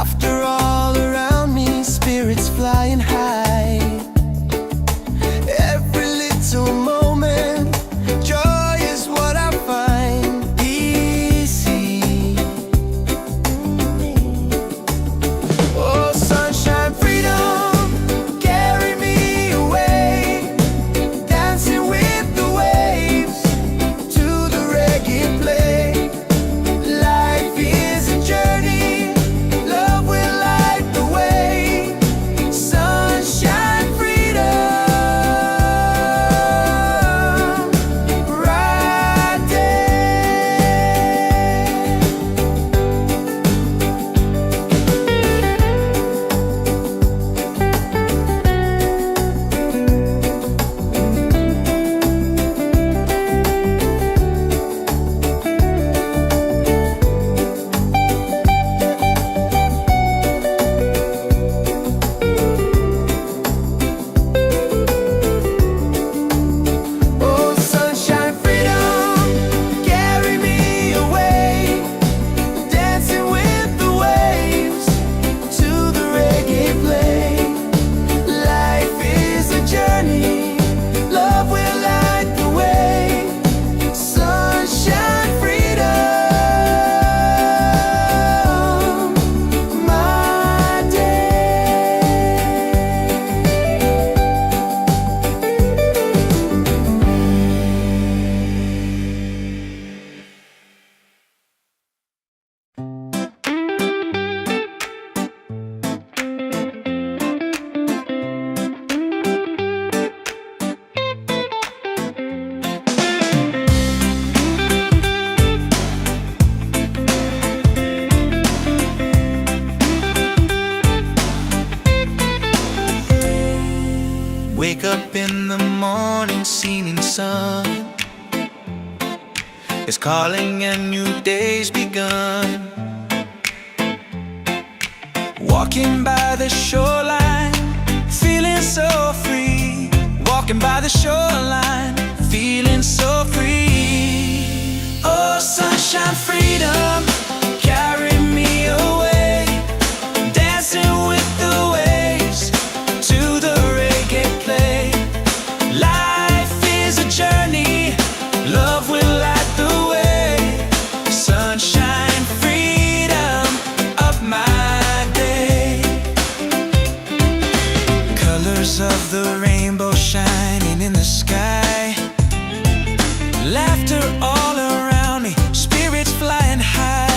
Laughter all around me, spirits flying high. Every little moment, joy is what I find easy. Oh, sunshine, freedom, carry me away, dancing with the waves to the reggae play. Life is a journey, love will light the way. Sunshine, freedom, right there. Oh, sunshine, freedom, carry me away, dancing with the waves to the reggae play. Life is a journey, love will light the way. Sunshine, freedom, my day. Wake up in the morning, seeing sun is calling and new day's begun. Walking by the shoreline, feeling so free. Walking by the shoreline, feeling so free. Oh, sunshine, freedom, carry me away, dancing with the waves to the reggae play. Life is a journey, love will light the way. Sunshine, freedom of my day. Colors of the rainbow shining in the sky. Laughter all around me, spirits flying high.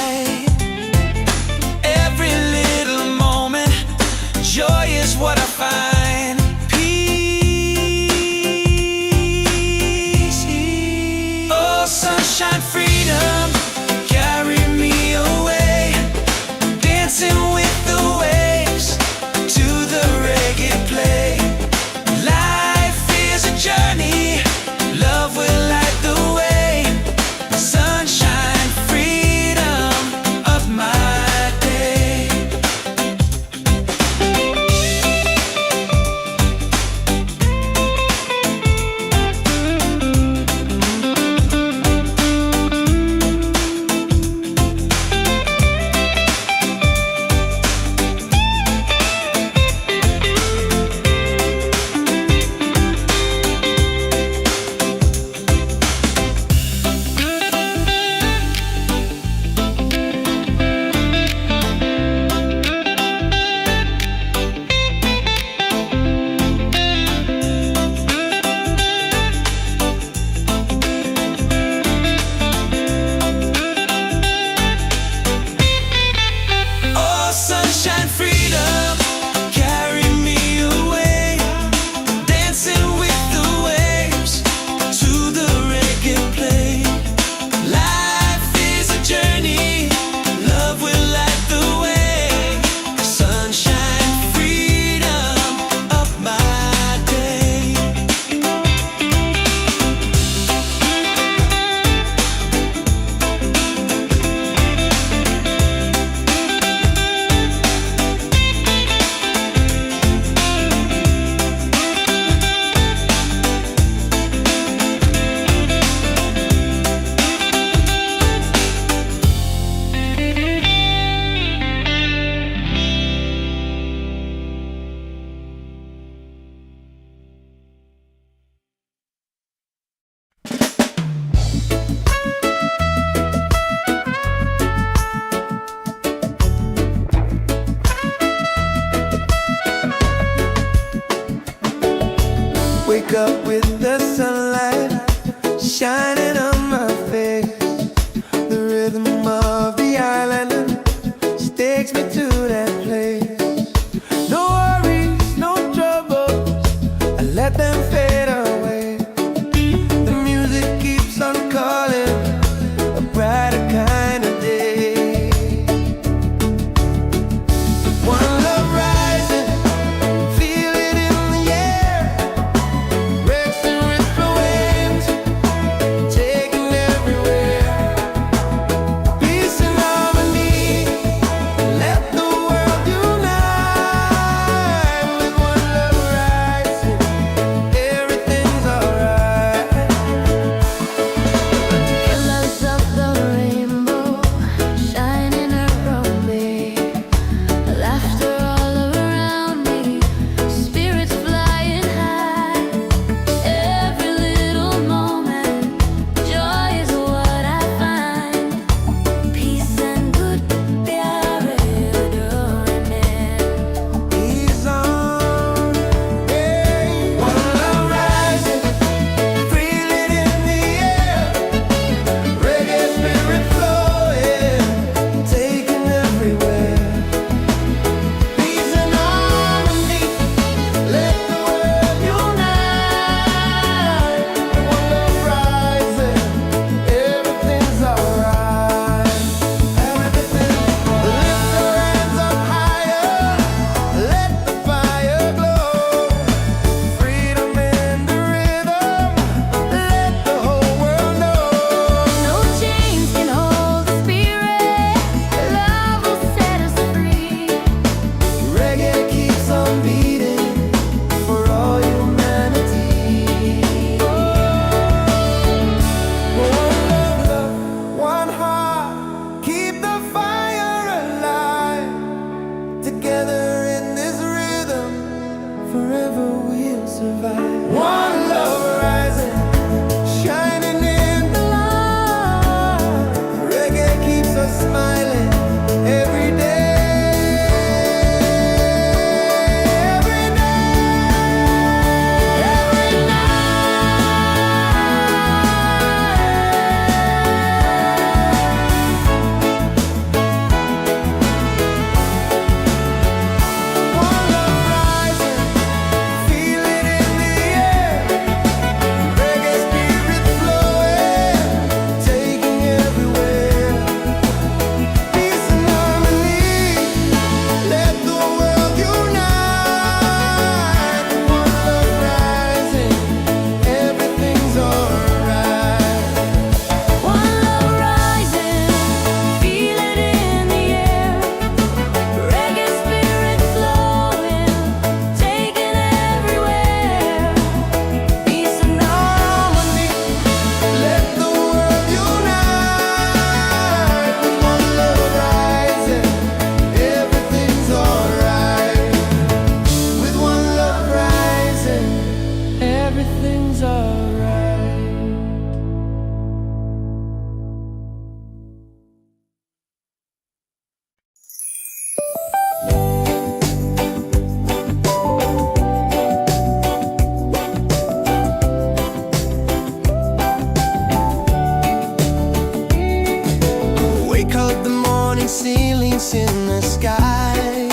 in the sky.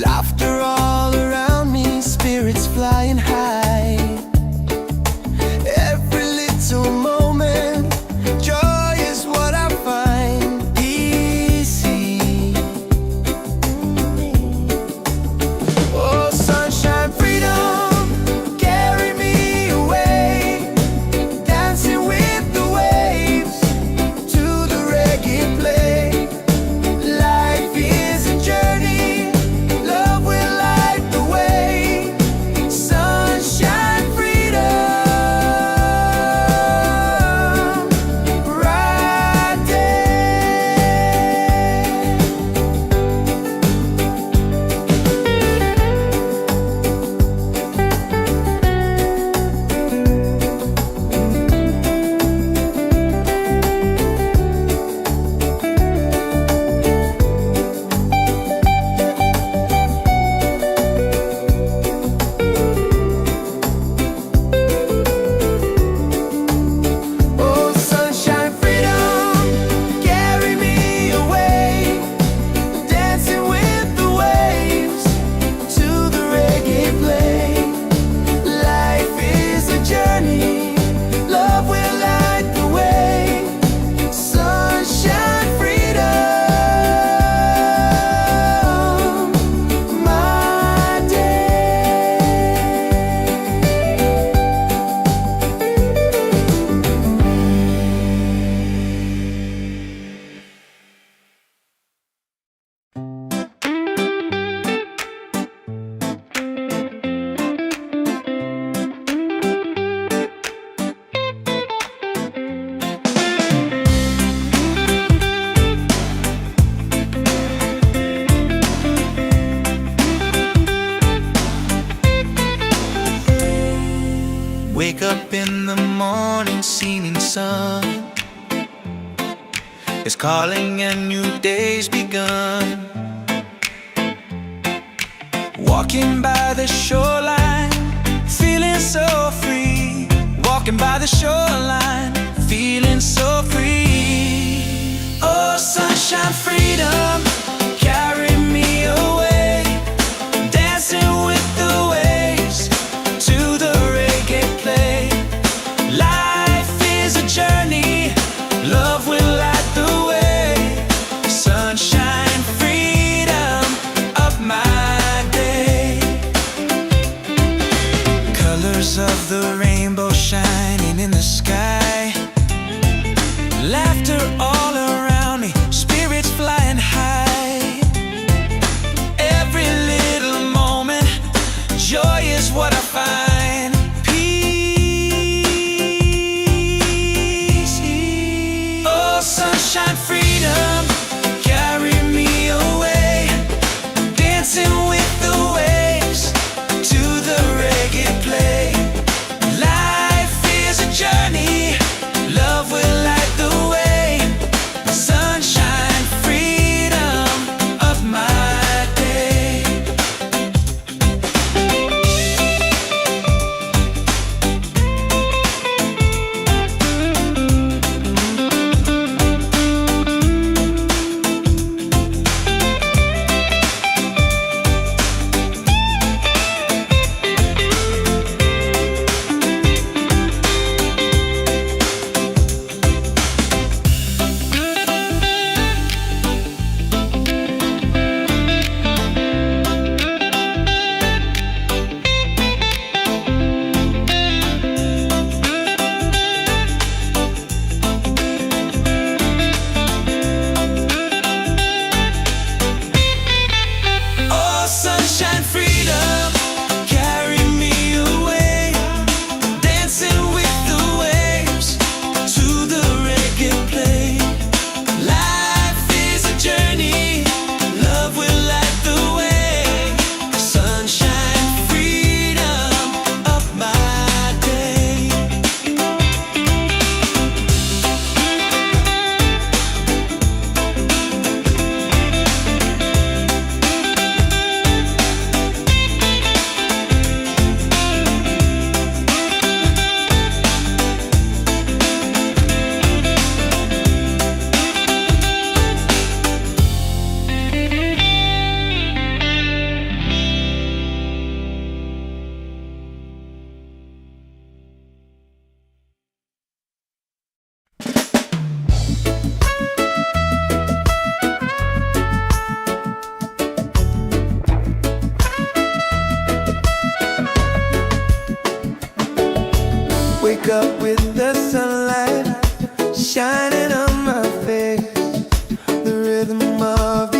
Laughter all around me, spirits flying high. Every little moment, joy is what I find. Easy. Oh, sunshine, freedom, carry me away. Dancing with the waves to the reggae play. Life is a journey, love will light the way. Sunshine, freedom, right there. Oh, sunshine, freedom, carry me away. Dancing with the waves to the reggae play. Life is a journey, love will light the way. Sunshine, freedom, my day. Wake up in the morning, seeing sun is calling and new day's begun. Walking by the shoreline, feeling so free. Walking by the shoreline, feeling so free. Oh, sunshine, freedom, carry me away. Dancing with the waves to the reggae play. Life is a journey, love will light the way. Sunshine, freedom of my day. Colors of the rainbow shining in the sky. Laughter all around me, spirits flying high.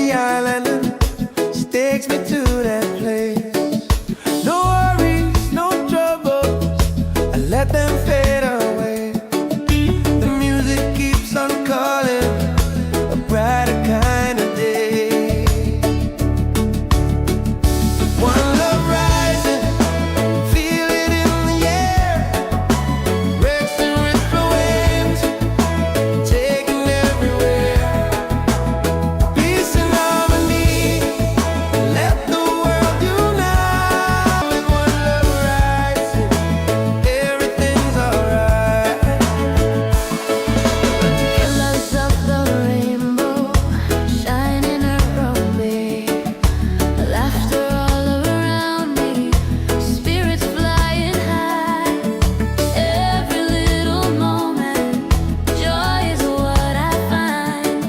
the island and she takes me to that place. No worries, no troubles, I let them fade away. The music keeps on calling, a brighter kind of day. One love rising, feel it in the air, racing with the waves, taking everywhere. Peace and harmony, let the world unite. With one love rising, everything's alright. Colors of the rainbow shining around me, laughter all around me, spirits flying high. Every little moment, joy is what I find.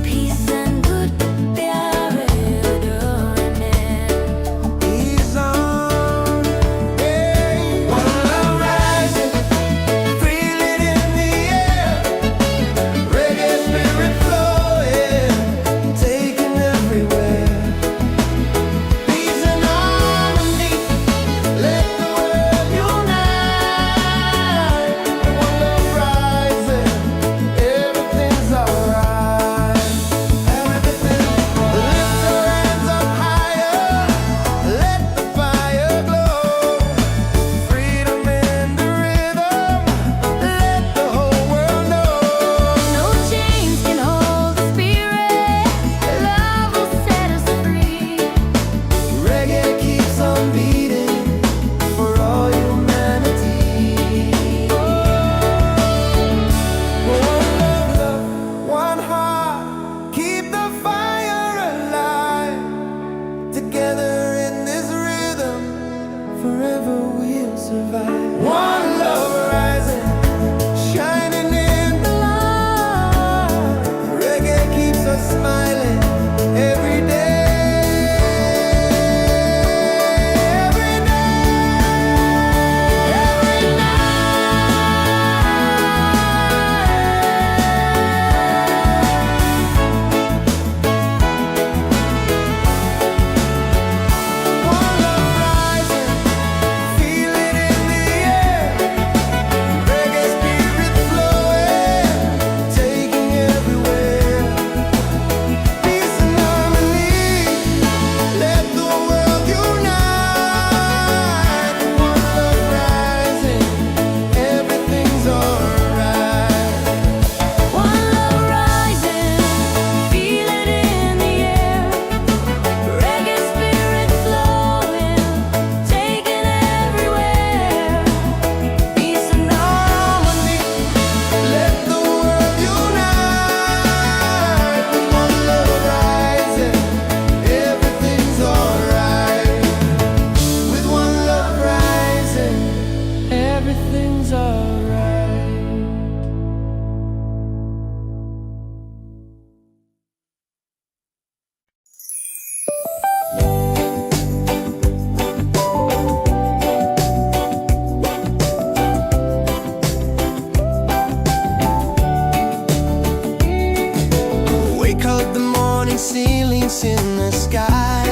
Peace and good प्यार डोरने. He's on, yeah. One love rising, feel it in the air. Reggae spirit flowing, taking everywhere. Peace and harmony, let the world unite. One love rising, everything's alright. Everything, lift your hands up higher, let the fire glow. Freedom in the rhythm, let the whole world know. No chains can hold the spirit. Love will set us free. Reggae keeps on beating for all humanity. One love, one heart, keep the fire alive. Together in this rhythm, forever we'll survive. One love rising, shining in the light. Reggae keeps us smiling every day. Every One love rising, feel it in the air. Reggae spirit flowing, taking everywhere. Peace and harmony, let the world unite. One love rising, everything's alright. One love rising, feel it in the air. Reggae spirit flowing, taking everywhere. Peace and harmony. Let the world unite. One love rising, everything's alright. With one love rising, everything's alright. Wake up the morning ceilings in the sky.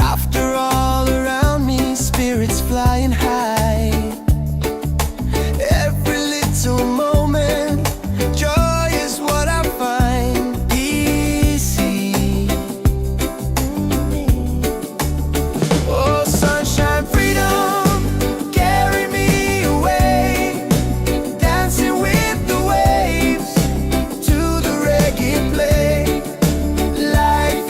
Laughter all around me, spirits flying high. Every little moment, joy is what I find. Easy. Oh, sunshine, freedom, carry me away. Dancing with the waves to the reggae play. Life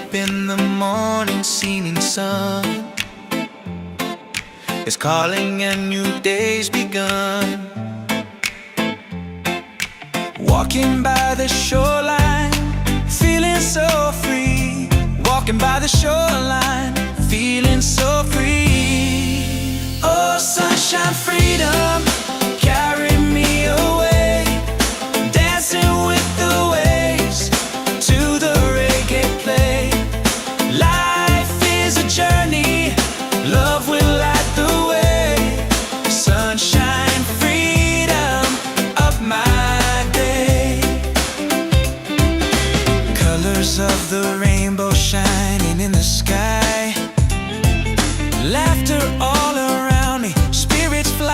up in the morning, seeming sun is calling and new day's begun. Walking by the shoreline, feeling so free. Walking by the shoreline, feeling so free. Oh, sunshine, freedom, carry me away. Dancing with the waves to the reggae play. Life is a journey, love will light the way. Sunshine, freedom of my day. Colors of the rainbow shining in the sky. Laughter all around me, spirits fly.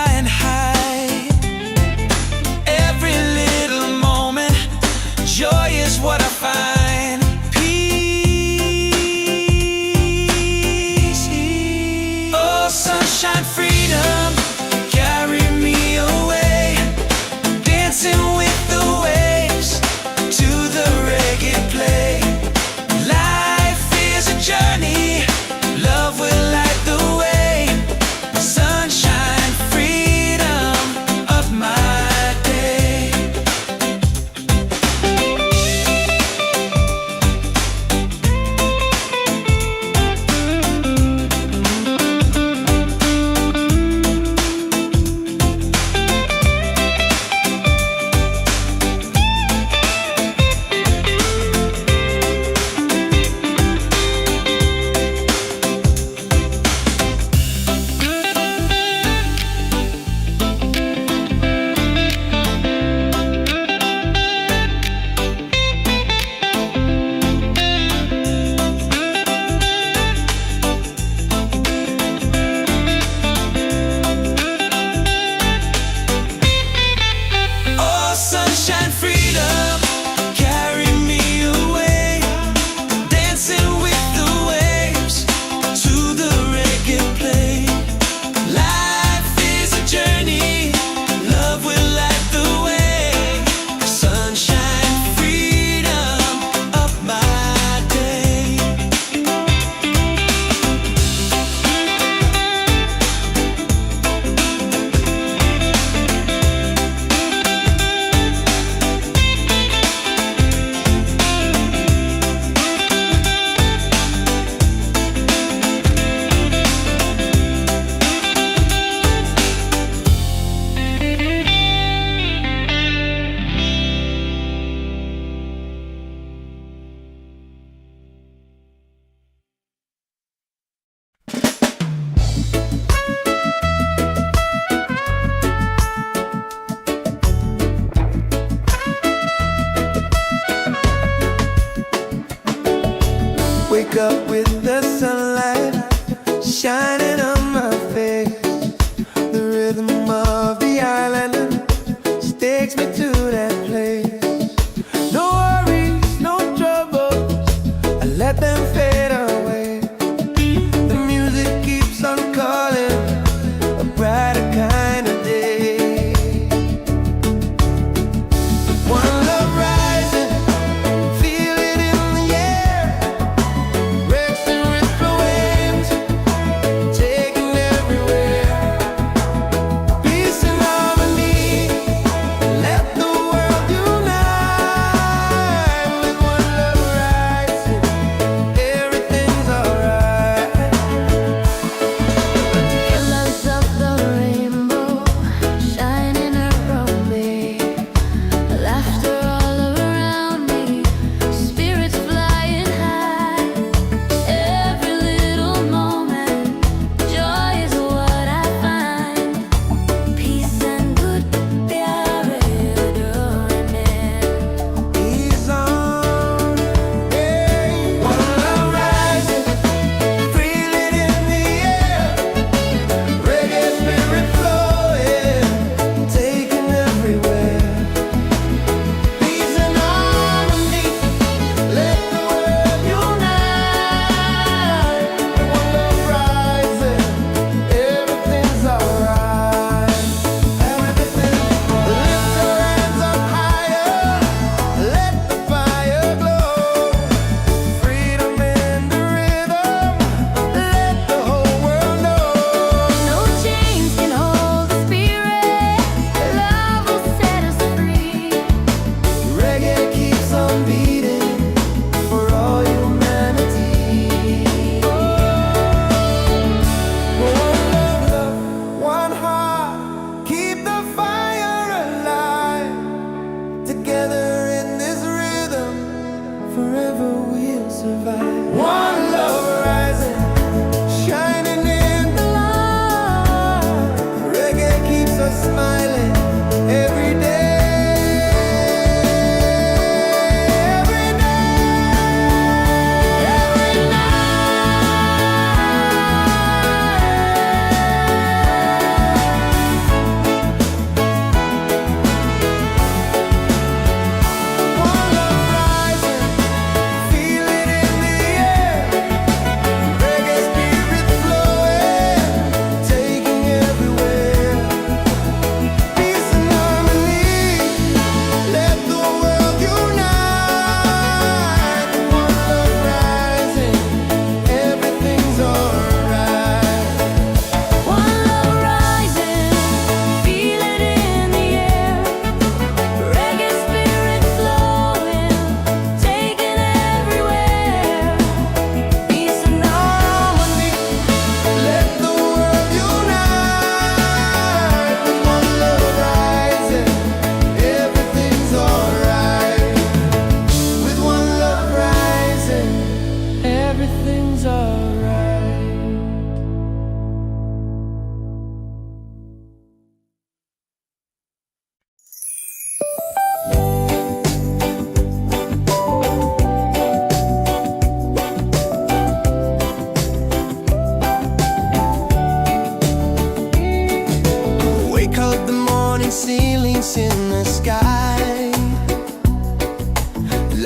ceilings in the sky.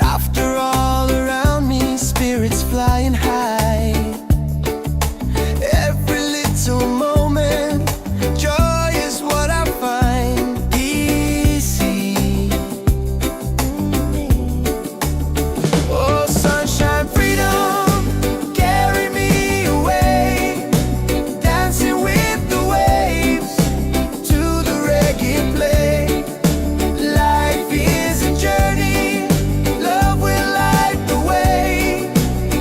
Laughter all around me, spirits flying high. Every little moment, joy is what I find easy. Oh, sunshine, freedom, carry me away, dancing with the waves to the reggae play. Life is a journey, love will light the way.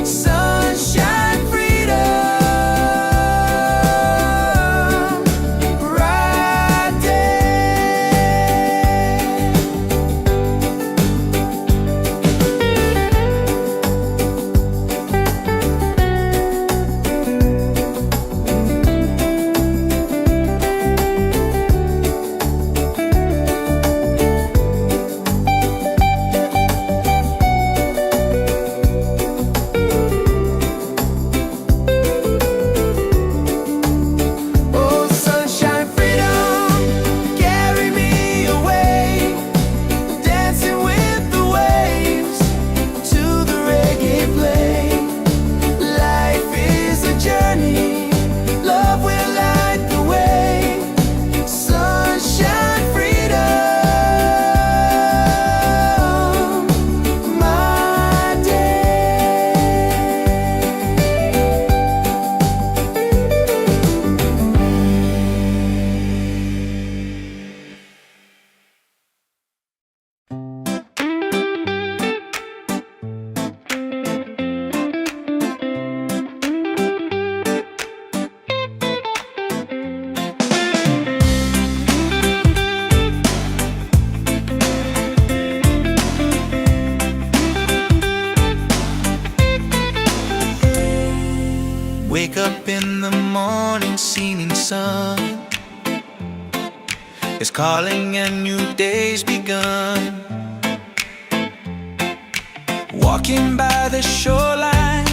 Sunshine, freedom, right there. Oh, sunshine, freedom, carry me away, dancing with the waves to the reggae play. Life is a journey, love will light the way. Sunshine, freedom, my day. Wake up in the morning, seeing sun is calling and new day's begun. Walking by the shoreline,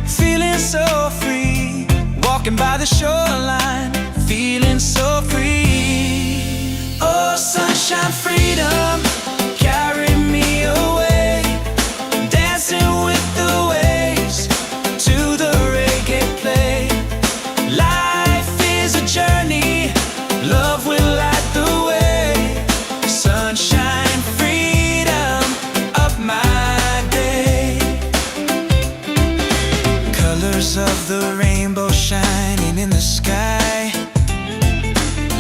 feeling so free. Walking by the shoreline, feeling so free. Oh, sunshine, freedom, carry me away, dancing with the waves to the reggae play. Life is a journey, love will light the way. Sunshine, freedom of my day. Colors of the rainbow shining in the sky.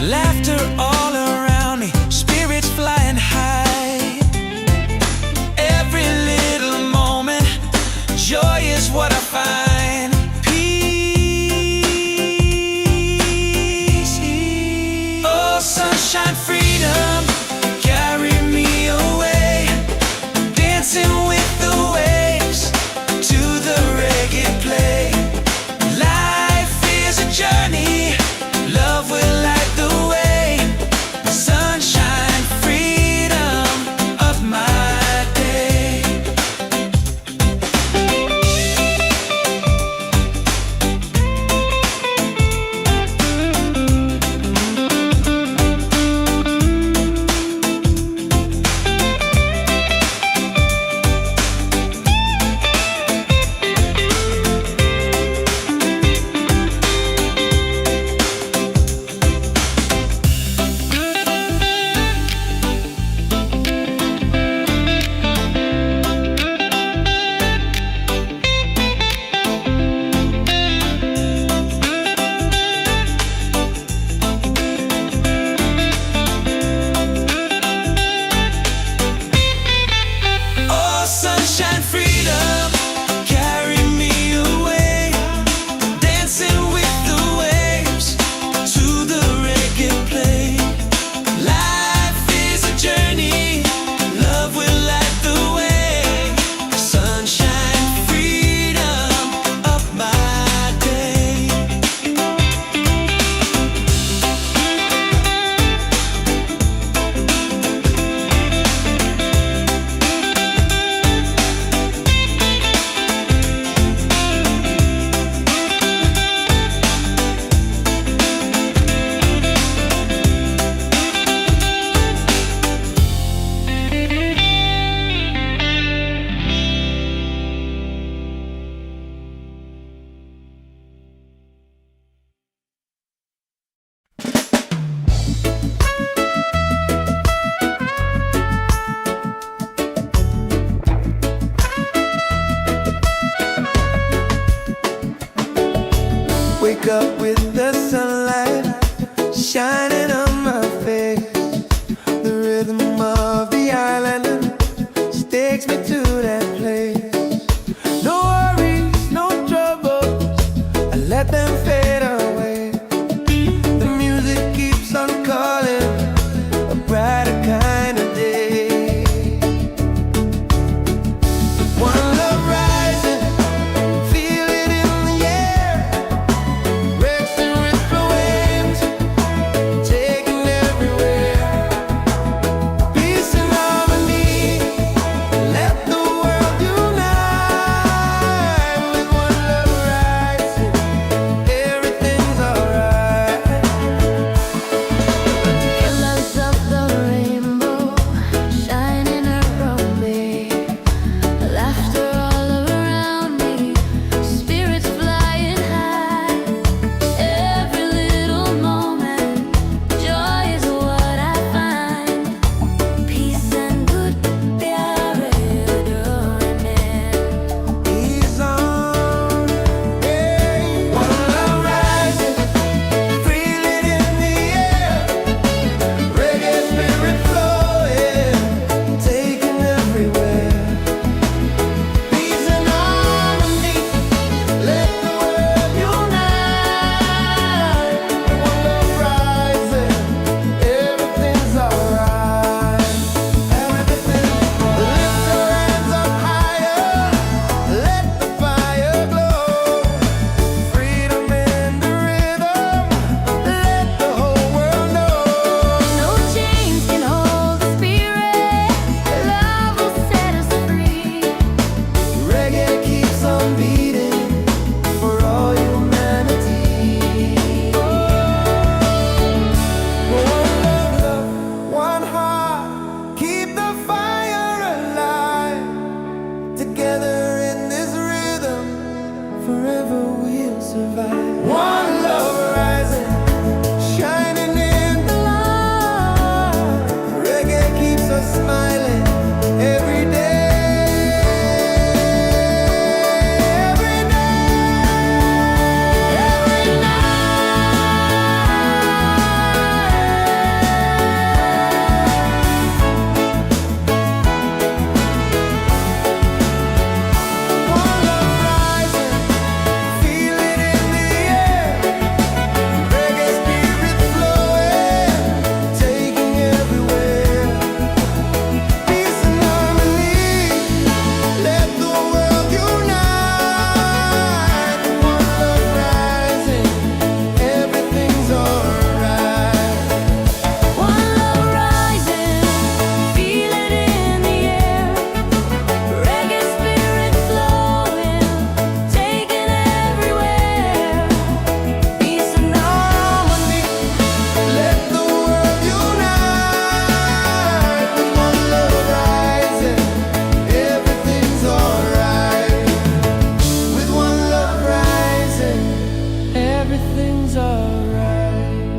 Laughter all around me, spirits flying high. Every little moment, joy is what I find. Peace. Oh, sunshine, freedom, carry me away, dancing with the waves to the reggae play. Life is a journey, love will light the way. Sunshine, freedom of my day. shining on my face. The rhythm of the island just takes me to that place. No worries, no troubles, I let them fade away. The music keeps on calling, a brighter kind of day. One love rising, feel it in the air. Wrecks and ripple waves, taking everywhere. Peace and harmony, let the world unite. With one love rising, everything's alright. Colors of the rainbow shining around me, laughter all around me, spirits flying high. Every little moment, joy is what I find. Peace and good प्यारे डोने He's on, yeah. One love rising, feel it in the air. Reggae spirit flowing, taking everywhere. Peace and harmony, let the world unite. One love rising, everything's alright. Everything, lift your hands up higher, let the fire glow. Freedom in the rhythm, let the whole world know. No chains can hold the spirit, love will set us free. Reggae keeps on beating for all humanity. One love, one heart, keep the fire alive. Together in this rhythm, forever we'll survive. One love rising, shining in the light. Reggae keeps us smiling every day. Every night, every One love rising, feel it in the air. Reggae spirit flowing, taking everywhere. Peace and harmony, let the world unite. One love rising, everything's alright. One love rising, feel it in the air. Reggae spirit flowing, taking everywhere. Peace and harmony, let the world unite. One love rising, everything's alright. With one love rising, everything's alright.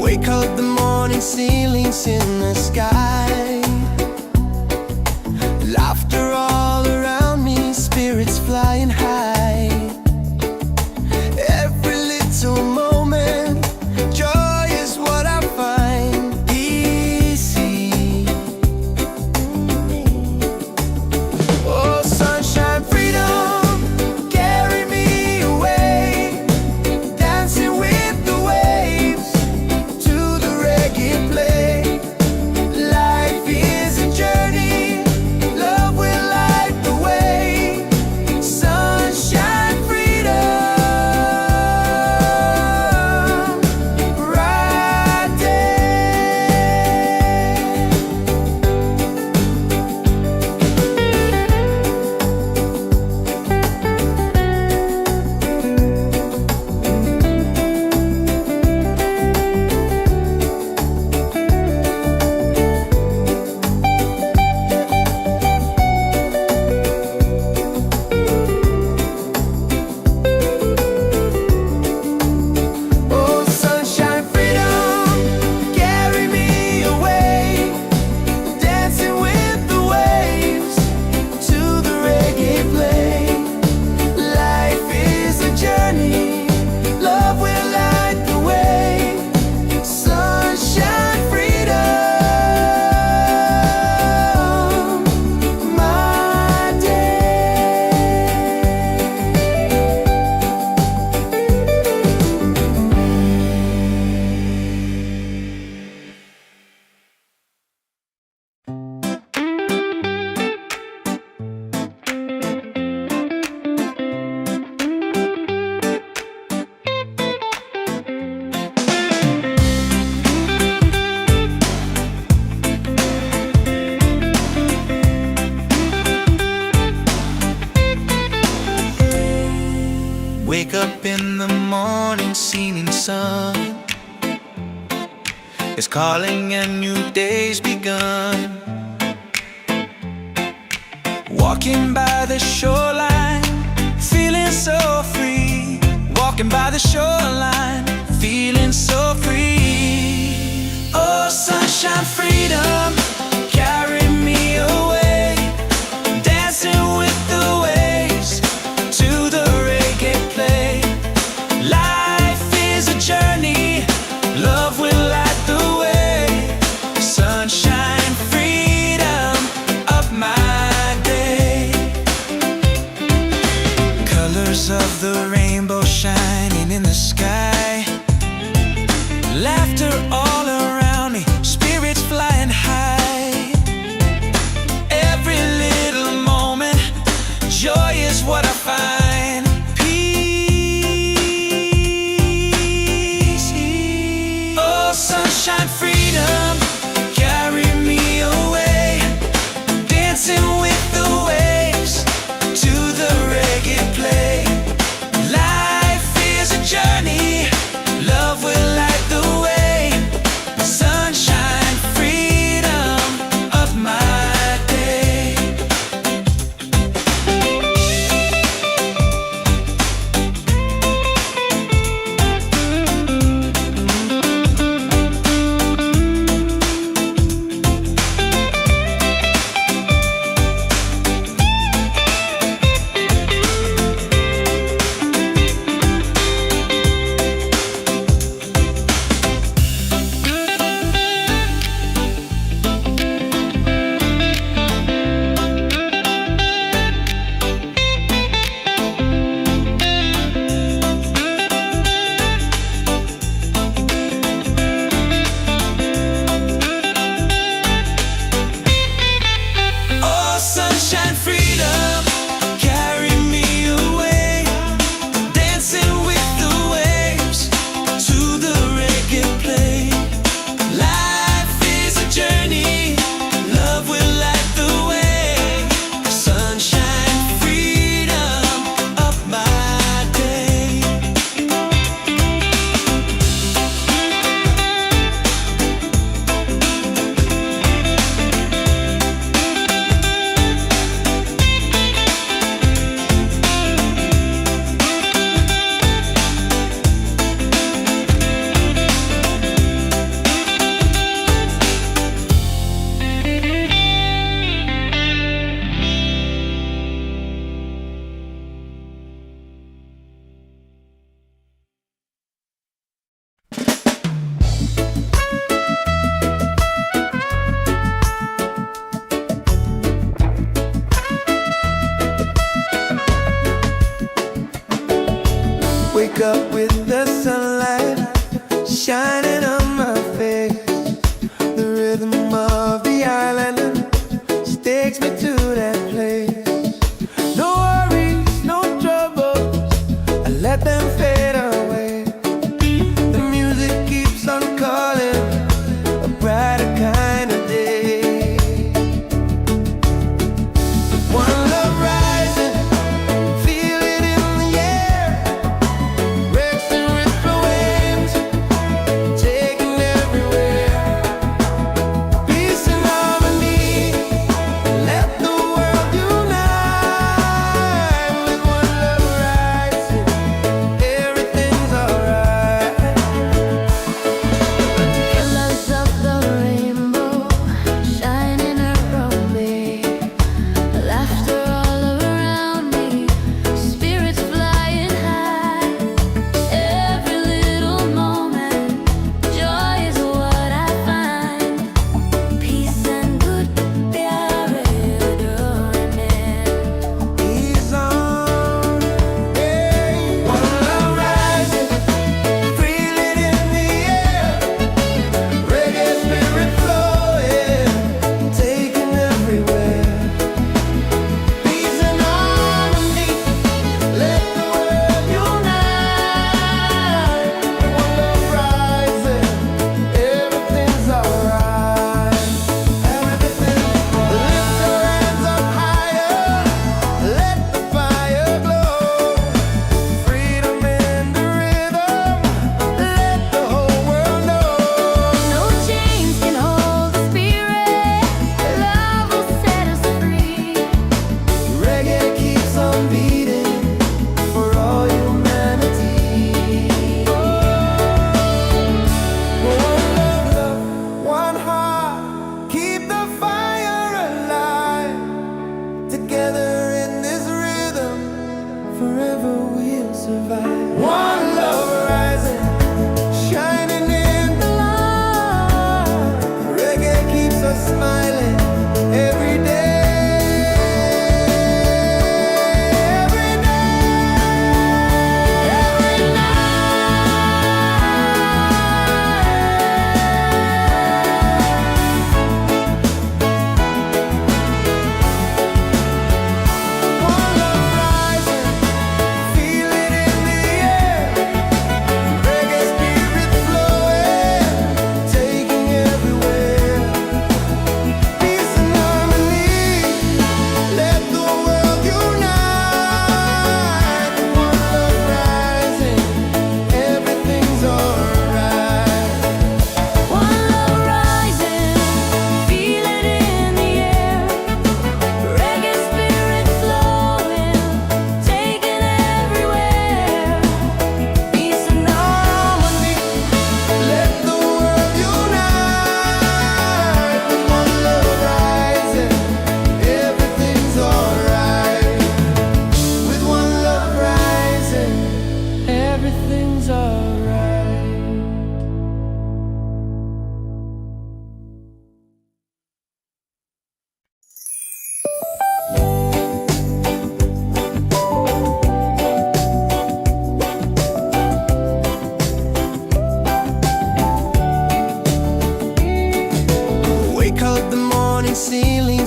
Wake up the morning, ceilings in the sky. Laughter all around me, spirits flying high. Every little moment, joy is what I find. Easy. Oh, sunshine, freedom, carry me away. Dancing with the waves to the reggae play. Life morning seeming sun is calling and new day's begun. Walking by the shoreline, feeling so free. Walking by the shoreline, feeling so free. Oh, sunshine, freedom, carry me away. Dancing with the waves to the reggae play. Life is a journey, love will light the way. Sunshine, freedom of my day. Colors of the rainbow shining in the sky. Laughter all around me, spirits flying high. Every little moment, joy is what I find. Peace. Oh, sunshine, freedom, carry me away. Dancing with the waves to the reggae play. Life is a journey, love will light the way. Sunshine, freedom of my day. Oh, sunshine, freedom, carry me away. Dancing with the waves to the reggae play. Life is a journey, love will light the way. Sunshine, freedom of my day. Wake up with the sunlight shining on my face. The rhythm of the island takes me to that place. No worries, no troubles, I let them fade away. The music keeps on calling, a brighter kind of day. One love rising, feel it in the air. Breaks and rip away.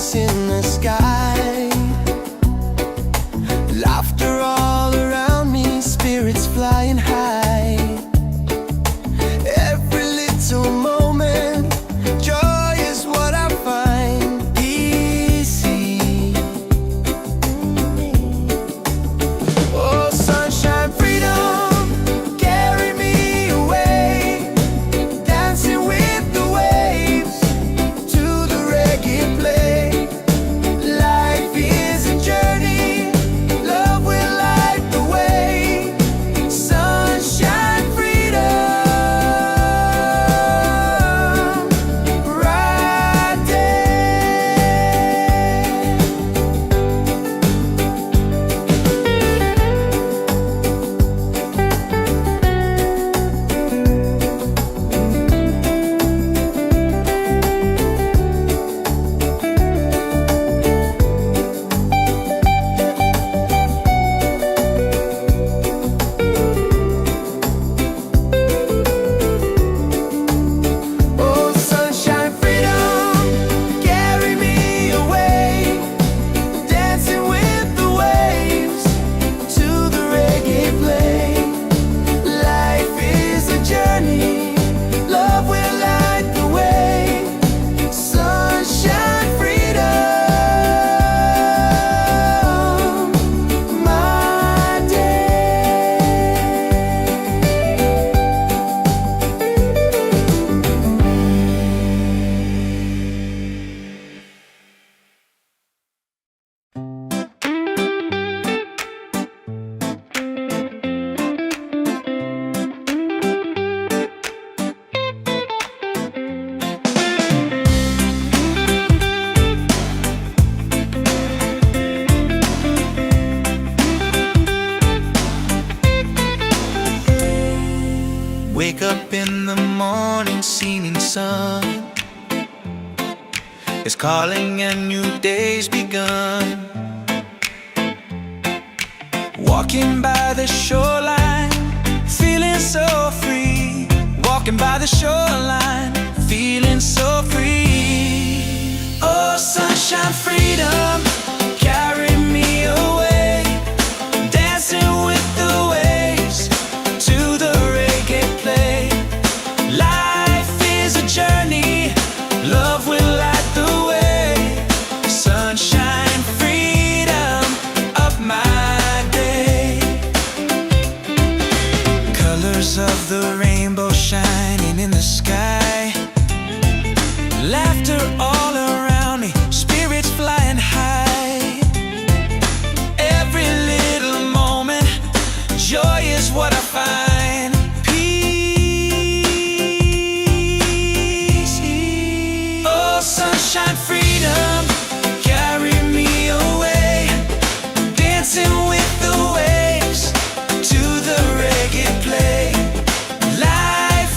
saints in the sky. Laughter all around me, spirits flying high. Every little moment, joy is what I find. Easy. Oh, sunshine, freedom, carry me away. Dancing with the waves to the reggae play. Life is a journey, love will light the way. Sunshine, freedom, right there. Oh, sunshine, freedom, carry me away. Dancing with the waves to the reggae play. Life is a journey, love will light the way. Sunshine, freedom, my day. Wake up in the morning, seeing sun is calling and new day's begun. Walking by the shoreline, feeling so free. Walking by the shoreline, feeling so free. Oh, sunshine, freedom, carry me away. Dancing with the waves to the reggae play. Life is a journey, love will light the way. Sunshine, freedom of my day. Colors of the rainbow shining in the sky. Laughter all around me, spirits flying high. Every little moment, joy is what I find. Peace. Oh, sunshine, freedom, carry me away. Dancing with the waves to the reggae play. Life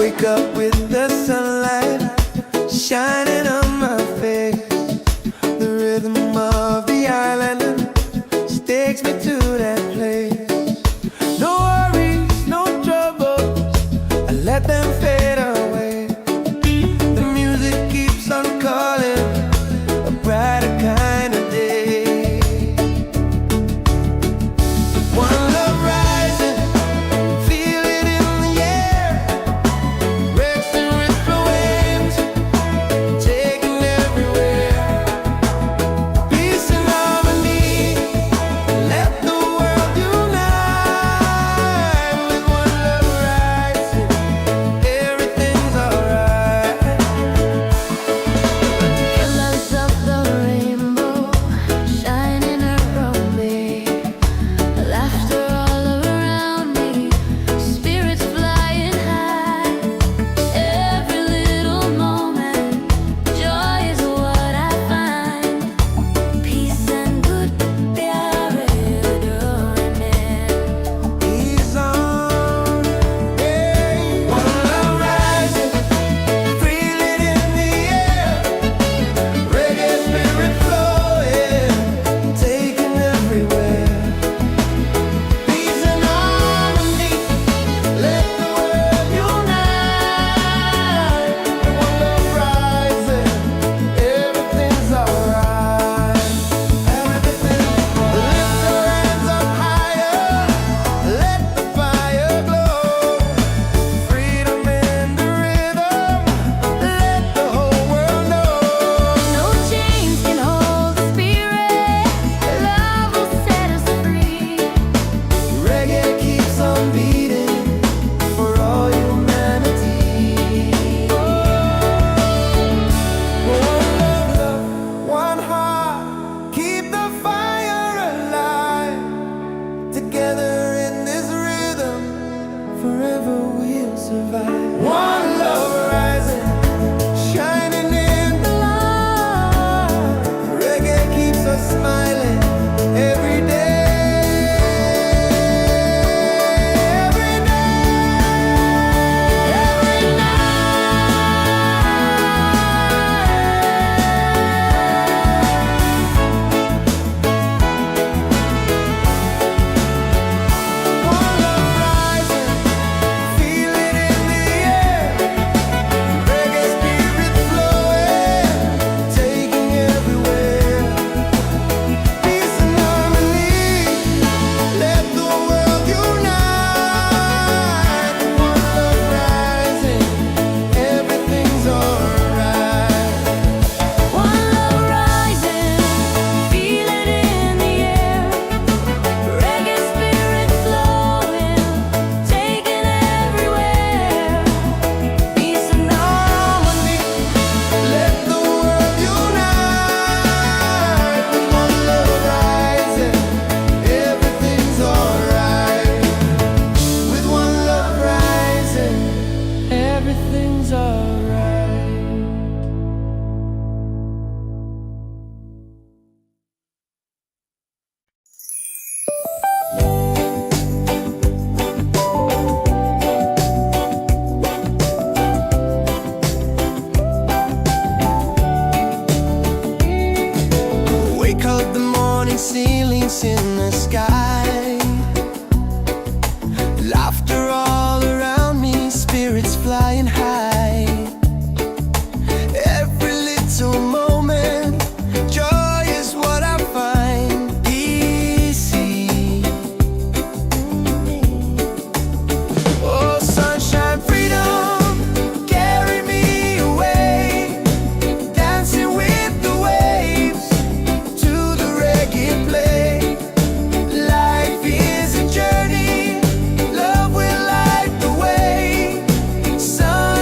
Wake up with the sunlight shining on my face. The rhythm of the island just takes me to that place. No worries, no troubles, I let them fade away. The music keeps on calling, a brighter kind of day. One love rising, feel it in the air. Racing with the waves, taking everywhere. Peace and harmony, let the world unite. With one love rising, everything's alright. Colors of the rainbow shining around me, laughter all around me, spirits flying high. Every little moment, joy is what I find. Peace and good pyare He's on, hey. One love rising, feel it in the air. Reggae spirit flowing, taking everywhere. Peace and harmony, let the world unite. One love rising, everything's alright. Everything's lift your hands up higher, let the fire glow. Freedom in the rhythm, let the whole world know. No chains can hold the spirit, love will set us free. Reggae keeps on beating for all humanity. One love, one heart, keep the fire alive. Together in this rhythm, forever we'll survive. One love rising, shining in the light. Reggae keeps us smiling every day. Every One love rising, feel it in the air. Reggae spirit flowing, taking everywhere. Peace and harmony, let the world unite. One love rising, everything's alright. One love rising, feel it in the air. Reggae spirit flowing, taking everywhere. Peace and harmony, Let the world unite. One love rising, everything's alright. With one love rising, everything's alright. Wake up the morning, ceilings in the sky. Laughter all around me, spirits flying high. Every little moment, joy is what I find. Easy. Oh, sunshine, freedom, carry me away. Dancing with the waves to the reggae play. Life is a journey, love will light the way. Sun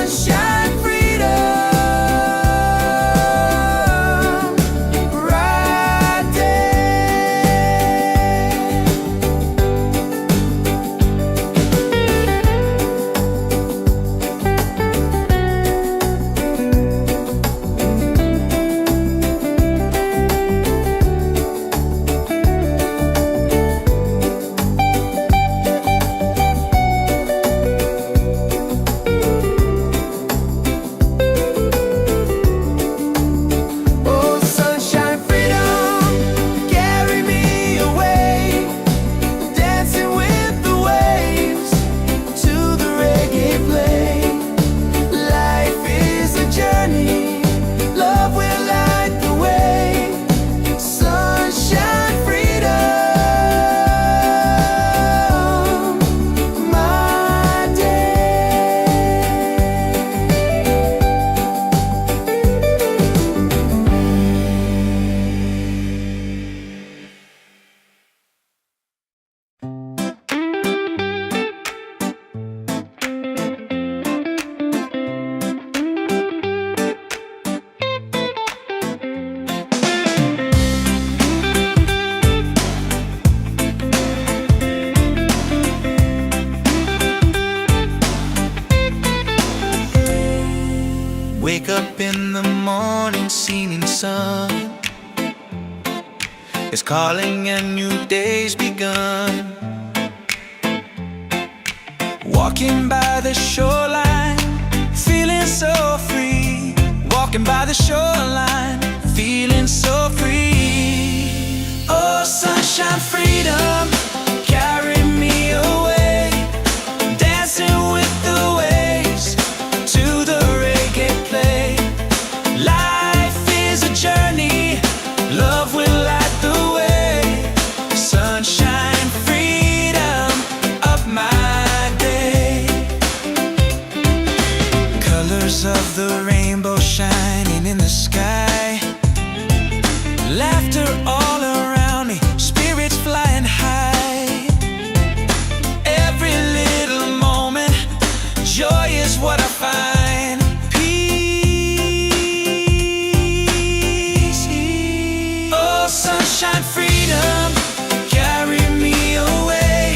Wake up in the morning, seeing sun is calling and new day's begun. Walking by the shoreline, feeling so free. Walking by the shoreline, feeling so free. Oh, sunshine, freedom, carry me away. Dancing with the waves to the reggae play. Life is a journey, love will light the way. Sunshine, freedom of my day. Colors of the rainbow shining in the sky. Laughter all around me, spirits flying high. Every little moment, joy is what I find. Peace. Oh, sunshine, freedom, carry me away.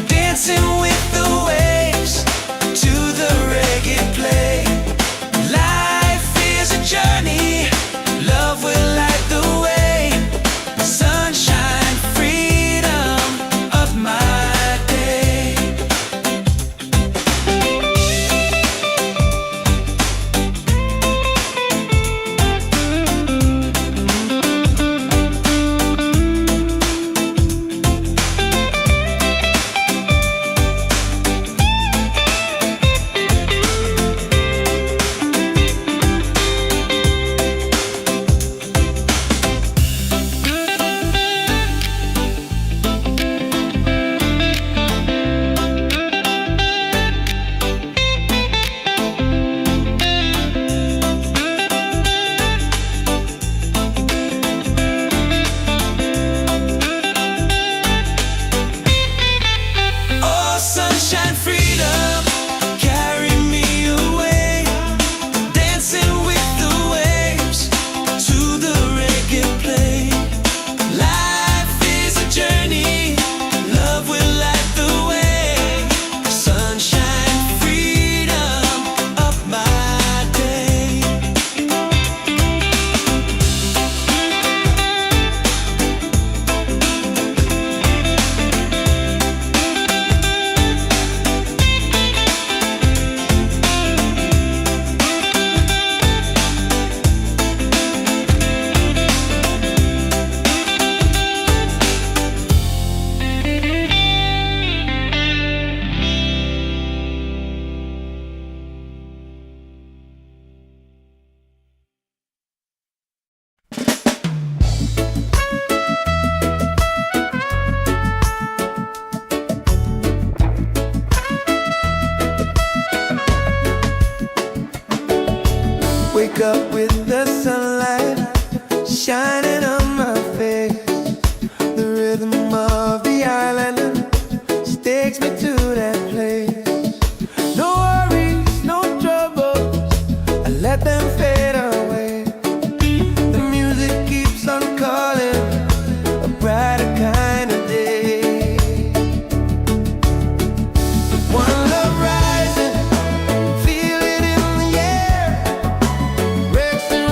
Dancing with the waves to the reggae play. Life is a journey, love will light the way. Sunshine, freedom of my day. Oh, sunshine, freedom, carry me away. Dancing with the waves to the reggae play. Life is a journey, love will light the way. Sunshine, freedom of my day. Wake up with the sunlight shining on my face. The rhythm of the island just takes me to that place. No worries, no troubles, I let them fade away. The music keeps on calling, a brighter kind of day. One love rising, feel it in the air. Breaks the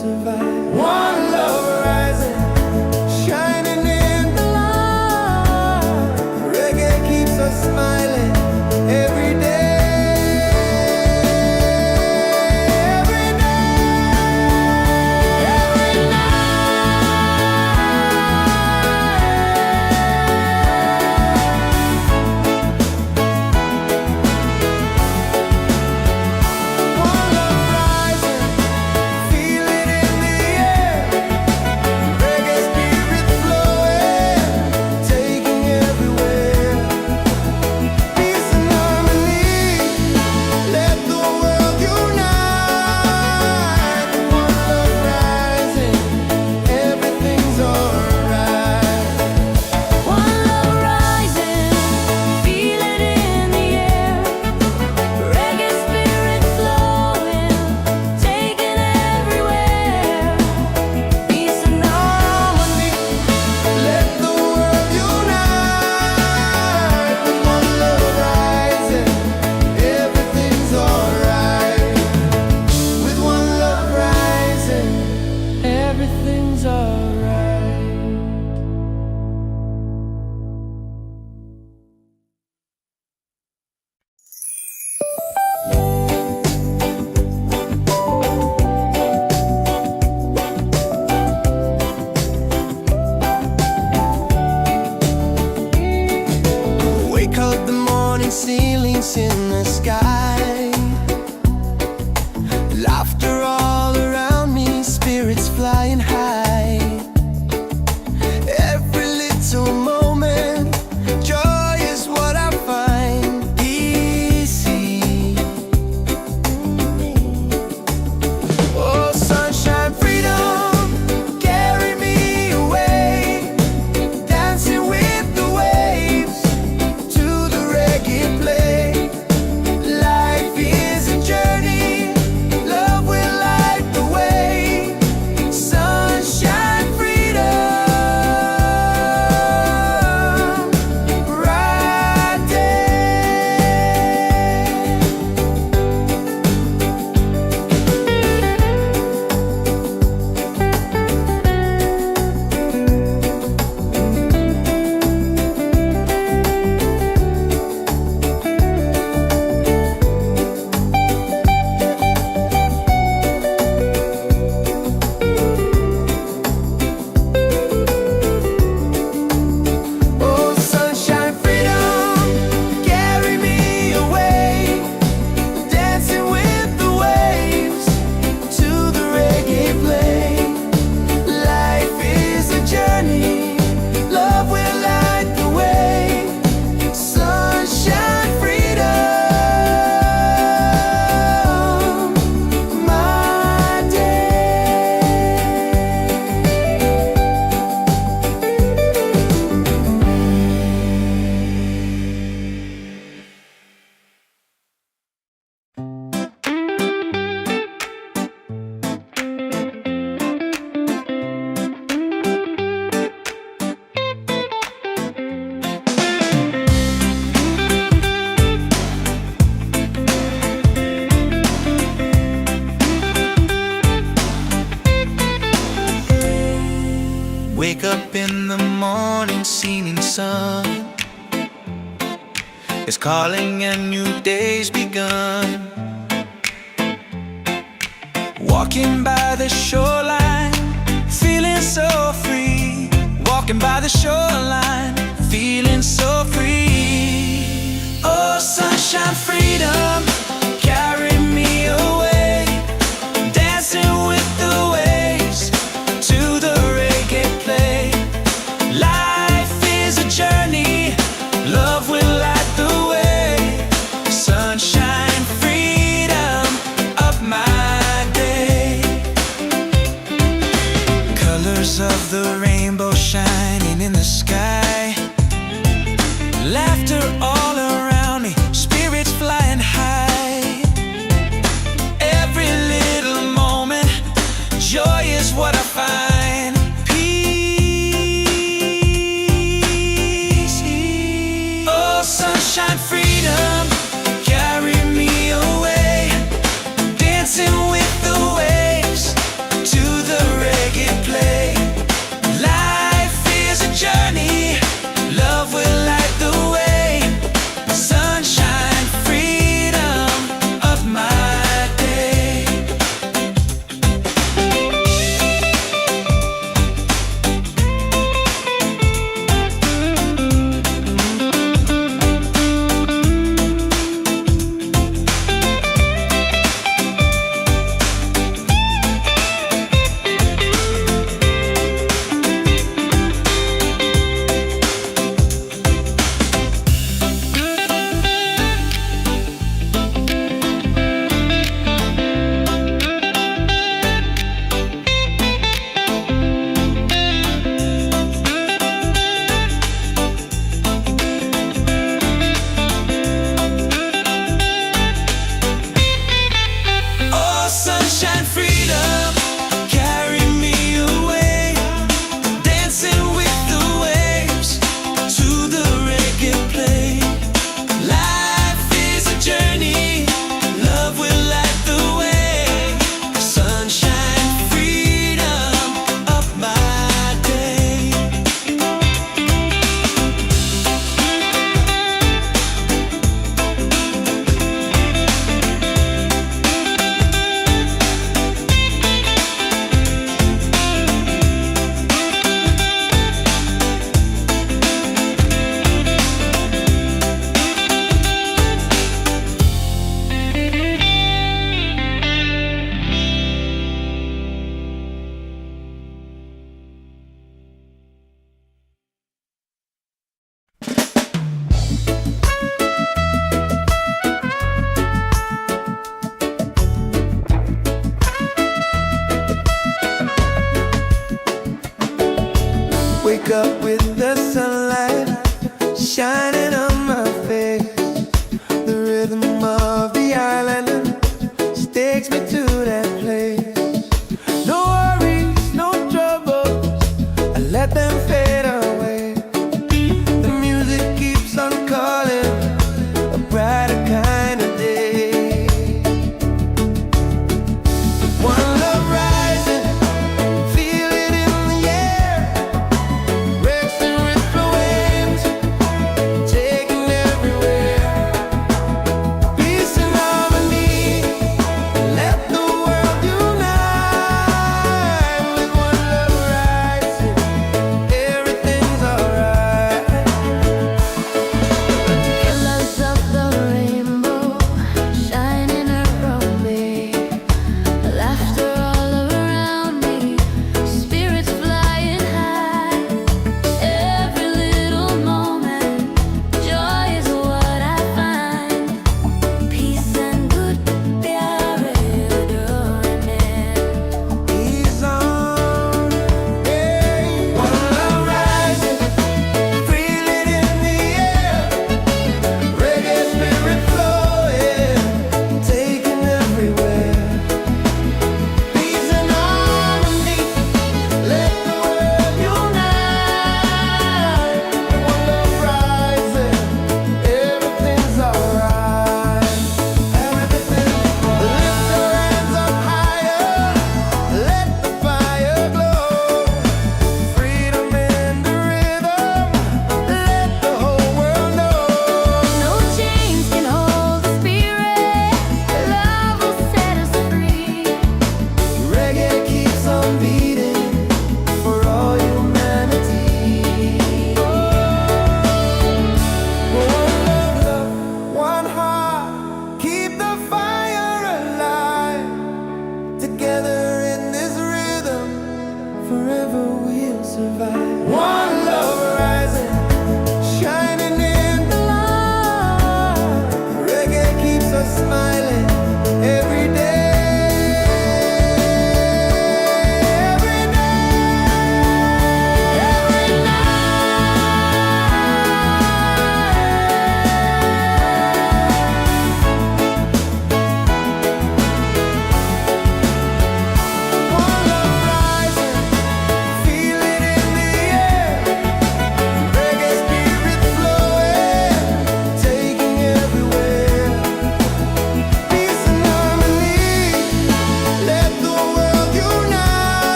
survive. One love rising, shining in the light. Reggae keeps us smiling every day. Everything's alright. Wake up the morning, ceilings in the sky. Laughter all around me, spirits flying high. Every little moment, joy is what I find. Easy. Oh, sunshine, freedom, carry me away. Dancing with the waves to the reggae play. Life is a journey, love will light the way. Sunshine, freedom, bright day. Oh, sunshine, freedom, carry me away. Dancing with the waves to the reggae play. Life is a journey, love will light the way. Sunshine, freedom, my day. Wake up in the morning, seeing sun is calling and new day's begun. Walking by the shoreline, feeling so free. Walking by the shoreline, feeling so free. Oh, sunshine, freedom, carry me away. Dancing with the waves to the reggae play. Life is a journey, love will light the way. Sunshine, freedom, up my day. Colors of the rainbow shining in the sky. Laughter all around me, spirits flying high. Every little moment, joy is what I find. Peace. Oh, sunshine, freedom, carry me away. Dancing with the waves to wake up with the sunlight shining on my face. The rhythm of the island takes me to that place. No worries, no troubles, I let them fade away. The music keeps on calling, a brighter kind of day. One love rising, feel it in the air.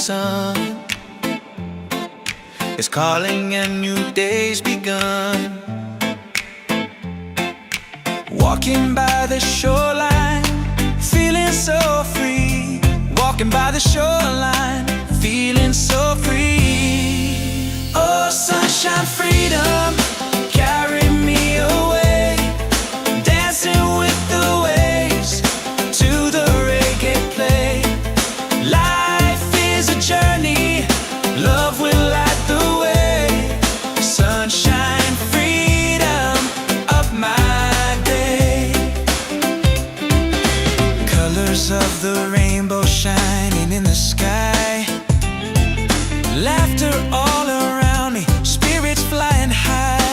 sun is calling and new day's begun. Walking by the shoreline, feeling so free. Walking by the shoreline, feeling so free. Oh, sunshine, freedom, carry me away. Dancing with the waves to the reggae play. Life is a journey, love will light the way. Sunshine, freedom, up my day. Colors of the rainbow shining in the sky. Laughter all around me, spirits flying high.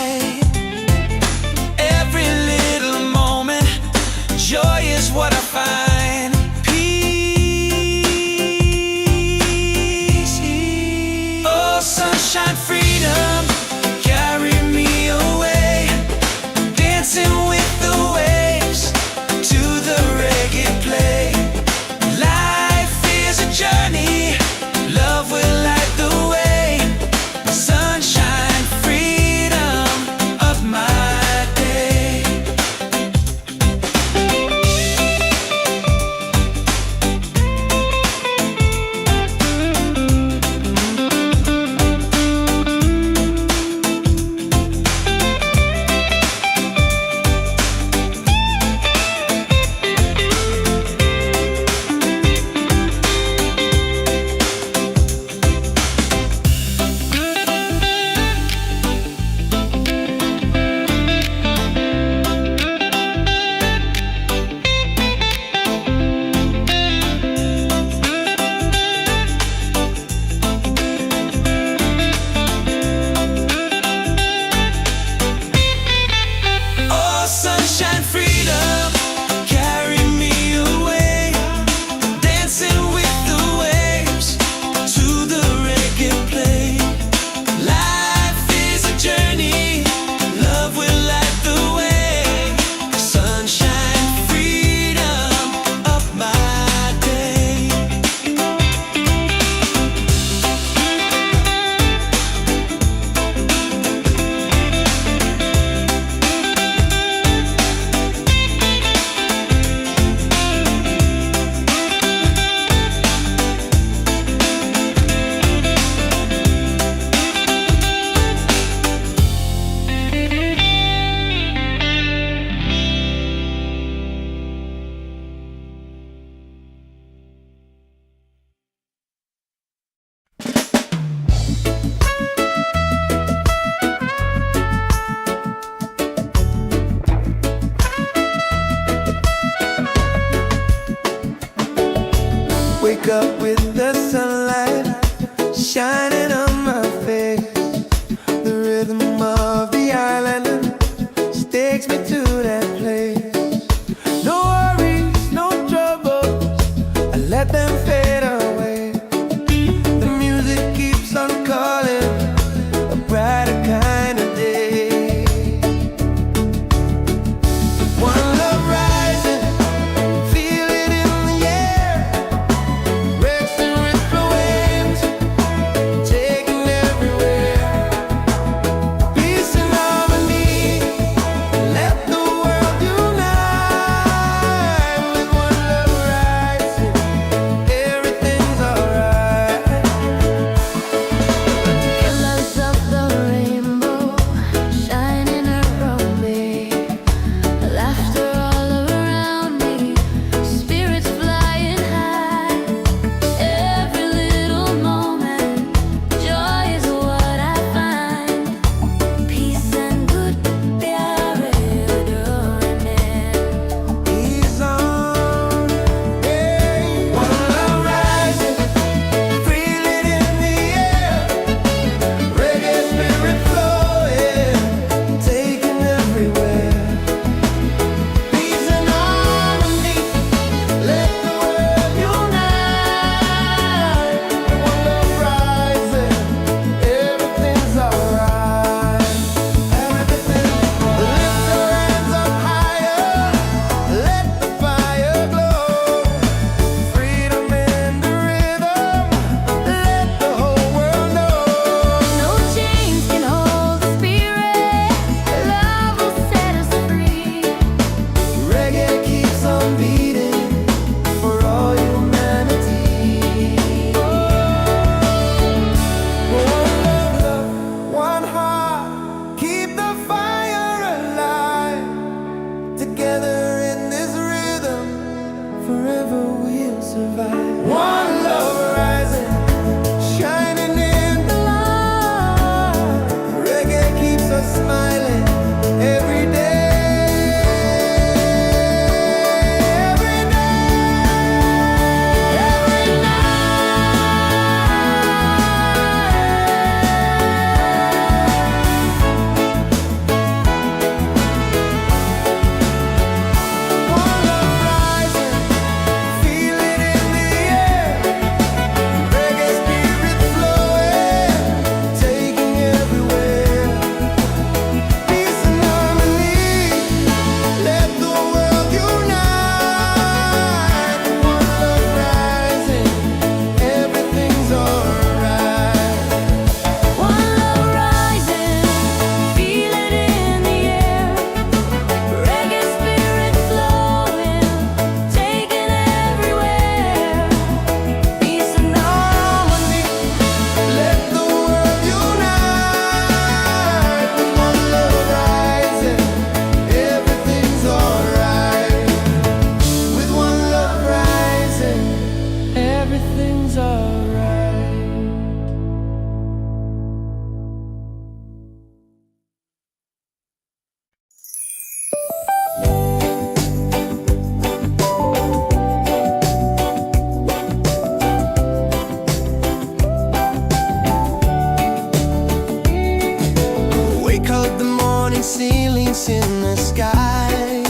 ceilings in the sky.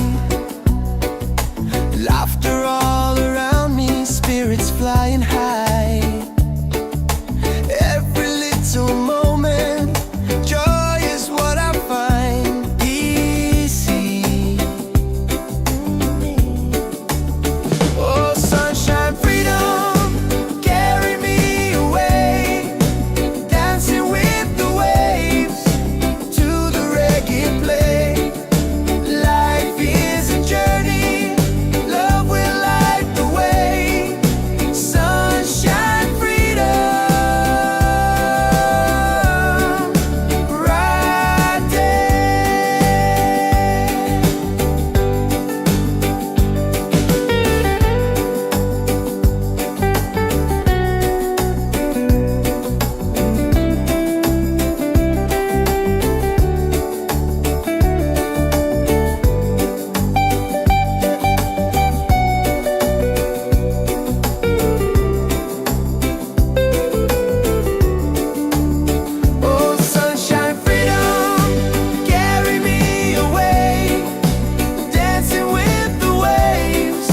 Laughter all around me, spirits flying high. Every little moment, joy is what I find easy. Oh, sunshine, freedom, carry me away, dancing with the waves to the reggae play. Life is a journey, love will light the way. Sunshine, freedom, right there. Oh, sunshine, freedom, carry me away, dancing with the waves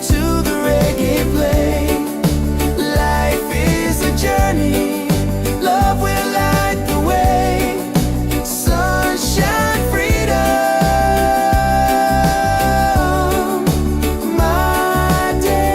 to the reggae play. Life is a journey, love will light the way. Sunshine, freedom, my day.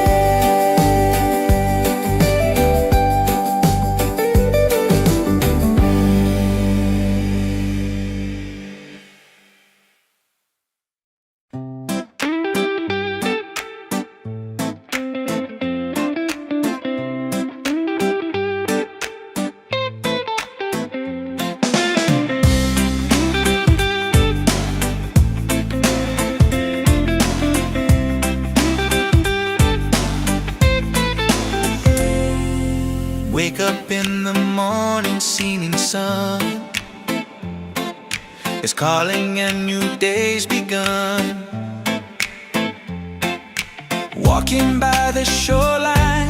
Wake up in the morning, seeing sun is calling and new day's begun. Walking by the shoreline,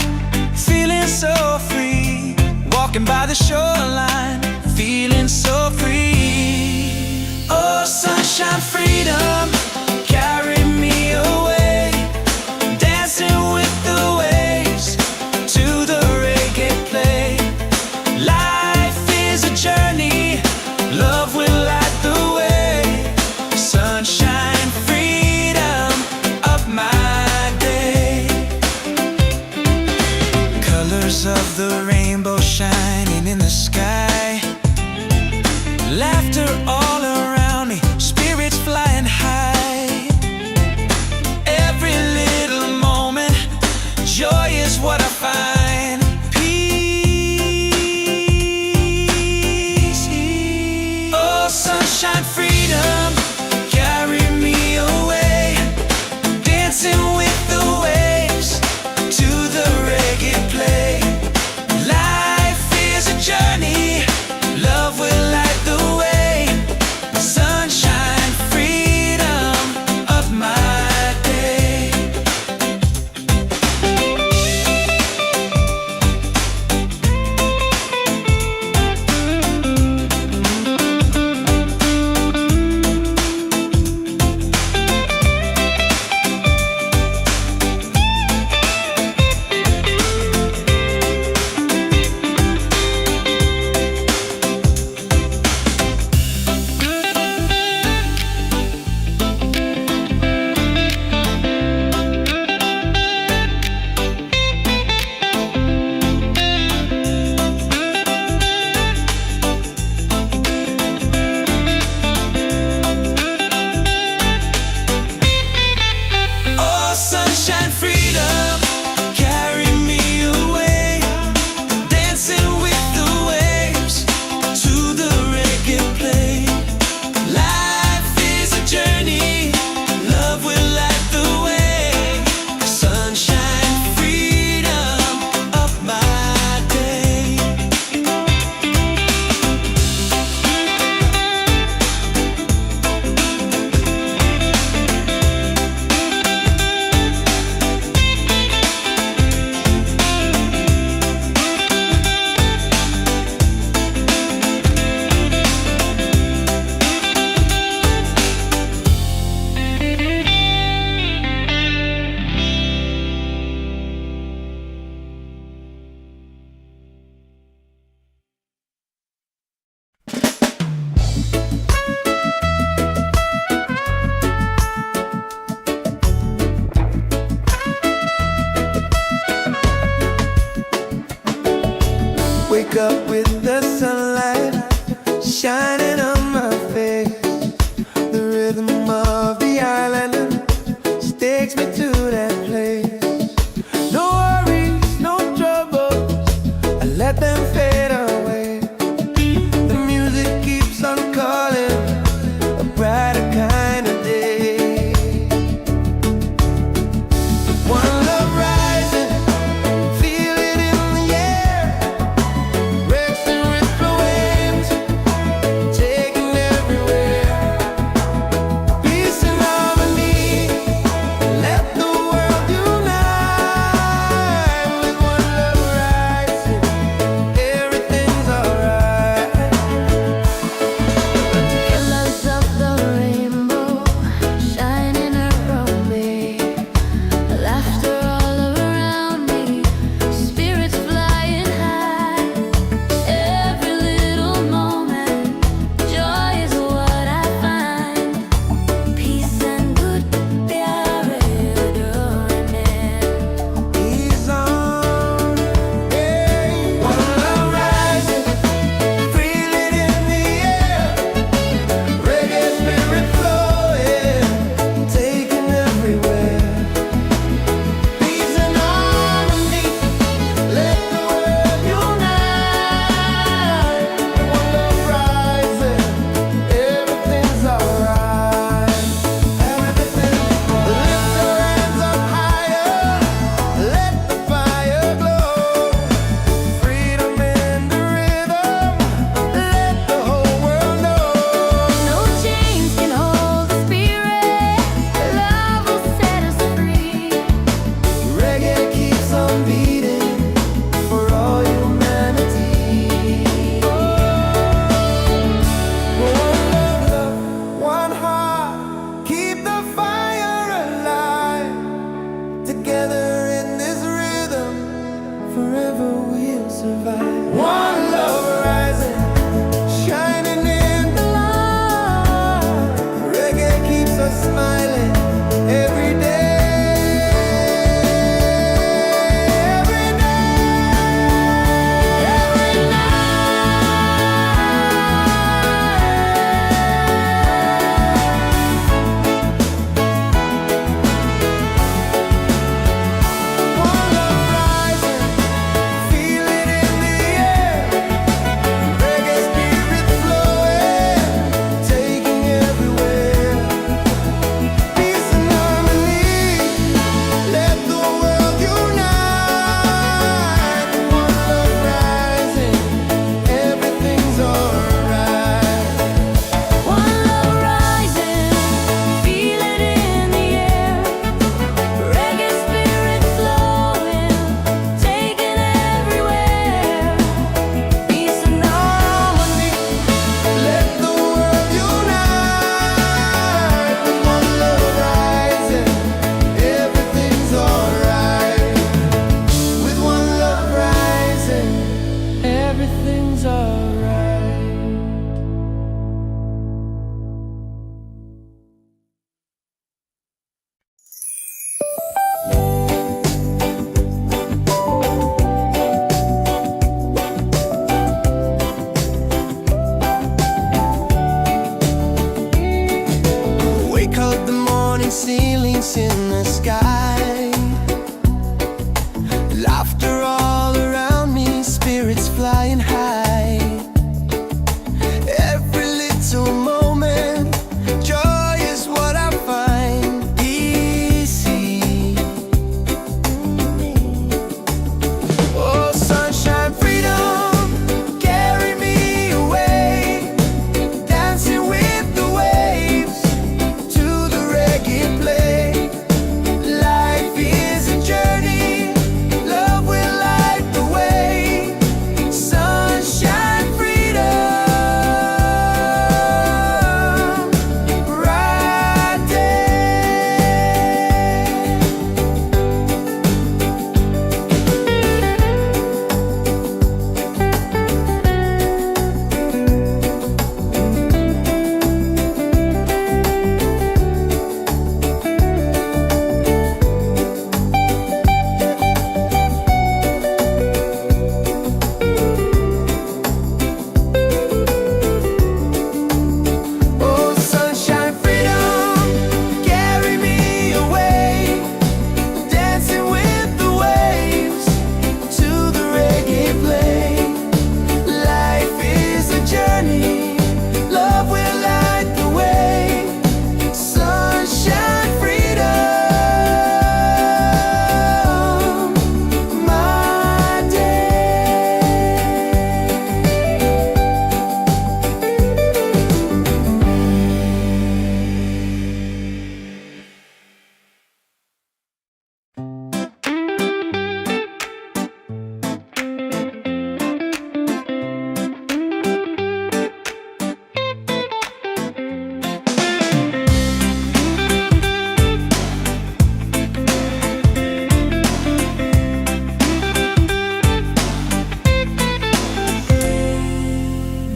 feeling so free. Walking by the shoreline, feeling so free. Oh, sunshine, freedom, carry me away, dancing with the waves to the reggae play. Life is a journey, love will light the way. Sunshine, freedom of my day. Colors of the rainbow shining in the sky. Laughter all around me, spirits flying high. falling ceilings in the sky. Laughter all around me, spirits flying high. Every little moment, joy is what I find easy. Oh, sunshine, freedom, carry me away, dancing with the waves to the reggae play. Life is a journey, love will light the way. Sunshine, freedom, right there. Oh, sunshine, freedom, carry me away, dancing with the waves to the reggae play. Life is a journey, love will light the way. Sunshine, freedom, my day.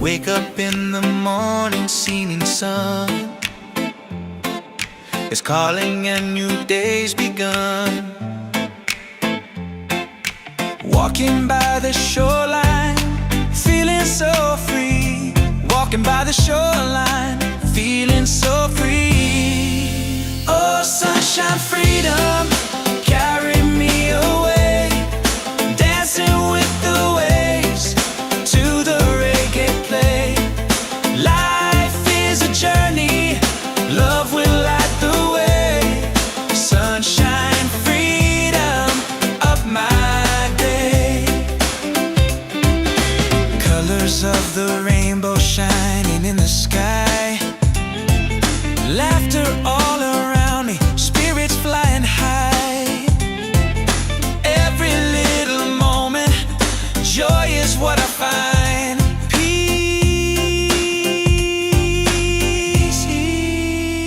Wake up in the morning, seeing sun is calling and new day's begun. Walking by the shoreline, feeling so free. Walking by the shoreline, feeling so free. Oh, sunshine, freedom, carry me away, dancing with the waves to the reggae play. Life is a journey, love will light the way. Sunshine, freedom, up my day. Colors of the rainbow shining in the sky. Laughter all around me, spirits flying high. Every little moment, joy is what I find. Peace.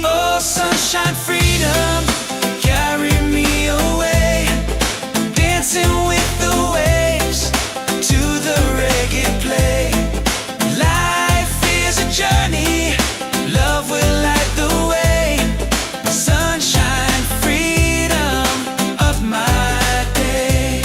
Oh, sunshine, freedom, carry me away, dancing with the waves to the reggae play. Life is a journey, love will light the way. Sunshine, freedom, of my day.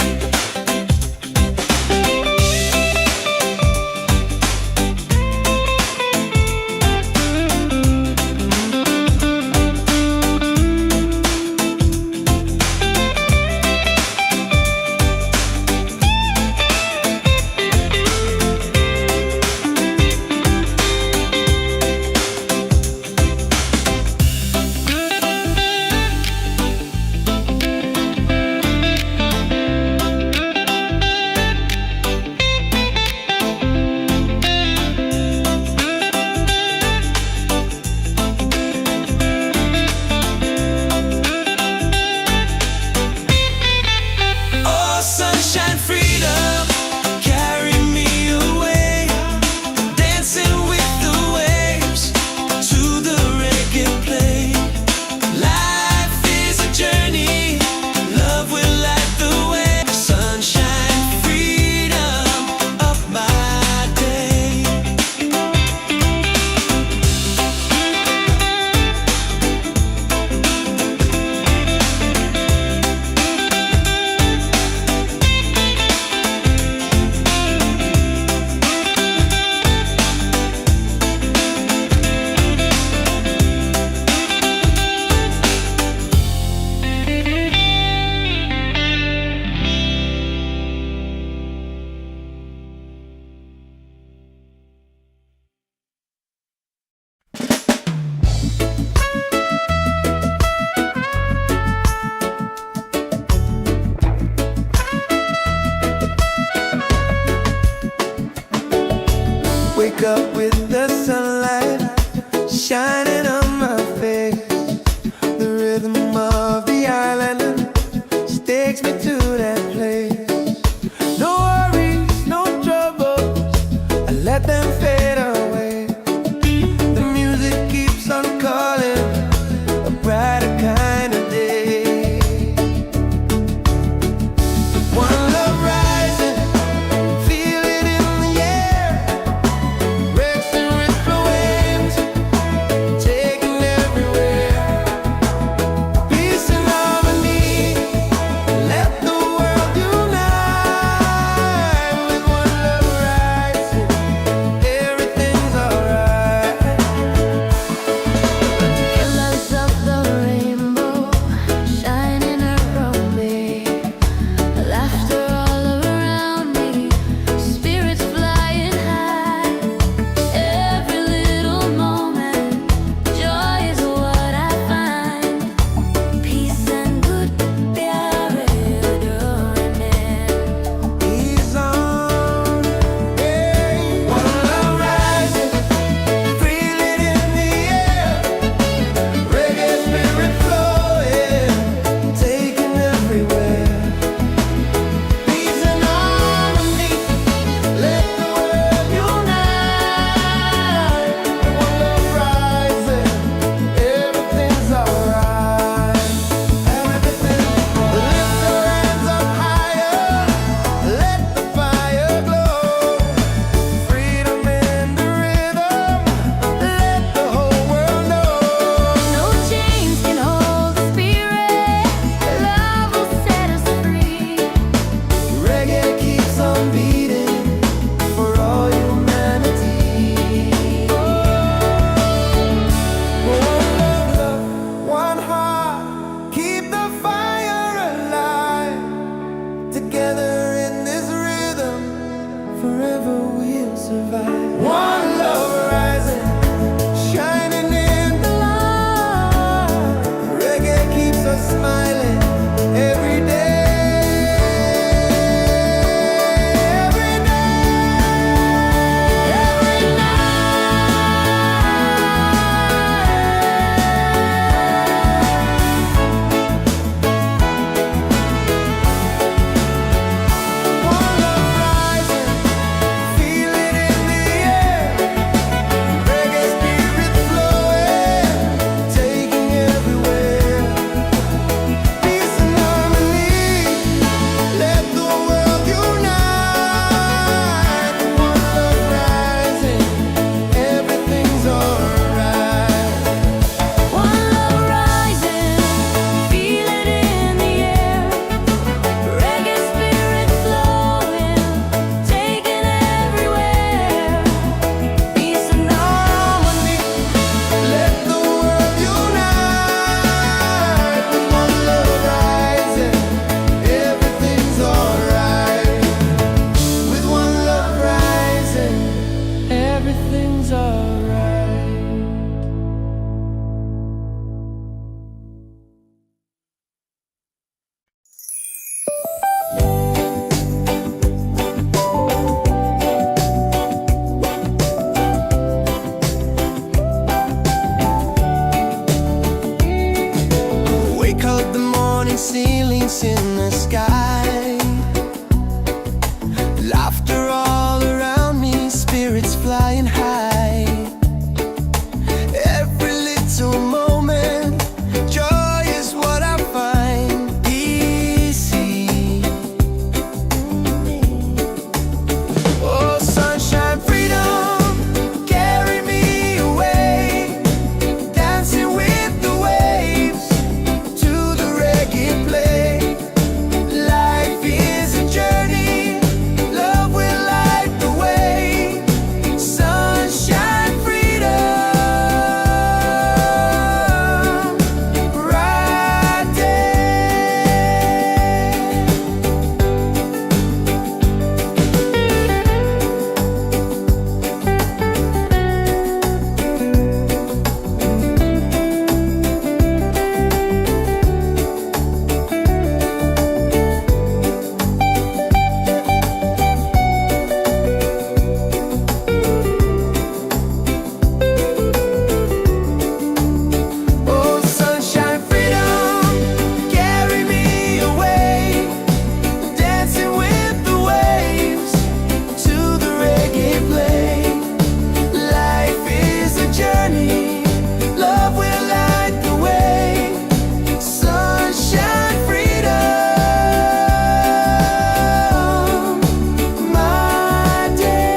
falling ceilings in the sky. Laughter all around me, spirits flying high. Every little moment, joy is what I find easy. Oh, sunshine, freedom, carry me away, dancing with the waves to the reggae play. Life is a journey, love will light the way. Sunshine, freedom, right there. Oh, sunshine, freedom, carry me away, dancing with the waves to the reggae play. Life is a journey, love will light the way. Sunshine, freedom, my day.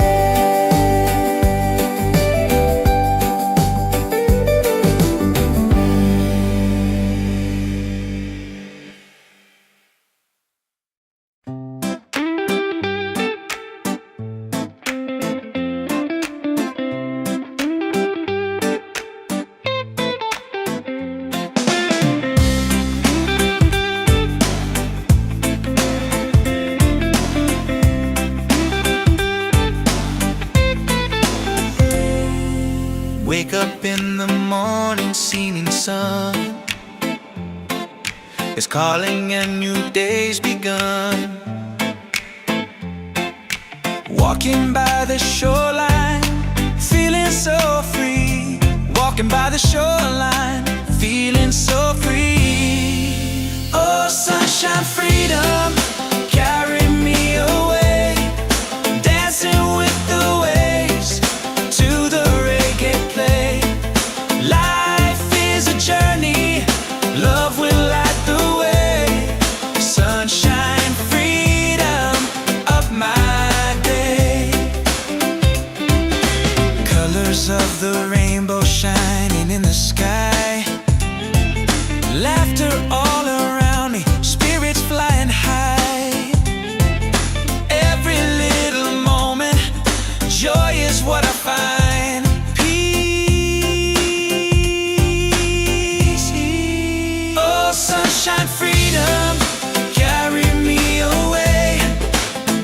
Wake up in the morning, seeing sun is calling and new day's begun. Walking by the shoreline, feeling so free. Walking by the shoreline, feeling so free. Oh, sunshine, freedom, carry me away, dancing with the waves to the reggae play. Life is a journey, love will light the way. Sunshine, freedom, of my day. Colors of the rainbow shining in the sky. Laughter all around me, spirits flying high. Every little moment, joy is what I find. Peace. Oh, sunshine, freedom, carry me away,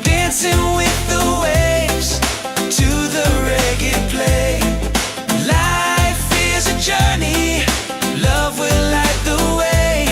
dancing with the waves to the reggae play. Life is a journey, love will light the way.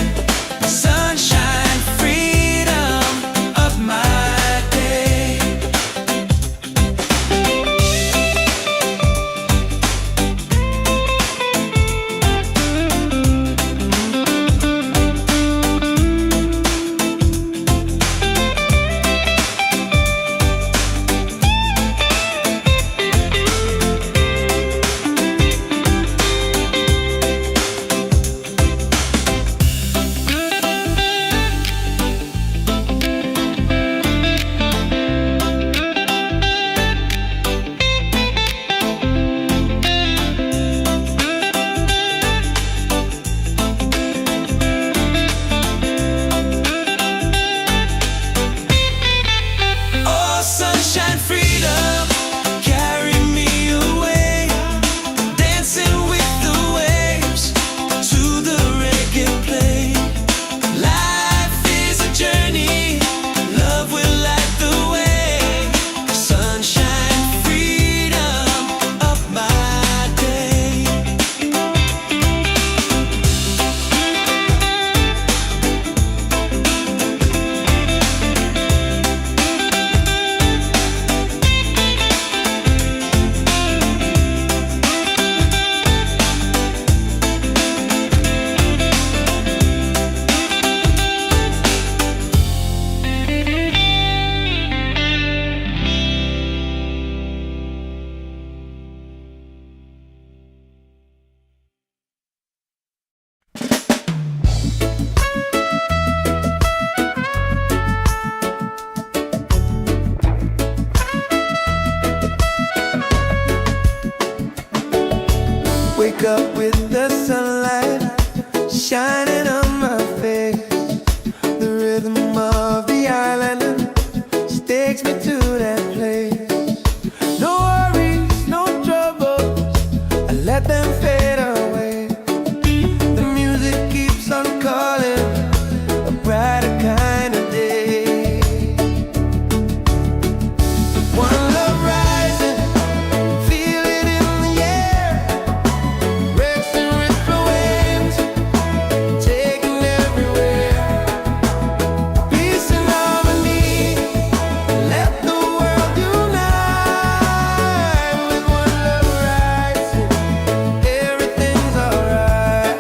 shining on my face. The rhythm of the island just takes me to that place. No worries, no troubles, I let them fade away. The music keeps on calling, a brighter kind of day. One love rising, feel it in the air. Breaks and ripple waves, taking everywhere. Peace and harmony, let the world unite. With one love rising, everything's alright.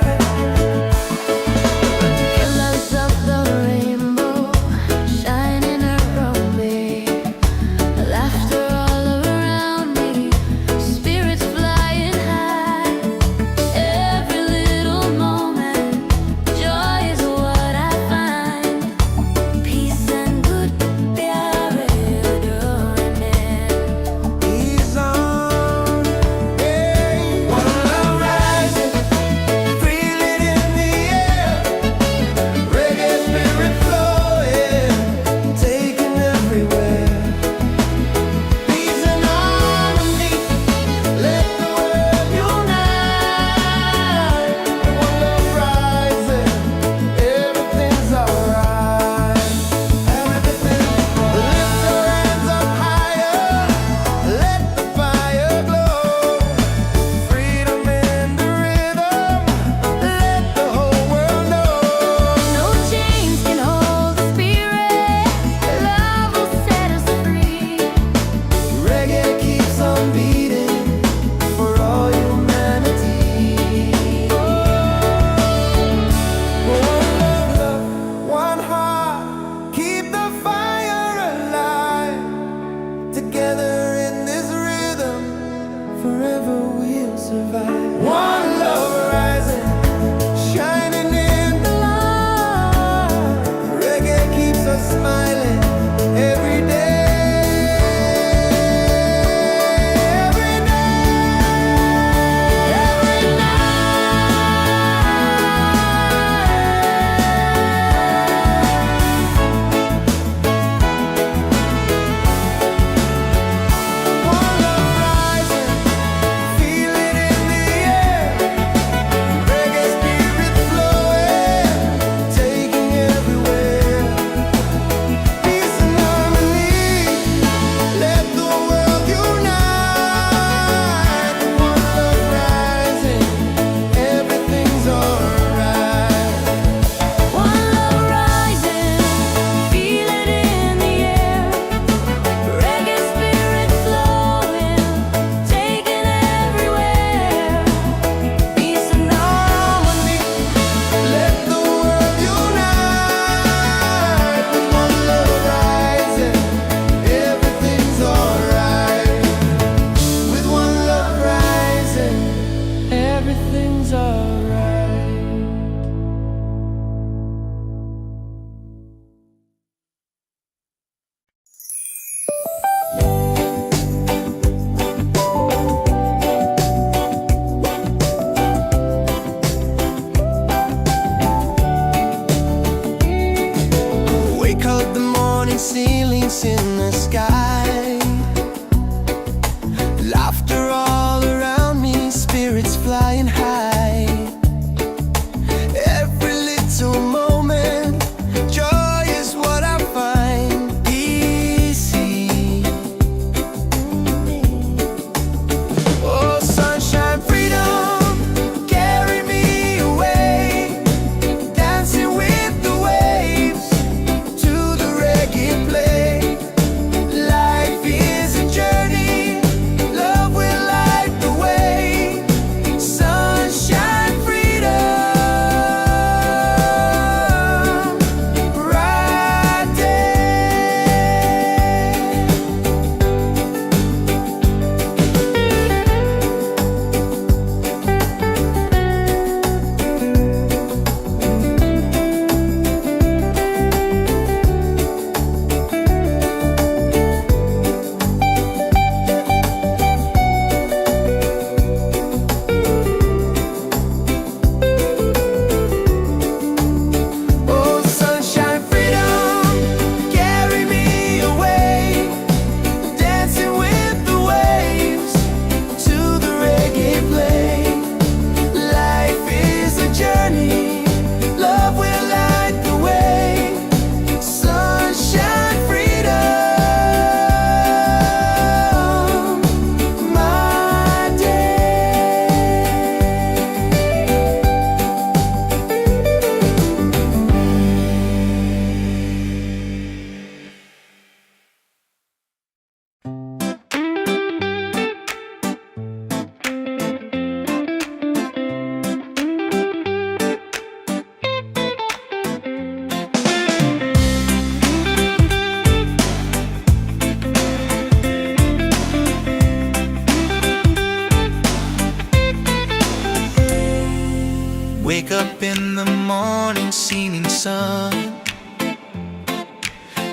wake up in the morning, seeing sun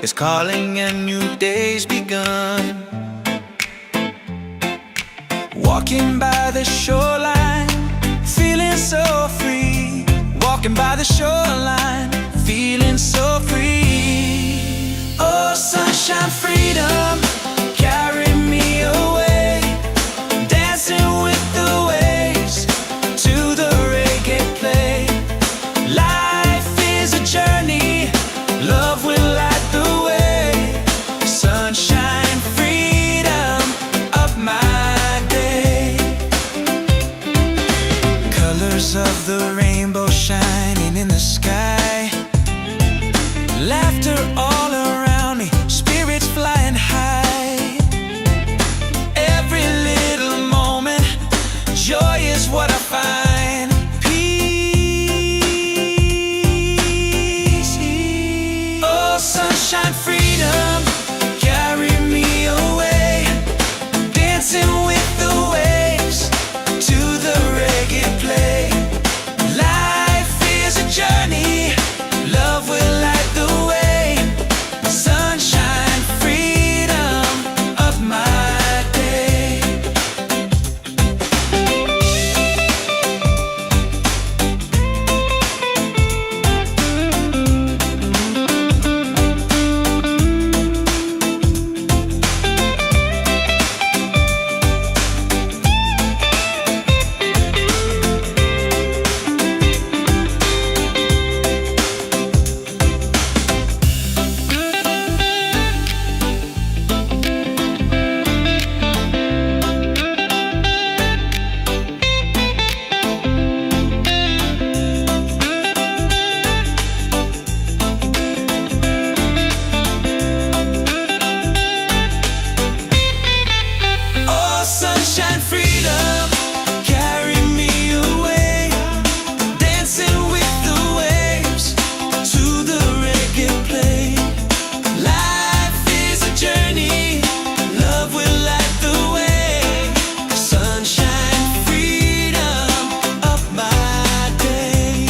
is calling and new day's begun. Walking by the shoreline, feeling so free. Walking by the shoreline, feeling so free. Oh, sunshine, freedom, carry me away. Dancing with the waves to the reggae play. Life is a journey, love will light the way. Sunshine, freedom of my day. Colors of the rainbow shining in the sky. Laughter all around me, spirits flying high. Every little moment, joy is what I find. Peace. Oh, sunshine, freedom, carry me away. Dancing with the waves to the reggae play. Life is a journey, love will light the way. Sunshine, freedom of my day. Oh, sunshine, freedom, carry me away. Dancing with the waves to the reggae play. Life is a journey, love will light the way. Sunshine, freedom of my day.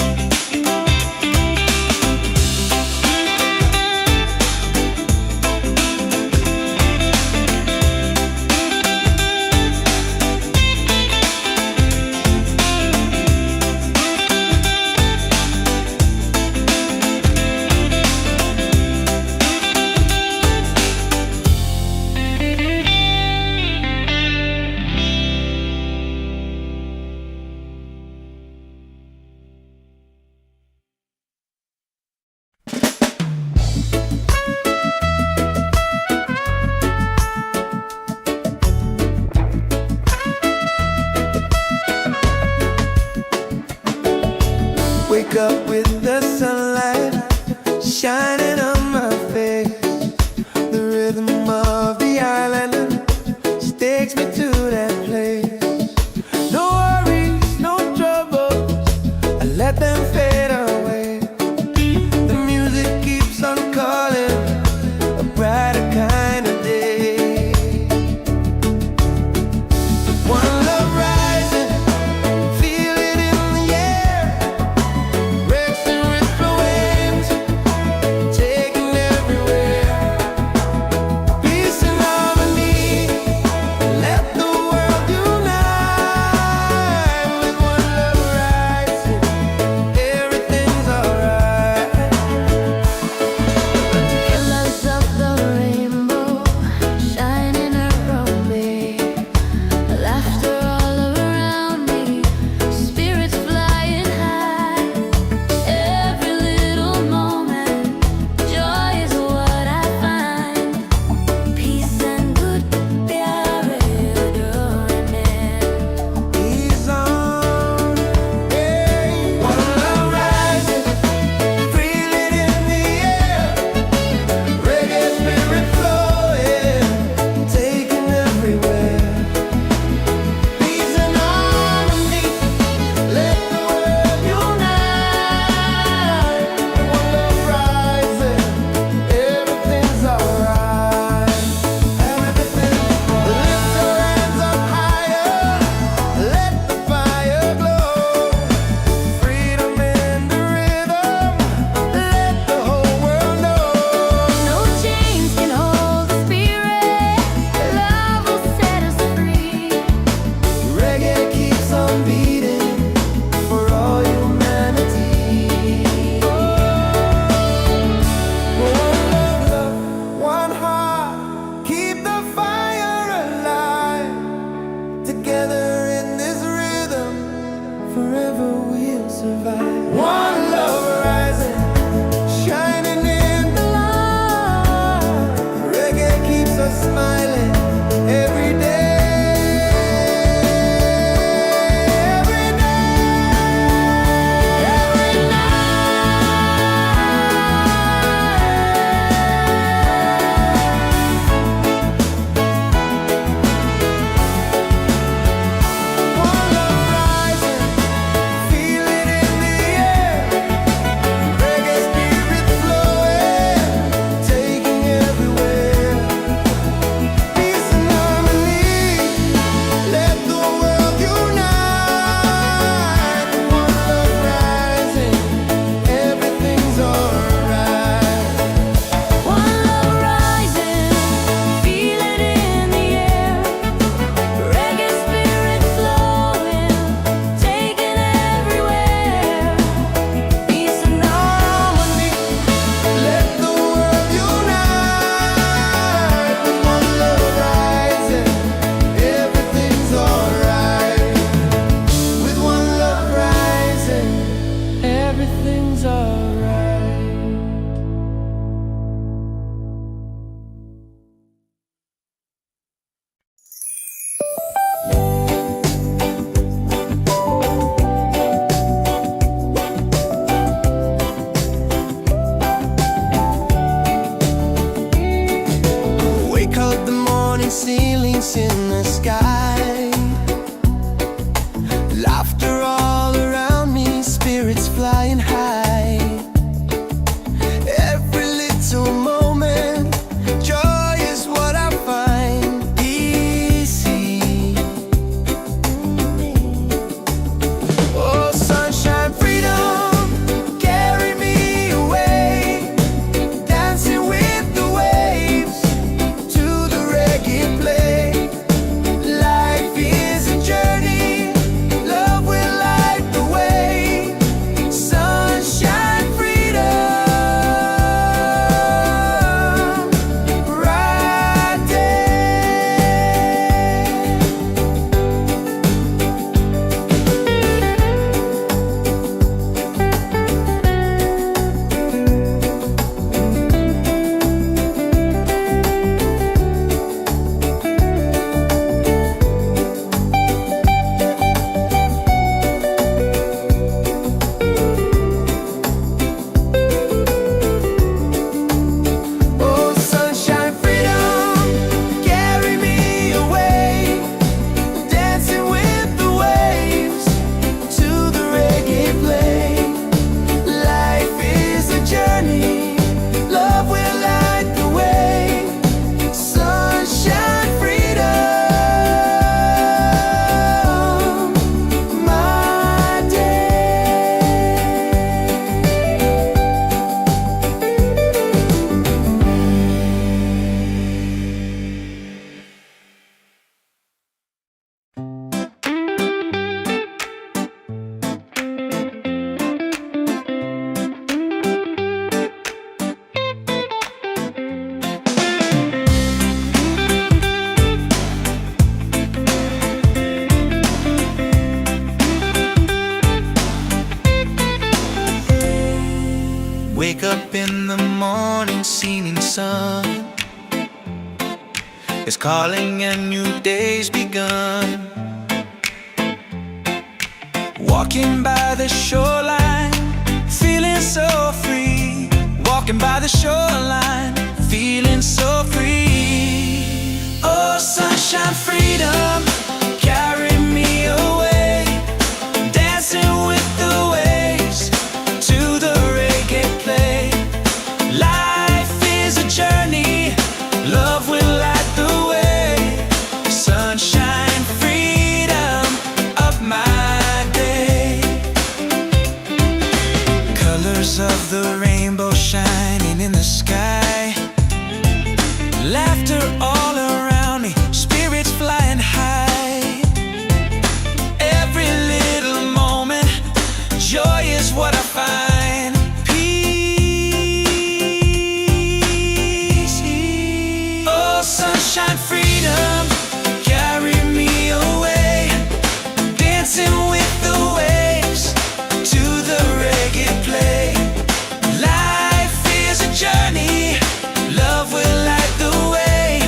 Wake up with the sunlight shining on my face. The rhythm of the island takes me to that place. No worries, no troubles, I let them fade away. The music keeps on calling, a brighter kind of day. One love rising, feel it in the air. Rest and flying high. Every little moment, joy is what I find easy. Oh, sunshine, freedom, carry me away, dancing with the waves to the reggae play. Life is a journey, love will light the way. Sunshine, freedom, bright day. Oh, sunshine, freedom, carry me away, dancing with the waves to the reggae play. Life is a journey, love will light the way. Sunshine, freedom, my day. Wake up in the morning, seeing sun is calling and new day's begun. Walking by the shoreline, feeling so free. Walking by the shoreline, feeling so free. Oh, sunshine, freedom, carry me away, dancing with the waves to the reggae play. Life is a journey, love will light the way. Sunshine, freedom of my day. Colors of the rainbow shining in the sky. Laughter all around me, spirits flying high. Every little moment, joy is what I find. Peace. Oh, sunshine, freedom, carry me away, dancing with the waves to the reggae play. Life is a journey, love will light the way.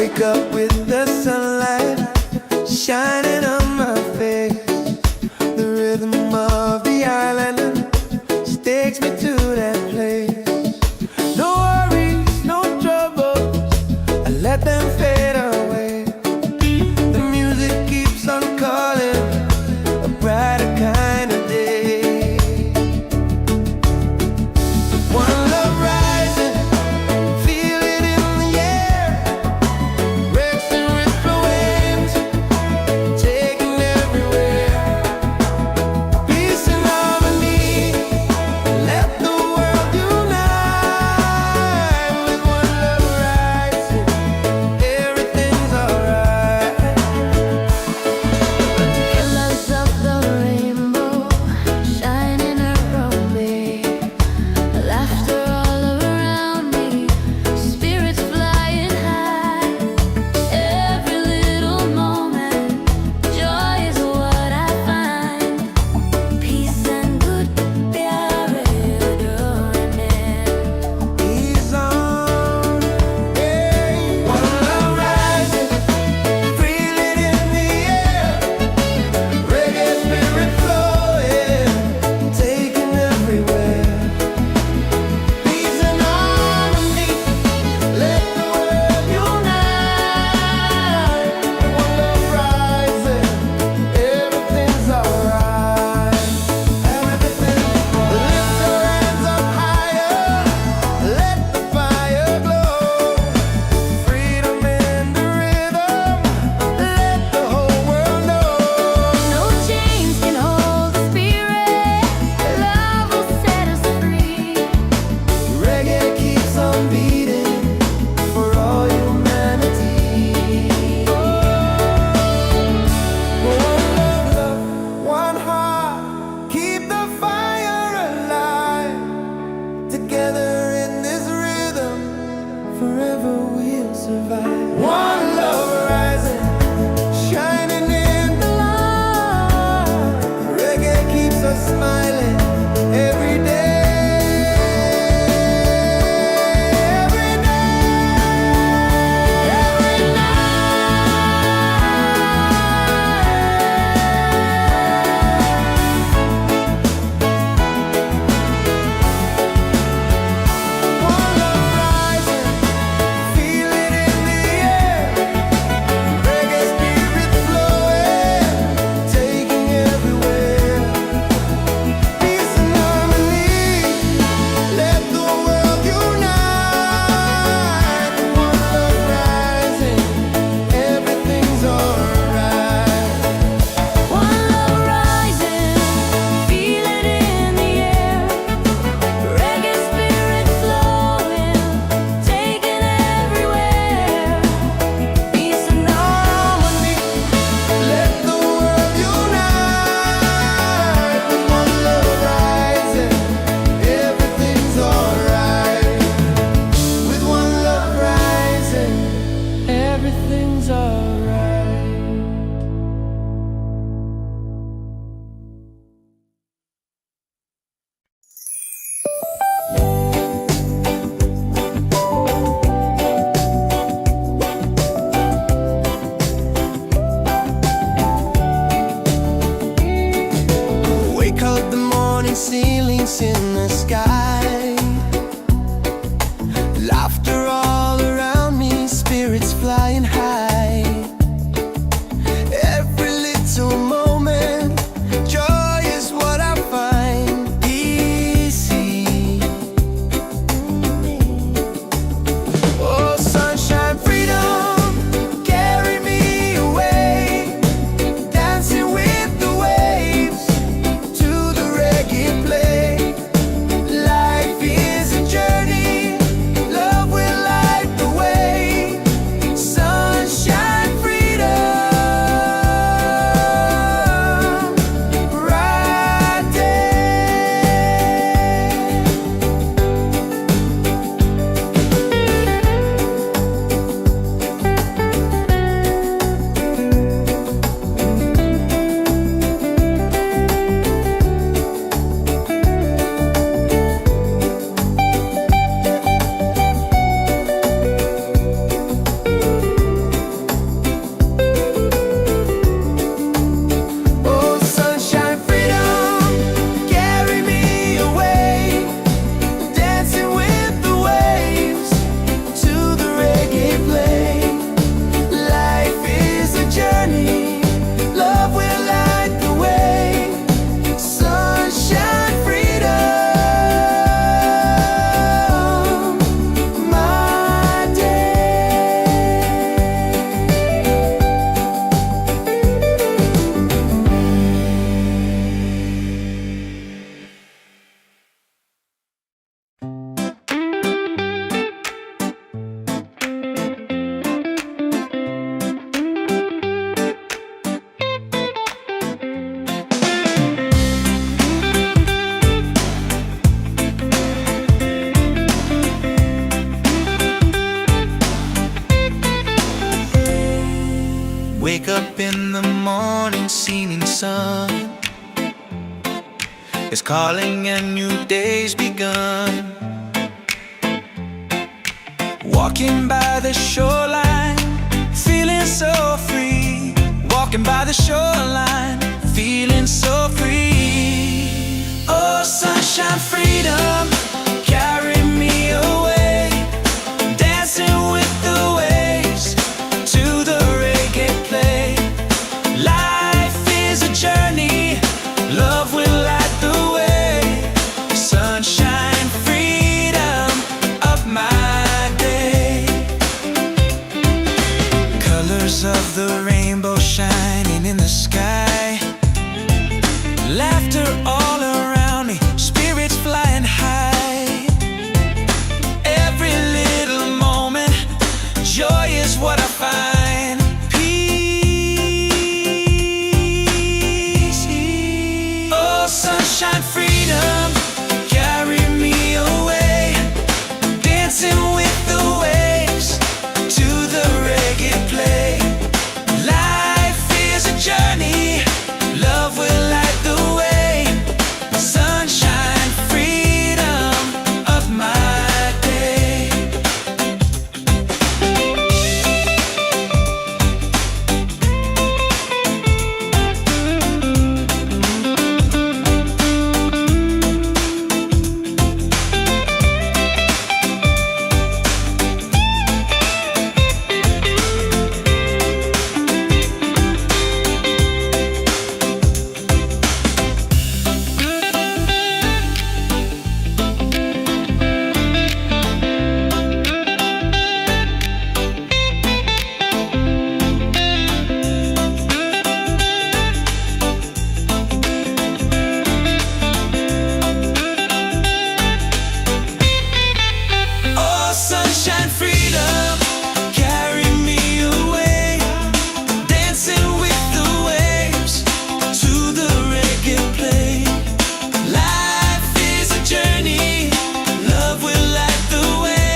wake up with the sunlight shining on my face. The rhythm of the island just takes me to that place. No worries, no troubles, I let them fade away. The music keeps on calling, a brighter kind of day. One love rising, feel it in the air. Rex and ripple waves, taking everywhere. Peace and harmony, let the world unite. With one love rising, everything's alright. Colors of the rainbow shining around me, laughter all around me, spirits flying high. Every little moment, joy is what I find. Peace and good pyare doing it. He's on, hey. One love rising, feel it in the air. Reggae spirit flowing, taking everywhere. Peace and harmony, let the world unite. One love rising, everything's alright. Everything's lift your hands up higher, let the fire glow. Freedom in the rhythm, let the whole world know. No chains can hold the spirit. Love will set us free. Reggae keeps on beating for all humanity. One love, one heart, keep the fire alive. Together in this rhythm, forever we'll survive. One love rising, shining in the light. Reggae keeps us smiling every day. Every day, every night. One love rising, feel it in the air. wake up in the morning, seeing sun is calling and new day's begun. Walking by the shoreline, feeling so free. Walking by the shoreline, feeling so free. Oh, sunshine, freedom, carry me away. Dancing with the waves to the reggae play. Life is a journey, love will light the way. Sunshine, freedom of my day. Colors of the rainbow shining in the sky. Laughter all around me, spirits flying high. Every little moment, joy is what I find. Peace. Oh, sunshine, freedom, carry me away. Dancing with the waves to the reggae play. Life is a journey, love will light the way. Sunshine, freedom of my day. Oh, sunshine, freedom, carry me away. Dancing with the waves to the reggae play. Life is a journey, love will light the way.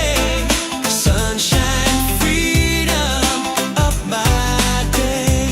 Sunshine, freedom of my day.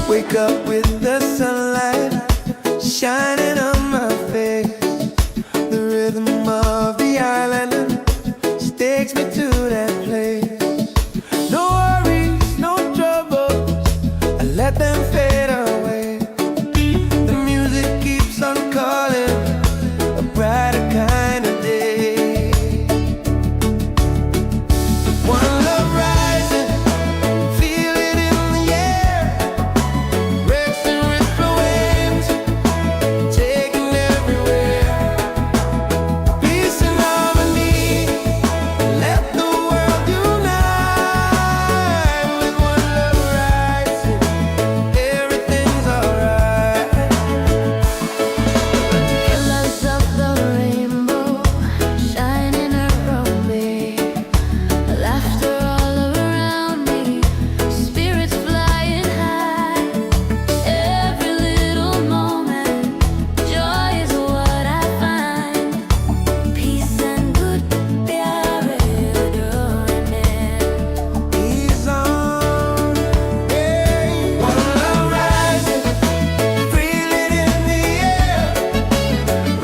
Wake up with the sunlight shining on my face. The rhythm of the island just takes me to that place. No worries, no troubles, I let them fade away. The music keeps on calling, a brighter kind of day. One love rising, feel it in the air. Racing with the waves, taking everywhere. Peace and harmony, let the world unite. With one love rising, everything's alright. Colors of the rainbow shining around me. Laughter all around me, spirits flying high. Every little moment, joy is what I find. Peace and good प्यारे डोरने. He's on, yeah. One love rising, feel it in the air.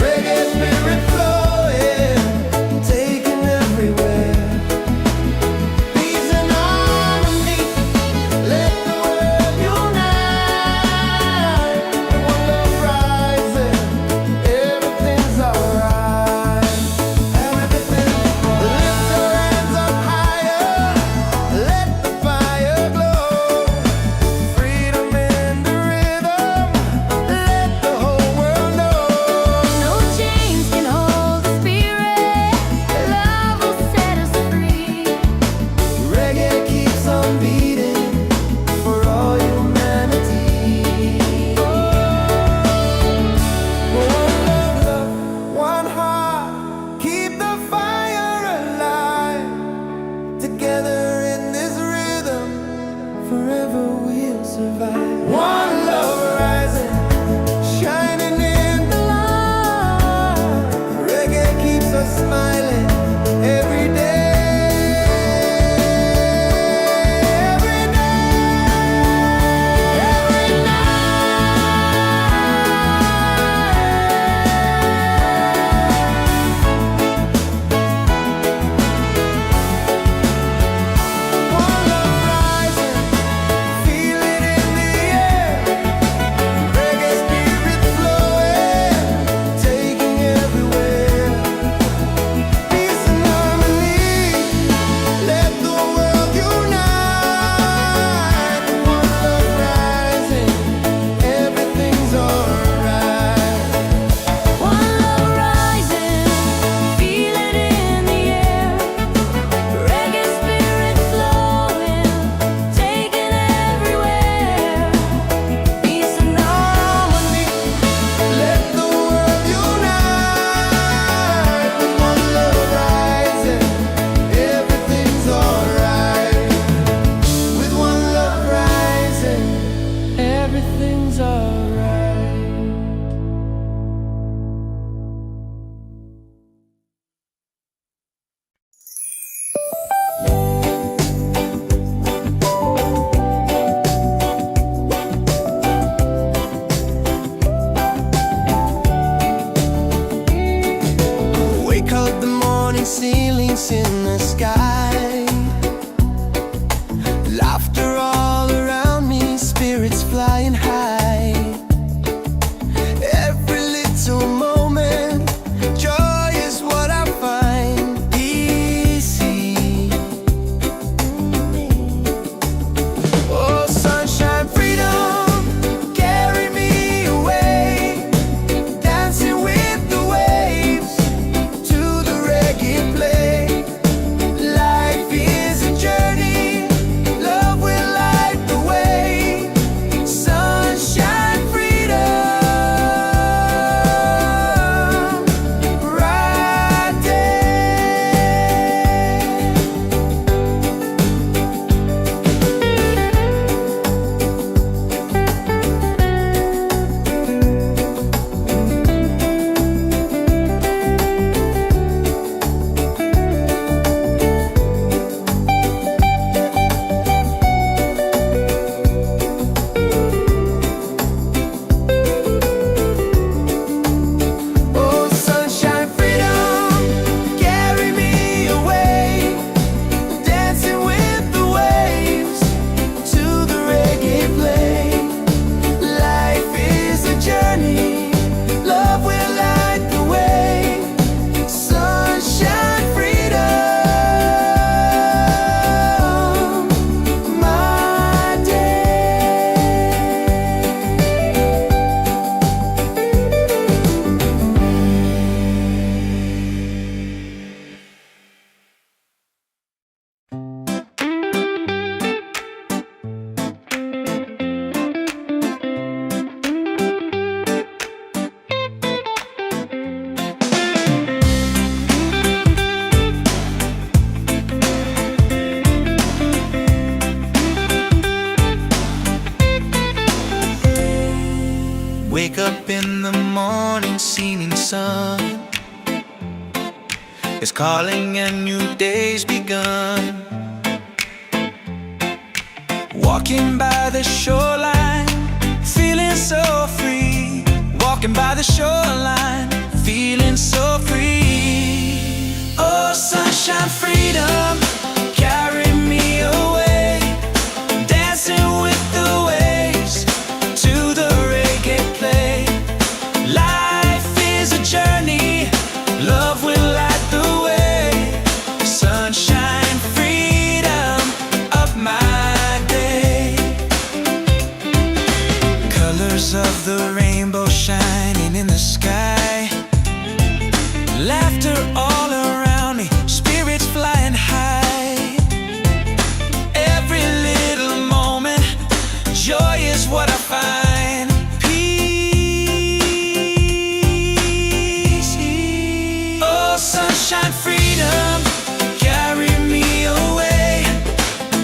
Reggae spirit flowing, taking everywhere. Wake up in the morning, seeing sun is calling and new day's begun. Walking by the shoreline, feeling so free. Walking by the shoreline, feeling so free. Oh, sunshine, freedom, carry me away. Dancing with the waves to the reggae play. Life is a journey, love will light the way. Sunshine, freedom of my day. Colors of the rainbow shining in the sky. Laughter all around me, spirits flying high. Every little moment, joy is what I find. Peace. Oh, sunshine, freedom, carry me away.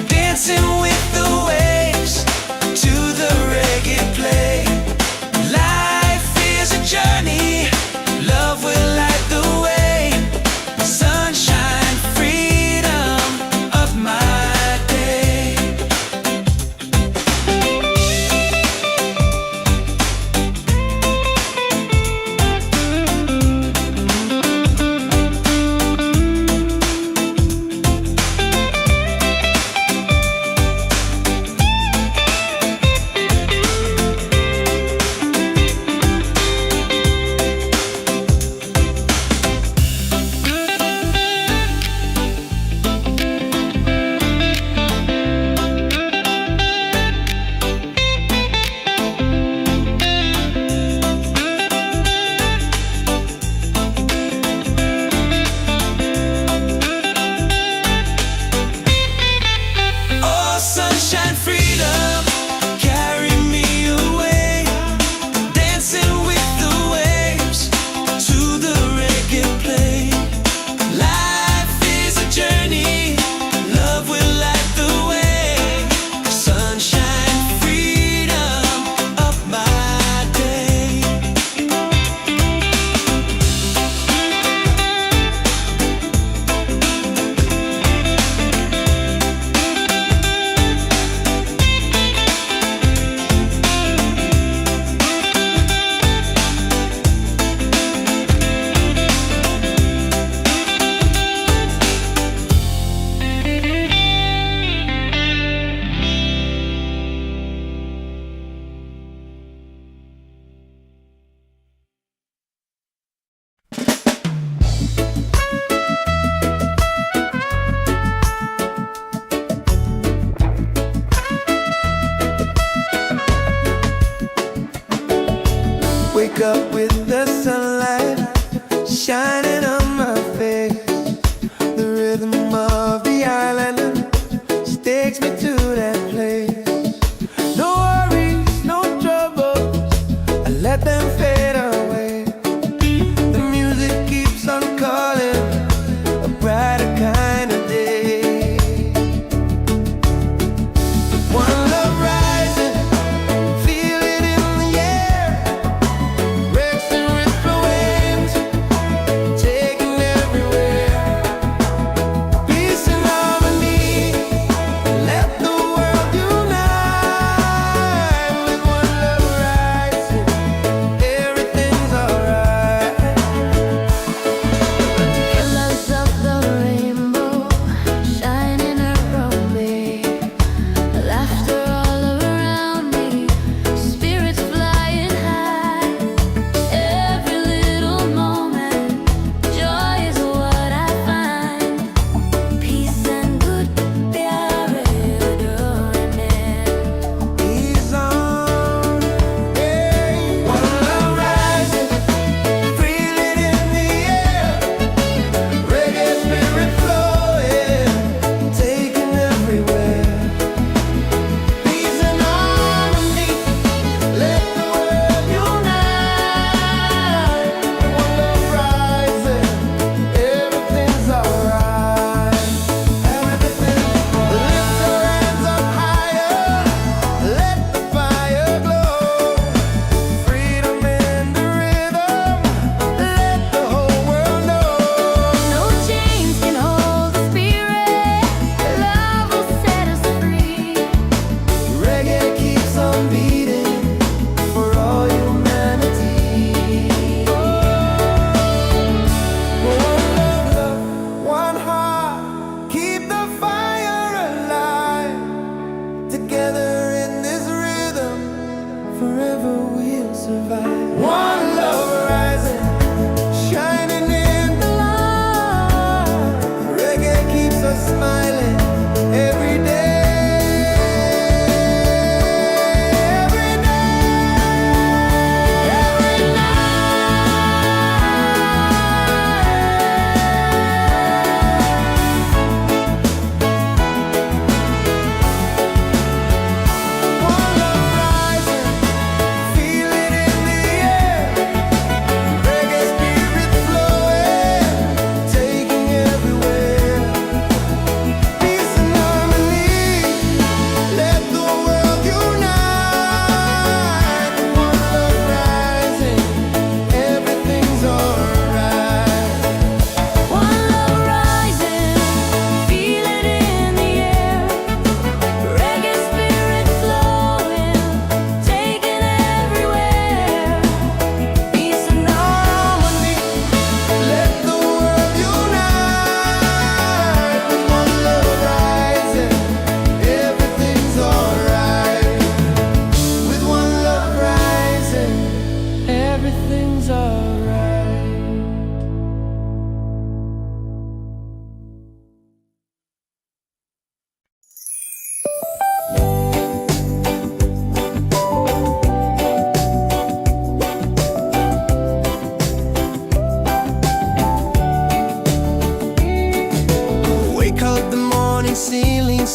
Dancing with the waves to the reggae play. Life is a journey, love will light the way. Sunshine, freedom of my day. Oh, sunshine, freedom, carry me away. Dancing with the waves to the reggae play. Life is a journey, love will light the way. Sunshine, freedom of my day. Wake up with the sunlight shining on my face. The rhythm of the island takes me to that place. No worries, no troubles, I let them fade away. The music keeps on calling, a brighter kind of day. One love rising, feel it in the air. Racing with the waves, taking everywhere. Peace and harmony, let the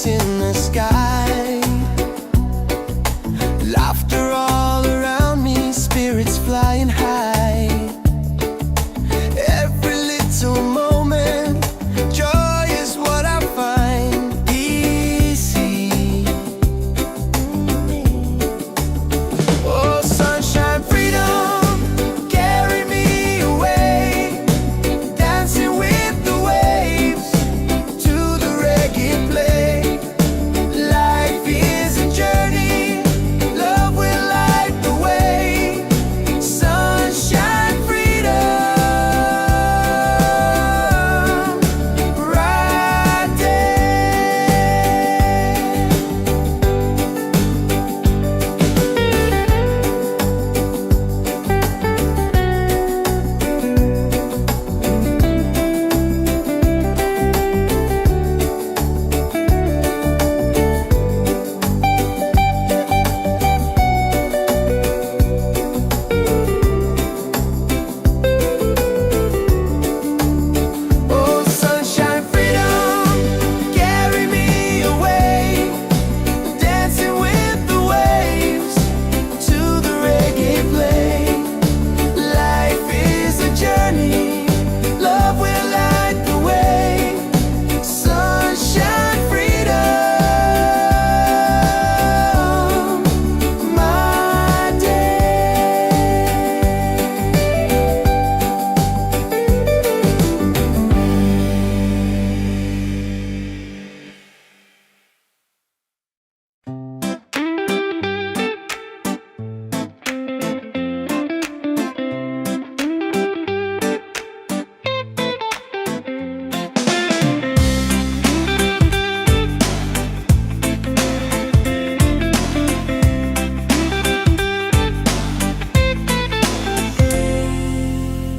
lights in the sky, laughter all around me, spirits flying high. Every little moment, joy is what I find easy. Oh, sunshine, freedom, carry me away, dancing with the waves to the reggae play. Life is a journey, love will light the way. Sunshine, freedom, right there. Oh, sunshine, freedom, carry me away, dancing with the waves to the reggae play. Life is a journey, love will light the way. Sunshine, freedom, my day.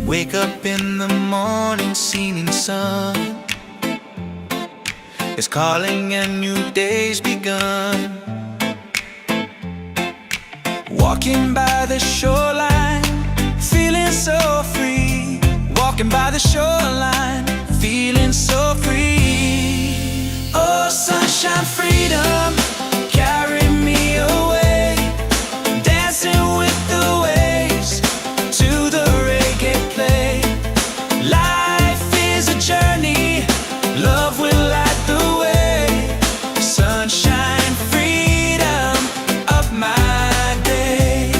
Wake up in the morning, seeing sun is calling and new day's begun. Walking by the shoreline, feeling so free. Walking by the shoreline, feeling so free. Oh, sunshine, freedom, carry me away, dancing with the waves to the reggae play. Life is a journey, love will light the way. Sunshine, freedom of my day.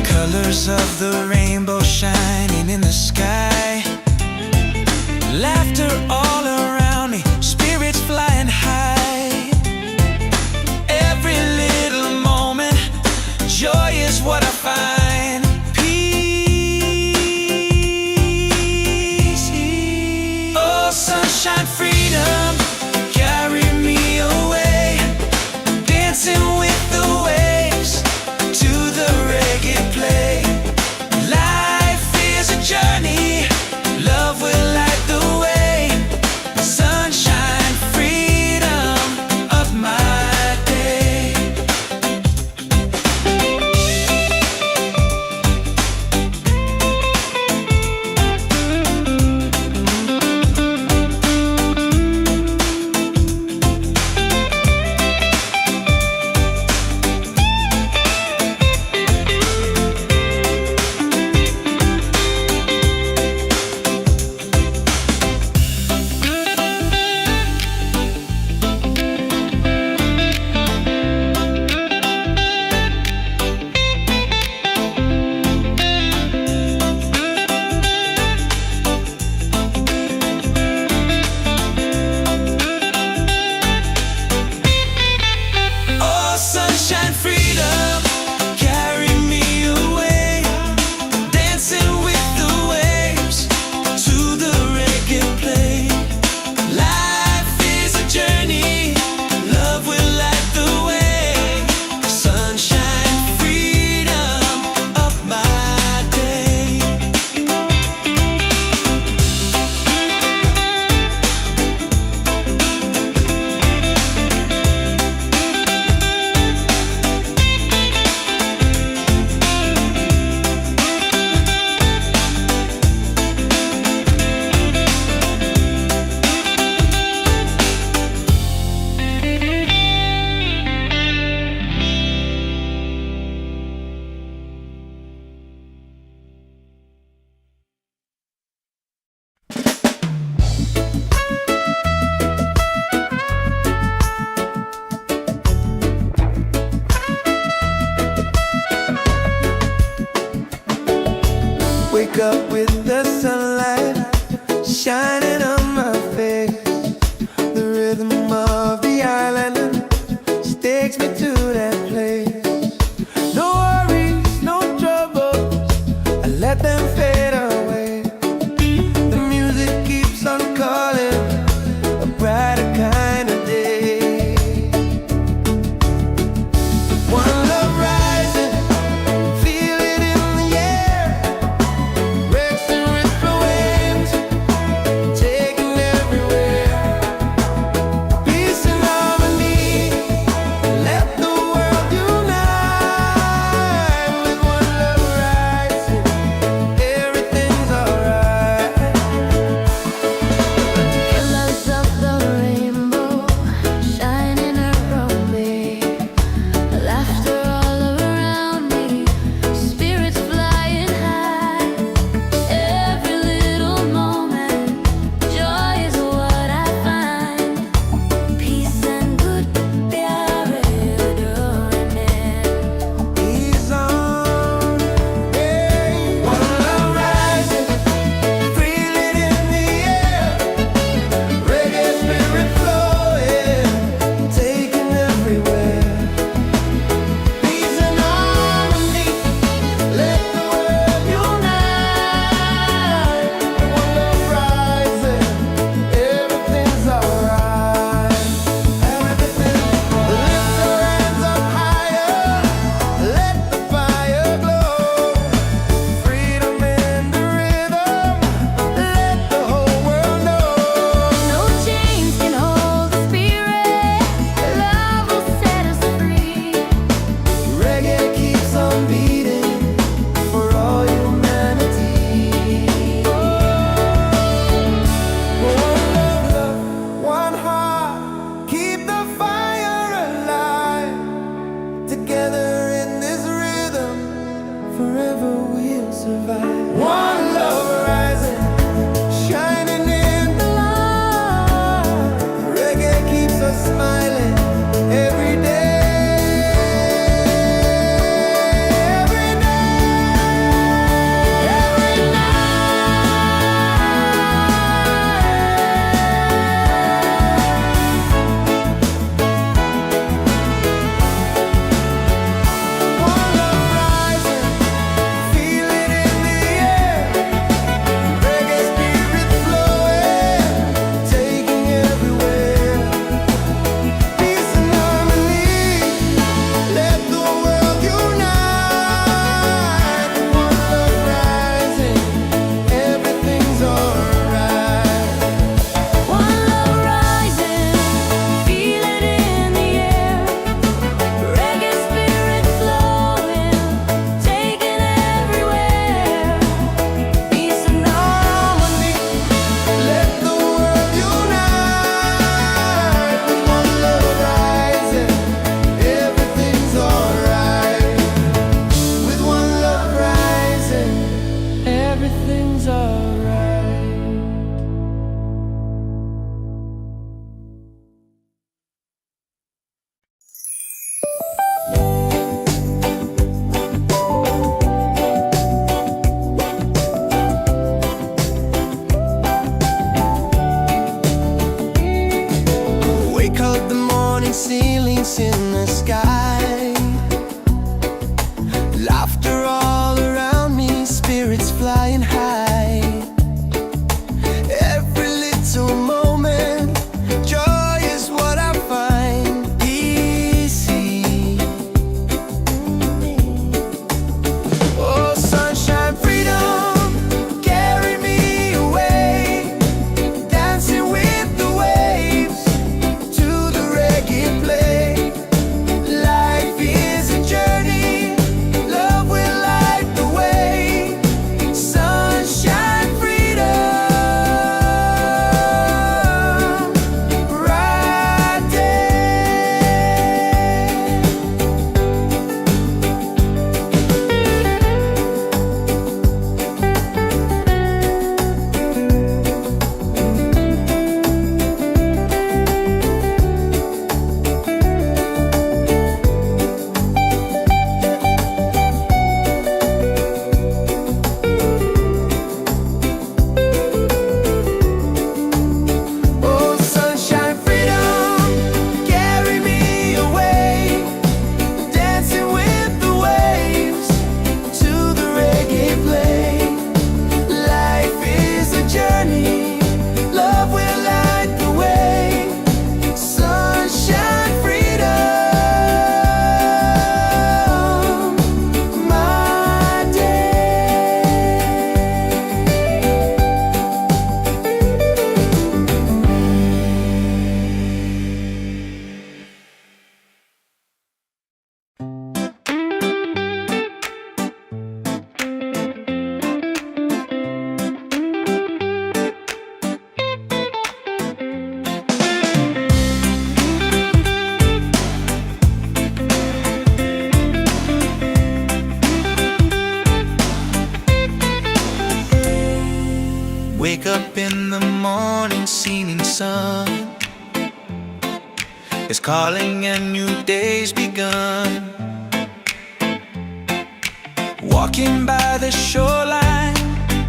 Colors of the rainbow shining in the sky, laughter all around me, spirits flying high. Recolored the morning ceilings in the sky. Laughter all around me, spirits flying high. Every little moment, joy is what I find. Easy. Oh, sunshine, freedom, carry me away. Dancing with the waves to the reggae play. Life is a journey, love will light the way. Sunshine, freedom, right there. Oh, sunshine, freedom, carry me away. Dancing with the waves to the reggae play. Life is a journey, love will light the way. Sunshine, freedom, my day. Wake up in the morning, seeing sun is calling and new day's begun. Walking by the shoreline,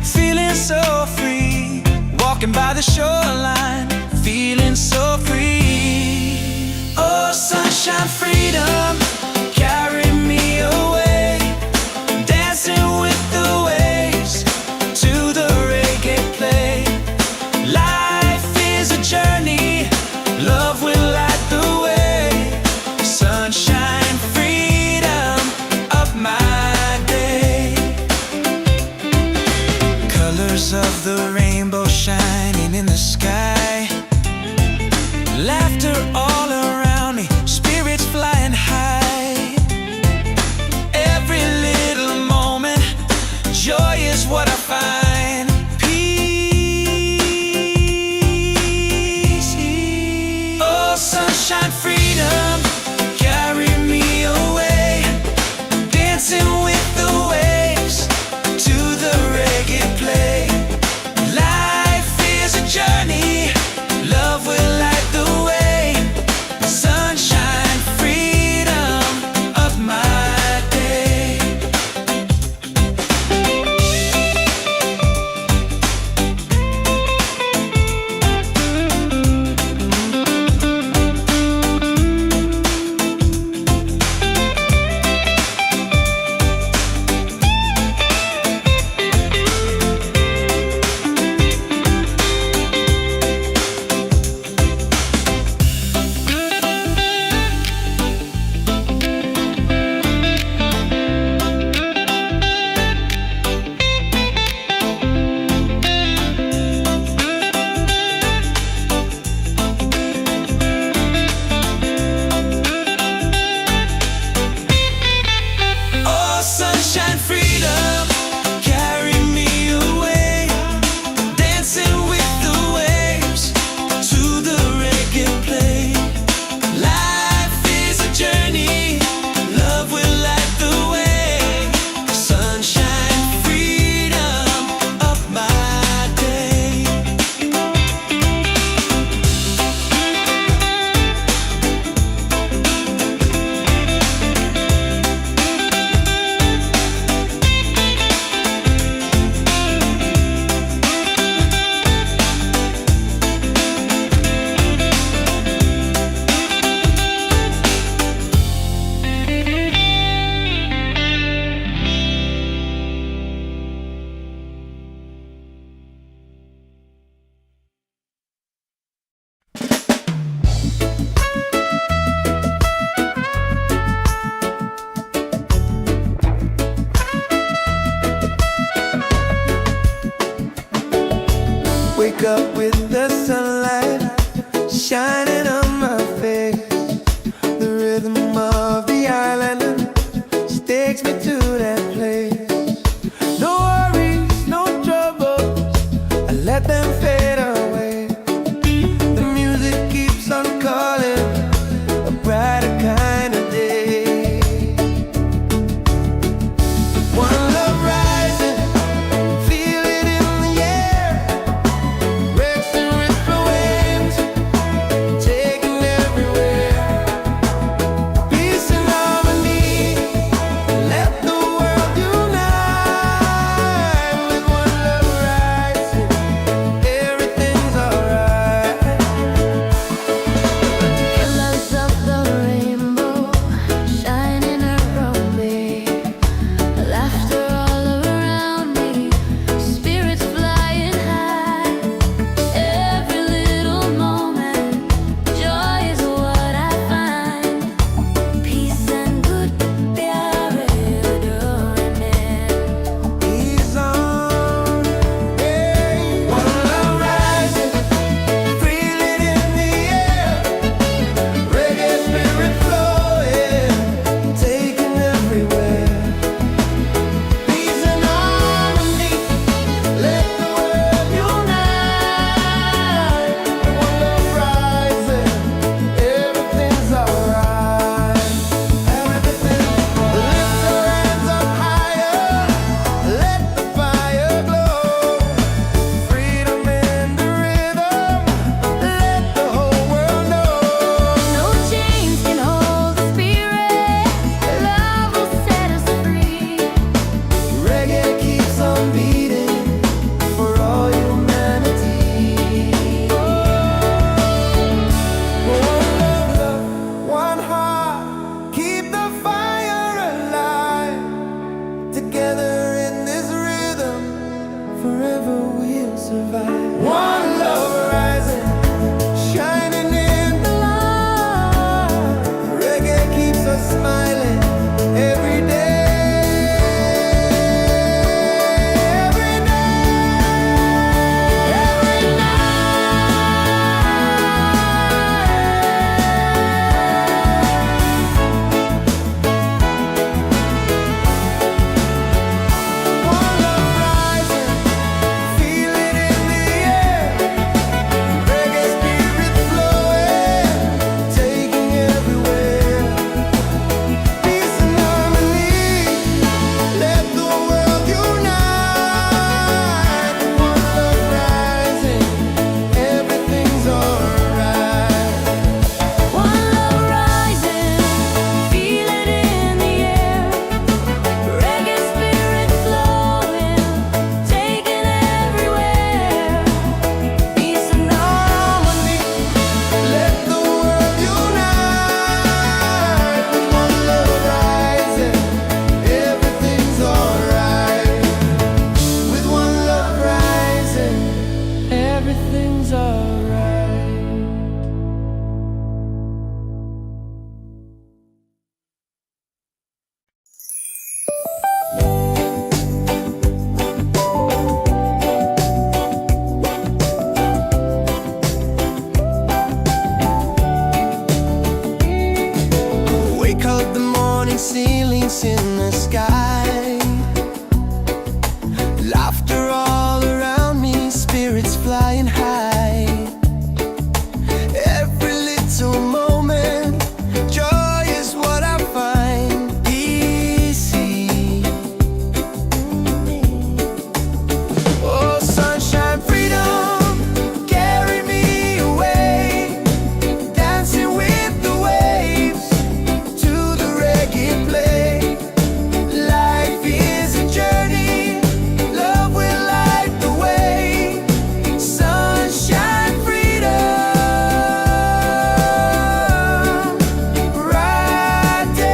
feeling so free. Walking by the shoreline, feeling so free. Oh, sunshine, freedom, carry me away. Dancing with the waves to the reggae play. Life is a journey, love will light the way. Sunshine, freedom of my day. Colors of the rainbow shining in the sky. Laughter falling ceilings in the sky. Laughter all around me, spirits flying high. Every little moment, joy is what I find easy. Oh, sunshine, freedom, carry me away, dancing with the waves to the reggae play. Life is a journey, love will light the way. Sunshine, freedom, right there.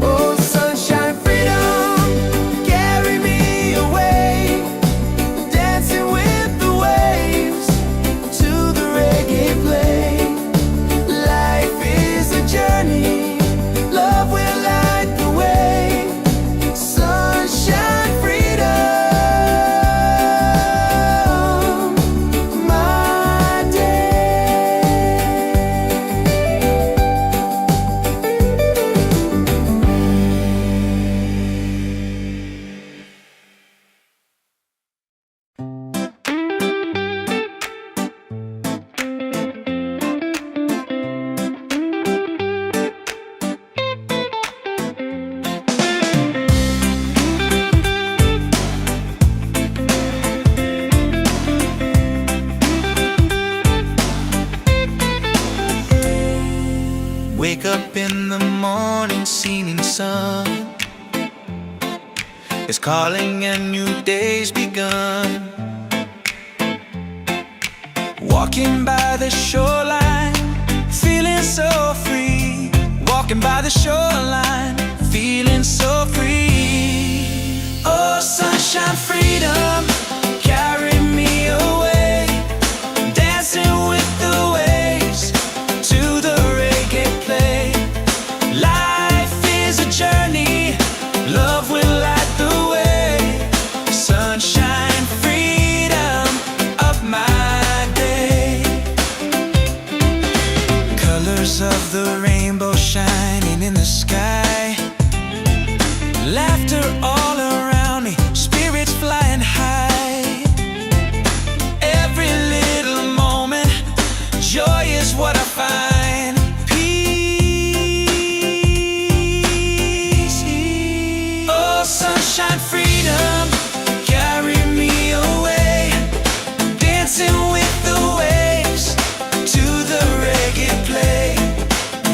Oh, sunshine, freedom, carry me away, dancing with the waves to the reggae play. Life is a journey, love will light the way. Sunshine, freedom, my day. Wake up in the morning, seeing sun is calling and new day's begun. Walking by the shoreline, feeling so free. Walking by the shoreline, feeling so free. Oh, sunshine, freedom, carry me away, dancing with the waves to the reggae play. Life is a journey, love will light the way. Sunshine, freedom of my day. Colors of the rainbow shining in the sky. Laughter all around me, spirits flying high. Every little moment, joy is what I find. Peace. Oh, sunshine, freedom, carry me away, dancing with the waves to the reggae play.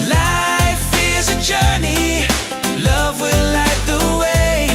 Life is a journey, love will light the way.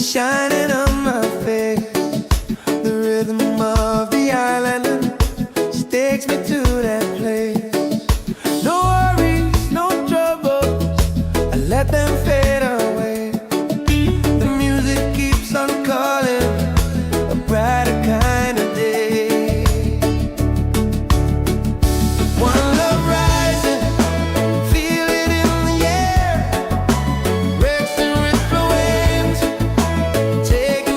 shining on my face. The rhythm of the island just takes me to that place. No worries, no troubles, I let them fade away. The music keeps on calling, a brighter kind of day. One love rising, feel it in the air. Breaks and ripple waves, taking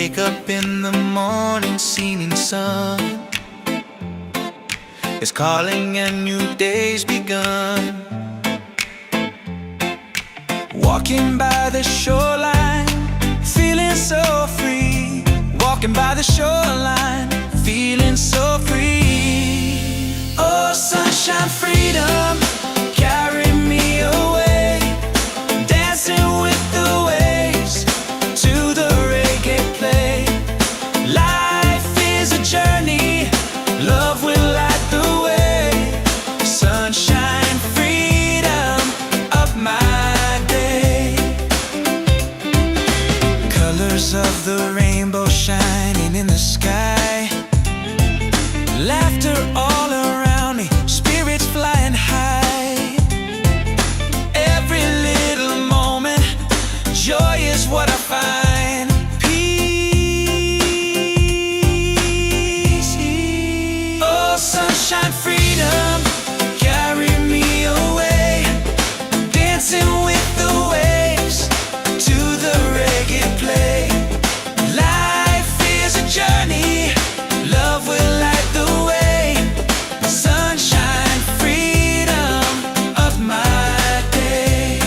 wake up in the morning, seeing sun is calling and new day's begun. Walking by the shoreline, feeling so free. Walking by the shoreline, feeling so free. Oh, sunshine, freedom, carry me away. Dancing with the waves to the reggae play. Life is a journey, love will light the way. Sunshine, freedom of my day. Colors of the rainbow shining in the sky. Laughter all around me, spirits flying high. Every little moment, joy is what I find. Peace. Oh, sunshine, freedom, carry me away. Dancing with the waves to the reggae play. Life is a journey, love will light the way. Sunshine, freedom of my day.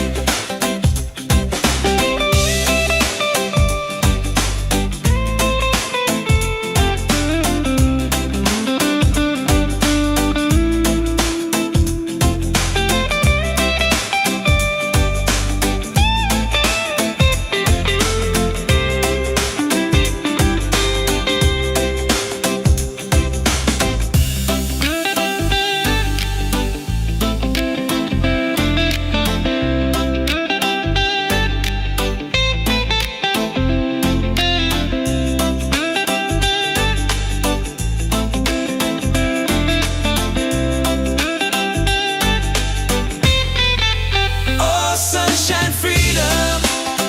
Oh, sunshine, freedom,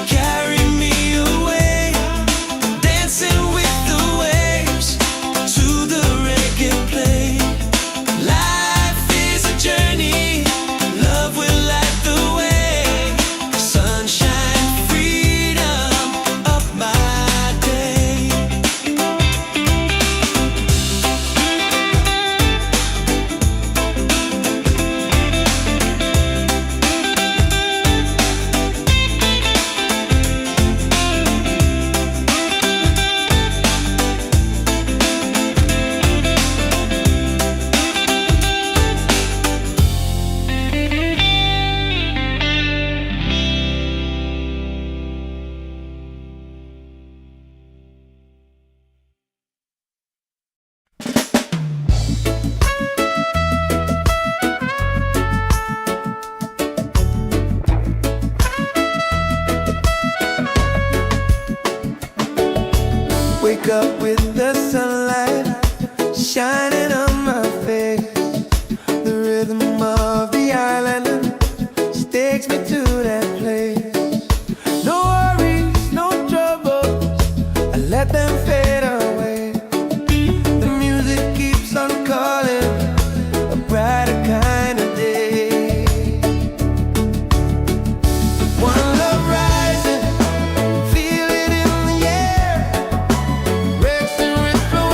carry me away. Dancing with the waves to the reggae play. Life is a journey, love will light the way. Sunshine, freedom of my day. Wake up with the sunlight shining on my face. The rhythm of the island just takes me to that place. No worries, no troubles, I let them fade away. The music keeps on calling, a brighter kind of day. One love rising, feel it in the air. Rex and Rick flow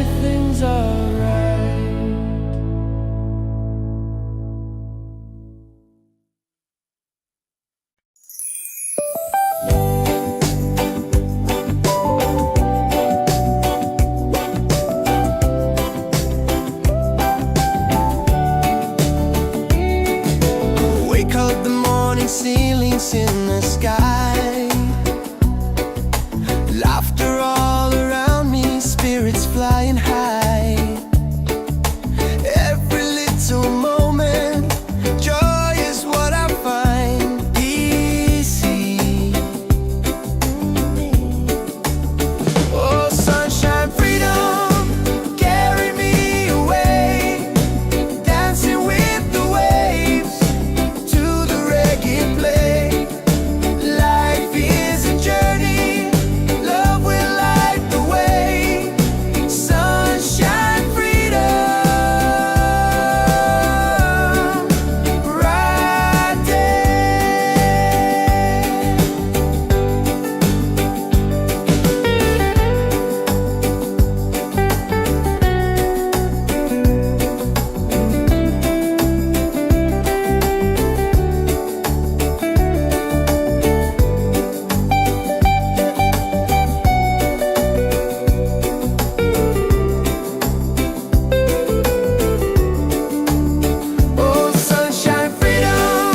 everything's alright. Wake up, the morning ceilings in the sky, laughter all around me, spirits flying high. Every little moment, joy is what I find easy. Oh, sunshine, freedom, carry me away, dancing with the waves to the reggae play. Life is a journey, love will light the way. Sunshine, freedom, right there. Oh, sunshine, freedom,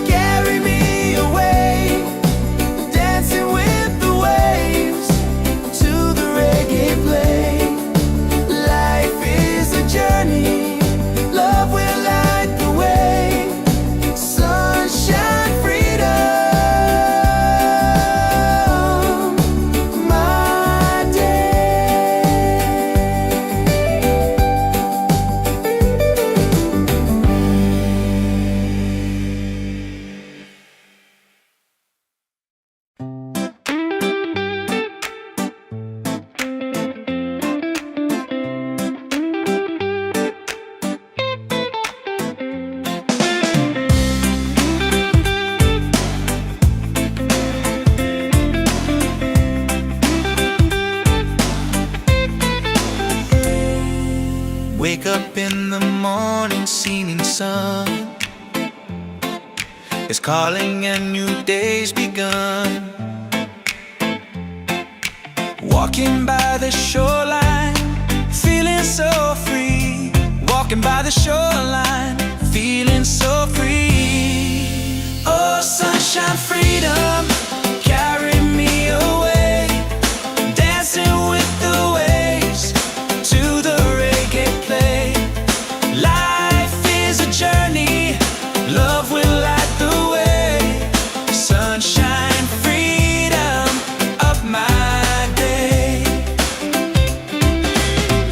carry me away, dancing with the waves to the reggae play. Life is a journey, love will light the way. Sunshine, freedom, my day. Wake up in the morning, seeing sun is calling and new day's begun. Walking by the shoreline, feeling so free. Walking by the shoreline, feeling so free. Oh, sunshine, freedom, carry me away, dancing with the waves to the reggae play. Life is a journey, love will light the way. Sunshine, freedom of my day.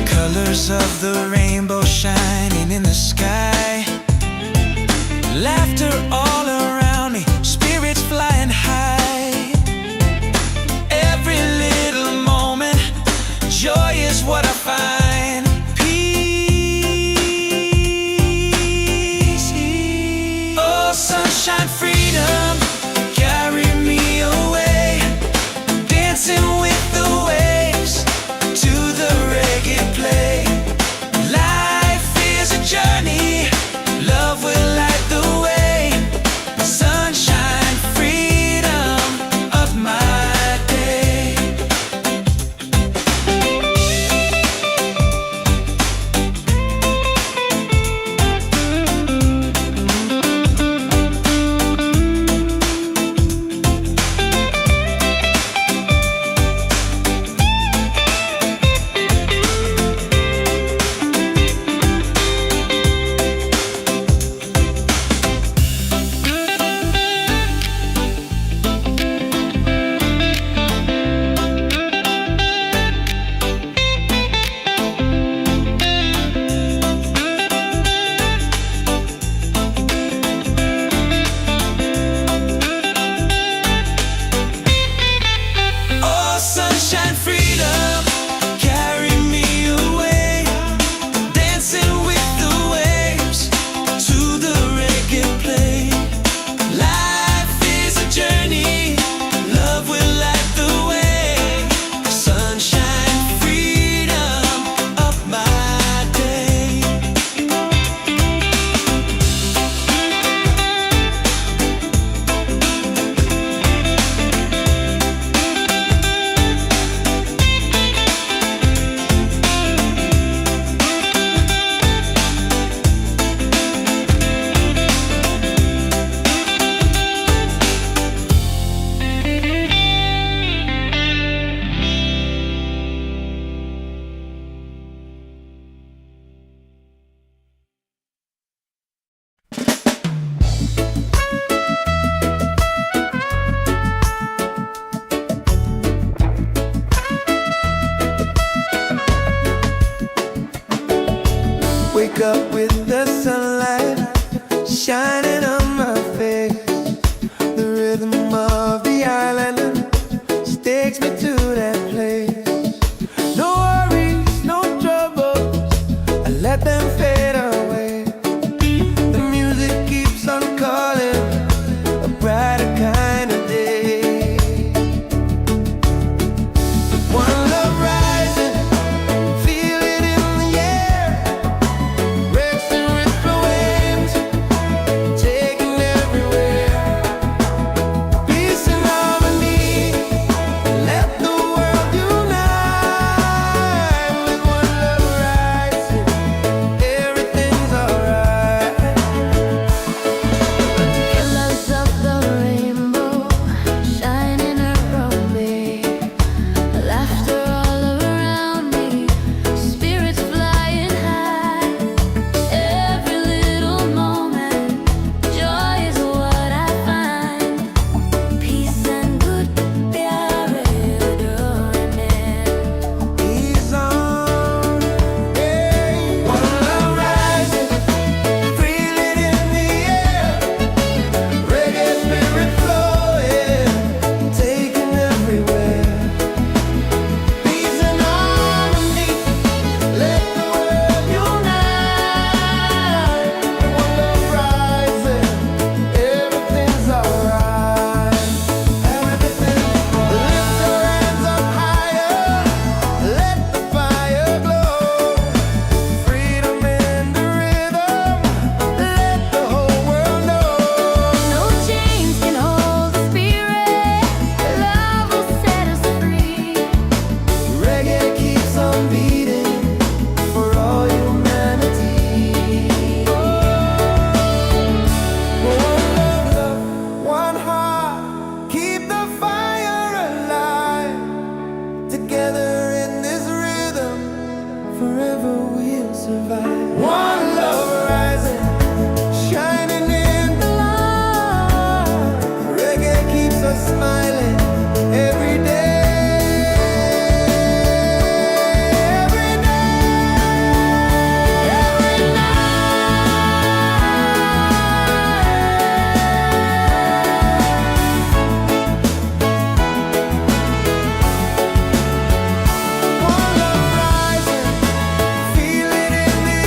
Colors of the rainbow shining in the sky, laughter all around me, spirits flying high. Every little moment, joy is what I find. Peace. Oh, sunshine, freedom, carry me away, dancing with the waves to the reggae play. Life is a journey, love will light the way. Wake up with the sunlight shining on my face. The rhythm of the island just takes me to that place. No worries, no troubles, I let them fade away. The music keeps on calling, a brighter kind of day. One love rising, feel it in the air. Racing with the waves, taking everywhere. Peace and harmony, let the world unite. With one love rising, everything's alright. Colors of the rainbow shining around me, laughter all around me, spirits flying high. Every little moment, joy is what I find. Peace and good प्यारे डोरने. He's on, hey. One love rising, feel it in the air. Reggae spirit flowing, taking everywhere. Peace and harmony, let the world unite. One love rising, everything's alright. Everything, lift your hands up higher, let the fire glow. Freedom in the rhythm, let the whole world know. No chains can hold the spirit. Love will set us free. Reggae keeps on beating for all humanity. One love, one heart, keep the fire alive. Together in this rhythm, forever we'll survive. One love rising, shining in the light. Reggae keeps us smiling every day. Every day, every night. One love rising, feel it in the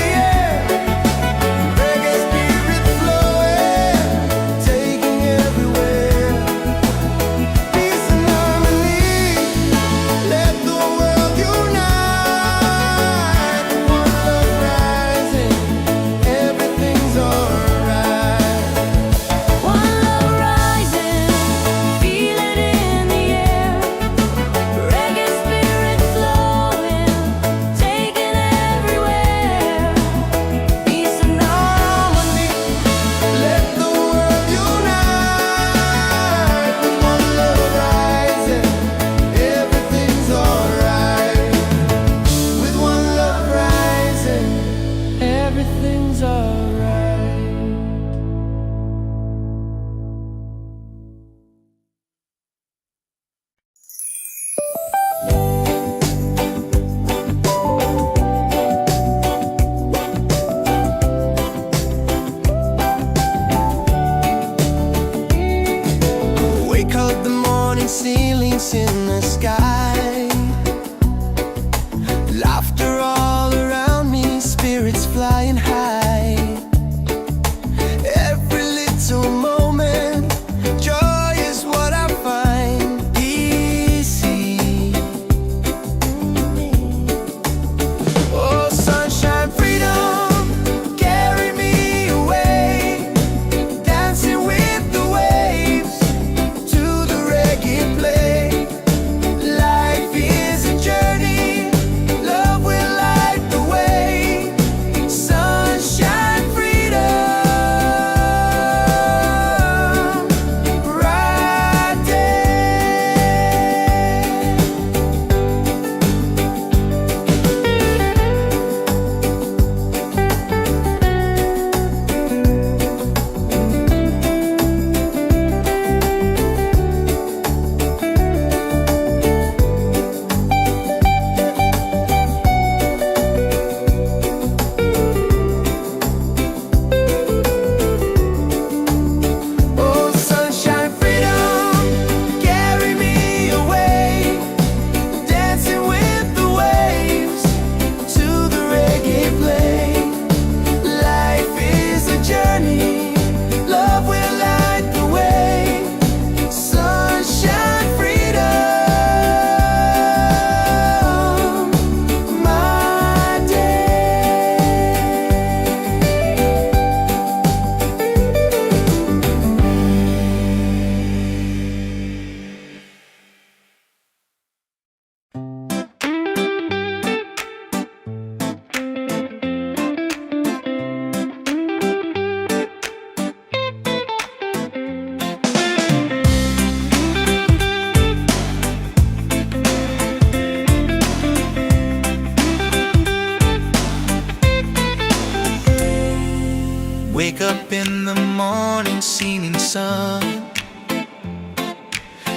Wake up in the morning, seeing sun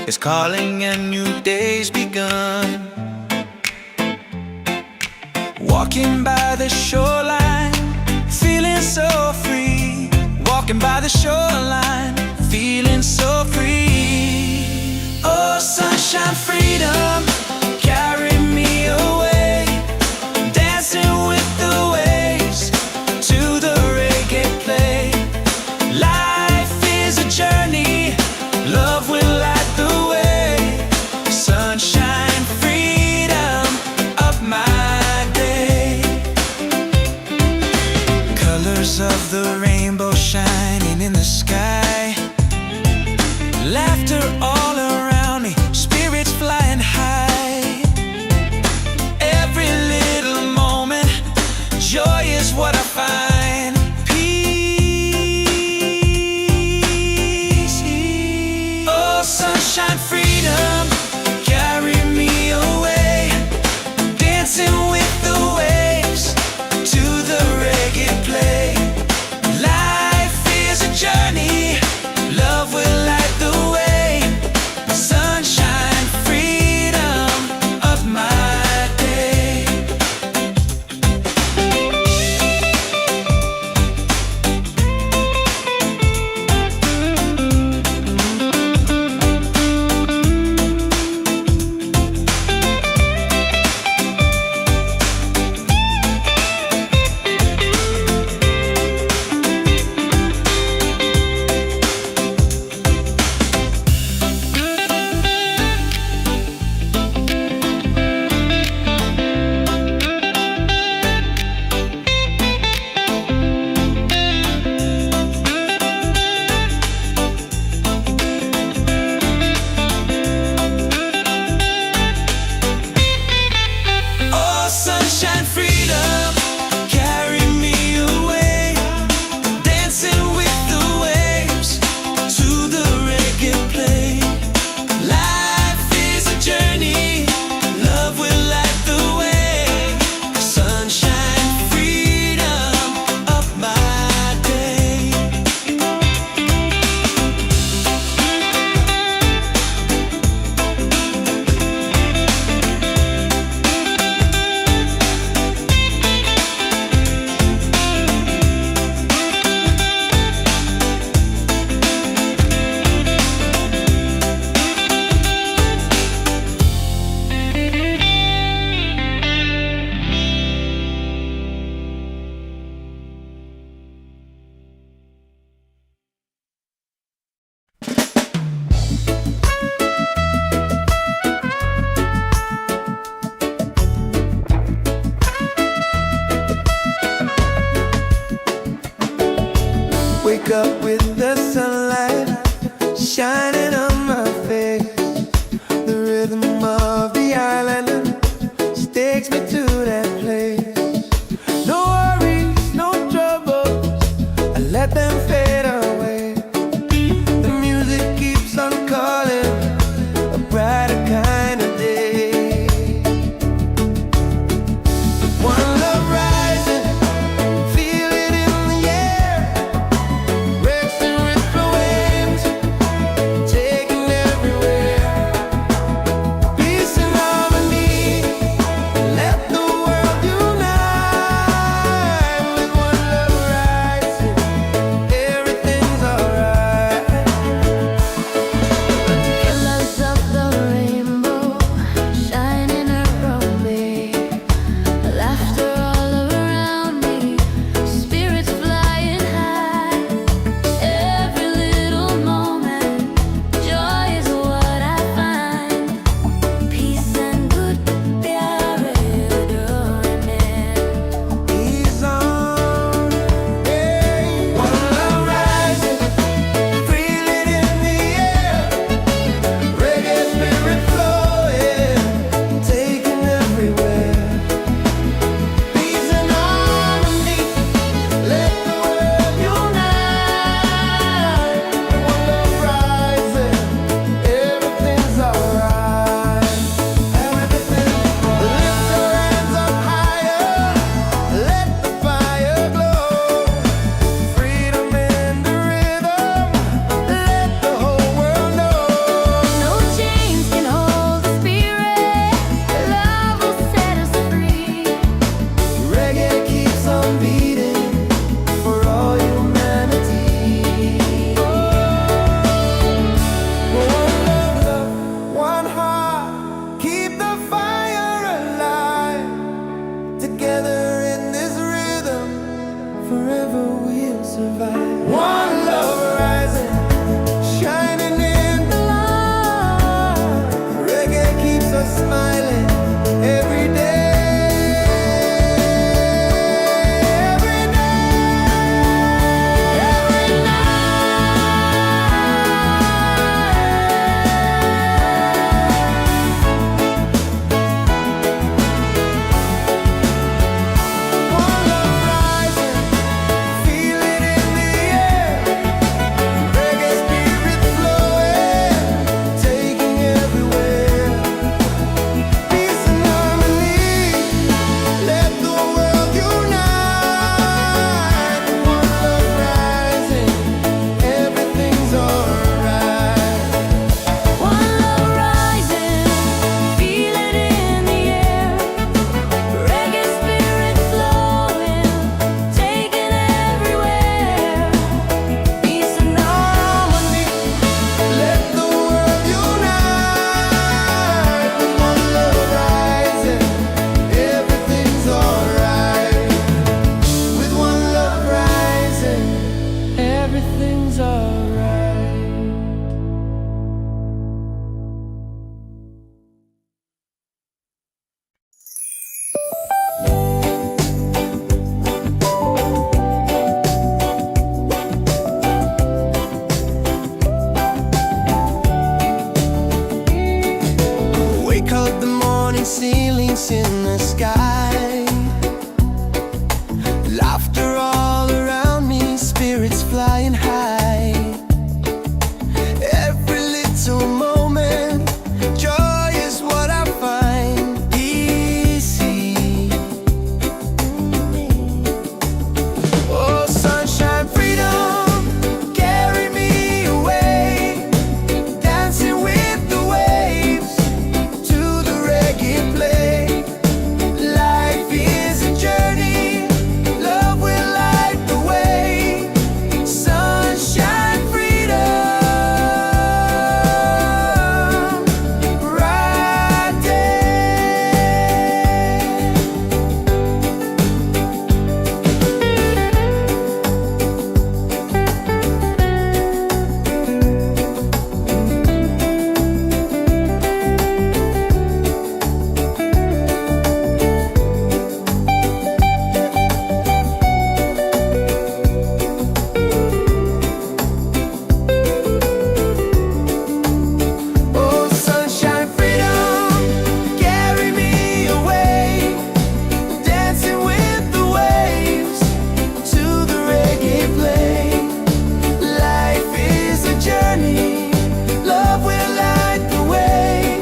is calling and new day's begun. Walking by the shoreline, feeling so free. Walking by the shoreline, feeling so free. Oh, sunshine, freedom, carry me away. Dancing with the waves to the reggae play. Life is a journey, love will light the way. Sunshine, freedom of my day. Colors of the rainbow shining in the sky. Laughter all around me, spirits flying high. Every little moment, joy is what I find. Peace. Oh, sunshine, freedom, carry me away. Dancing with the waves to the reggae play. Life is a journey, love will light the way. Sunshine, freedom of my day. survive. One love rising, shining in the light. Reggae keeps us smiling every day. Everything's alright. Wake up the morning, ceilings in the sky. Laughter all around me, spirits flying high. Every little moment, joy is what I find easy. Oh, sunshine, freedom, carry me away. Dancing with the waves to the reggae play. Life is a journey, love will light the way. Sunshine, freedom, right there. Oh, sunshine, freedom, carry me away. Dancing with the waves to the reggae play. Life is a journey, love will light the way.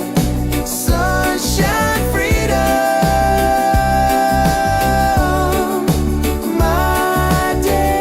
Sunshine, freedom, my day.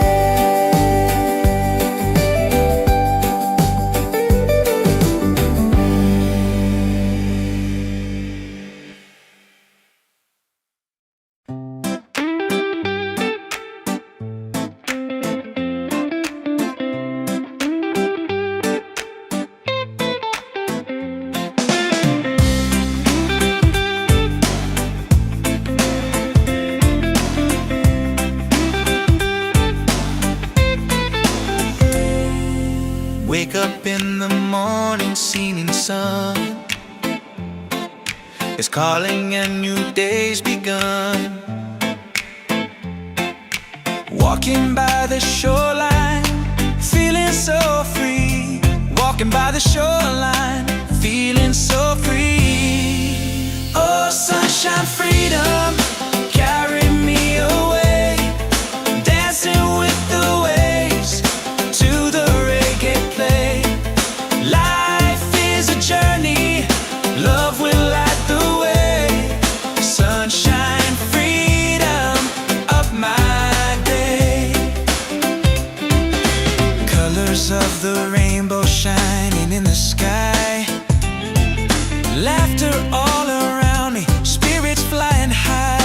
Wake up in the morning, seeing sun is calling and new day's begun. Walking by the shoreline, feeling so free. Walking by the shoreline, feeling so free. Oh, sunshine, freedom, carry me away. Dancing with the waves to the reggae play. Life is a journey, love will light the way. Sunshine, freedom, up my day. Colors of the rainbow shining in the sky. Laughter all around me, spirits flying high.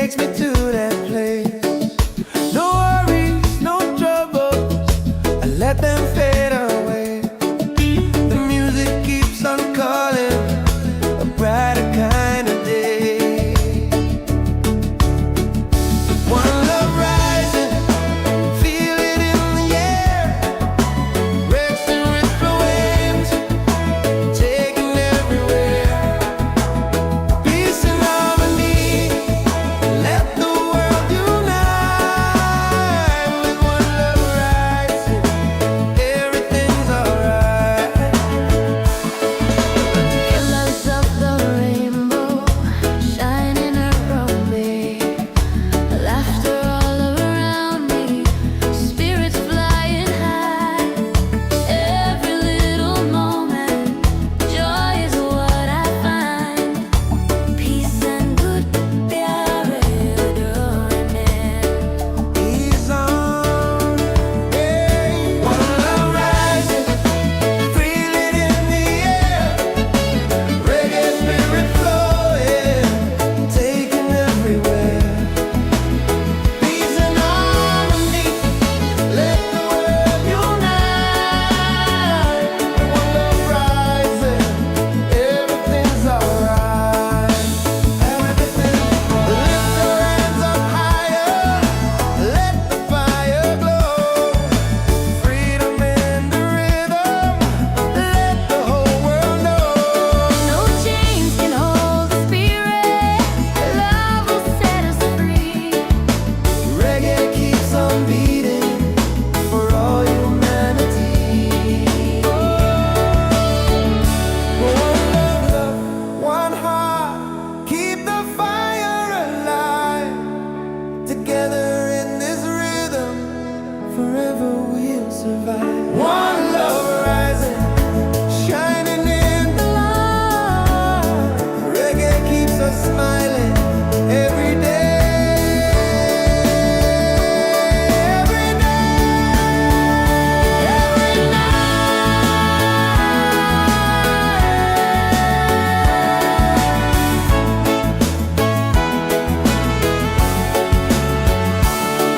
takes me to that place. No worries, no troubles, I let them fade away. The music keeps on calling, a brighter kind of day. One love rising, feel it in the air. Racing with the waves, taking everywhere. Peace and harmony, let the world unite. With one love rising, everything's alright. Colors of the rainbow shining around me, laughter all around me, spirits flying high. Every little moment, joy is what I find. Peace and good प्यारे डोरे में. He's on, yeah. One love rising, feel it in the air. Reggae spirit flowing, taking everywhere. Peace and harmony, let the world unite. One love rising, everything's alright. Everything. Lift your hands up higher, let the fire glow. Freedom in the rhythm, let the whole world know. No chains can hold the spirit. Love will set us free. Reggae keeps on beating for all humanity. One love, one heart, keep the fire alive. Together in this rhythm, forever we'll survive. One love rising, shining in the light. Reggae keeps us smiling every day. Every day, every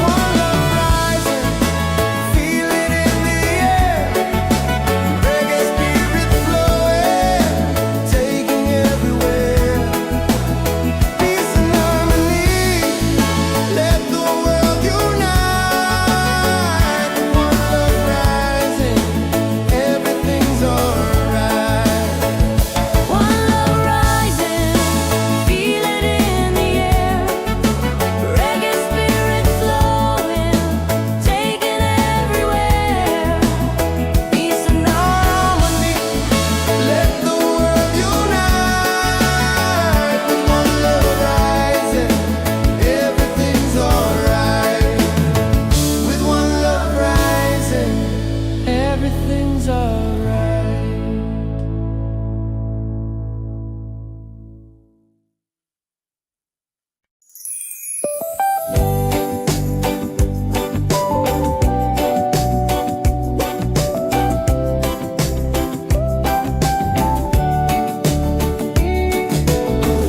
One love rising, feel it in the air. Reggae spirit flowing, taking everywhere. Peace and harmony, let the world unite. One love rising, everything's alright. One love rising, feel it in the air. Reggae spirit flowing, taking everywhere. Peace and harmony, let the world unite. One love rising, everything's alright. With one love rising, everything's alright.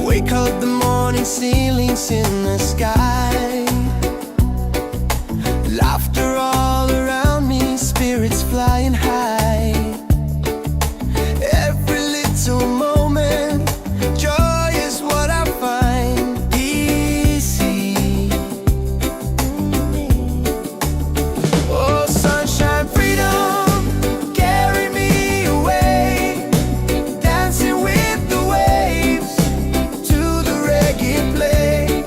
Wake up the morning, ceilings in the sky. Laughter all around me, spirits flying high. Every little moment, joy is what I find. Easy. Oh, sunshine, freedom, carry me away. Dancing with the waves to the reggae play.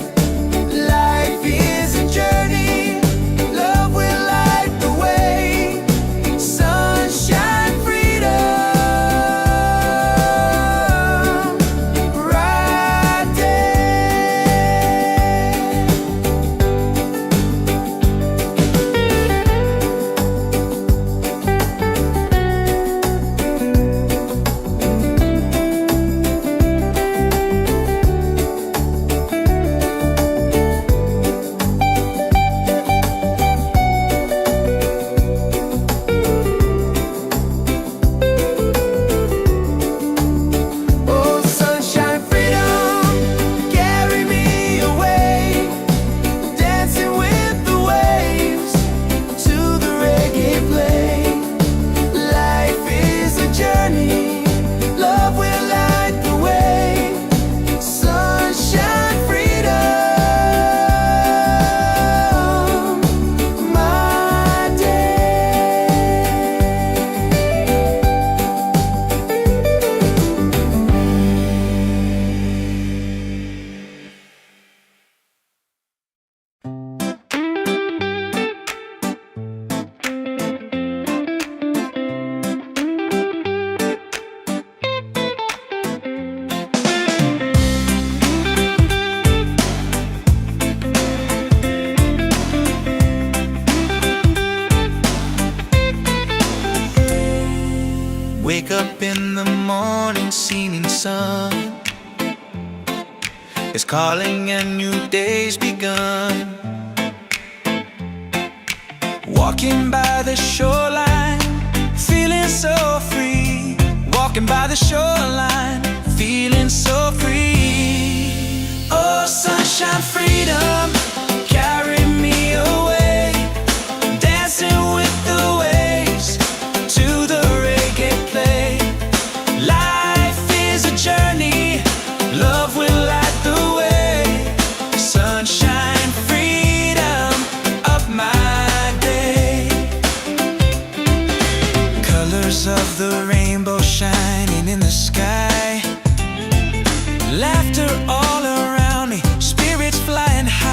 Wake up in the morning, seeing sun is calling and new day's begun. Walking by the shoreline, feeling so free. Walking by the shoreline, feeling so free. Oh, sunshine, freedom, carry me away. Dancing with the waves to the reggae play. Life is a journey, love will light the way. Sunshine, freedom of my day. Colors of the rainbow shining in the sky. Laughter all around me, spirits flying high.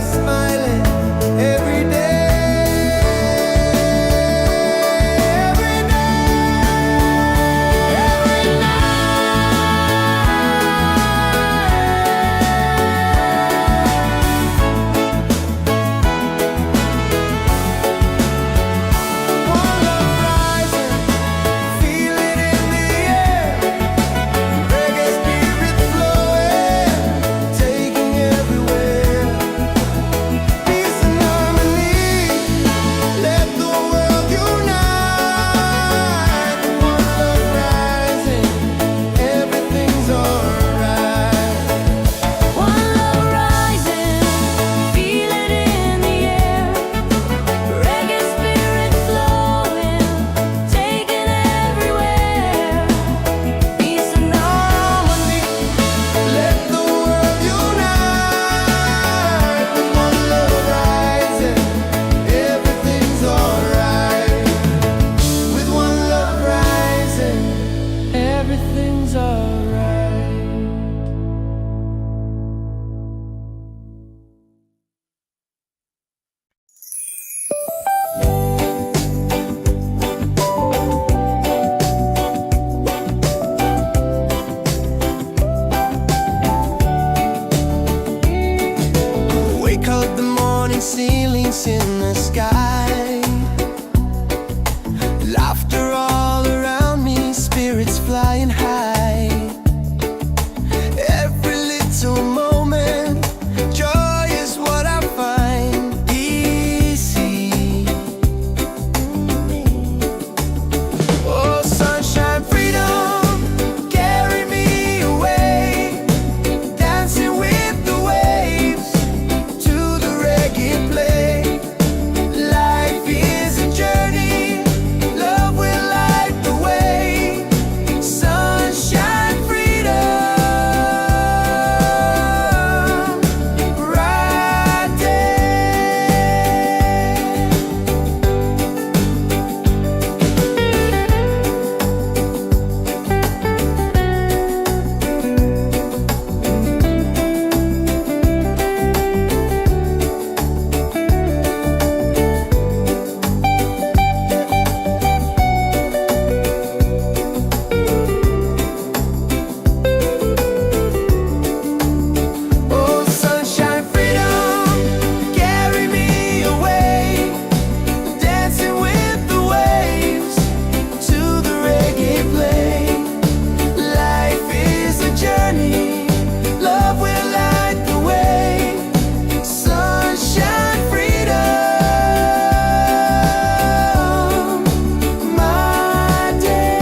smiling every day, every day, every One love rising, feel it in the air. Reggae spirit flowing, taking everywhere. Peace and harmony, let the world unite. One love rising, everything's alright. One love rising, feel it in the air. Reggae spirit flowing, taking everywhere. Peace and harmony. Let the world unite. One love rising, everything's alright. With one love rising, everything's alright. Wake up the morning, ceilings in the sky. Laughter all around me, spirits flying high. Every little moment, joy is what I find easy. Oh, sunshine, freedom, carry me away. Dancing with the waves to the reggae play. Life is a journey, love will light the way. Sunshine, freedom, right Oh, sunshine, freedom, carry me away. Dancing with the waves to the reggae play. Life is a journey, love will light the way. Sunshine, freedom, my day.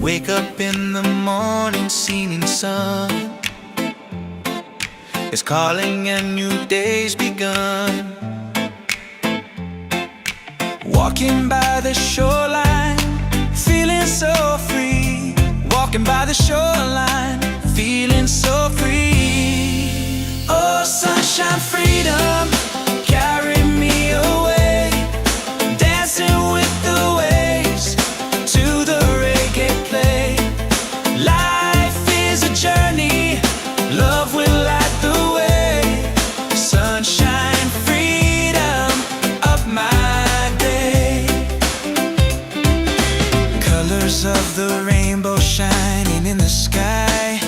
Wake up in the morning, seeing sun is calling and new day's begun. Walking by the shoreline, feeling so free. Walking by the shoreline, feeling so free. Oh, sunshine, freedom, carry me away. Dancing with the waves to the reggae play. Life is a journey, love will light the way. Sunshine, freedom of my day. Colors of the rainbow shining in the sky.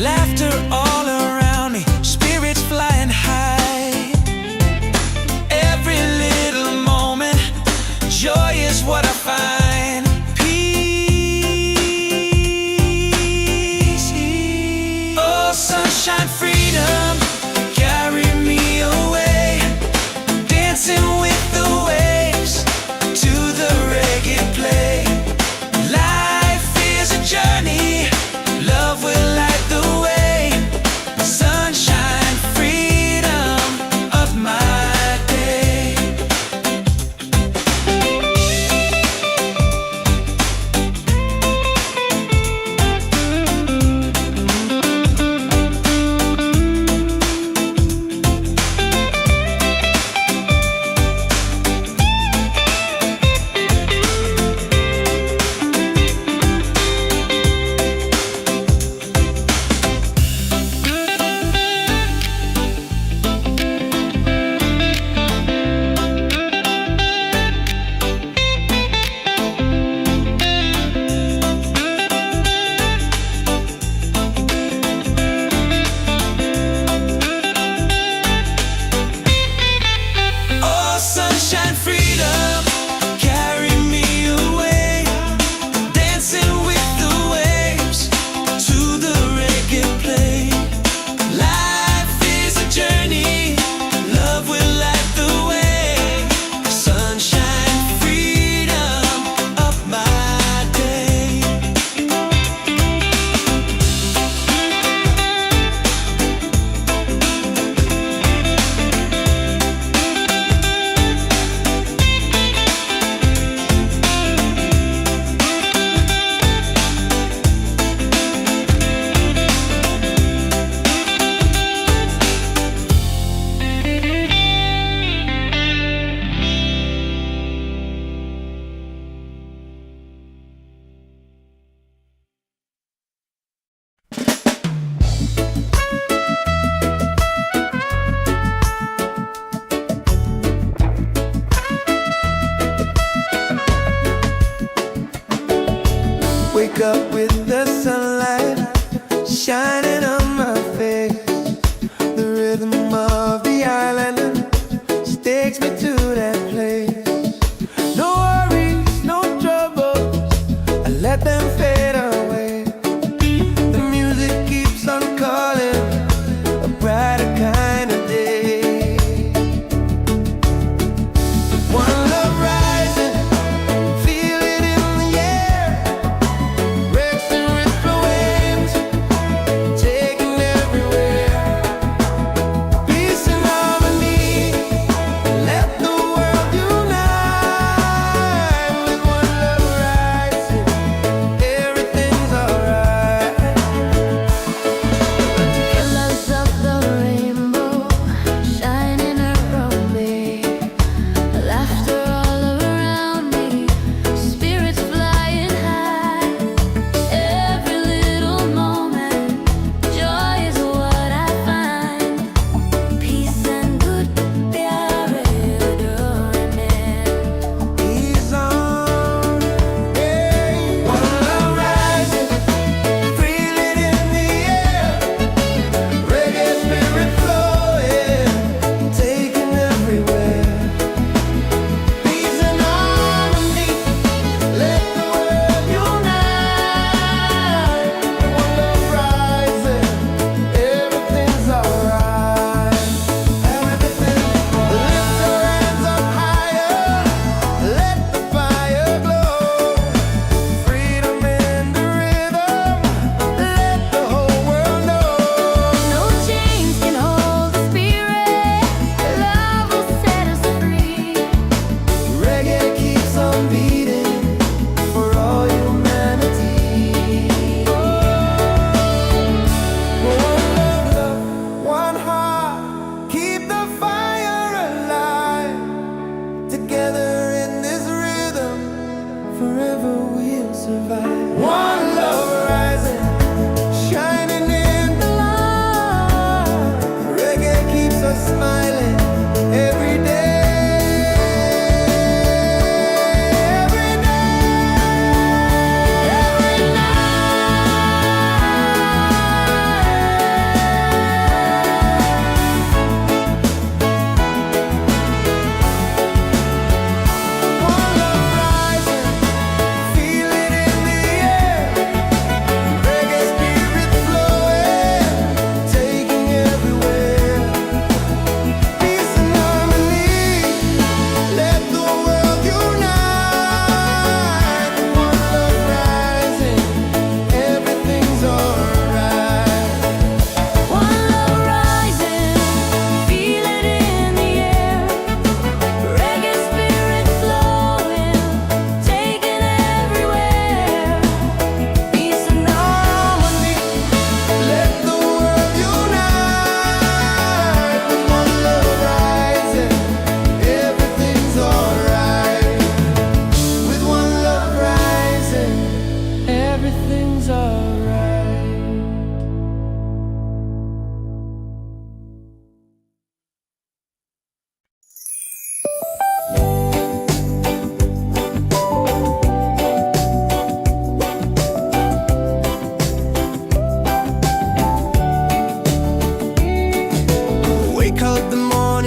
Laughter all around me, spirits flying high. Every little moment, joy is what I find. Peace. Oh, sunshine, freedom, carry me away. Dancing with the waves to the reggae play. Life is a journey, love will light the way.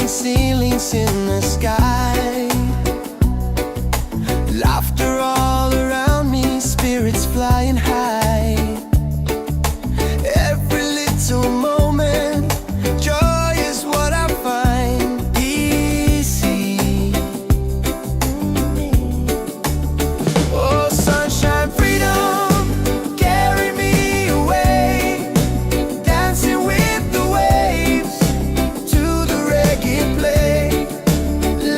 falling ceilings in the sky. Laughter all around me, spirits flying high. Every little moment, joy is what I find easy. Oh, sunshine, freedom, carry me away, dancing with the waves to the reggae play.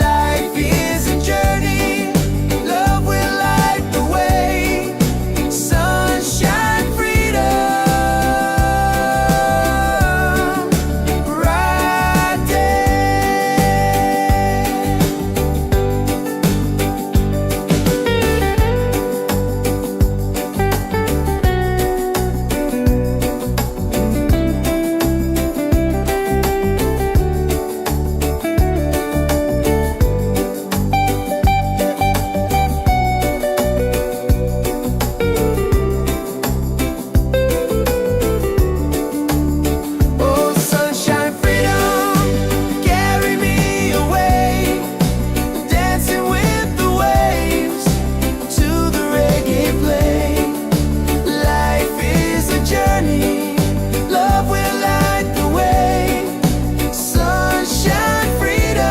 Life is a journey, love will light the way. Sunshine, freedom, right there. Oh, sunshine, freedom, carry me away, dancing with the waves to the reggae play. Life is a journey, love will light the way. Sunshine, freedom,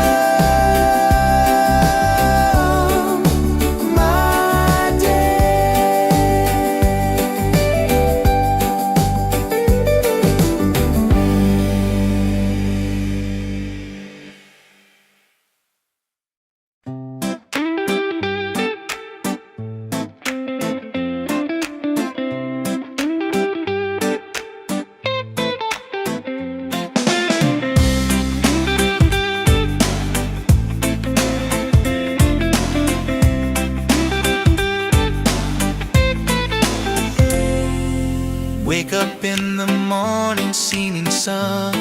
my day. Wake up in the morning, seeing sun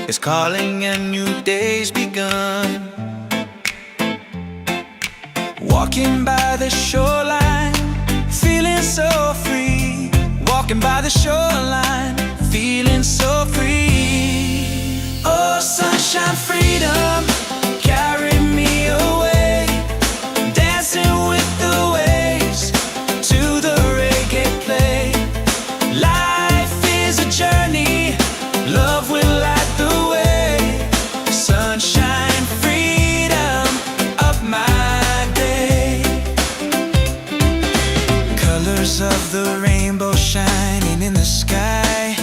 is calling and new day's begun. Walking by the shoreline, feeling so free. Walking by the shoreline, feeling so free. Oh, sunshine, freedom, carry me away, dancing with the waves to the reggae play. Life is a journey, love will light the way. Sunshine, freedom of my day. Colors of the rainbow shining in the sky.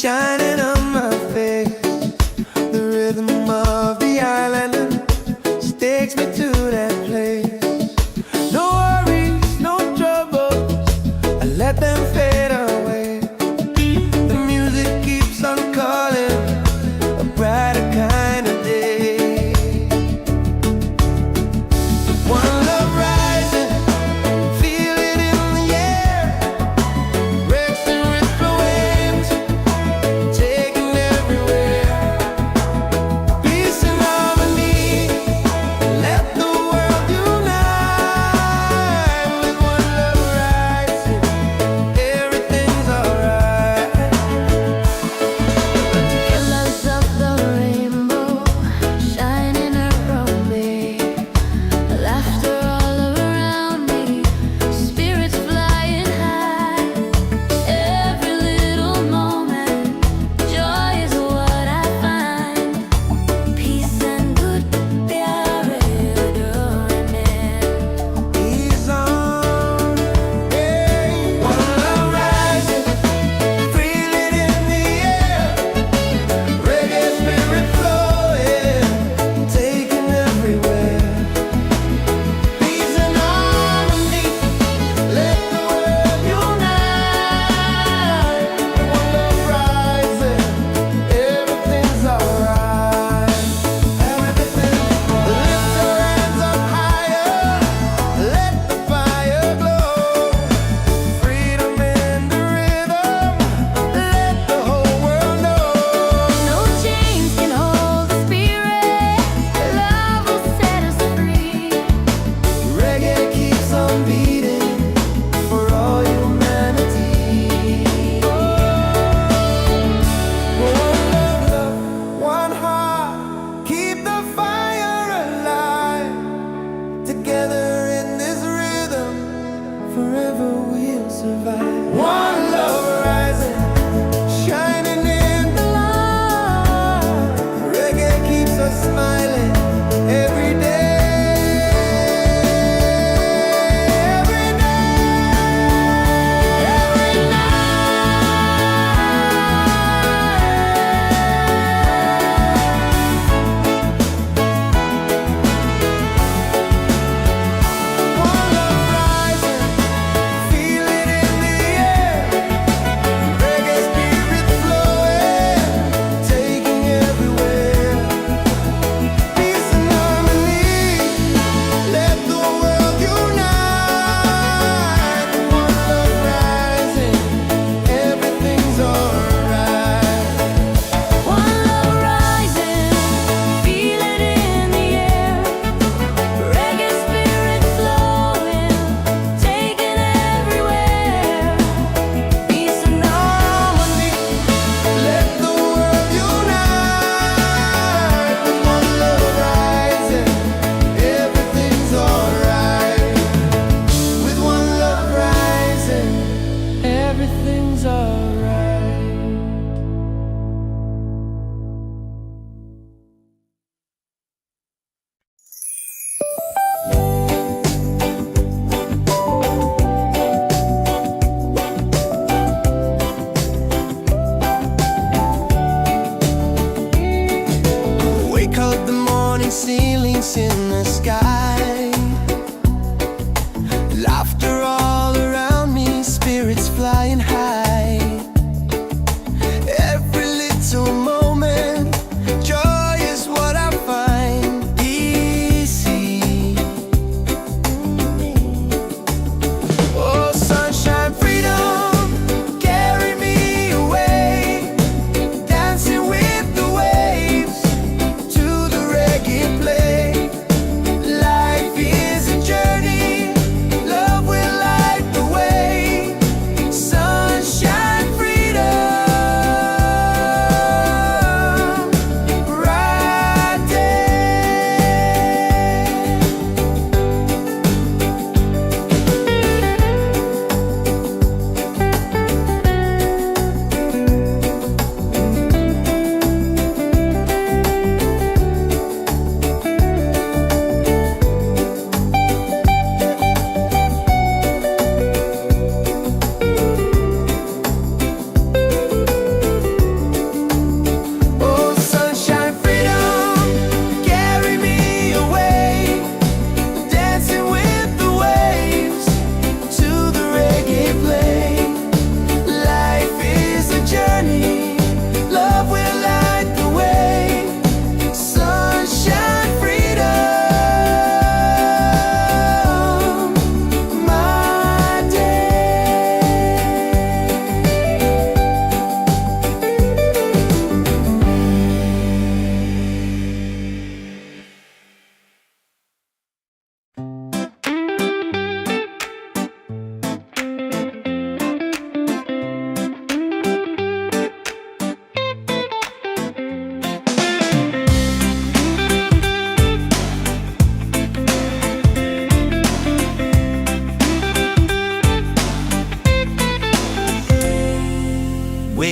shining on my face. The rhythm of the island takes me to that place. No worries, no troubles, I let them fade away. The music keeps on calling, a brighter kind of day. One love rising, feel it in the air. Breaks and ripple waves,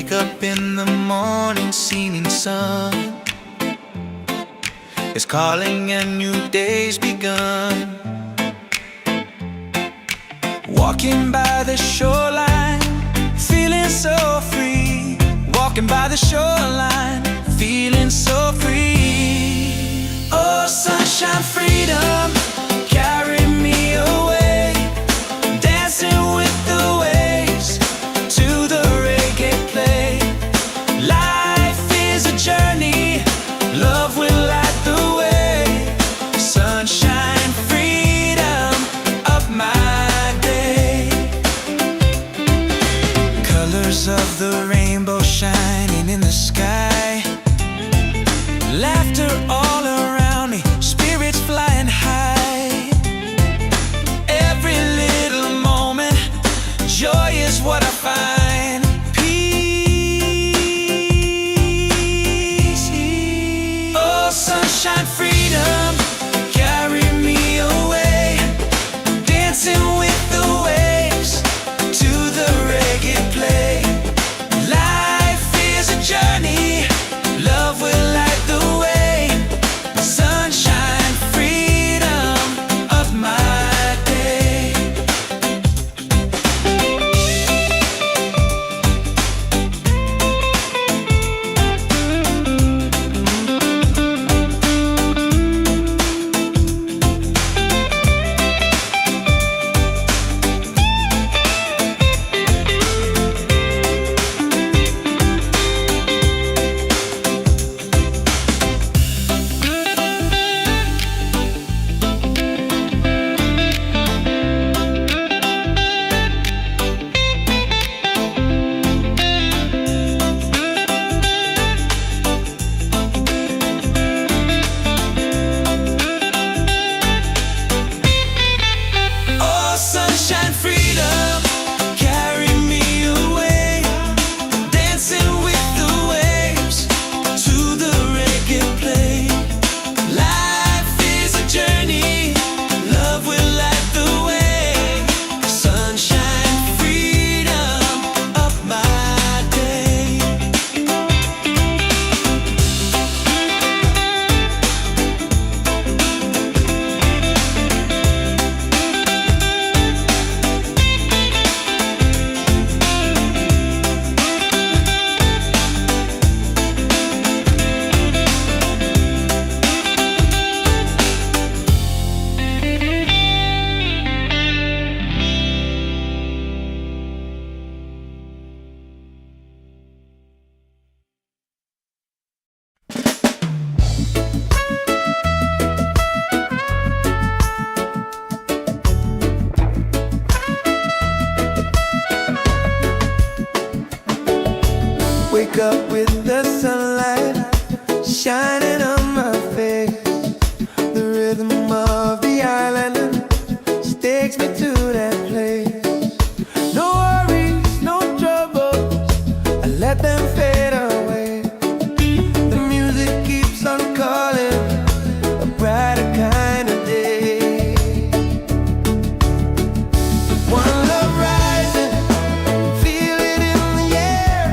Wake up in the morning, seeing sun is calling and new day's begun. Walking by the shoreline, feeling so free. Walking by the shoreline, feeling so free. Oh, sunshine, freedom, carry me away. Dancing with the waves to the reggae play. Life is a journey, love will light the way. Sunshine, freedom of my day. Colors of the rainbow shining in the sky. Laughter all around me, spirits flying high. Every little moment, joy is what I find. Peace. Oh, sunshine, freedom, carry me away. Dancing with the waves to the reggae play. Life is a journey, love will light the way. Sunshine, freedom of my day. Oh, sunshine, freedom, carry me away. Dancing with the waves to the reggae play. Life is a journey, love will light the way. Sunshine, freedom of my day. Wake up with the sunlight shining on my face. The rhythm of the island just takes me to that place. No worries, no troubles, I let them fade away. The music keeps on calling, a brighter kind of day. One love rising, feel it in the air.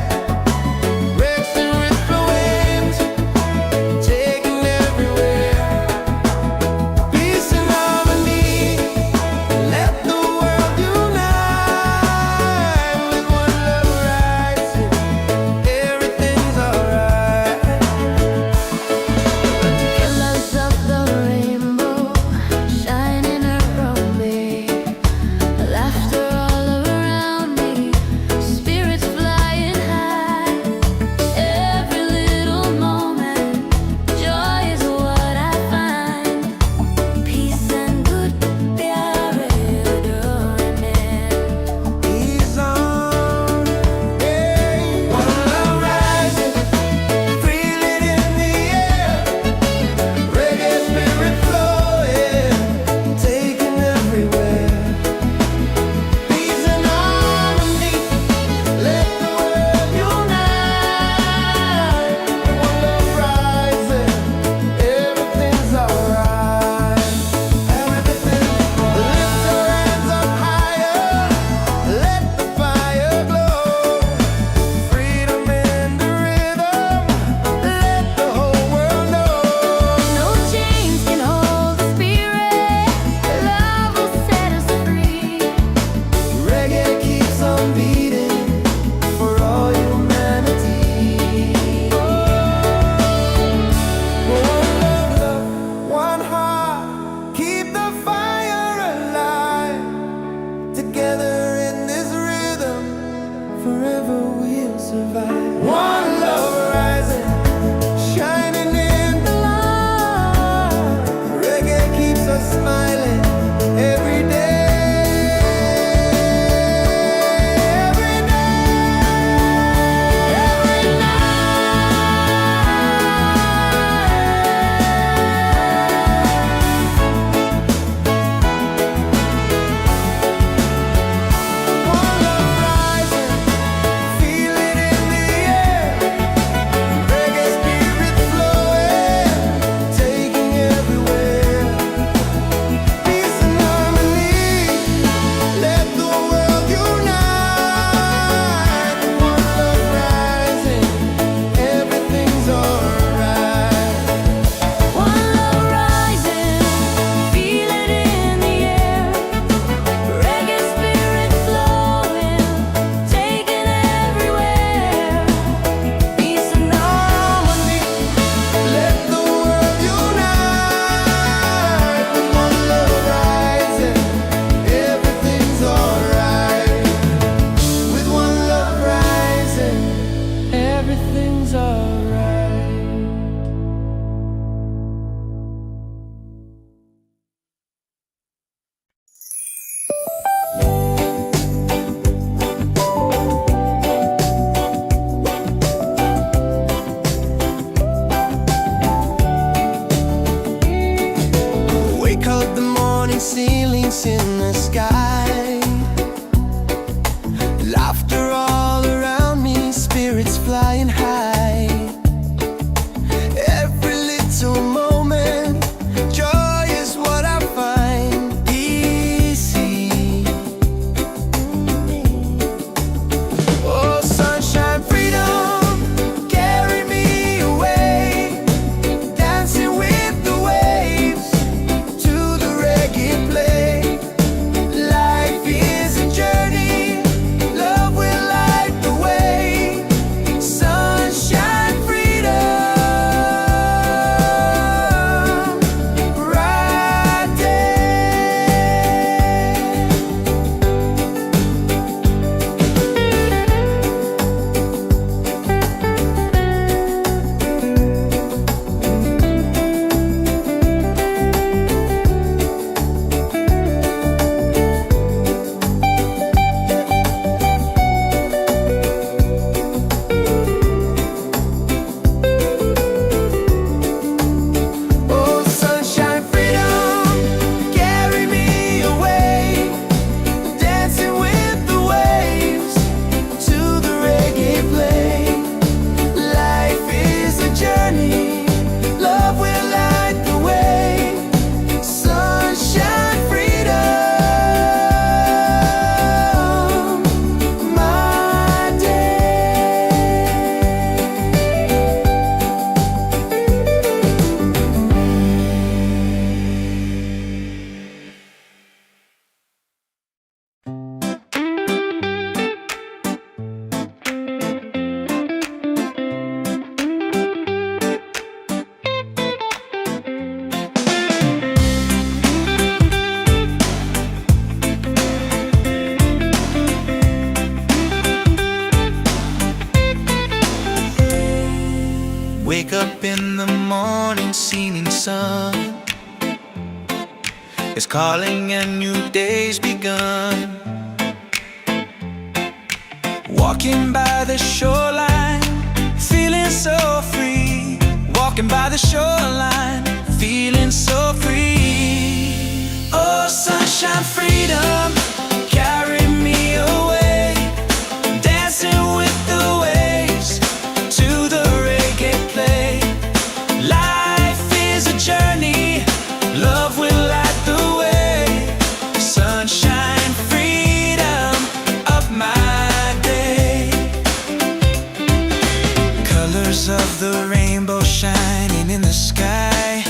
Waves and ripple waves, take feels alright. Wake up, the morning ceilings in the sky, laughter all around me, spirits flying high. Every little moment, joy is what I find easy. Oh, sunshine, freedom, carry me away, dancing with the waves to the reggae play. Life is a journey, love will light the way. Sunshine, freedom, right there. Oh, sunshine, freedom, carry me away, dancing with the waves to the reggae play. Life is a journey, love will light the way. Sunshine, freedom, my day. Wake up in the morning, seeing sun is calling and new day's begun. Walking by the shoreline, feeling so free. Walking by the shoreline, feeling so free. Oh, sunshine, freedom, carry me away, dancing with the waves to the reggae play. Life is a journey, love will light the way. Sunshine, freedom, of my day. Colors of the rainbow shining in the sky,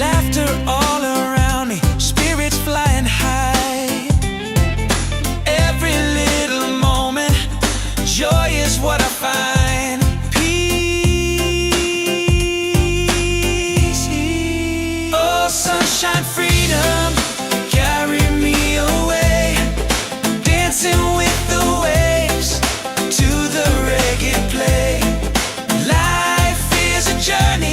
laughter all around me, spirits flying high. Every little moment, joy is what I find. Peace. Oh, sunshine, freedom, carry me away, dancing with the waves to the reggae play. Life is a journey,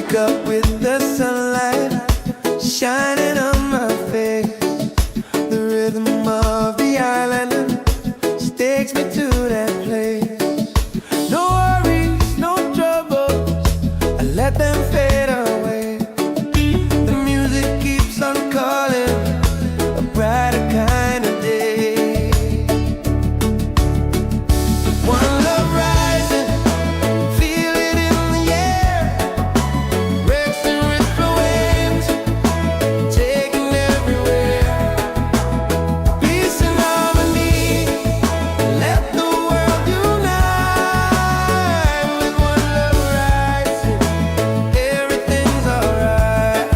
wake up with the sunlight shining on my face. The rhythm of the island just takes me to that place. No worries, no troubles, I let them fade away. The music keeps on calling, a brighter kind of day. One love rising, feel it in the air. Racing with the waves, taking everywhere. Peace and harmony, let the world unite. With one love rising, everything's alright.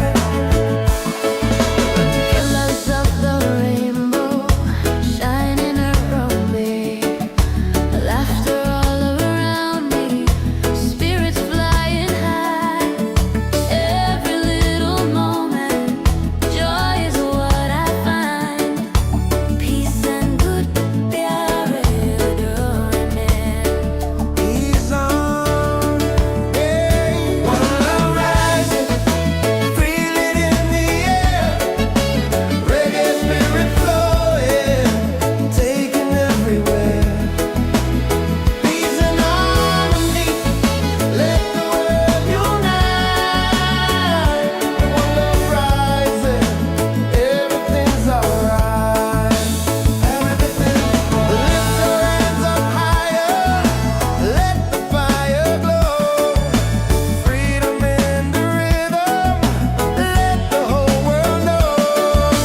Colors of the rainbow shining around me, laughter all around me, spirits flying high. Every little moment, joy is what I find. Peace and good, प्यारे डोरने. He's on, yeah. One love rising, feel it in the air. Reggae spirit flowing, taking everywhere. Peace and harmony, let the world unite. One love rising, everything's alright. Everything, lift your hands up higher, let the fire glow. Freedom in the rhythm, let the whole world know.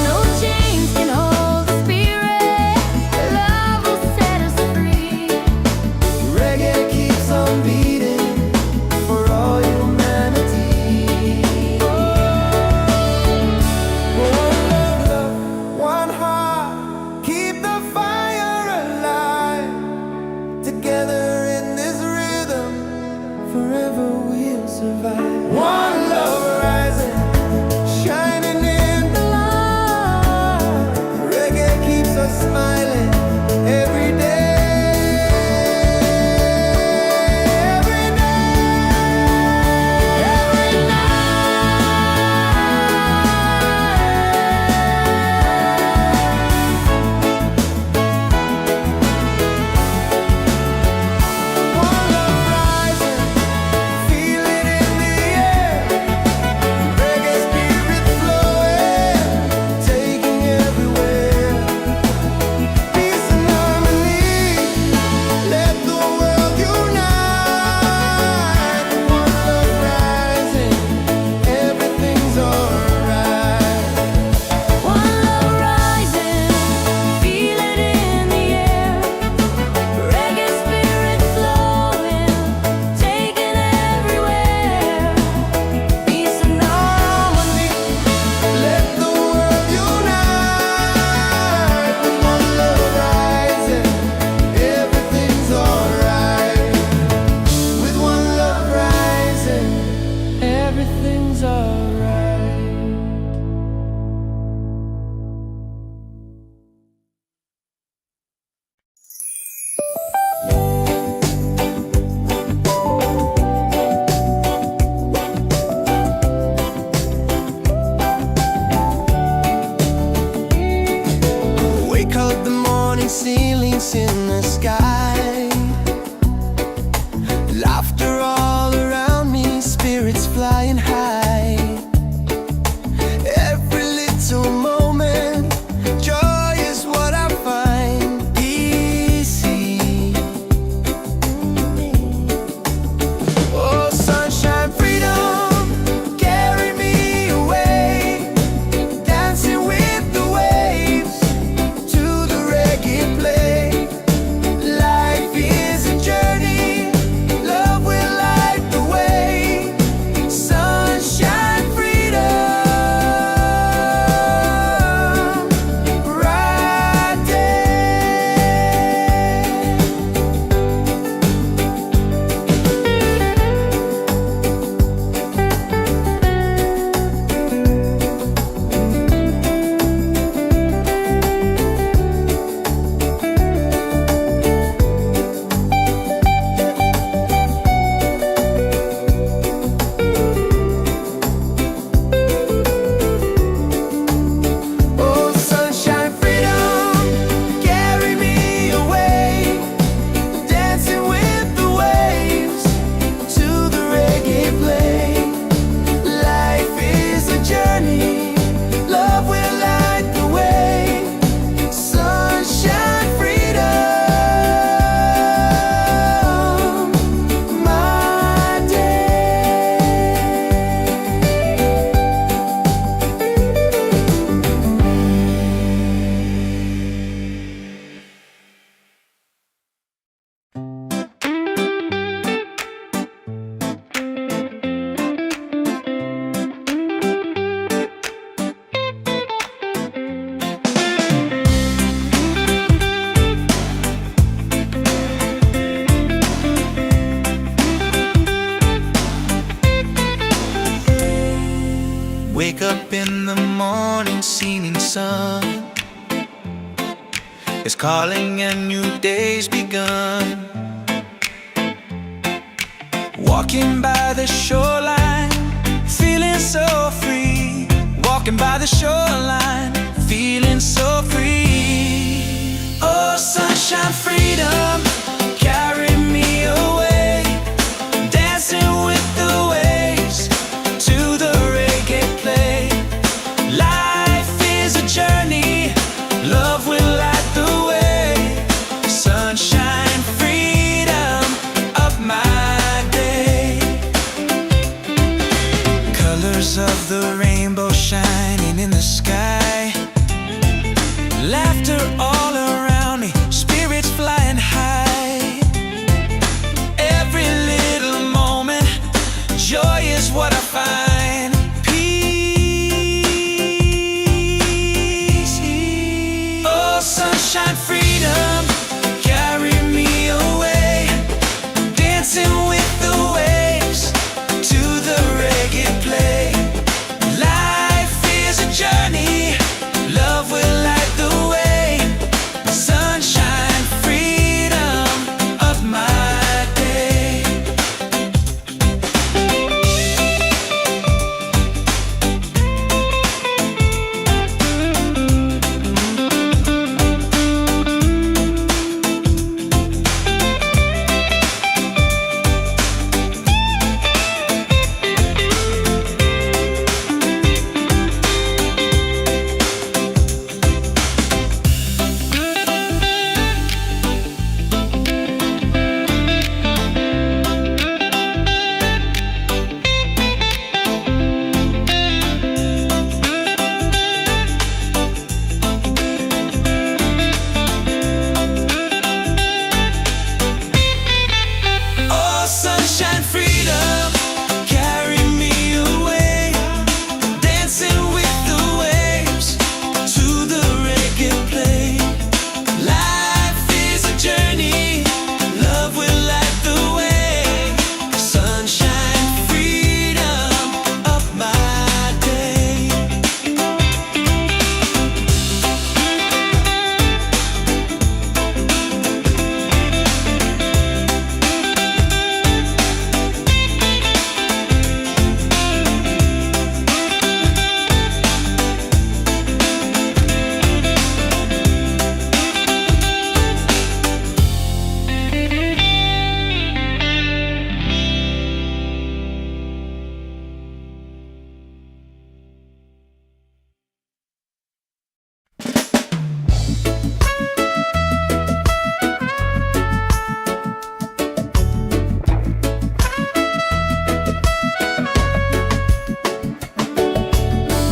No chains can hold the spirit. Love will set us free. Reggae keeps on beating for all humanity. One love, one heart, keep the fire alive. Together in this rhythm, forever we'll survive. One love rising, shining in the light. Reggae keeps us smiling every day. Every day, every night. One love rising, feel it in the air. Wake up in the morning, seeing sun is calling and new day's begun. Walking by the shoreline, feeling so free. Walking by the shoreline, feeling so free. Oh, sunshine, freedom, carry me away. Dancing with the waves to the reggae play. Life is a journey, love will light the way. Sunshine, freedom of my day. Colors of the rainbow shining in the sky. Laughter all around me, spirits flying high. Every little moment, joy is what I find. Peace. Oh, sunshine, freedom, carry me away. Dancing with the waves to the reggae play. Life is a journey, love will light the way. Sunshine, freedom of my day. Oh, sunshine, freedom, carry me away. Dancing with the waves to the reggae play. Life is a journey, love will light the way. Sunshine, freedom of my day.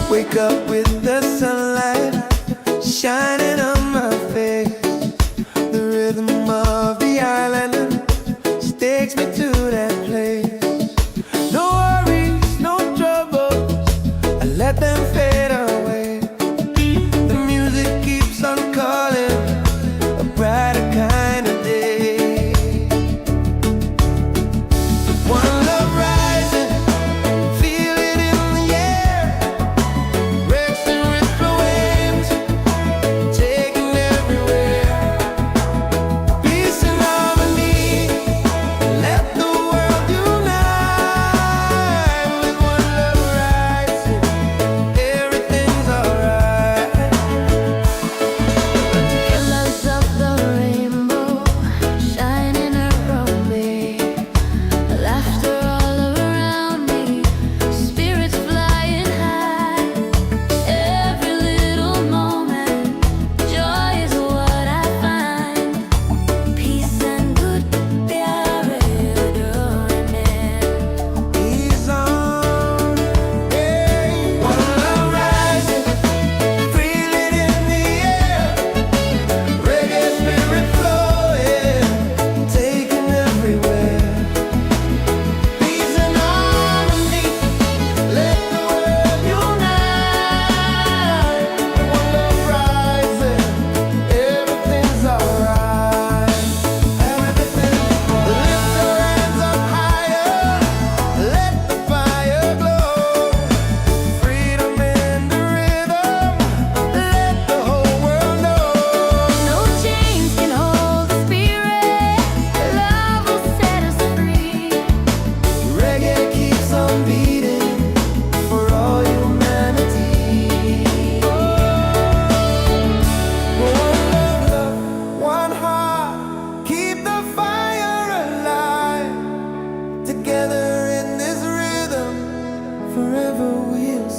Wake up with the sunlight shining on my face. The rhythm of the island just takes me to that place. No worries, no troubles, I let them fade away. The music keeps on calling, a brighter kind of day. One love rising, feel it in the air. Rex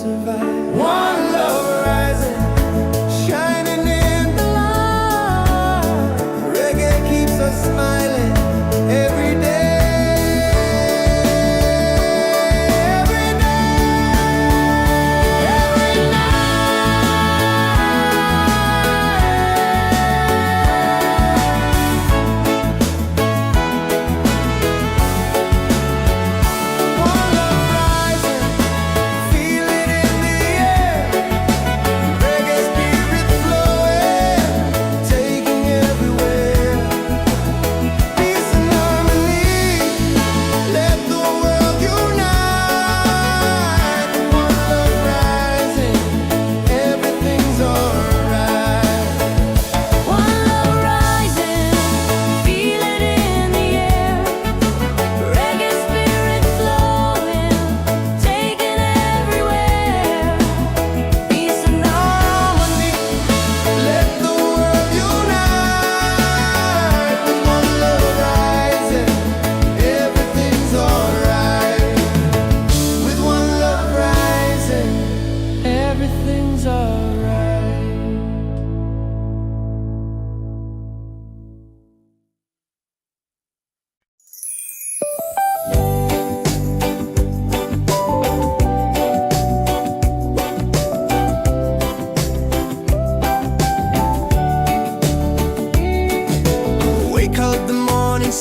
survive. One love rising, shining in the light. Reggae keeps us smiling every day.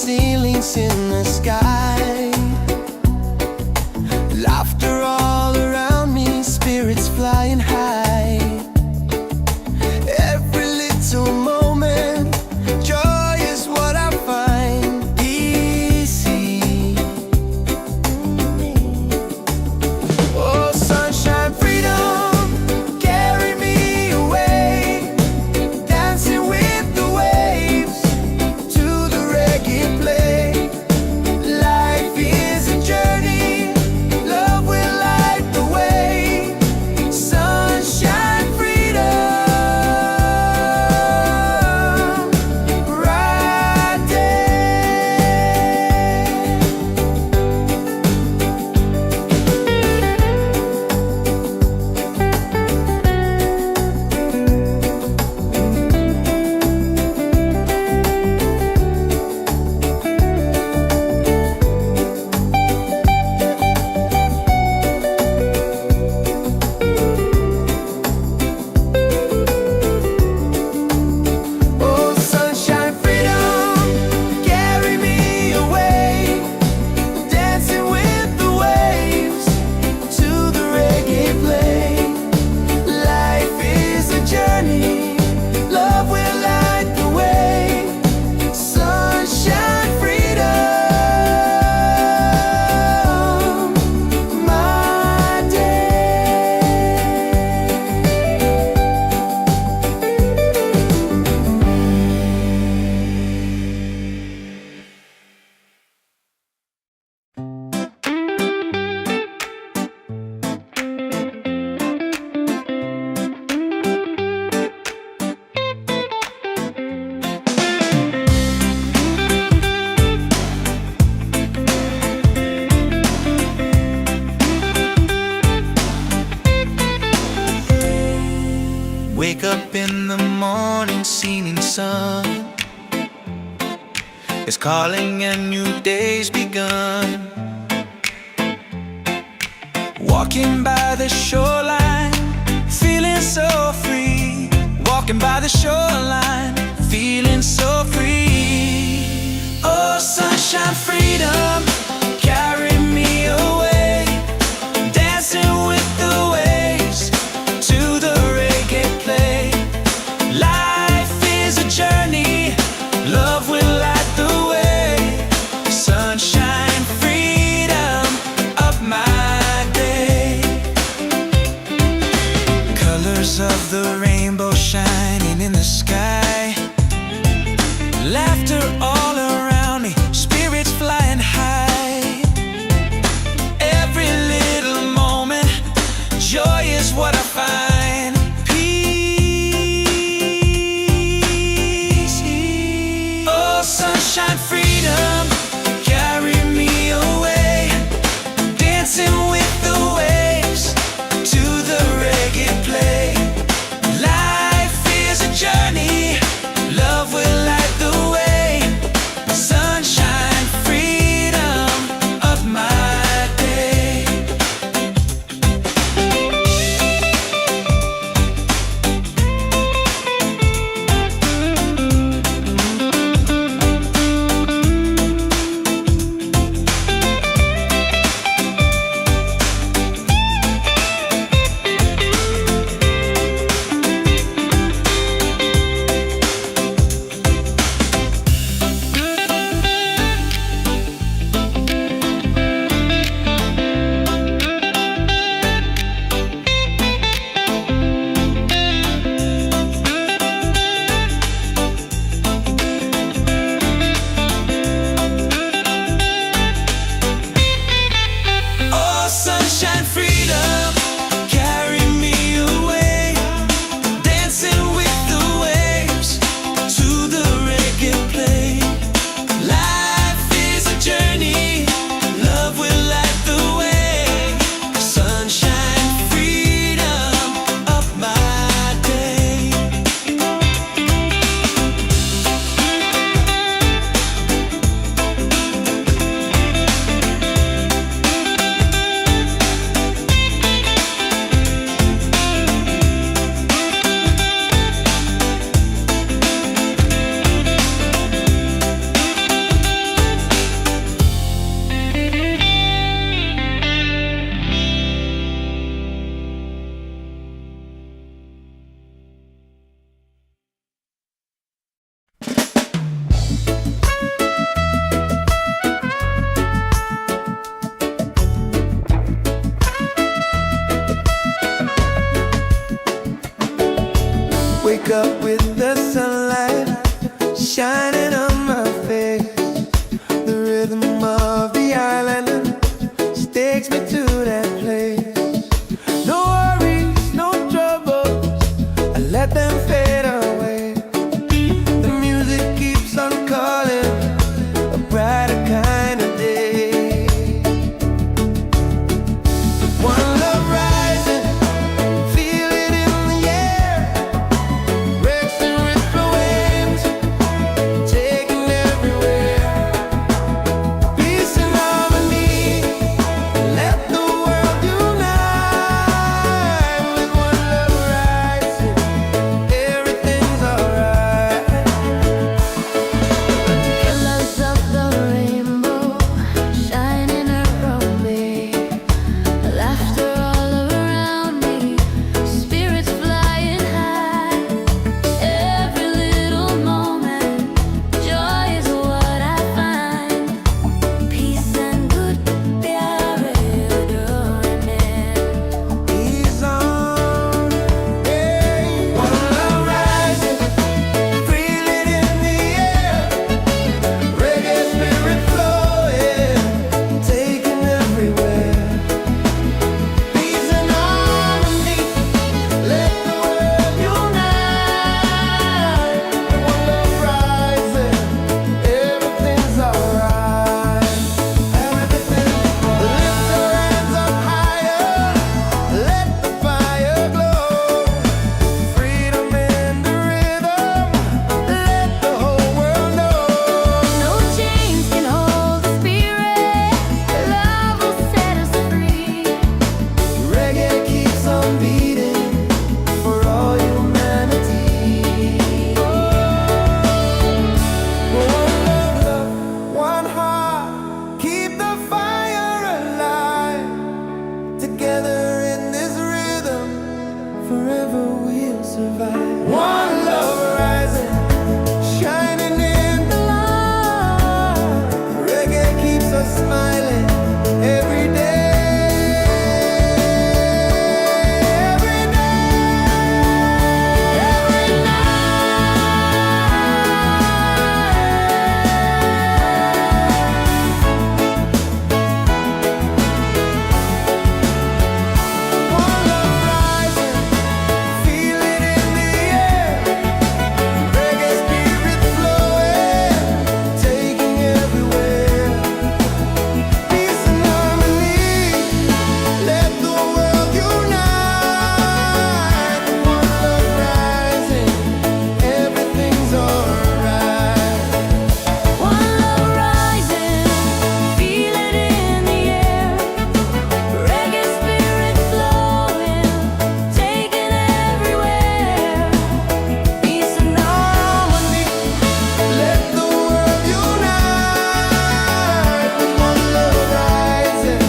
Ceilings in the sky, laughter all around me, spirits flying high. Every little moment, joy is what I find easy. Oh, sunshine, freedom, carry me away, dancing with the waves to the reggae play. Life is a journey, love will light the way. Sunshine, freedom, right there. Oh, sunshine, freedom, carry me away, dancing with the waves to the reggae play. Life is a journey, love will light the way. Sunshine, freedom, my day. Wake up in the morning, seeing sun is calling and new day's begun. Walking by the shoreline, feeling so free. Walking by the shoreline, feeling so free. Oh, sunshine, freedom, carry me away, dancing with the waves to the reggae play. Life is a journey, love will light the way. Sunshine, freedom, up my day. Colors of the rainbow shining in the sky, laughter all around me, spirits flying high. takes me to that place. No worries, no troubles, I let them fade away. The music keeps on calling, a brighter kind of day. One love rising, feel it in the air. Breaks and ripple waves, taking everywhere. Peace and harmony, let the world unite. With one love rising, everything's alright. Colors of the rainbow shining around me, laughter all around me, spirits flying high. Every little moment, joy is what I find. Peace and good प्यारे डोरने. He's on, hey. One love rising, feel it in the air. Reggae spirit flowing, taking everywhere. Peace and harmony, let the world unite. One love rising, everything's alright. Everything. Lift your hands up higher, let the fire glow. Freedom in the rhythm, let the whole world know. No chains can hold the spirit. Love will set us free. Reggae keeps on beating for all humanity. One love, one heart, keep the fire alive. Together in this rhythm, forever we'll survive. One love rising, shining in the light. Reggae keeps us smiling every day. Every day, every One love rising, feel it in the air. Reggae spirit flowing, taking everywhere. Peace and harmony, let the world unite. One love rising, everything's alright. One love rising, feel it in the air. Reggae spirit flowing, taking everywhere. Peace and harmony. Let the world unite. With one love rising,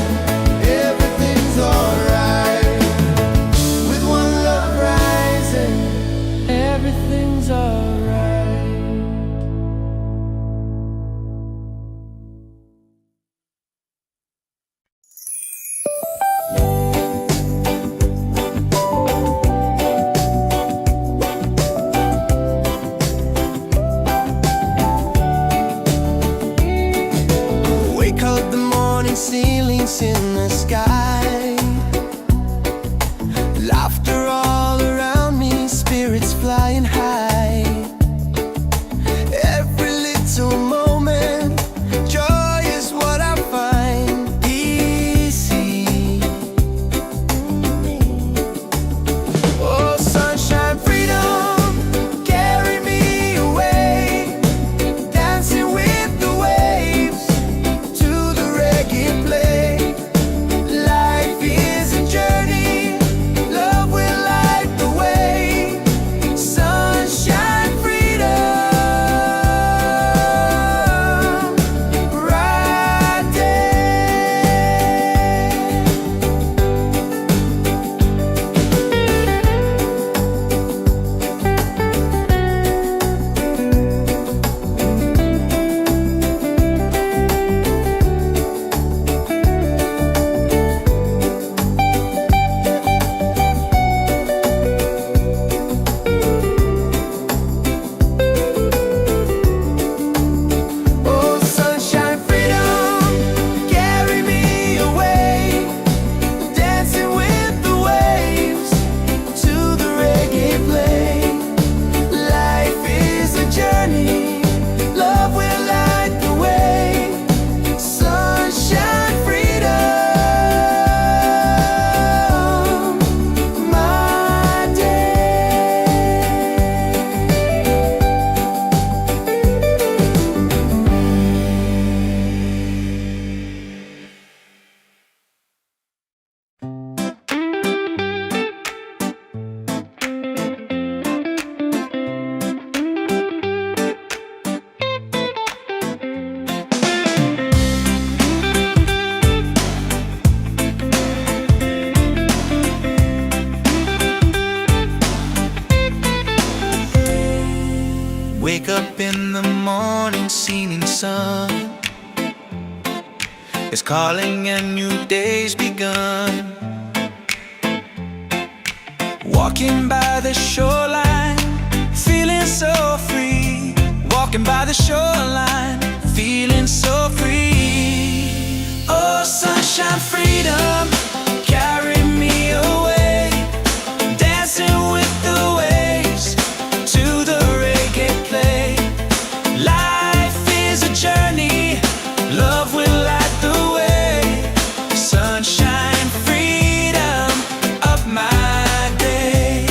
everything's alright. With one love rising, everything's alright. Wake up the morning ceilings in the sky. Laughter all around me, spirits flying high. Every little moment, joy is what I find. Easy. Oh, sunshine, freedom, carry me away. Dancing with the waves to the reggae play. Wake up in the morning, seeing sun is calling and new day's begun. Walking by the shoreline, feeling so free. Walking by the shoreline, feeling so free. Oh, sunshine, freedom, carry me away. Dancing with the waves to the reggae play. Life is a journey, love will light the way. Sunshine, freedom of my day.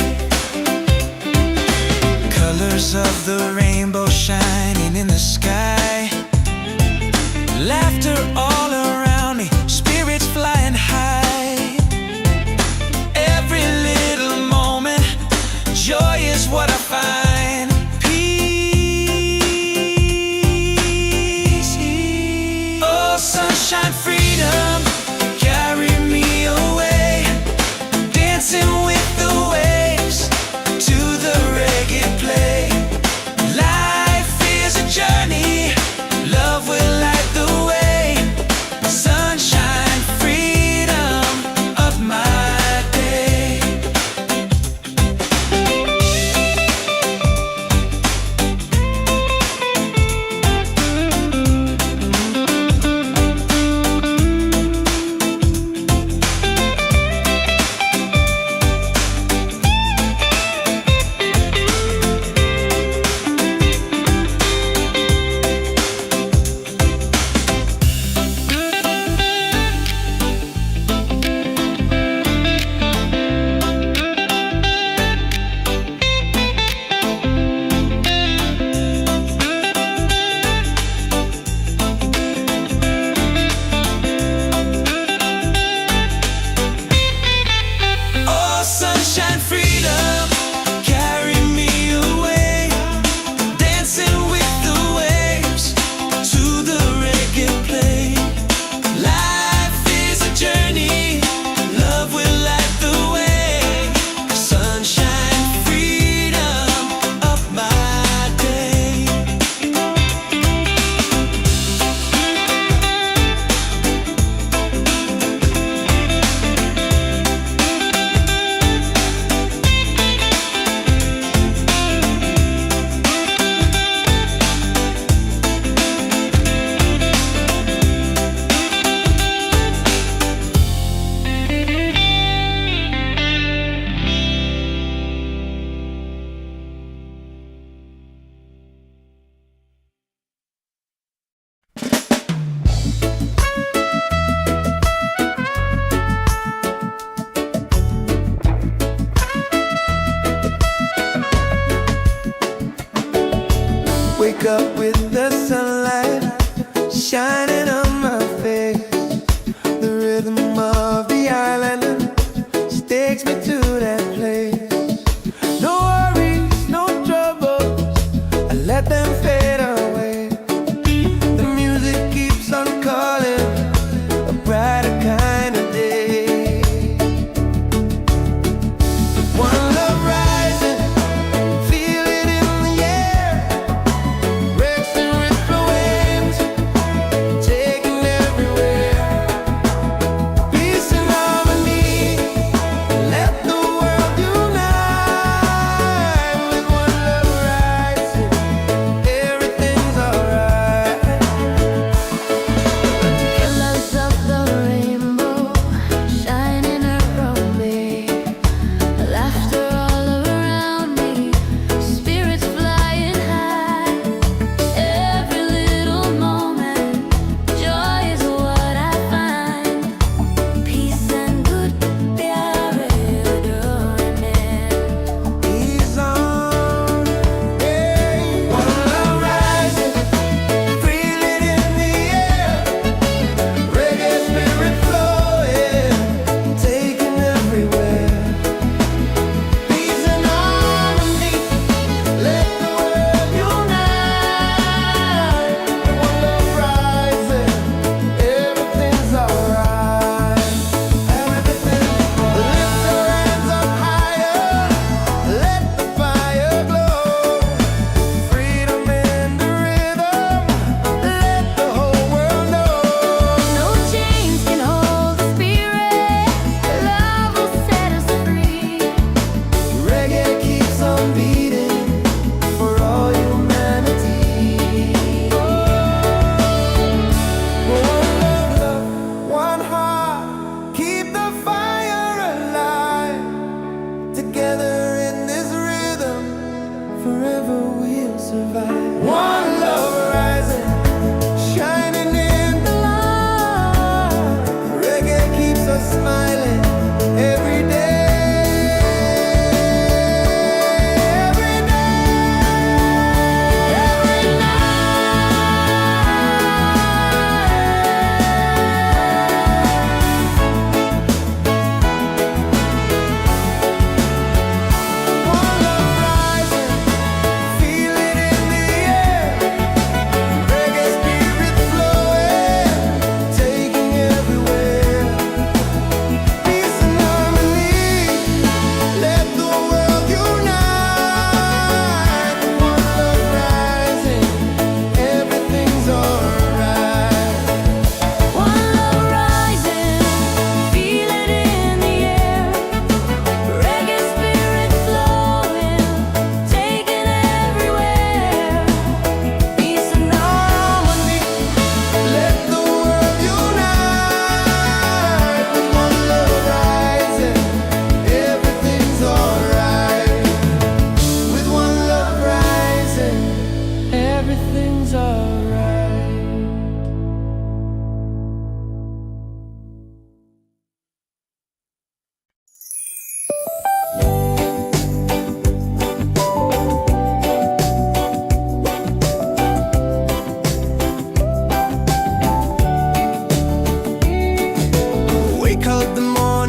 Colors of the rainbow shining in the sky. Laughter all around me, spirits flying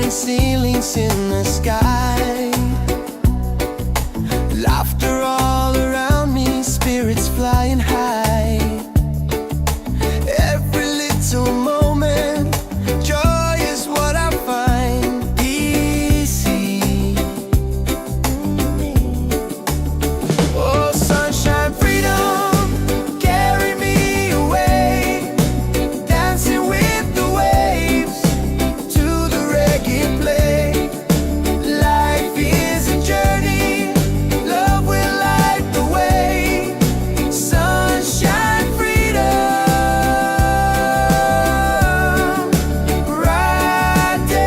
falling ceilings in the sky. Laughter all around me, spirits flying high. Every little moment, joy is what I find easy. Oh, sunshine, freedom, carry me away, dancing with the waves to the reggae play. Life is a journey, love will light the way. Sunshine, freedom, right there.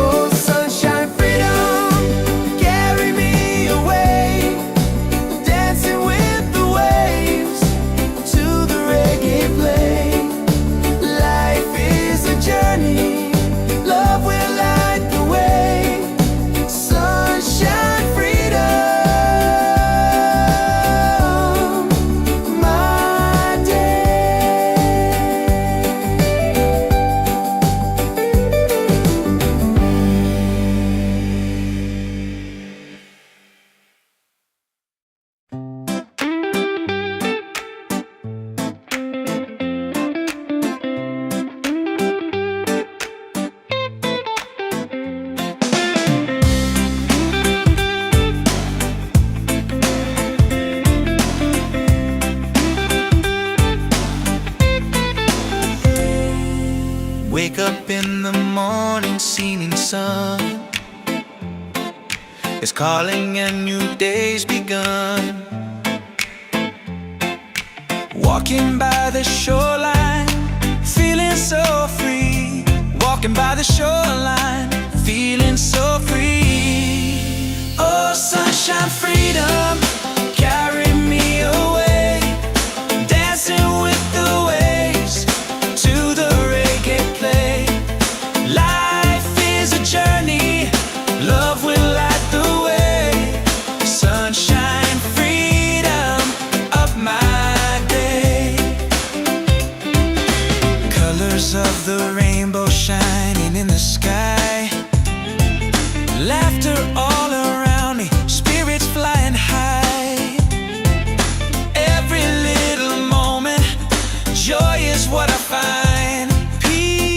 Oh, sunshine, freedom, carry me away, dancing with the waves to the reggae play. Life is a journey, love will light the way. Sunshine, freedom, my day. Wake up in the morning, seeing sun is calling and new day's begun. Walking by the shoreline, feeling so free. Walking by the shoreline, feeling so free. Oh, sunshine, freedom, carry me away, dancing with the waves to the reggae play. Life is a journey, love will light the way. Sunshine, freedom of my day. Colors of the rainbow shining in the sky. Laughter all around me, spirits flying high. Every little moment, joy is what I find. Peace.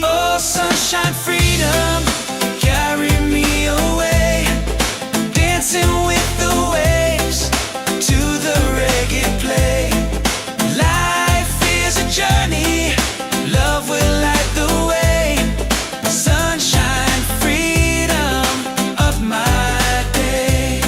Oh, sunshine, freedom, carry me away, dancing with the waves to the reggae play. Life is a journey, love will light the way. Sunshine, freedom of my day.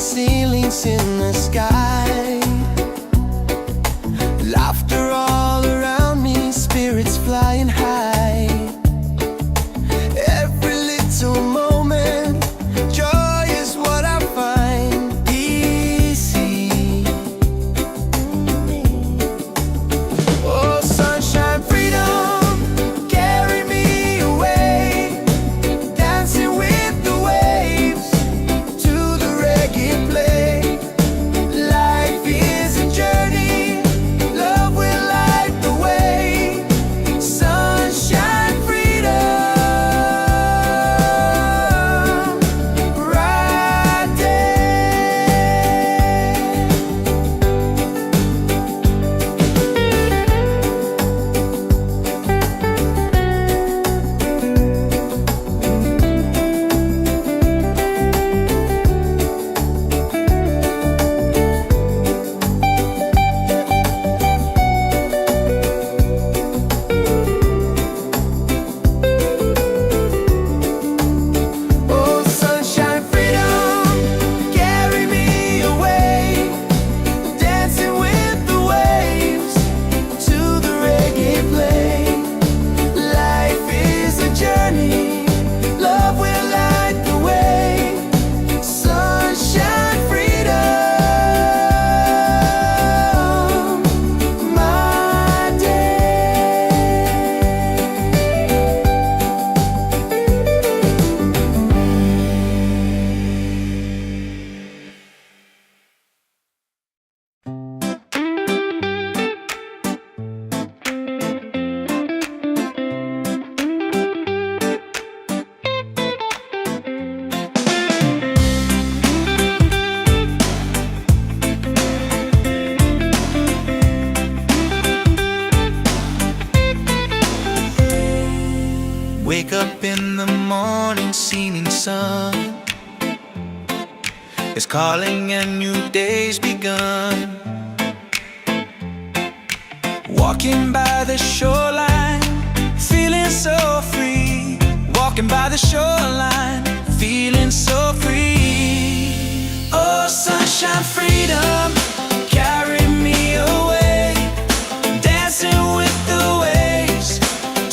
ceilings in the sky. Laughter all around me, spirits flying high. Every little moment, joy is what I find easy. Oh, sunshine, freedom, carry me away, dancing with the waves to the reggae play. Life is a journey, love will light the way. Sunshine, freedom, right there. Oh, sunshine, freedom, carry me away, dancing with the waves to the reggae play. Life is a journey, love will light the way. Sunshine, freedom, my day. Wake up in the morning, seeing sun is calling and new day's begun. Walking by the shoreline, feeling so free. Walking by the shoreline, feeling so free. Oh, sunshine, freedom, carry me away, dancing with the waves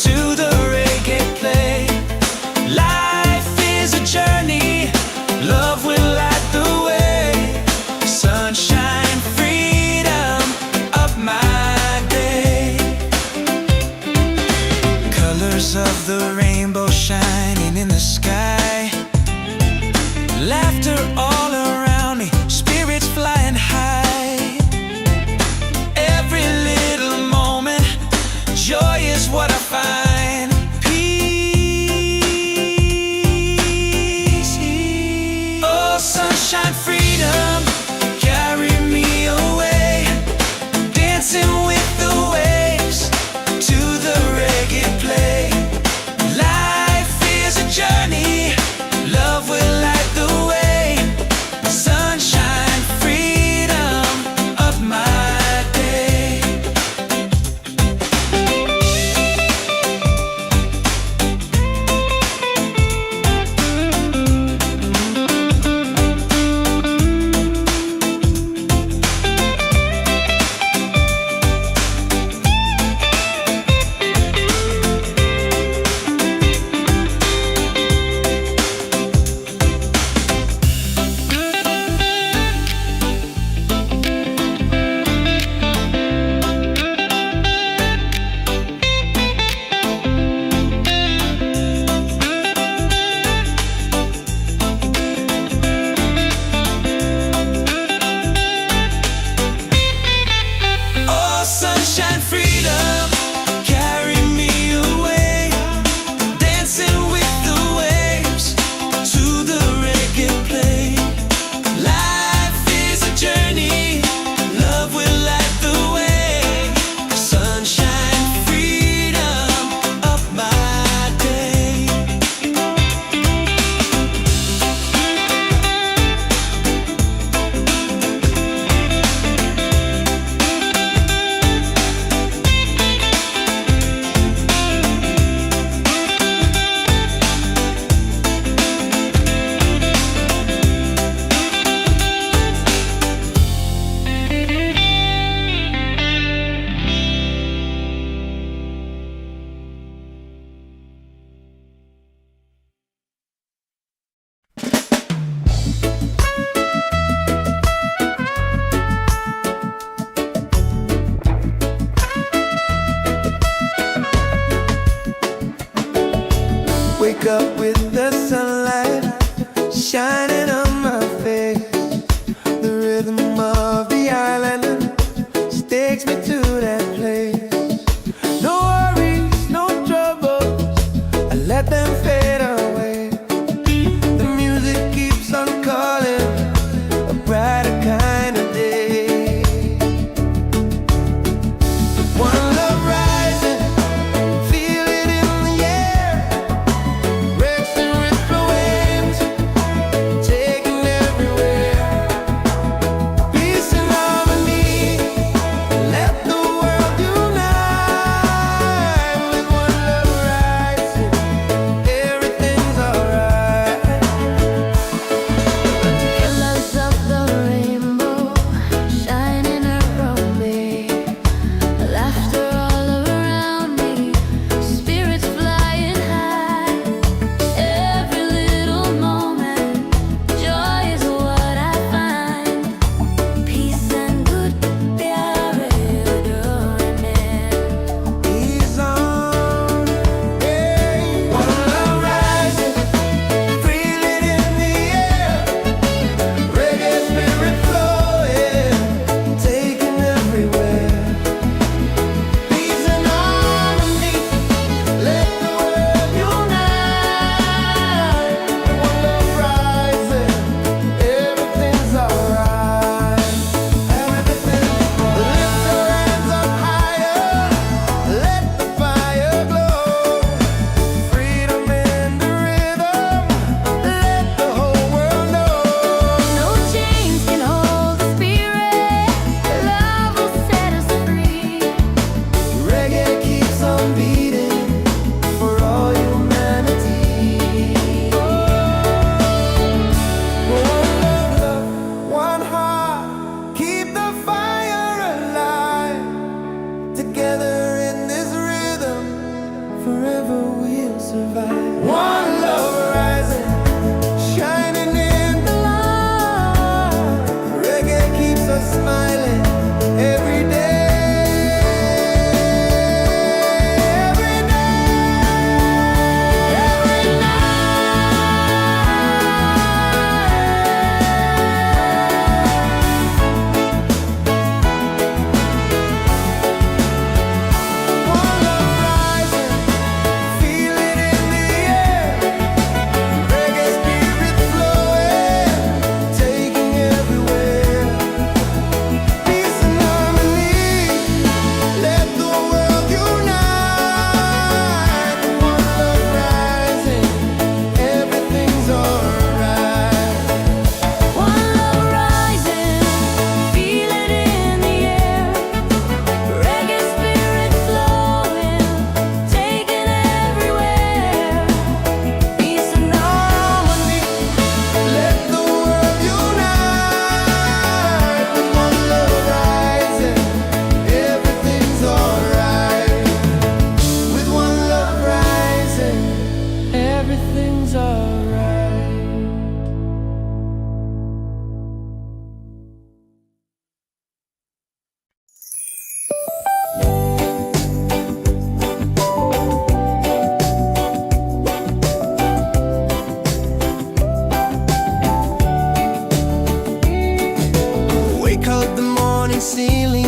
to the reggae play. Life is a journey, love will light the way. Sunshine, freedom, up my day. Colors of the rainbow shining in the sky.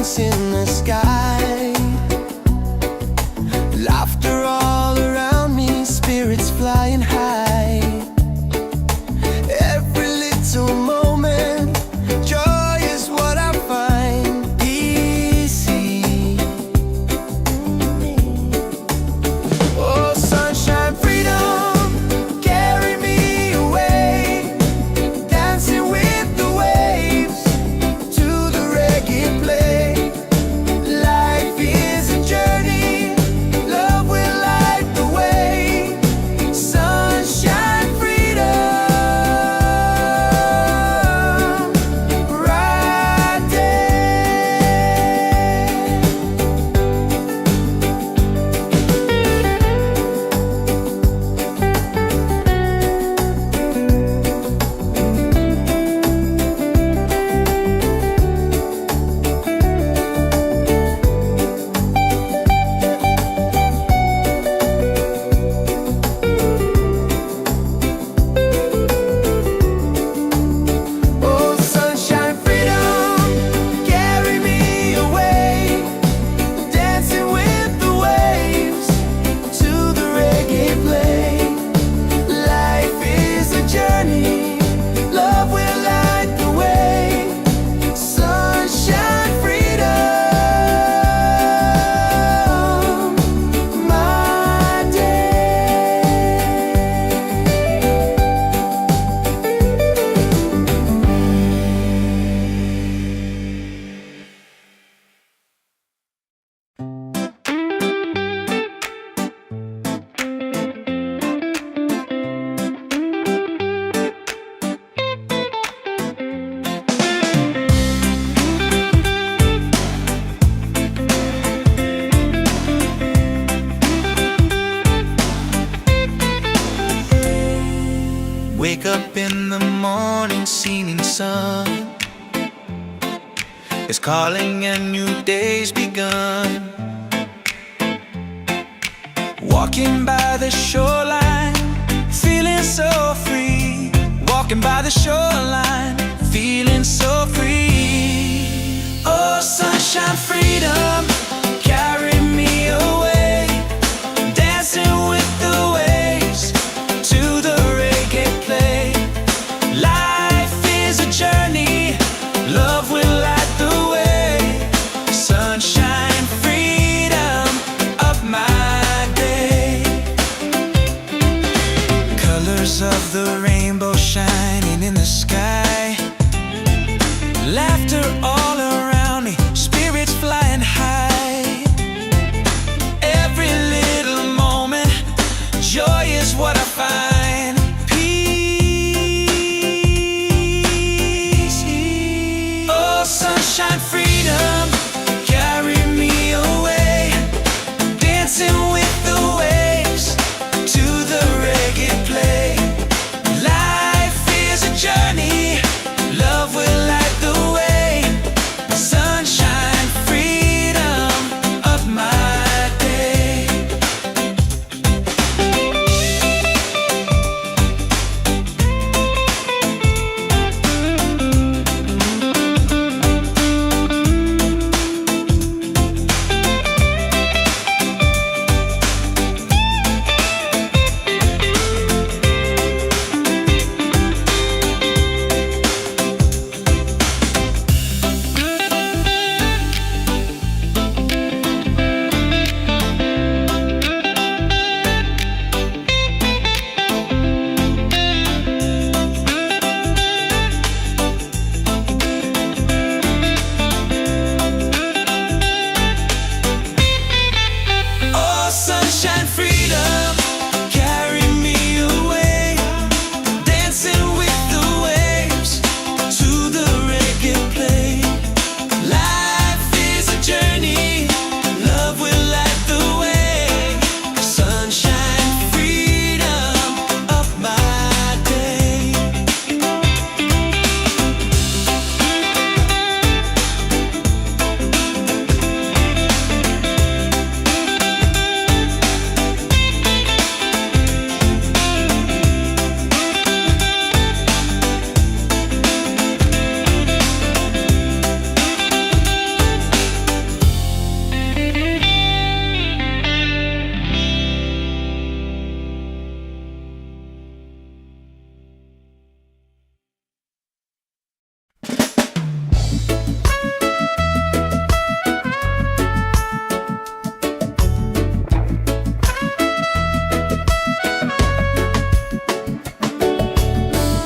dance in the sky. Laughter all around me, spirits flying high. Every little moment, joy is what I find easy. Oh, sunshine, freedom, carry me away, dancing with the waves to the reggae play. Life is a journey, love will light the way. Sunshine, freedom, right there. Oh, sunshine, freedom, carry me away, dancing with the waves to the reggae play. Life is a journey, love will light the way. Sunshine, freedom, my day. Wake up in the morning, seeing sun is calling and new day's begun. Walking by the shoreline, feeling so free. Walking by the shoreline, feeling so free. Oh, sunshine, freedom, carry me away, dancing with the waves to the reggae play. Life is a journey, love will light the way. Sunshine, freedom of my day. Colors of the rainbow shining in the sky. Laughter all around me, spirits flying high. Every little moment, joy is what I find. Peace. Oh, sunshine, freedom, carry me away, dancing with the waves to the reggae play. Life is a journey,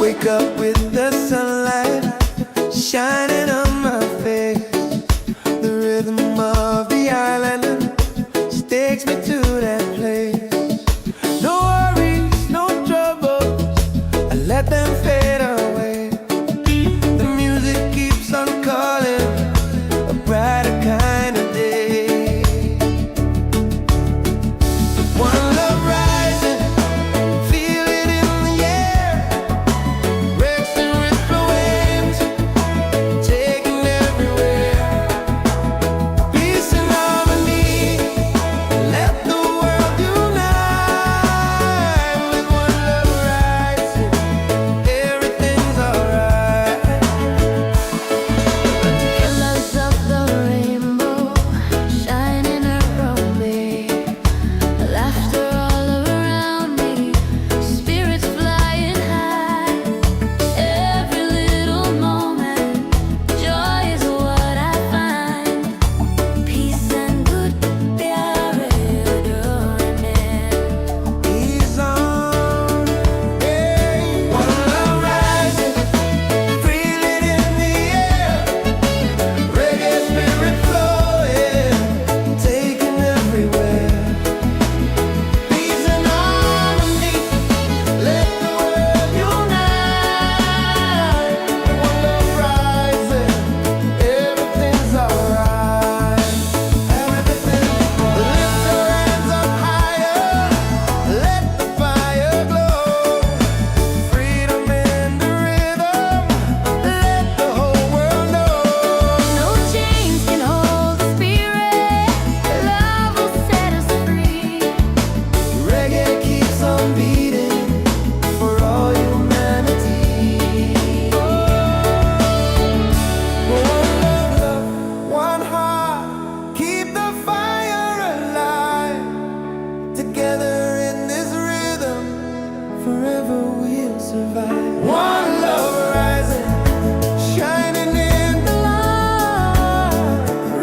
Wake up with the sunlight shining on my face. The rhythm of the island just takes me to that place. No worries, no troubles, I let them fade away. The music keeps on calling, a brighter kind of day. One love rising, feel it in the air. Rex and ripple waves, taking everywhere. Peace and harmony, let the world unite. With one love rising, everything's alright. Colors of the rainbow shining around me, laughter all around me, spirits flying high. Every little moment, joy is what I find. Peace and good, प्यारे डोरने. He's on, hey. One love rising, feel it in the air. Reggae spirit flowing, taking everywhere. Peace and harmony, let the world unite. One love rising, everything's alright. Everything's lift your hands up higher, let the fire glow. Freedom in the rhythm, let the whole world know. No chains can hold the spirit. Love will set us free. Reggae keeps on beating for all humanity. One love, one heart, keep the fire alive. Together in this rhythm, forever we'll survive. One love rising, shining in the light.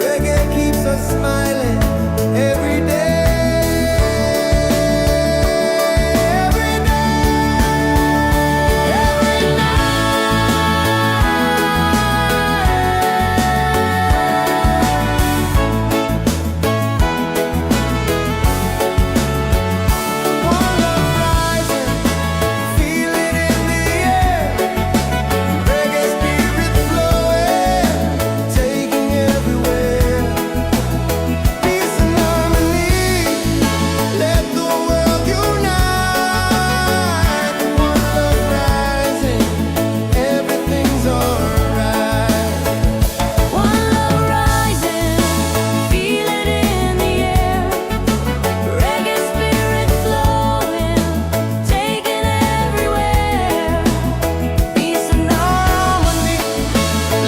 Reggae keeps us smiling every day. Every day, every One love rising, feel it in the air. Reggae spirit flowing, taking everywhere. Peace and harmony, let the world unite. One love rising, everything's alright. One love rising, feel it in the air. Reggae spirit flowing, taking everywhere. Peace and harmony.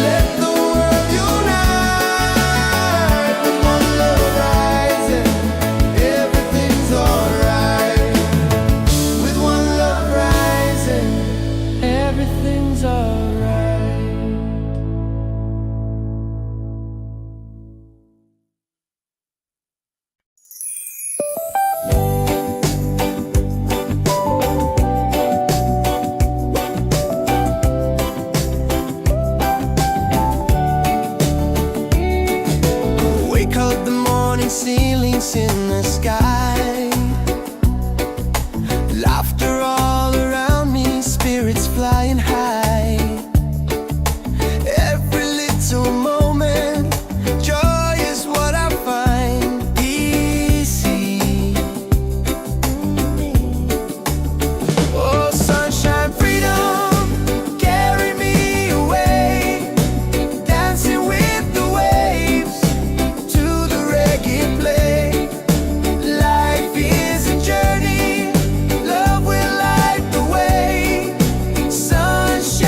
Let the world unite. With one love rising, everything's alright. With one love rising, everything's alright. Wake up the morning ceilings in the sky. Laughter all around me, spirits flying high. Every little moment, joy is what I find. Easy. Oh, sunshine, freedom, carry me away. Dancing with the waves to the reggae play. Life is a journey, love will light the way. Sunshine.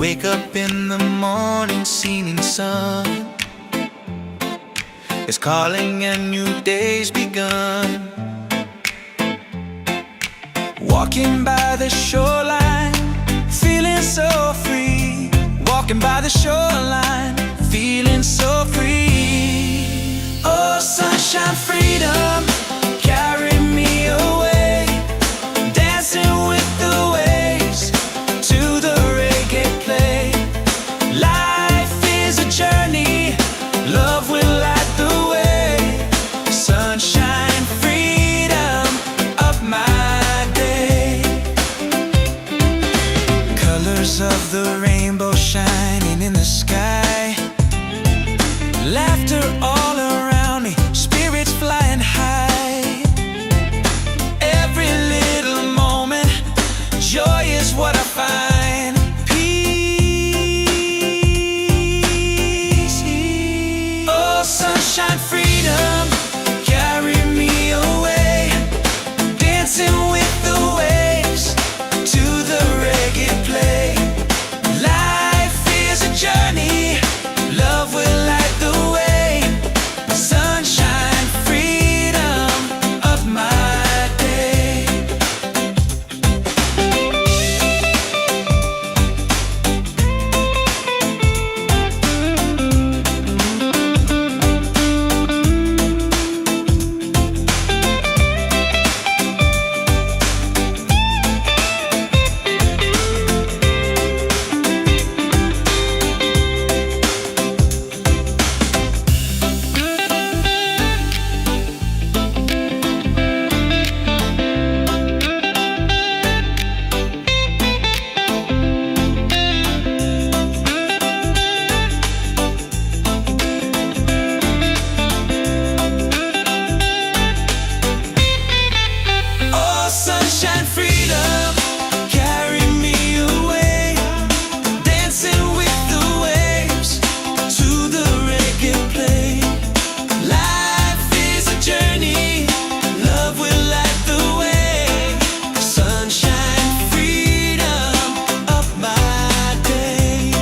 Wake up in the morning, seeing sun is calling and new day's begun. Walking by the shoreline, feeling so free. Walking by the shoreline, feeling so free. Oh, sunshine, freedom, carry me away. Dancing with the waves to the reggae play. Life is a journey, love will light the way. Sunshine, freedom, up my day. Colors of the rainbow shining in the sky. Laughter all around me, spirits flying high. Every little moment, joy is what I find. Peace. Oh, sunshine, freedom, carry me away. Dancing with the waves to the reggae play. Life is a journey, love will light the way. Sunshine, freedom, of my day. Oh, sunshine, freedom, carry me away. Dancing with the waves to the reggae play. Life is a journey, love will light the way. Sunshine, freedom, up my day.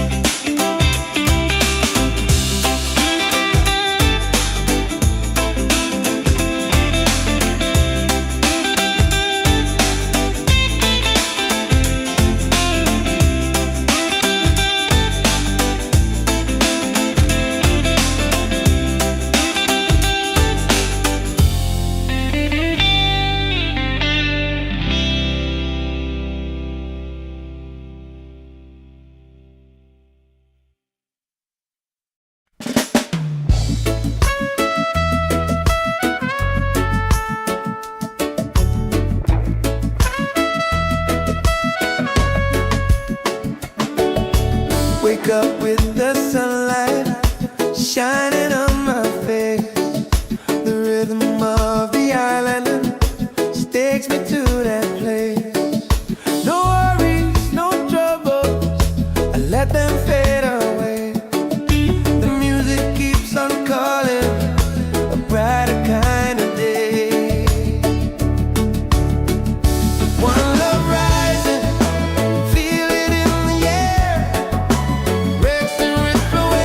Wake up with the sunlight shining on my face. The rhythm of the island just takes me to that place. No worries, no troubles, I let them fade away. The music keeps on calling, a brighter kind of day. One love rising, feel it in the air. Breaks and rip away.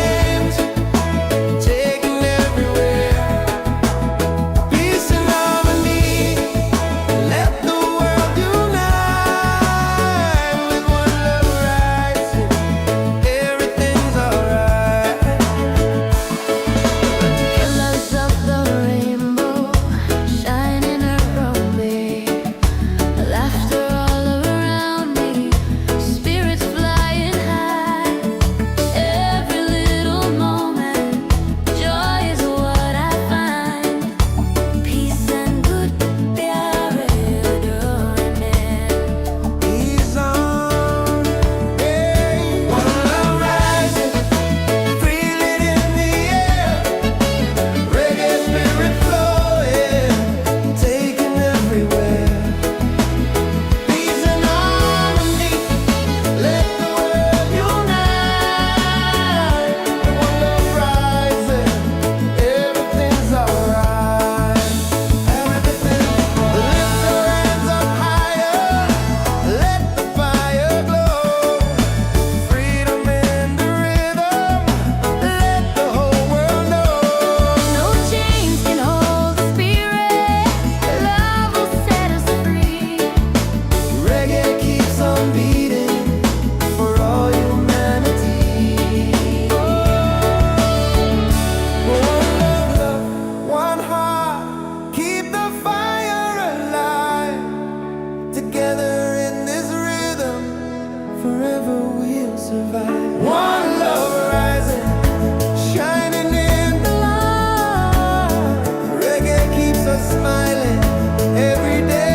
forever we'll survive. One love rising, shining in the light. Reggae keeps us smiling every day.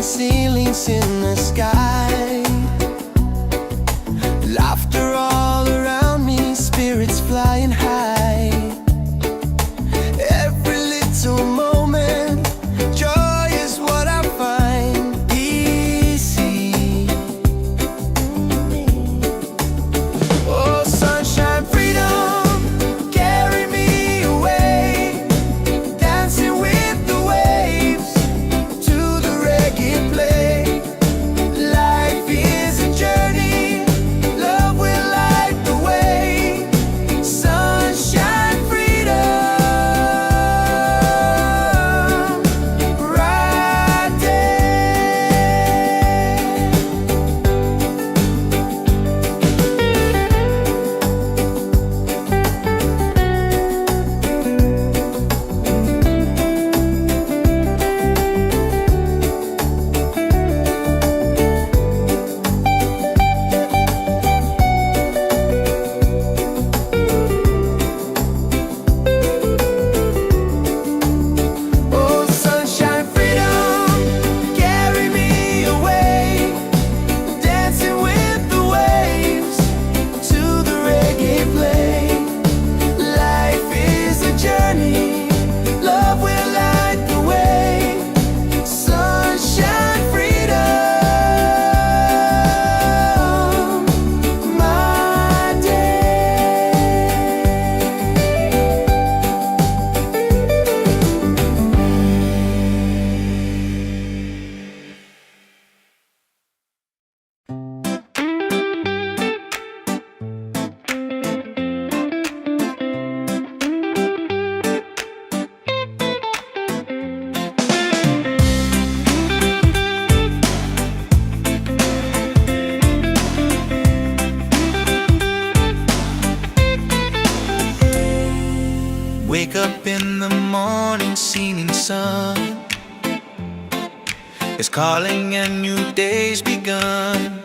Ceilings in the sky, laughter all around me, spirits flying high. Every little moment, joy is what I find easy. Oh, sunshine, freedom, carry me away, dancing with the waves to the reggae play. Life is a journey, love will light the way. Sunshine, freedom, right Oh, sunshine, freedom, carry me away, dancing with the waves to the reggae play. Life is a journey, love will light the way. Sunshine, freedom, my day. Wake up in the morning, seeing sun is calling and new day's begun.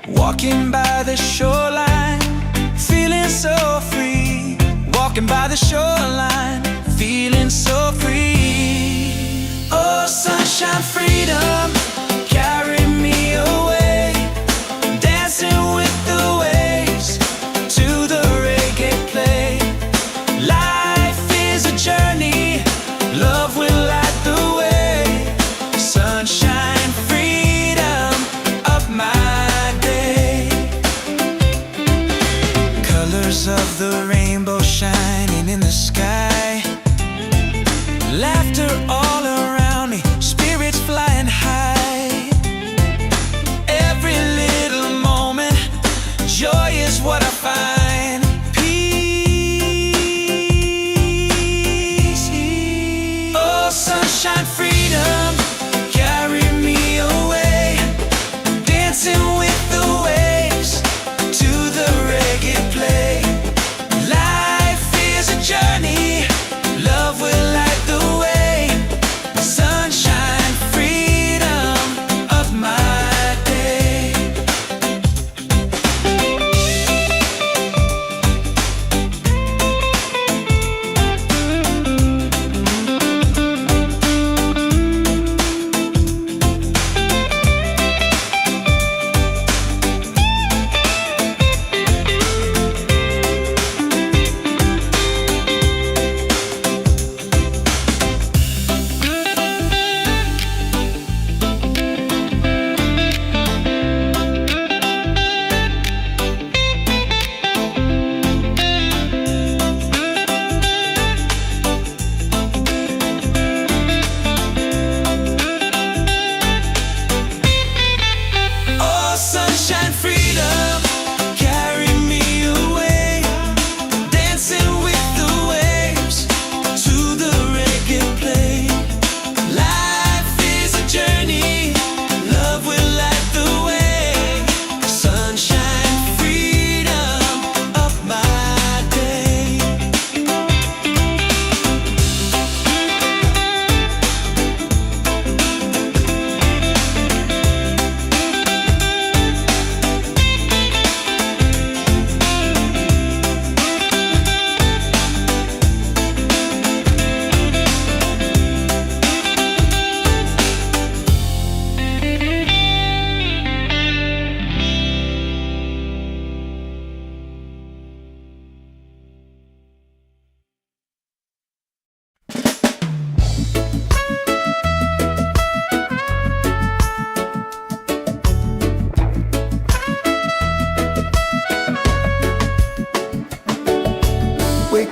Walking by the shoreline, feeling so free. Walking by the shoreline, feeling so free. Oh, sunshine, freedom, carry me away, dancing with the waves to the reggae play. Life is a journey, love will light the way. Sunshine, freedom of my day. Colors of the rainbow shining in the sky, laughter all around me, spirits flying high.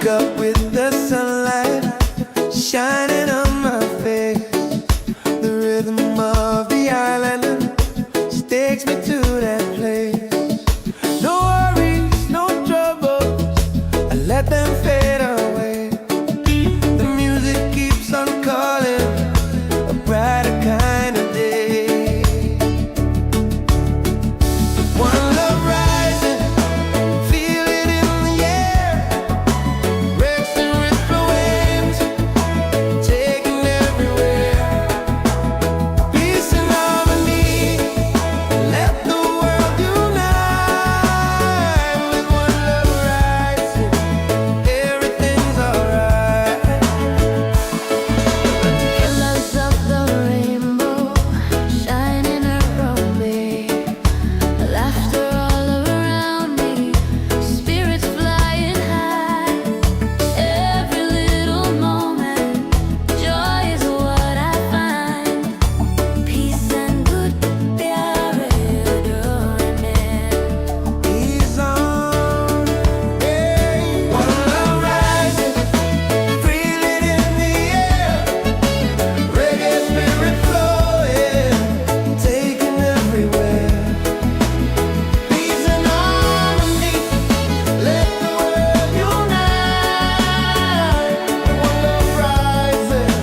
wake up with the sunlight shining on my face. The rhythm of the island just takes me to that place. No worries, no troubles, I let them fade away. The music keeps on calling, a brighter kind of day. One love rising, feel it in the air. Racing with the waves, taking everywhere. Peace and harmony, let the world unite. With one love rising, everything's alright. Colors of the rainbow shining around me, laughter all around me, spirits flying high. Every little moment, joy is what I find. Peace and good प्यारे डोरने. He's on, hey. One love rising, feel it in the air. Reggae spirit flowing, taking everywhere. Peace and harmony, let the world unite. One love rising,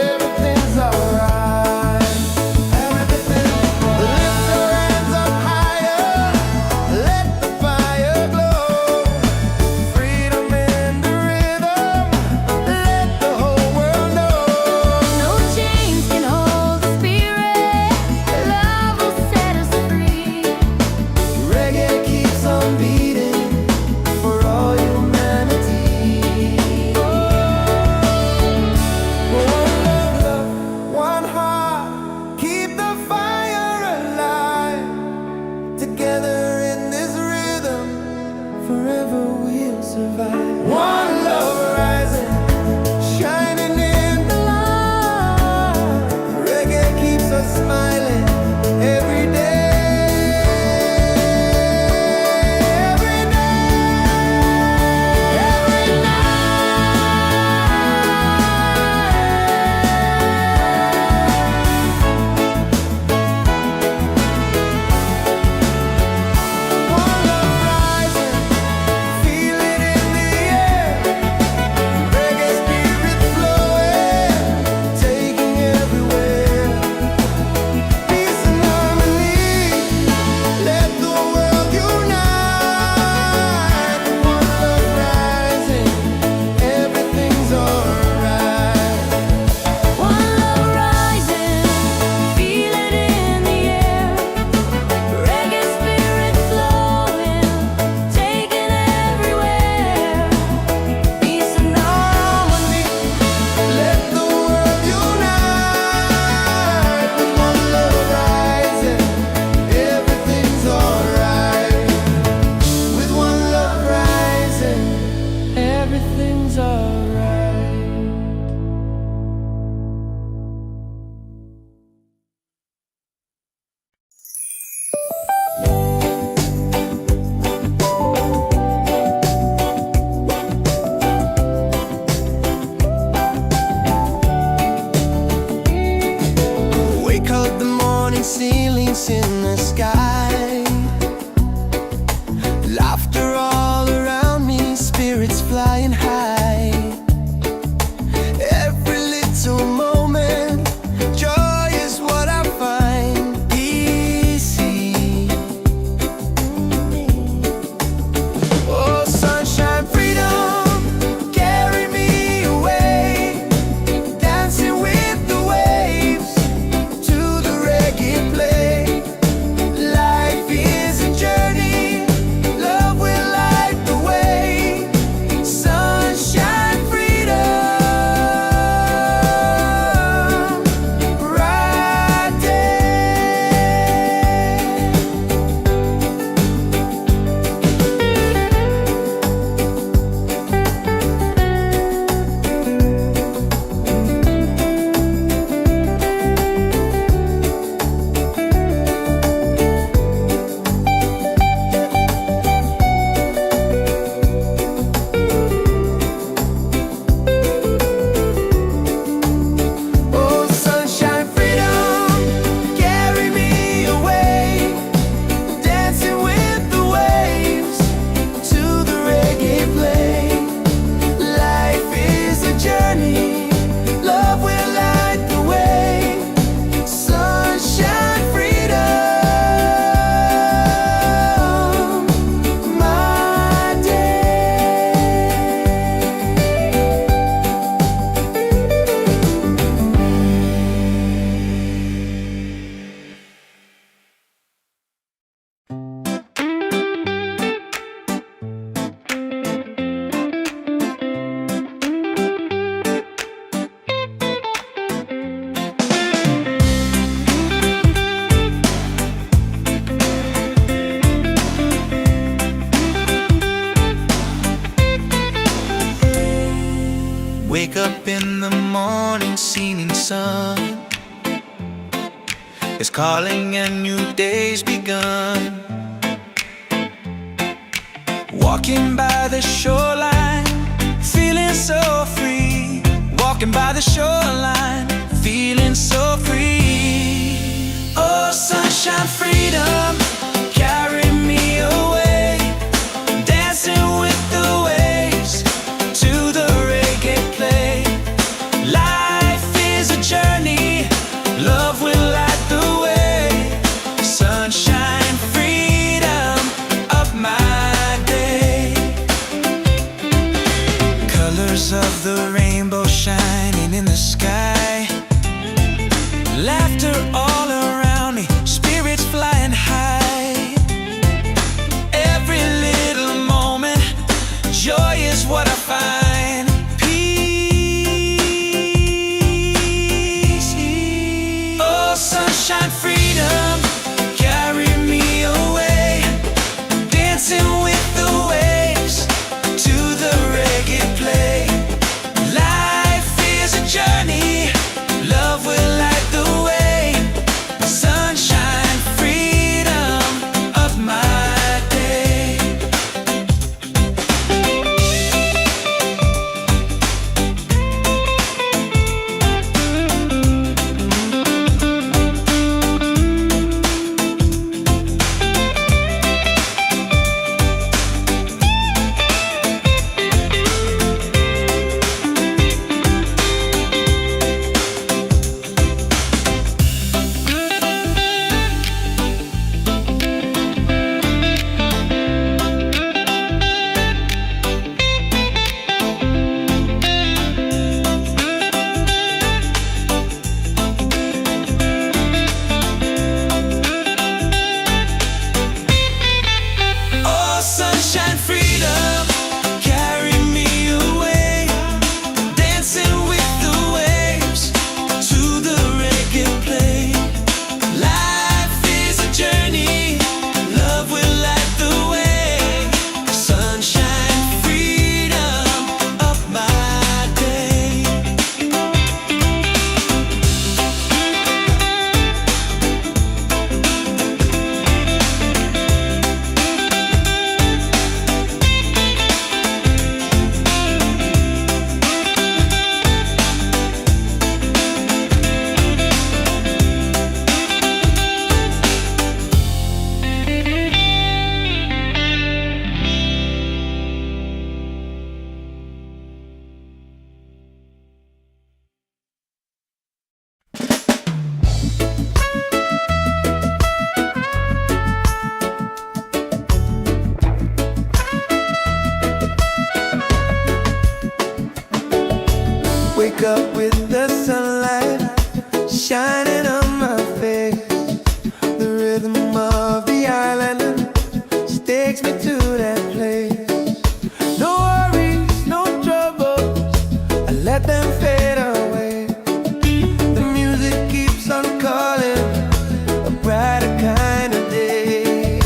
everything's alright. Lift your hands up higher, let the fire glow. Freedom in the rhythm, let the whole world know. No chains can hold the spirit. Love will set us free. Reggae keeps on beating for all humanity. One love, one heart, keep the fire alive. Together in this rhythm, forever we'll survive. One love rising, shining in the light. Reggae keeps us smiling every day. Every day, every night. One love rising, feel it in the air. up in the morning, seeing sun is calling and new day's begun. Walking by the shoreline, feeling so free. Walking by the shoreline, feeling so free. Oh, sunshine, freedom, carry me away. Dancing with the waves to the reggae play. Life is a journey, love will light the way. Sunshine, freedom of my day. Colors of the rainbow shining in the sky. Laughter all around me, spirits flying high. Every little moment, joy is what I find. Peace. Oh, sunshine, freedom, carry me away. Dancing with the waves to the reggae play. Life is a journey, love will light the way. Sunshine, freedom of my day. Oh, sunshine, freedom, carry me away. Dancing with the waves to the reggae play. Life is a journey, love will light the way. Sunshine, freedom of my day. Wake up with the sunlight shining on my face. The rhythm of the island just takes me to that place. No worries, no troubles, I let them fade away. The music keeps on calling, a brighter kind of day.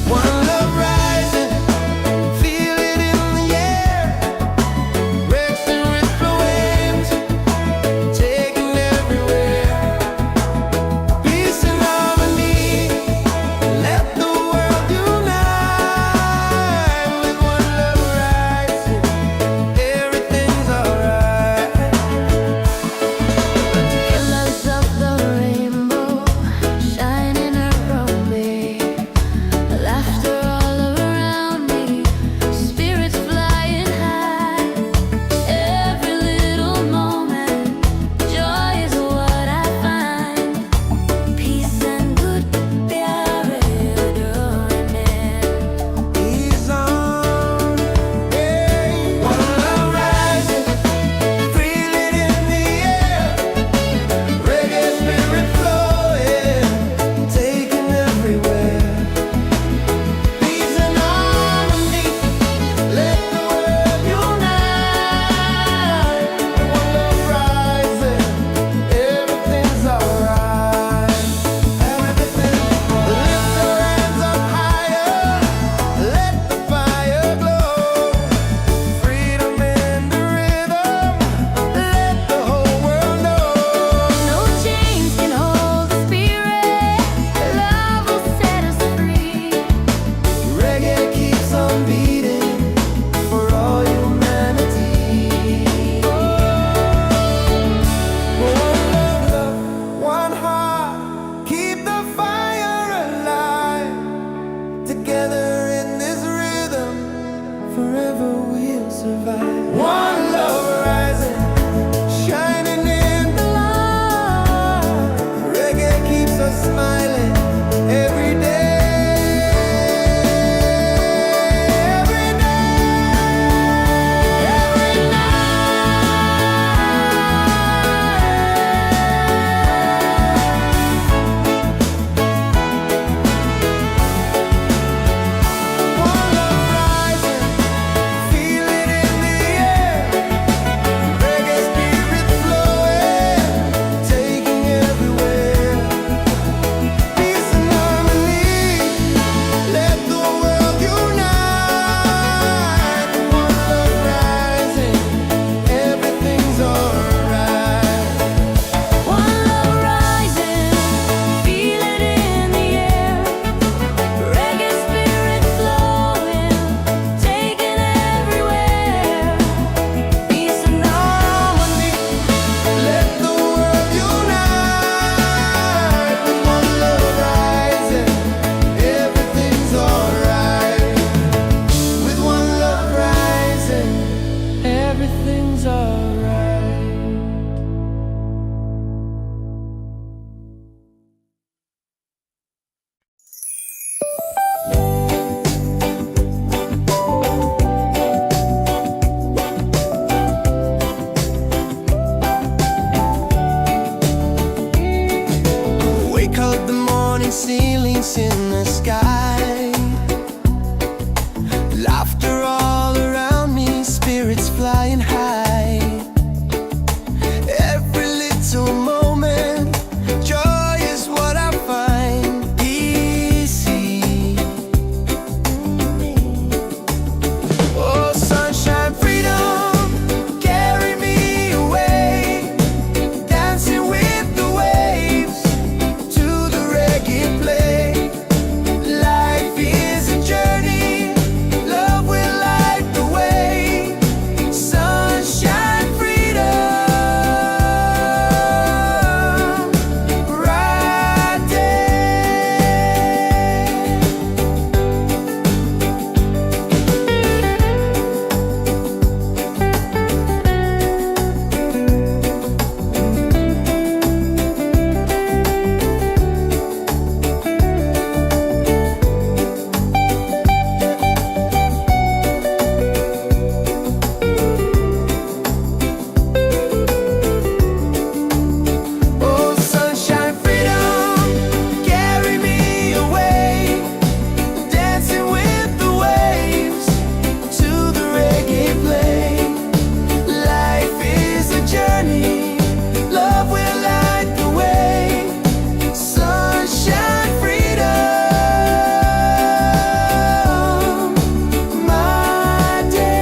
One love rising, feel it in the air. Breaks and ripple waves, taking everywhere. Peace and harmony, let the in the sky. Laughter all around me, spirits flying high. Every little moment, joy is what I find. Easy. Oh, sunshine, freedom, carry me away. Dancing with the waves to the reggae play. Life is a journey, love will light the way. Sunshine, freedom, right there. Oh, sunshine, freedom, carry me away. Dancing with the waves to the reggae play. Life is a journey, love will light the way. Sunshine, freedom, my day.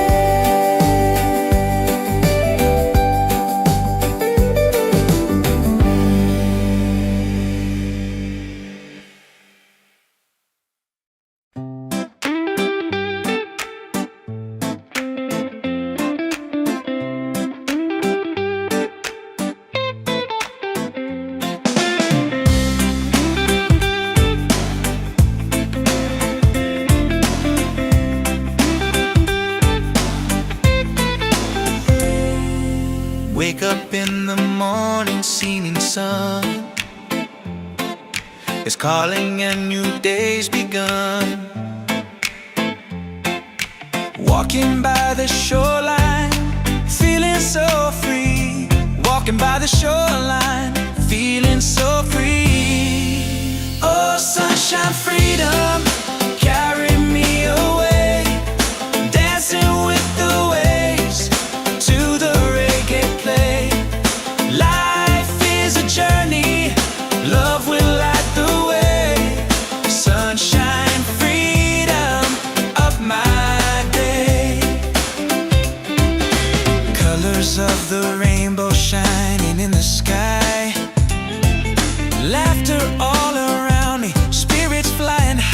Wake up in the morning, seeing sun is calling and new day's begun. Walking by the shoreline, feeling so free. Walking by the shoreline, feeling so free. Oh, sunshine, freedom, carry me away. Dancing with the waves to the reggae play. Life is a journey, love will light the way. Sunshine, freedom of my day. Colors of the rainbow shining in the sky. Laughter all around me, spirits flying high.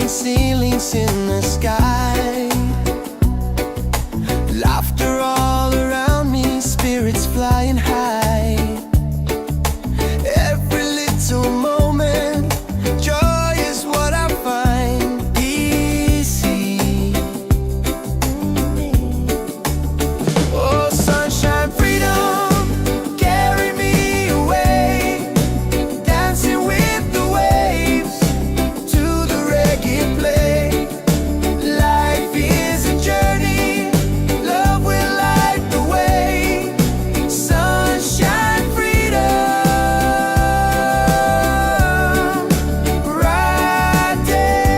falling ceilings in the sky. Laughter all around me, spirits flying high. Every little moment, joy is what I find easy. Oh, sunshine, freedom, carry me away, dancing with the waves to the reggae play. Life is a journey, love will light the way. Sunshine, freedom, right there.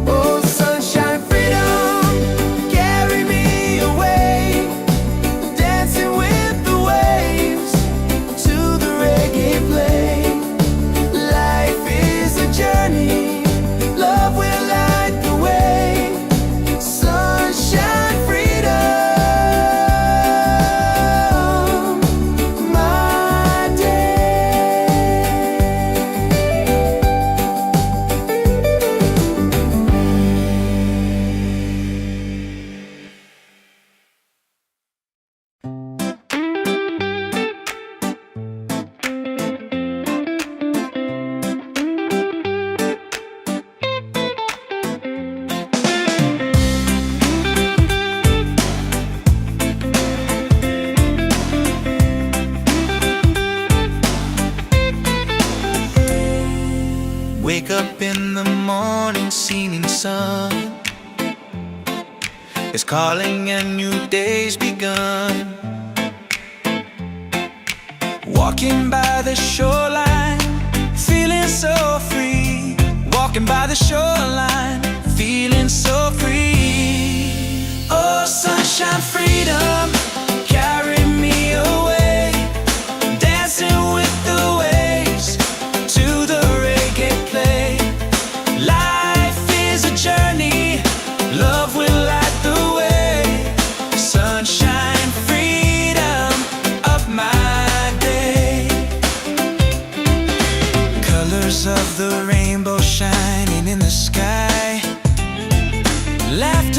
Oh, sunshine, freedom, carry me away, dancing with the waves to the reggae play. Life is a journey, love will light the way. Sunshine, freedom, my day. Wake up in the morning, seeing sun is calling and new day's begun. Walking by the shoreline, feeling so free. Walking by the shoreline, feeling so free. Oh, sunshine, freedom, carry me away, dancing with the waves to the reggae play. Life is a journey, love will light the way. Sunshine, freedom of my day. Colors of the rainbow shining in the sky. Laughter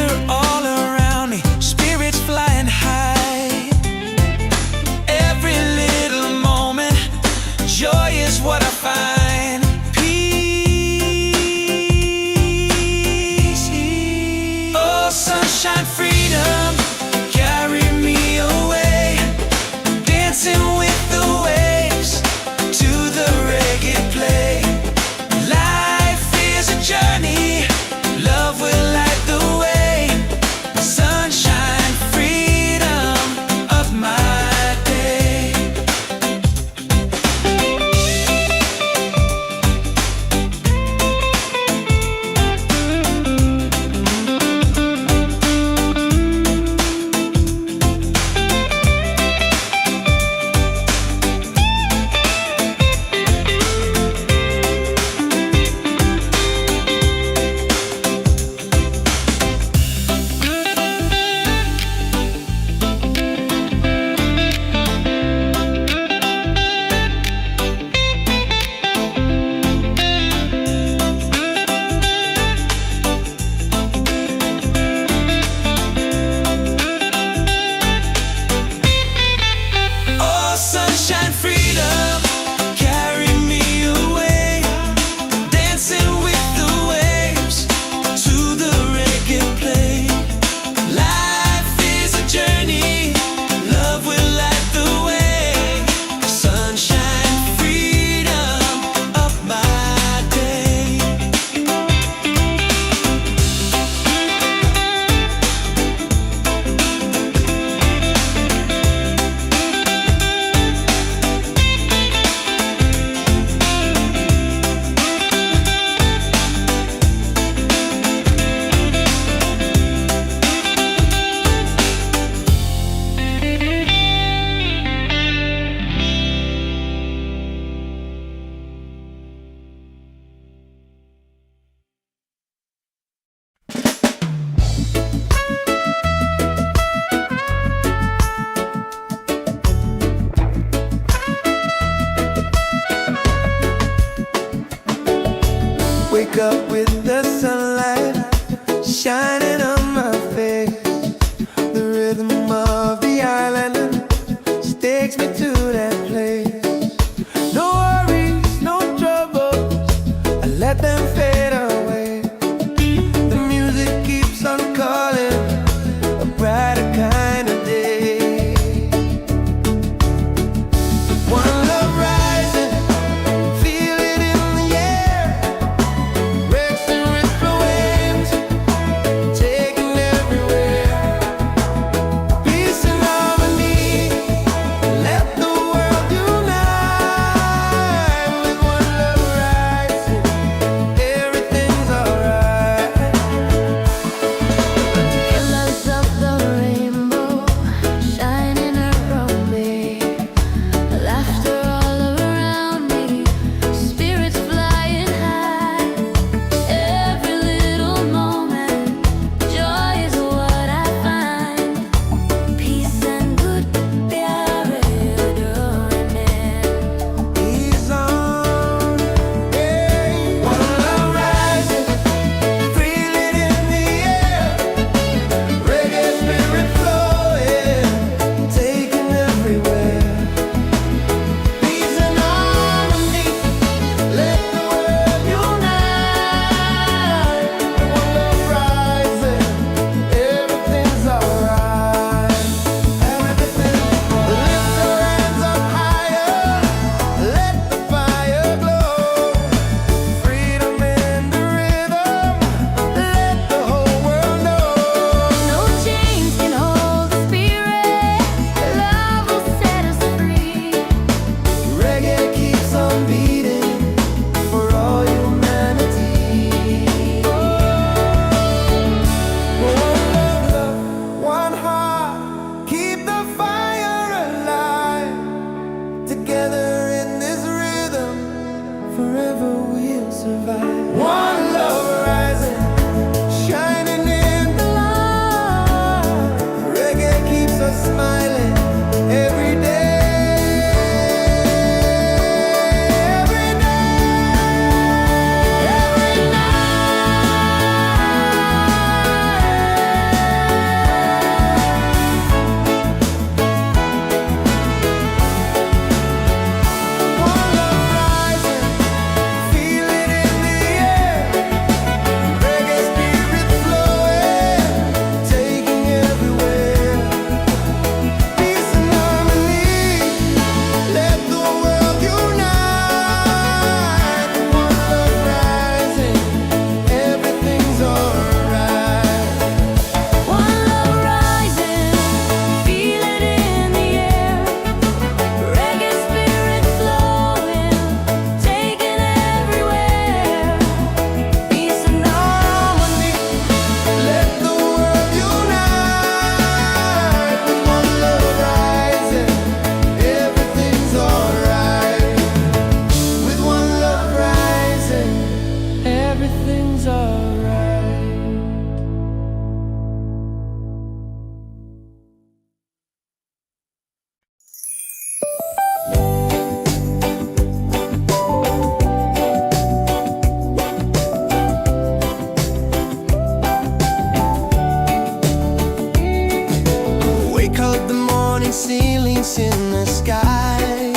ceilings in the sky.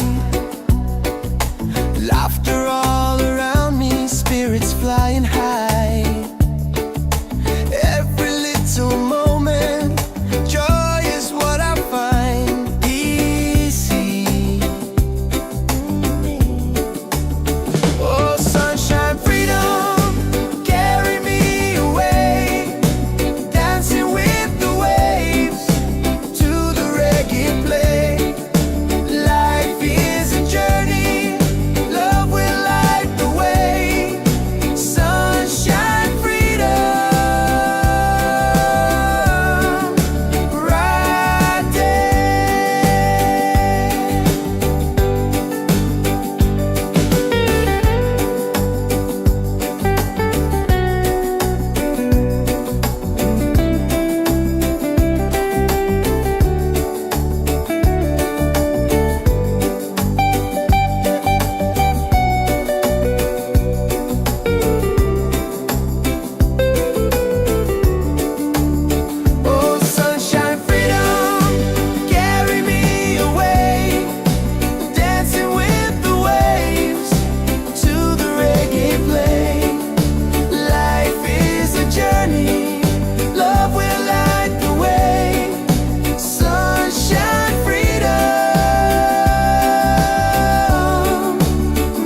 Laughter all around me, spirits flying high. Every little moment, joy is what I find easy. Oh, sunshine, freedom, carry me away, dancing with the waves to the reggae play. Life is a journey, love will light the way. Sunshine, freedom, right there. Oh, sunshine, freedom, carry me away, dancing with the waves to the reggae play. Life is a journey, love will light the way. Sunshine, freedom,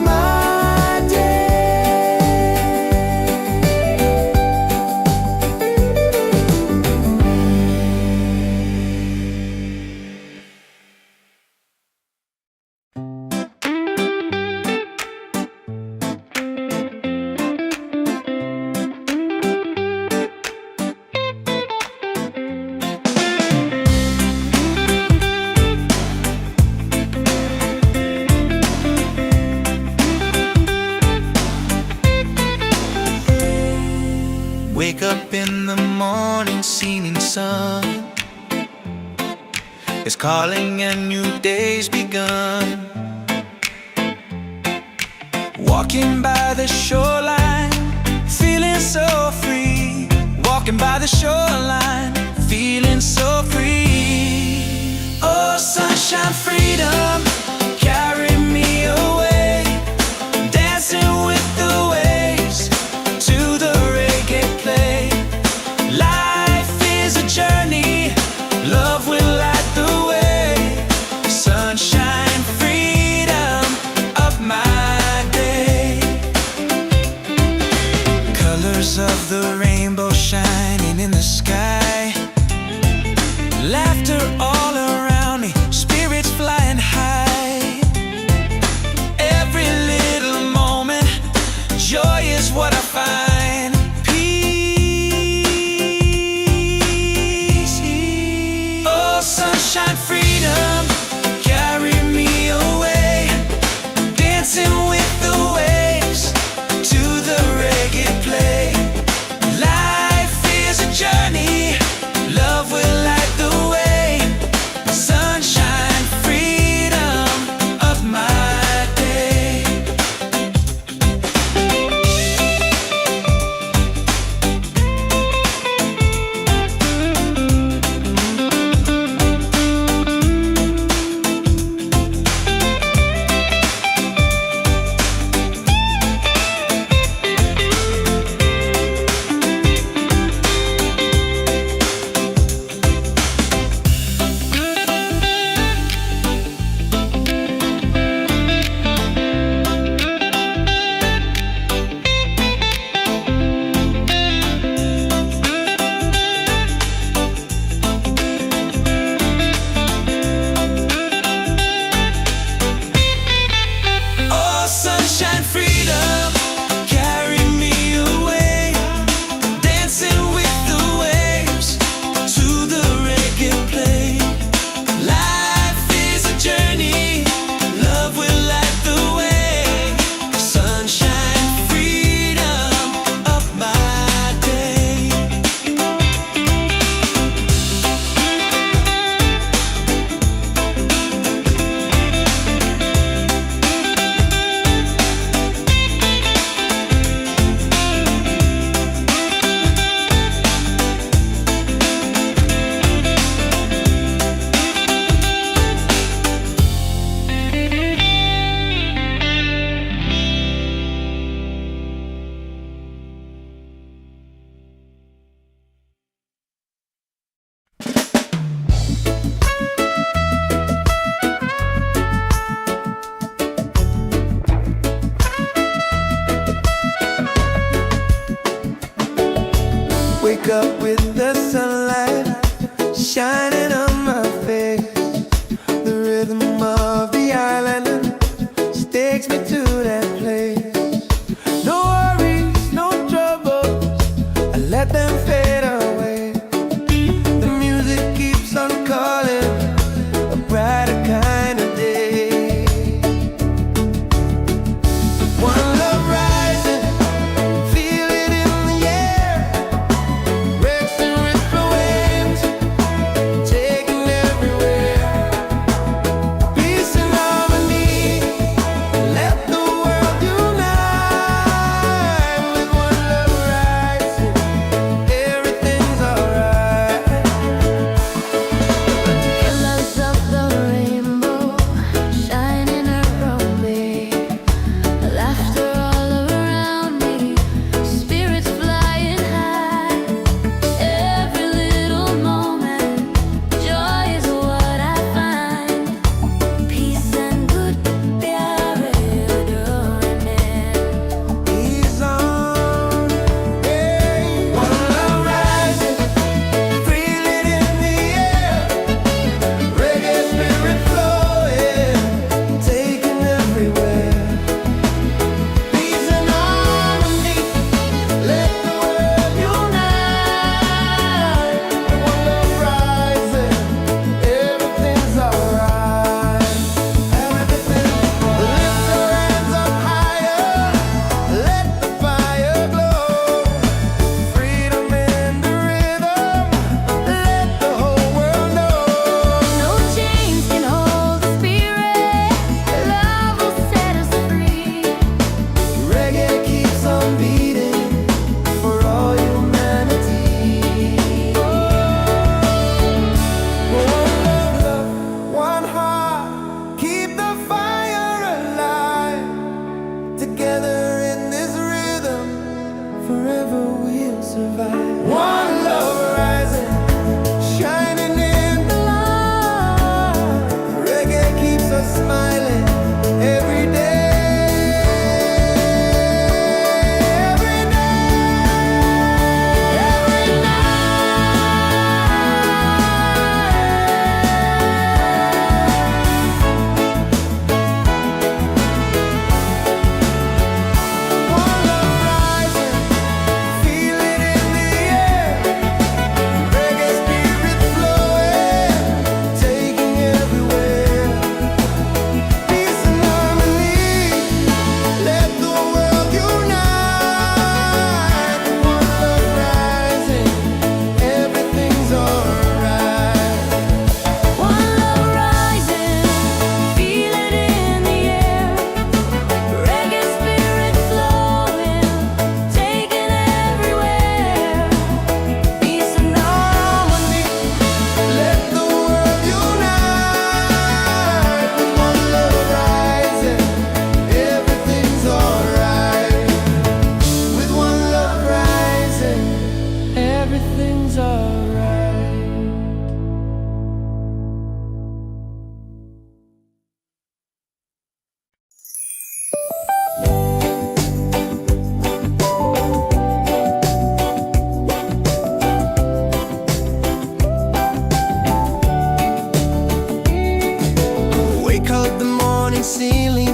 my day. Wake up in the morning, seeing sun is calling and new day's begun. Walking by the shoreline, feeling so free. Walking by the shoreline, feeling so free. Oh, sunshine, freedom, carry me away, dancing with the waves to the reggae play. Life is a journey, love will light the way. Sunshine, freedom of my day. Colors of the rainbow shining in the sky.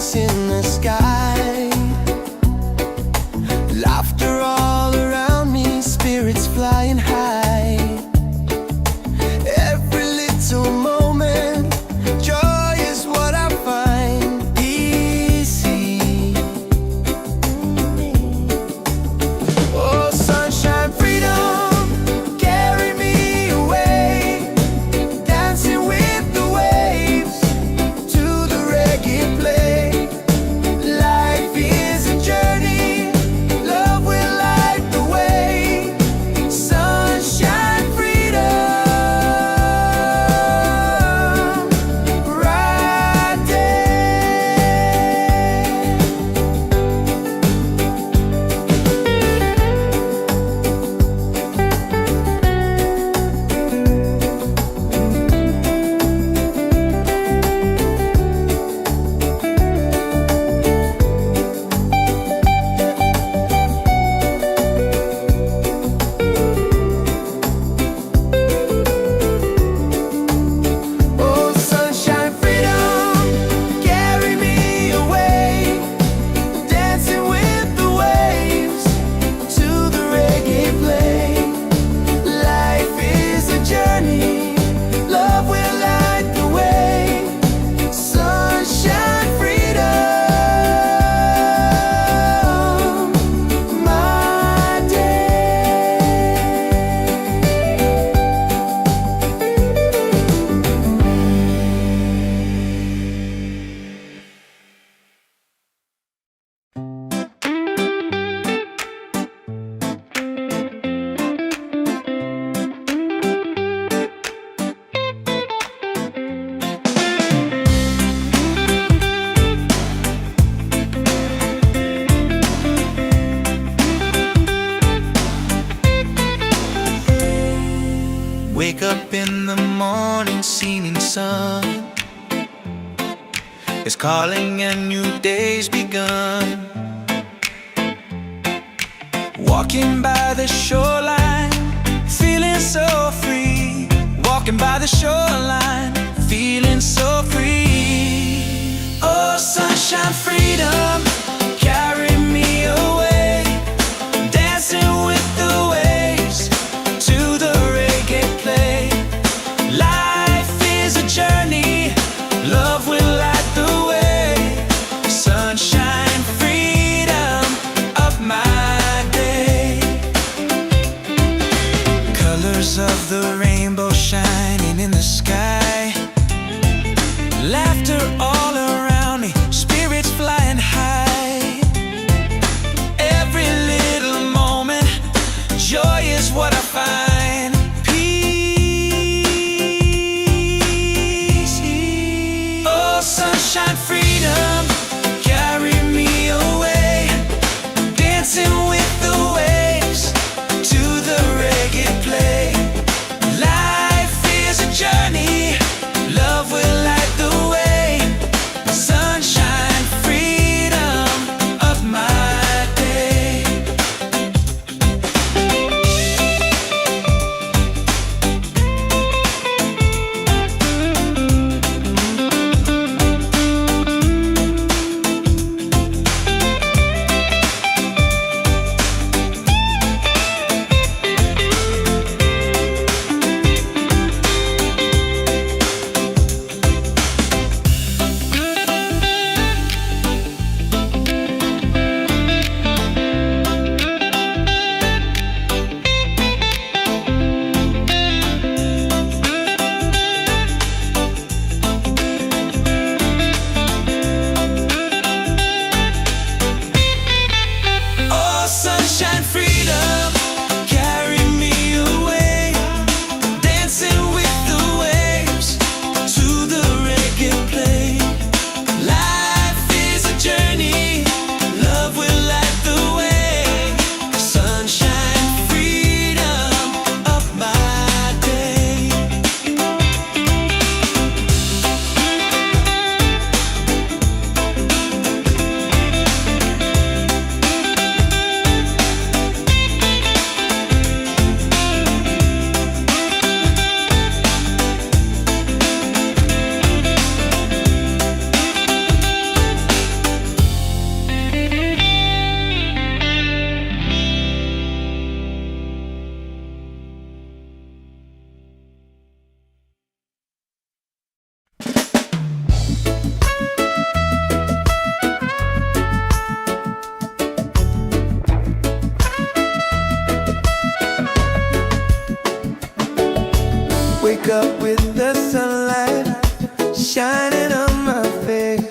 peace in the sky. Laughter all around me, spirits flying high. Every little moment, joy is what I find. Easy. Oh, sunshine, freedom, carry me away. Dancing with the waves to the reggae play. Life is a journey, love will light the way. Sunshine, freedom, right there. Oh, sunshine, freedom, carry me away. Dancing with the waves to the reggae play. Life is a journey, love will light the way. Sunshine, freedom, my day. Wake up in the morning, seeing sun is calling and new day's begun. Walking by the shoreline, feeling so free. Walking by the shoreline, feeling so free. Oh, sunshine, freedom, carry me away. Dancing with the waves to the reggae play. Life is a journey, love will light the way. Sunshine, freedom of my day. Colors of the rainbow shining in the sky. Laughter all around me, spirits flying high. Every little moment, joy is what I find. Peace. Oh, sunshine, freedom, carry me away. Dancing with the waves to the reggae play. Life is a journey, Wake up with the sunlight shining on my face.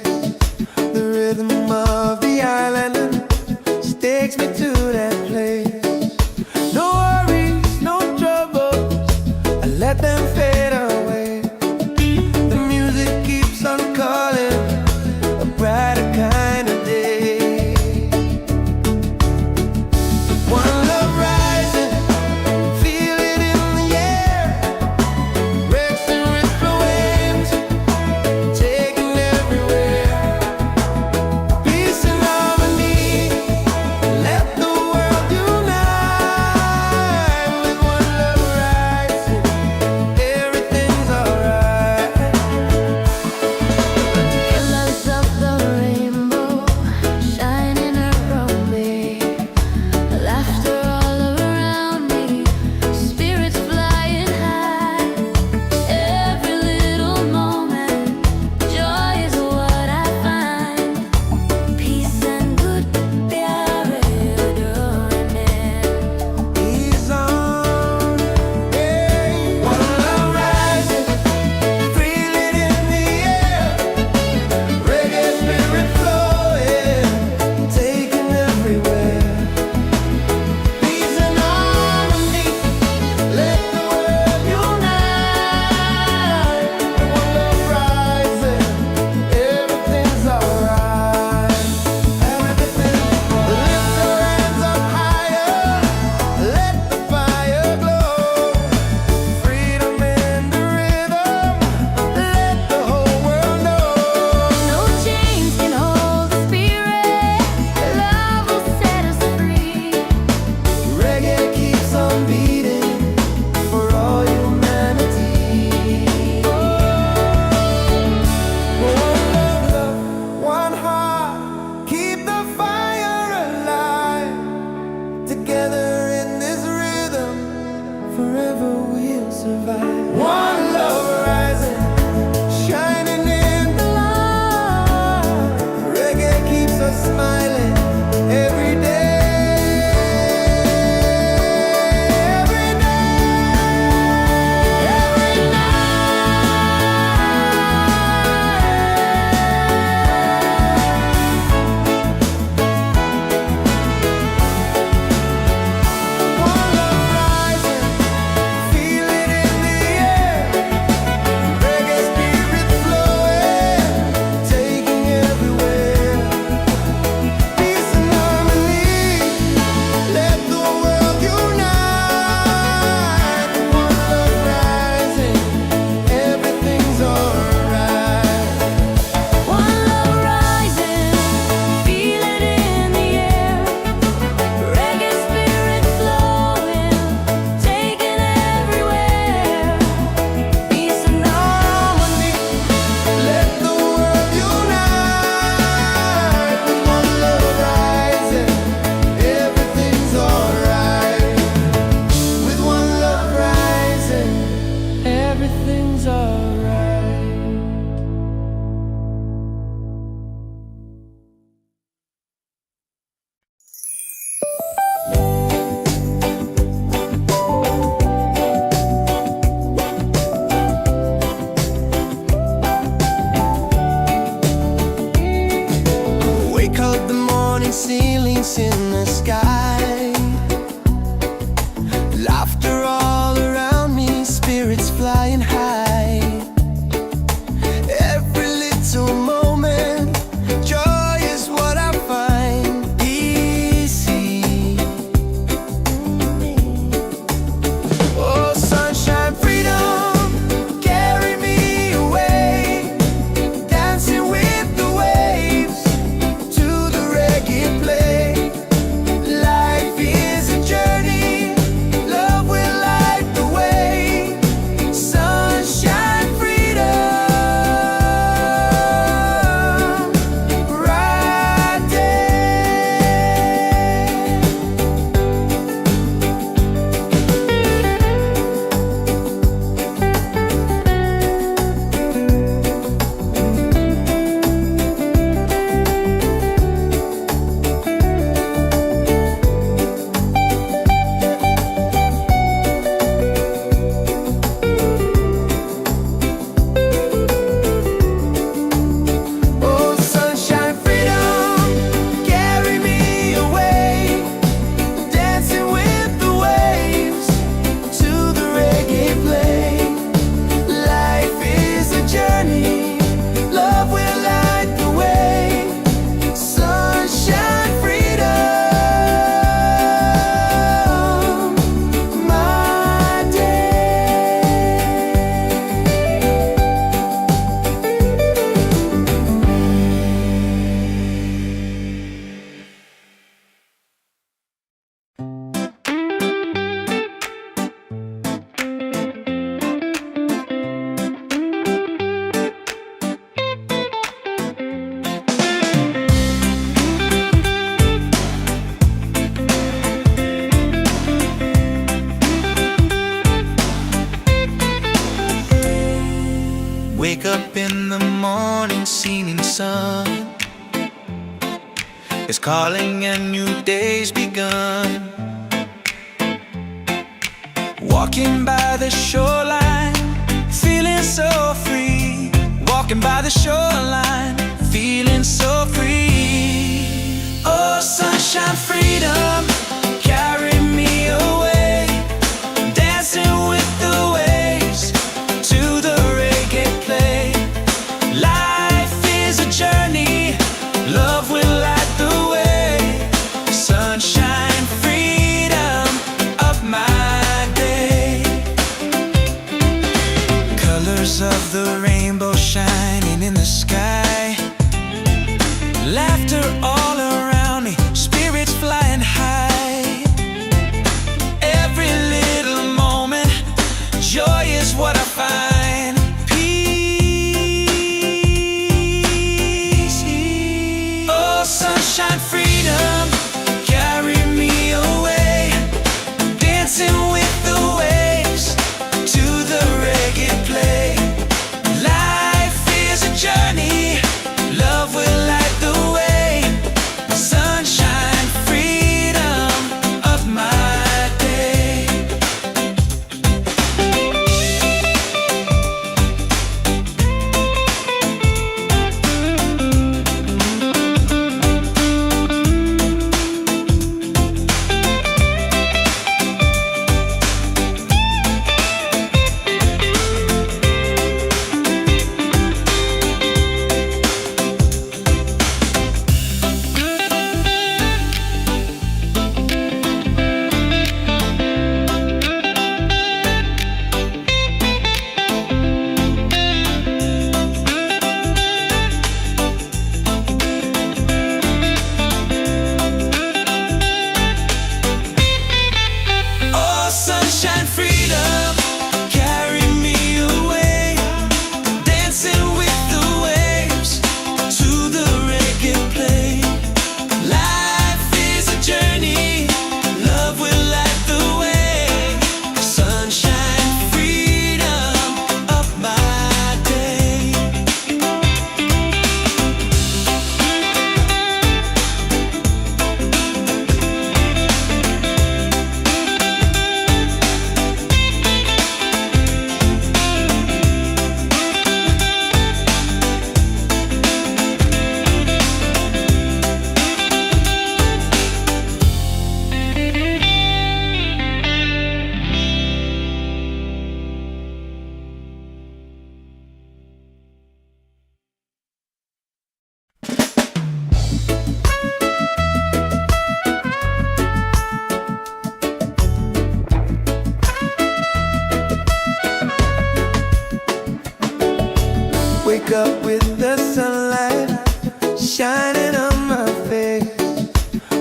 The rhythm of the island takes me to that place. No worries, no troubles, I let them fade away. The music keeps on calling, a brighter kind of day. One love rising, feel it in the air. Racing with the waves, taking everywhere. Peace and harmony, let the world unite. With one love rising, everything's alright. Colors of the rainbow shining around me, laughter all around me, spirits flying high. Every little moment, joy is what I find. Peace and good प्यारे डोरने. He's on, hey. One love rising, feel it in the air. Reggae spirit flowing, taking everywhere. Peace and harmony, let the world unite. One love rising, everything's alright. Everything, lift your hands up higher, let the fire glow. Freedom in the rhythm, let the whole world know. No chains can hold the spirit. Love will set us free. Reggae keeps on beating for all humanity. One love, one heart, keep the fire alive. Together in this rhythm, forever we'll survive. One love rising, shining in the light. Reggae keeps us smiling every day. Every night, every One love rising, feel it in the air. Reggae spirit flowing, taking everywhere. Peace and harmony, let the world unite. One love rising, everything's alright. One love rising, feel it in the air. Reggae spirit flowing, taking everywhere. Peace and harmony, let the world unite. One love rising, everything's alright. With one love rising, everything's alright. Wake up the morning, ceilings in the sky. Laughter all around me, spirits flying high. Every little moment, joy is what I find. Easy. Oh, sunshine, freedom, carry me away. Dancing with the waves to the reggae play. Life is a journey, love will light the way. Sunshine. Wake up in the morning, seeing sun is calling and new day's begun. Walking by the shoreline, feeling so free. Walking by the shoreline, feeling so free. Oh, sunshine, freedom, carry me away. Dancing with the waves to the reggae play. Life is a journey, love will light the way. Sunshine, freedom of my day. Colors of the rainbow shining in the sky. Laughter all around me, spirits flying high. Every little moment, joy is what I find. Peace. Oh, sunshine, freedom, carry me away. Dancing with the waves to the reggae play. Life is a journey, love will light the way. Sunshine, freedom of my day. Oh, sunshine, freedom, carry me away. Dancing with the waves to the reggae play. Life is a journey, love will light the way. Sunshine, freedom of my day. Wake up with the sunlight shining on my face.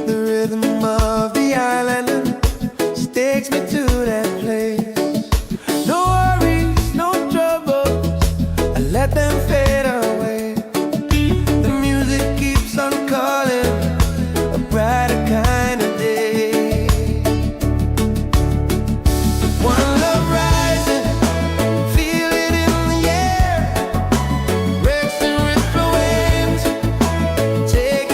The rhythm of the island just takes me to that place. No worries, no troubles, I let them fade away. The music keeps on calling, a brighter kind of day. One love rising, feel it in the air. Breaks and ripple waves, take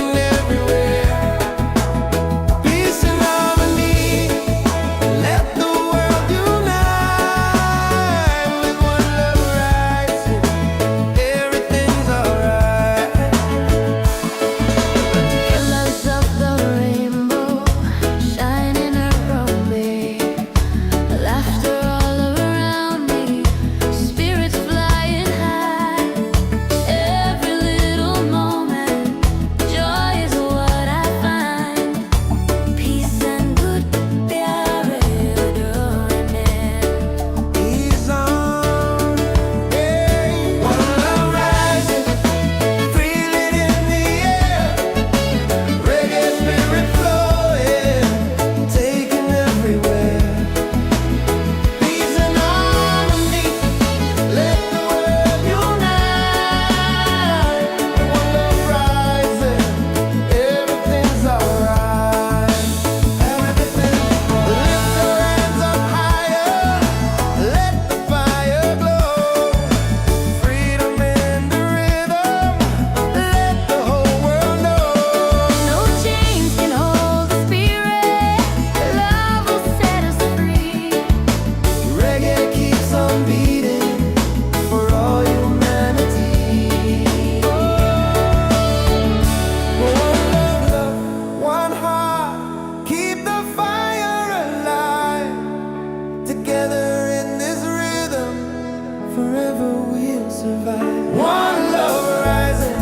survive. One love rising,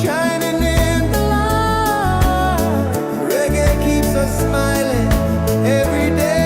shining in the light. Reggae keeps us smiling every day.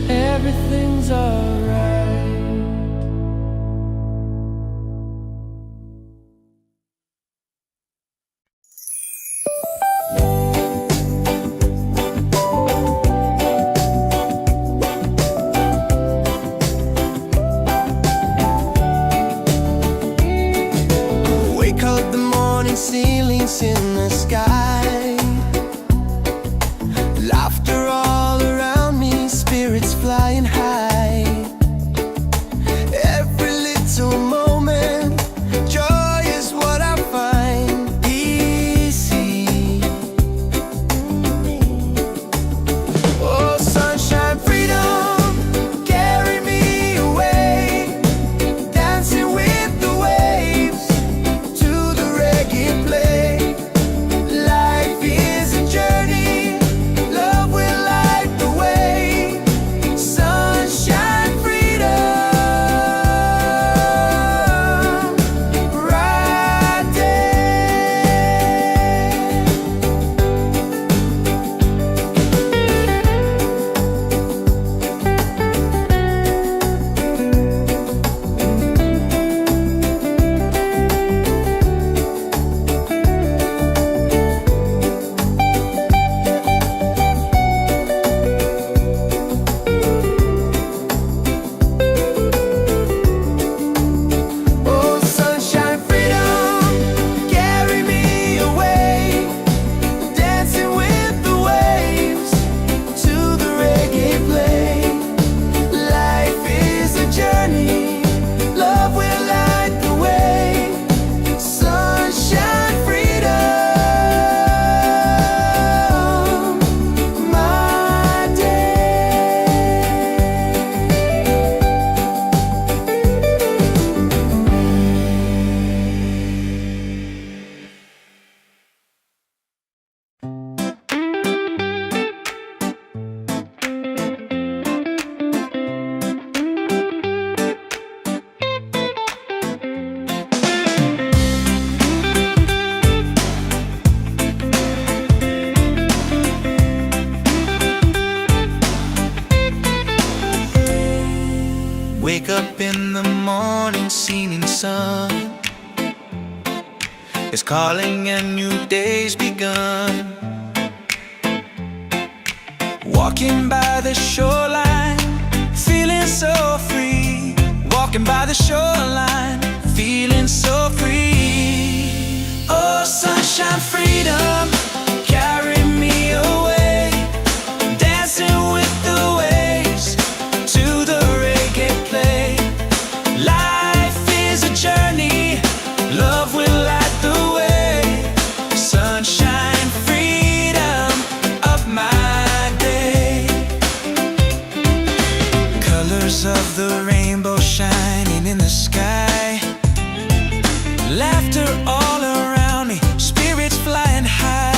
Everything's alright. Wake up the morning, ceilings in the sky. Laughter all around me, spirits flying high. Every little moment, joy is what I find easy. Oh, sunshine, freedom, carry me away. Dancing with the waves to the reggae play. Life is a journey, love will light the way. Sunshine, freedom, right there. Oh, sunshine, freedom, carry me away. Dancing with the waves to the reggae play. Life is a journey, love will light the way. Sunshine, freedom, my day. Wake up in the morning, seeing sun is calling and new day's begun. Walking by the shoreline, feeling so free. Walking by the shoreline, feeling so free. Oh, sunshine, freedom, carry me away. Dancing with the waves to the reggae play. Life is a journey, love will light the way. Sunshine, freedom of my day. Colors of the rainbow shining in the sky. Laughter all around me, spirits flying high.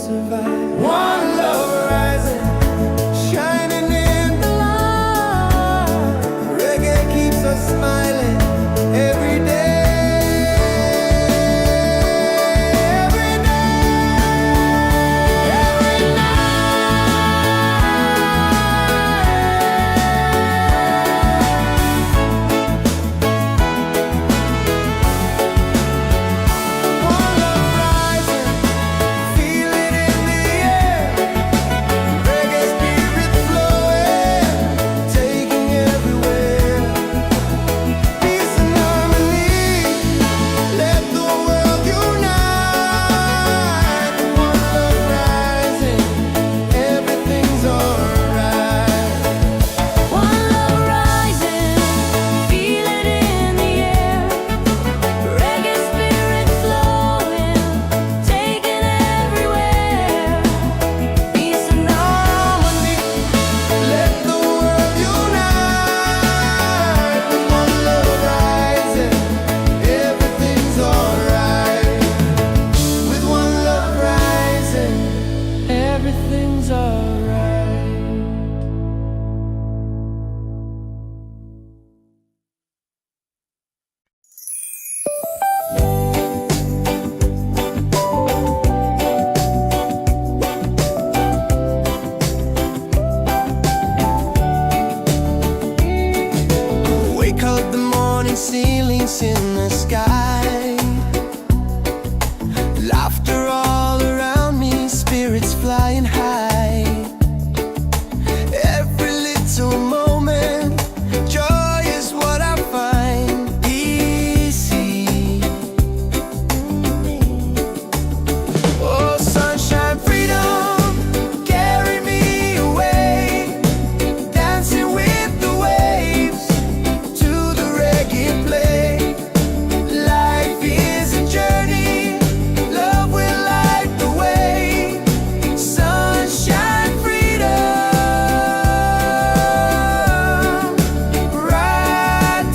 survive. One love rising, shining in the light. Reggae keeps us smiling every day. Ceilings in the sky, laughter all around me, spirits flying high. Every little moment, joy is what I find. Easy. Oh, sunshine, freedom, carry me away, dancing with the waves to the reggae play. Life is a journey, love will light the way. Sunshine, freedom, bright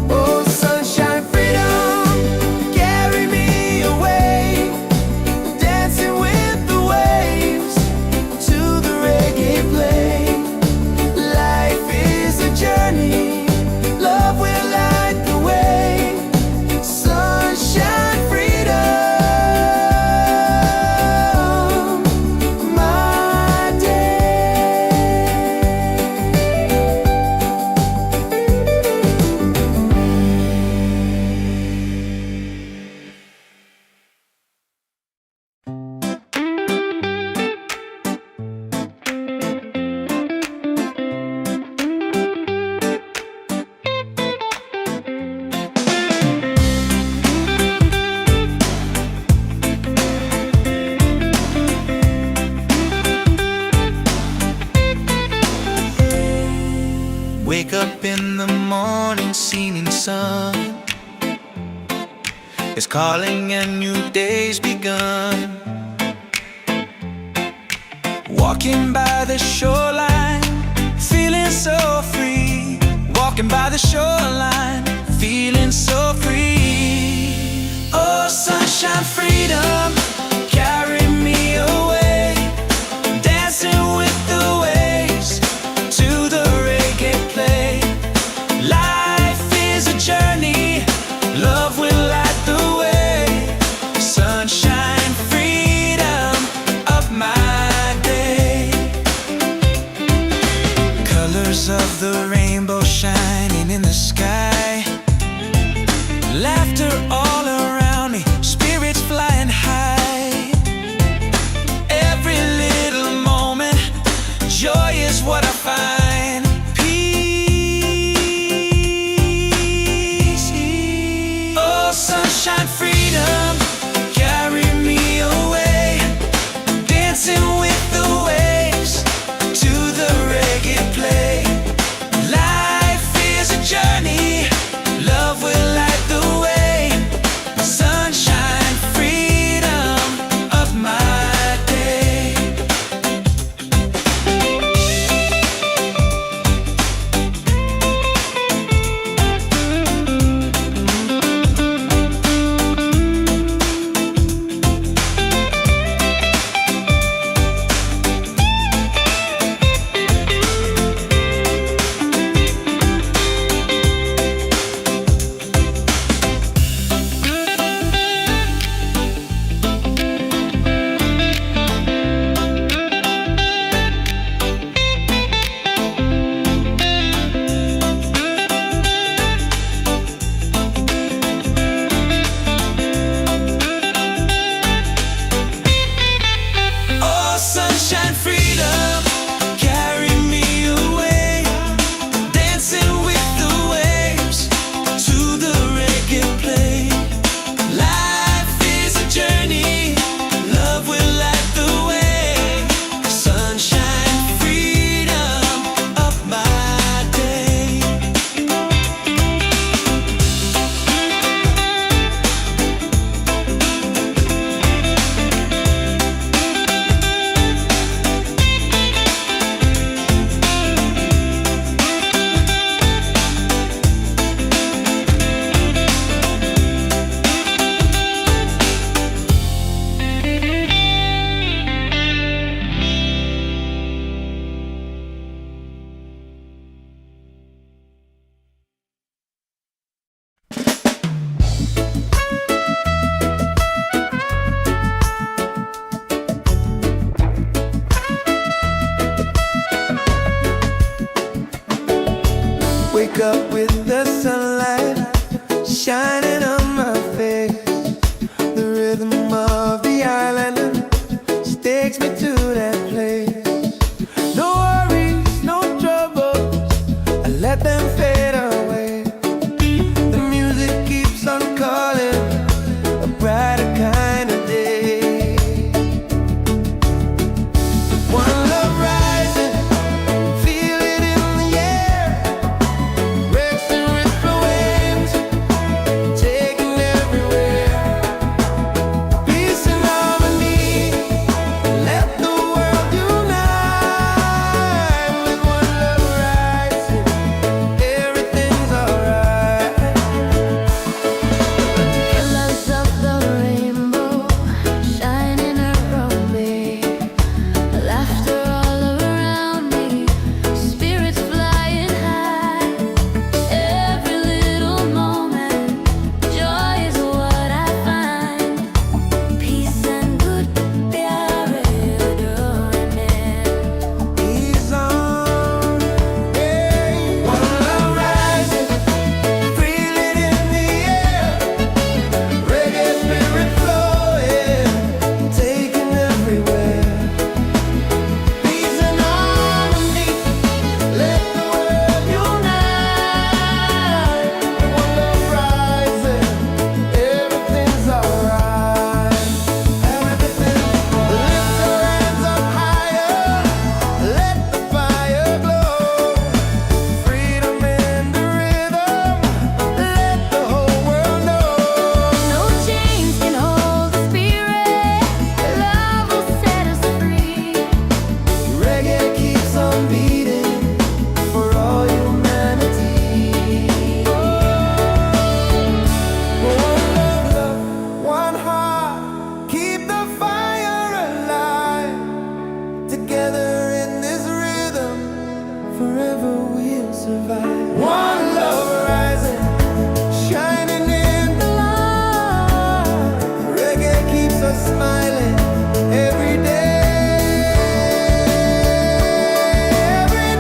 Oh, sunshine, freedom, carry me away, dancing with the waves to the reggae play. Life is a journey, love will light the way. Sunshine, freedom, my day. Wake up in the morning, seeing sun is calling and new day's begun. Walking by the shoreline, feeling so free. Walking by the shoreline, feeling so free. Oh, sunshine, freedom, carry me away, dancing with the waves to the reggae play. Life is a journey, love will light the way. Sunshine, freedom of my day. Colors of the rainbow shining in the sky, laughter all around me, spirits flying high. takes me to that place. No worries, no troubles, I let them fade away. The music keeps on calling, a brighter kind of day. One love rising, feel it in the air. Racing with the waves, taking everywhere. Peace and harmony, let the world unite. With one love rising, everything's alright. Colors of the rainbow shining around me, laughter all around me, spirits flying high. Every little moment, joy is what I find. Peace and good, pyare doing He's on, hey. One love rising, feel it in the air. Reggae spirit flowing, taking everywhere. Peace and harmony, let the world unite. One love rising, everything's alright. Everything, lift your hands up higher, let the fire glow. Freedom in the rhythm, let the whole world know. No chains can hold the spirit, love will set us free. Reggae keeps on beating for all humanity. One love, one heart, keep the fire alive. Together in this rhythm, forever we'll survive. One love rising, shining in the light. Reggae keeps us smiling every day. Every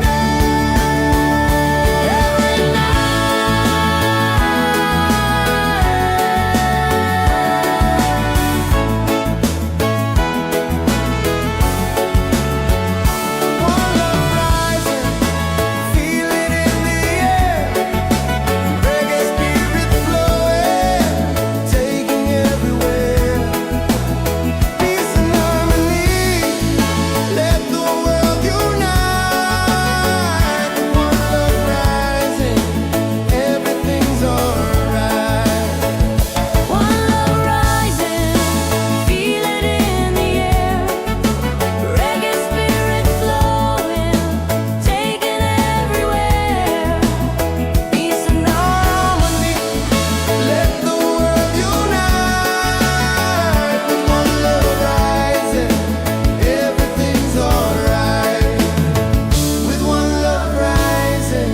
One love rising, feel it in the air. Reggae spirit flowing, taking everywhere. Peace and harmony, let the world unite. One love rising, everything's alright. One love rising, feel it in the air. Reggae spirit flowing, taking everywhere. Peace and harmony, Let the world unite. One love rising, everything's alright. With one love rising,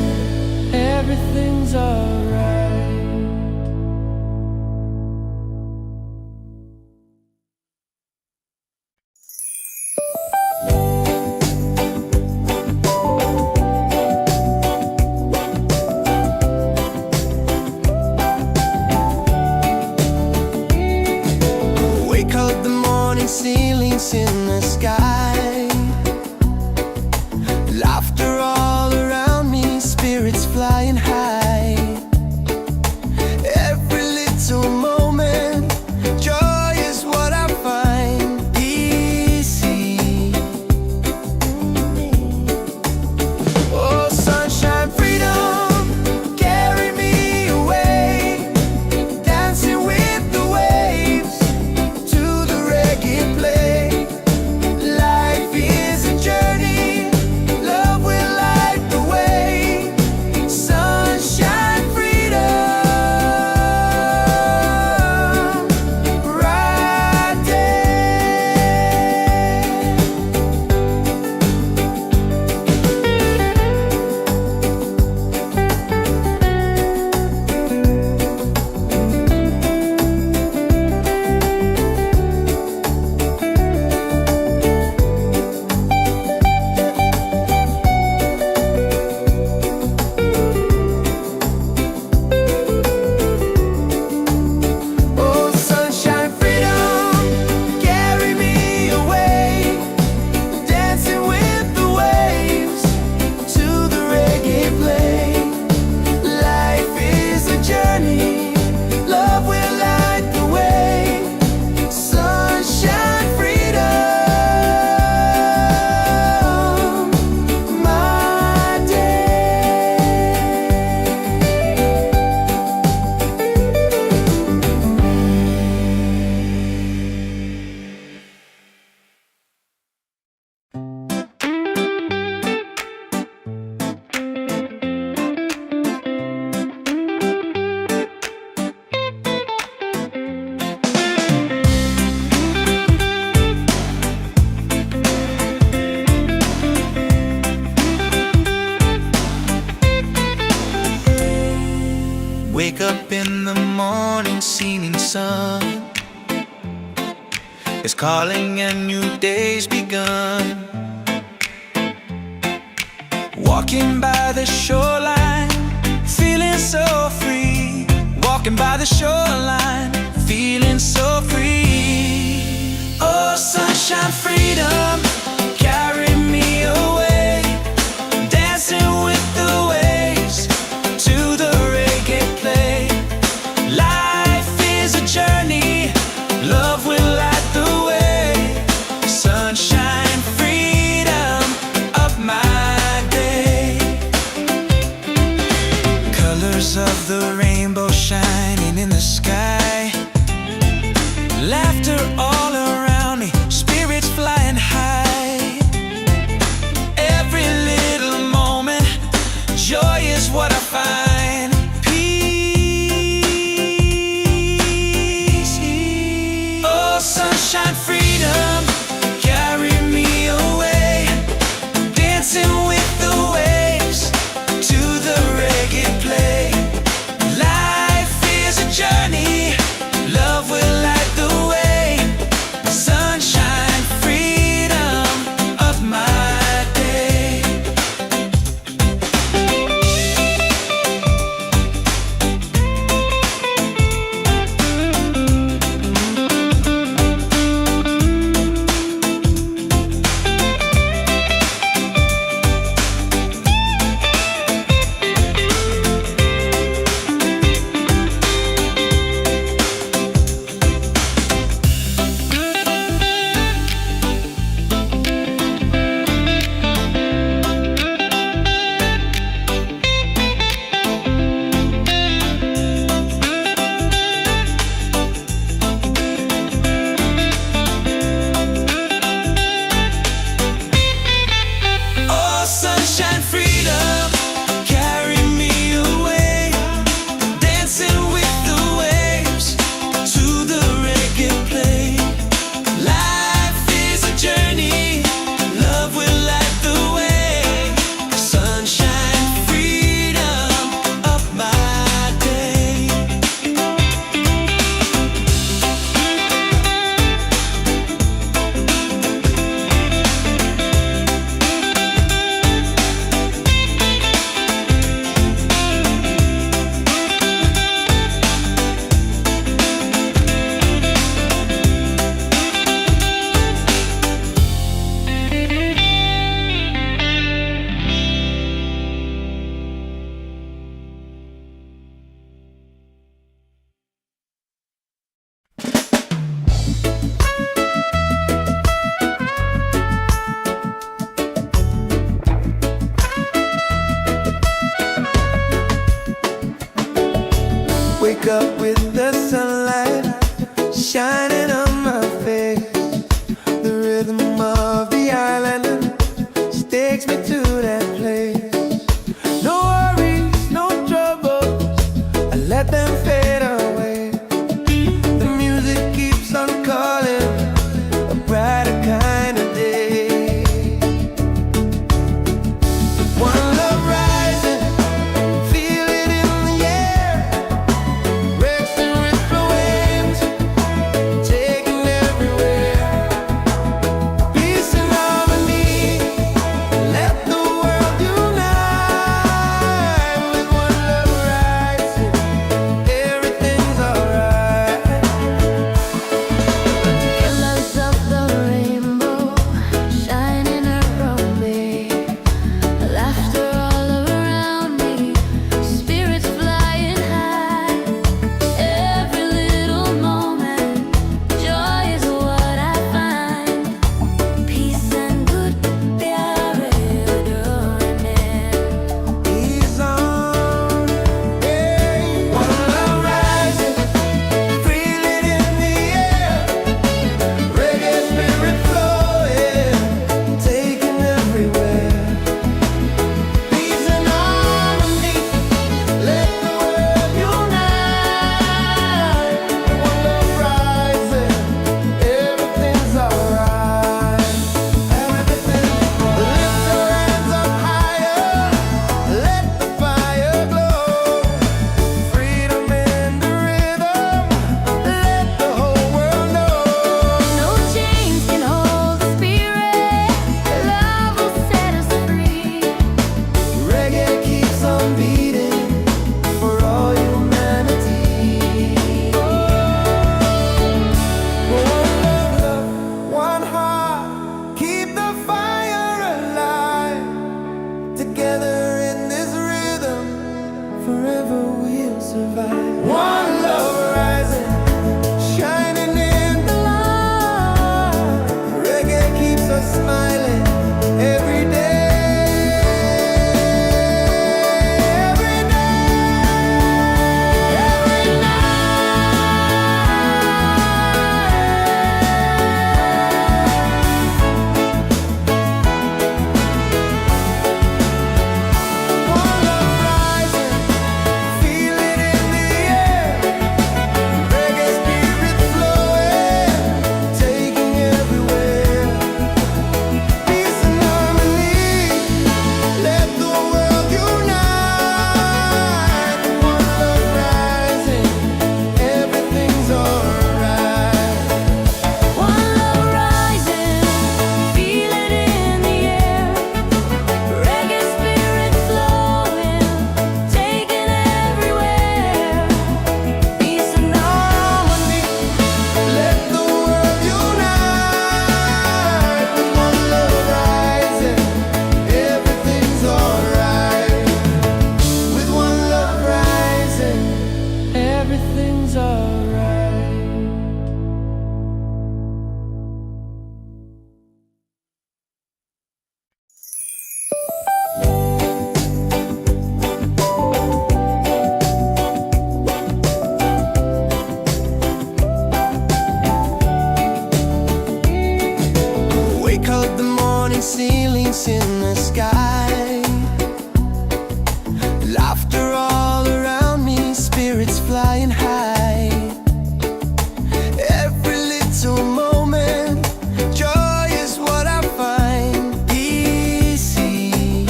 everything's alright. Wake up the morning, ceilings in the sky. Laughter all around me, spirits flying high. Every little moment, joy is what I find. Easy. Oh, sunshine, freedom, carry me away. Dancing with the waves to the reggae play. up in the morning, seeing sun is calling and new day's begun. Walking by the shoreline, feeling so free. Walking by the shoreline, feeling so free. Oh, sunshine, freedom, carry me away. Dancing with the waves to the reggae play. Life is a journey, love will light the way. Sunshine, freedom, up my day. Colors of the rainbow shining in the sky. Laughter all around me, spirits flying high. smiling every day, every day, every One love rising, feel it in the air. Reggae spirit flowing, taking everywhere. Peace and harmony, let the world unite. One love rising, everything's alright. One love rising, feel it in the air. Reggae spirit flowing, taking everywhere. Peace and harmony. Let the world unite. One love rising, everything's alright. With one love rising, everything's alright. Wake up the morning, ceilings in the sky. Laughter all around me, spirits flying high. Every little moment, joy is what I find. Easy.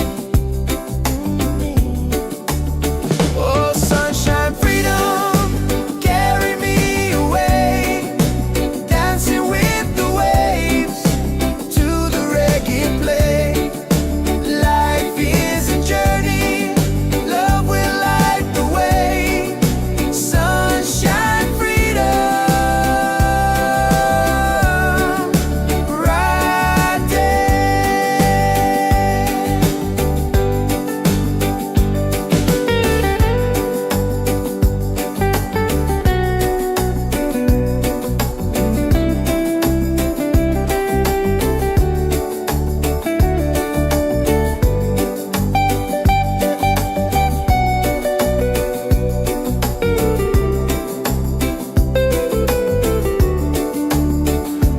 Oh, sunshine, freedom, carry me away. Dancing with the waves to the reggae play. Life is a journey, love will light the way. Sunshine, freedom, right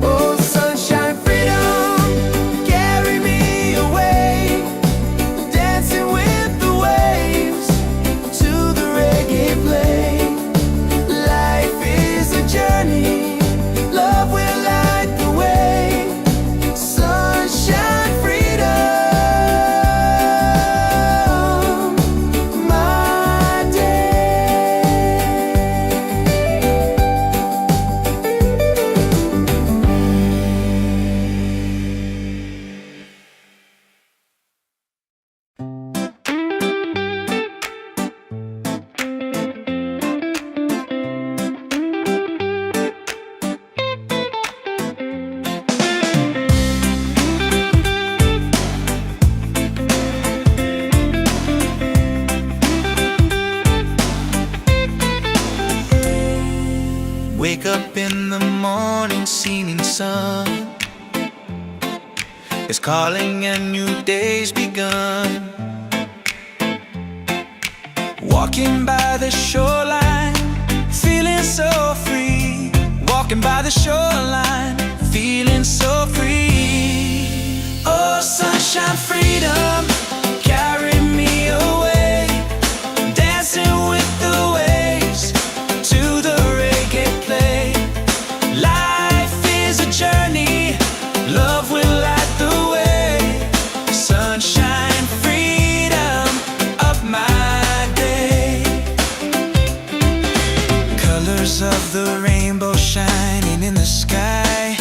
Oh, sunshine, freedom, carry me away. Dancing with the waves to the reggae play. Life is a journey, love will light the way. Sunshine, freedom, my day. Wake up in the morning, seeing sun is calling and new day's begun. Walking by the shoreline, feeling so free. Walking by the shoreline, feeling so free. Oh, sunshine, freedom, carry me away. Dancing with the waves to the reggae play. Life is a journey, love will light the way. Sunshine, freedom, up my day. Colors of the rainbow shining in the sky.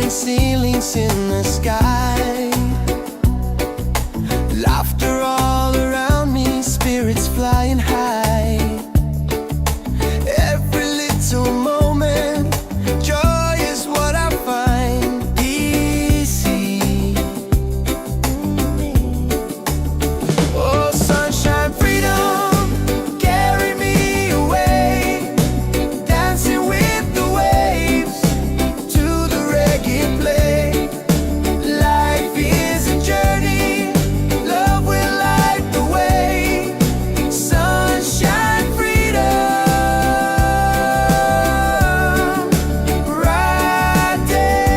morning ceilings in the sky. Laughter all around me, spirits flying high. Every little moment, joy is what I find. Easy. Oh, sunshine, freedom, carry me away. Dancing with the waves to the reggae play. Life is a journey, love will light the way. Sunshine, freedom, right there.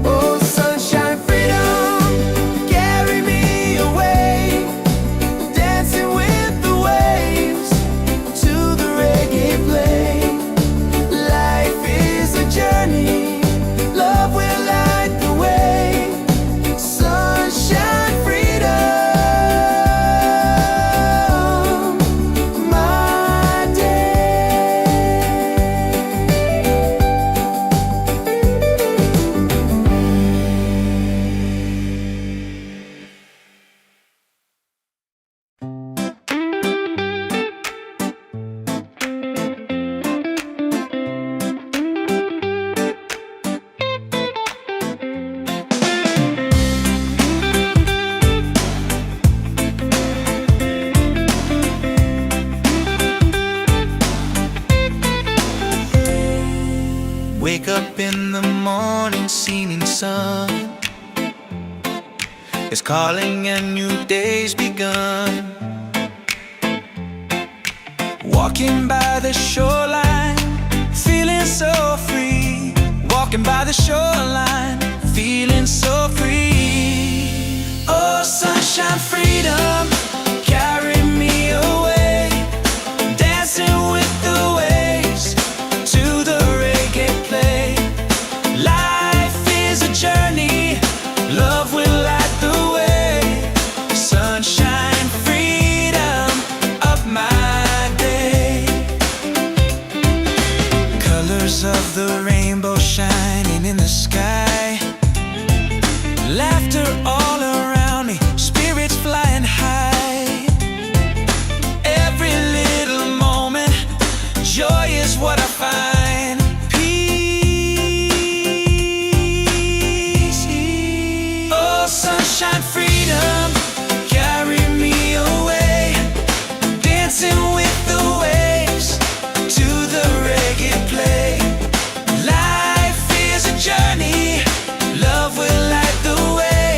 Oh, sunshine, freedom, carry me away. Dancing with the waves to the reggae play. Life is a journey, love will light the way. Sunshine, freedom, my day. Wake up in the morning, seeing sun is calling and new day's begun. Walking by the shoreline, feeling so free. Walking by the shoreline, feeling so free. Oh, sunshine, freedom, carry me away. Dancing with the waves to the reggae play. Life is a journey, love will light the way. Sunshine, freedom of my day. Colors of the rainbow shining in the sky. Laughter all around me, spirits flying high. Every little moment, joy is what I find. Peace. Oh, sunshine, freedom, carry me away. Dancing with the waves to the reggae play. Life is a journey, love will light the way.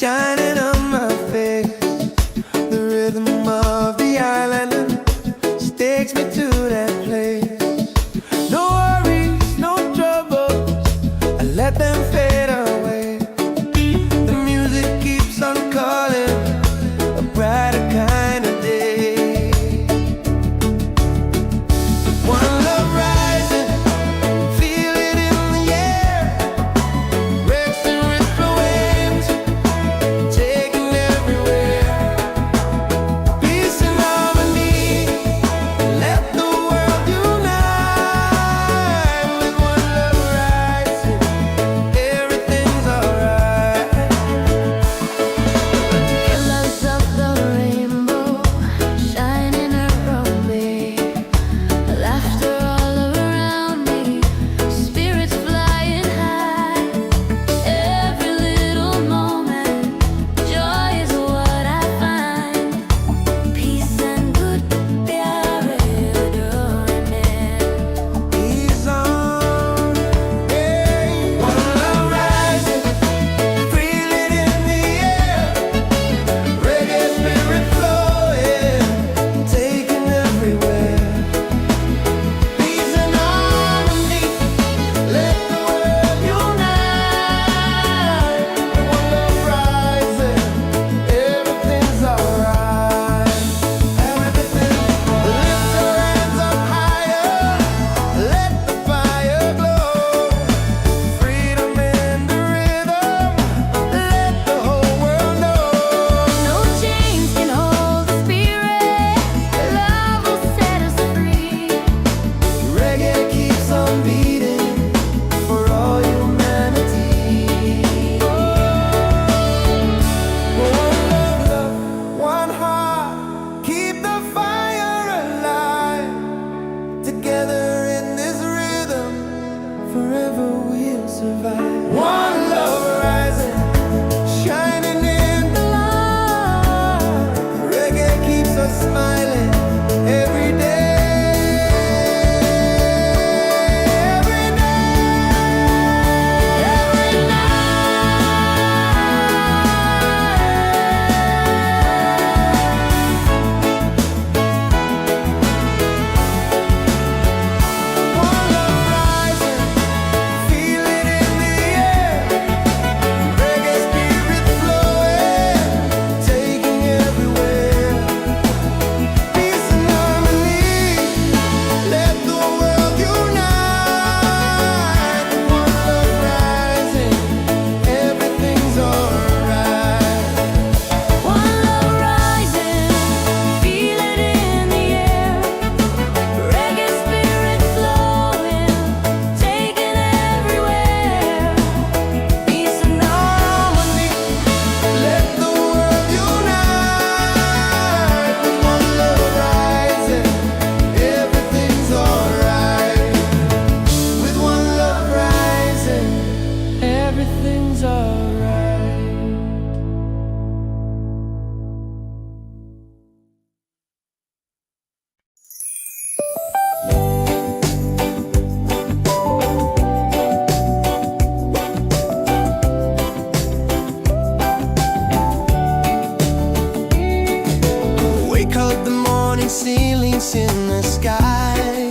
shining on my face. The rhythm of the island takes me to that place. No worries, no troubles, I let them fade away. The music keeps on calling, a brighter kind of day. One love rising, feel it in the air. Racing with the waves, taking everywhere. Peace and harmony, let the world unite. With one love rising, everything's alright. Colors of the rainbow shining around me, laughter all around me, spirits flying high. Every little moment, joy is what I find. Peace and good प्यारे डोरने. He's on, hey. One love rising, feel it in the air. Reggae spirit flowing, taking everywhere. Peace and harmony, let the world unite. One love rising, everything's alright. Everything, lift your hands up higher, let the fire glow. Freedom in the rhythm, let the whole world know. No chains can hold the spirit. Love will set us free. Reggae keeps on beating for all humanity. One love, one heart, keep the fire alive. Together in this rhythm, forever we'll survive. One love rising, shining in the light. Reggae keeps us smiling every day. Every One love rising, feel it in the air. Reggae spirit flowing, taking everywhere. Peace and harmony, let the world unite. One love rising, everything's alright. One love rising, feel it in the air. Reggae spirit flowing, taking everywhere. Peace and harmony, let the world unite. One love rising, everything's alright. With one love rising, everything's alright. Wake up the morning, ceilings in the sky.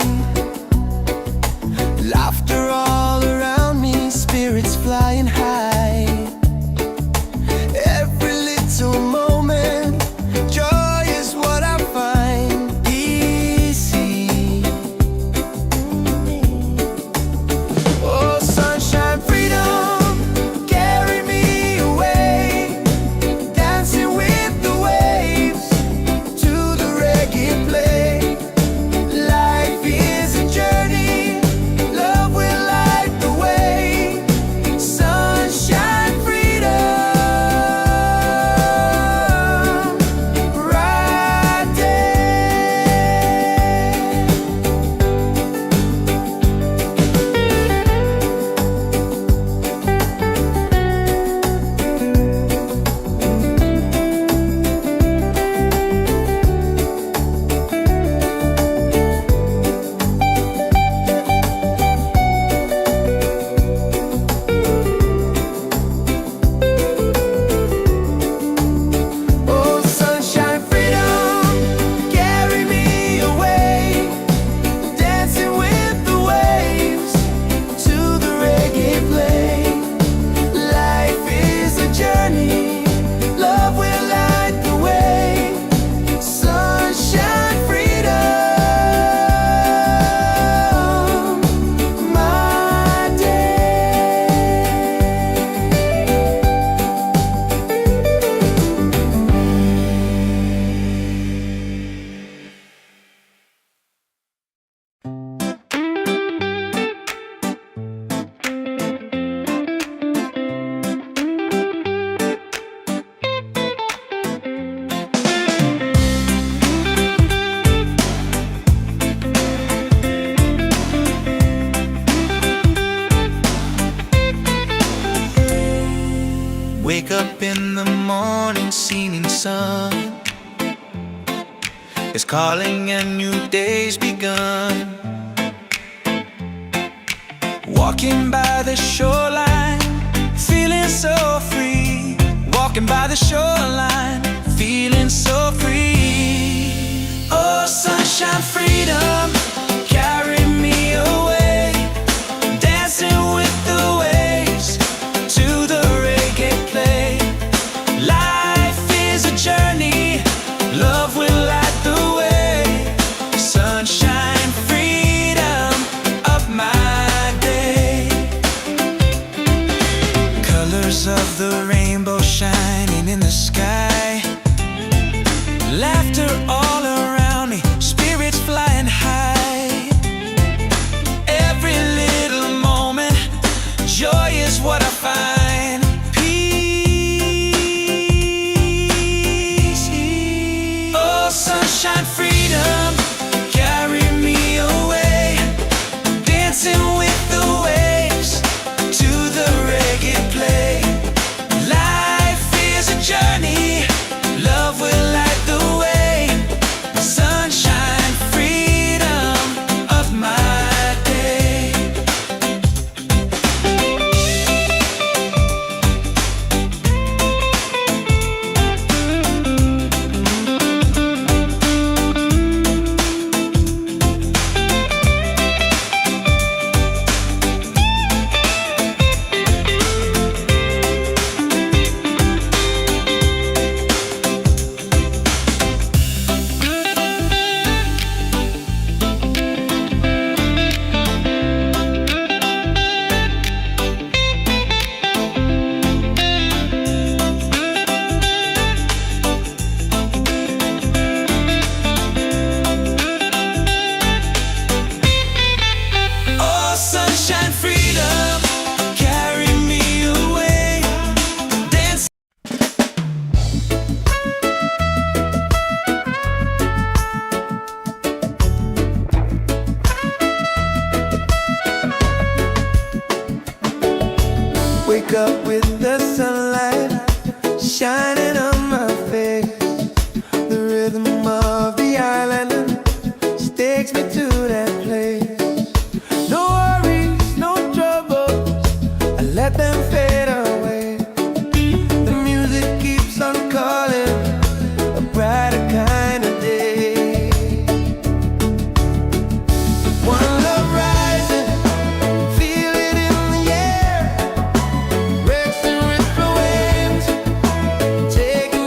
Laughter all around me, spirits flying high. Every little moment, joy is what I find. Easy. Oh, sunshine, freedom, carry me away. Dancing with the waves to the reggae play. Life in the morning, seeing sun is calling and new day's begun. Walking by the shoreline, feeling so free. Walking by the shoreline, feeling so free. Oh, sunshine, freedom, carry me away. Dancing with the waves to the reggae play. Life is a journey, love will light the way. Sunshine, freedom of my day. Colors of the rainbow shining in the sky. Laughter all around me, spirits flying high. Every little moment, joy is what I find. Peace. Oh, sunshine, freedom, carry me away. Dancing with the waves to the reggae play. Life is a journey, love will light the way. Sunshine, freedom of my day. Oh, sunshine, freedom, carry me away. Dance. Wake up with the sunlight shining on my face. The rhythm of the island just takes me to that place. No worries, no troubles, I let them fade away. The music keeps on calling, a brighter kind of day. One love rising, feel it in the air. Racing with the waves, taking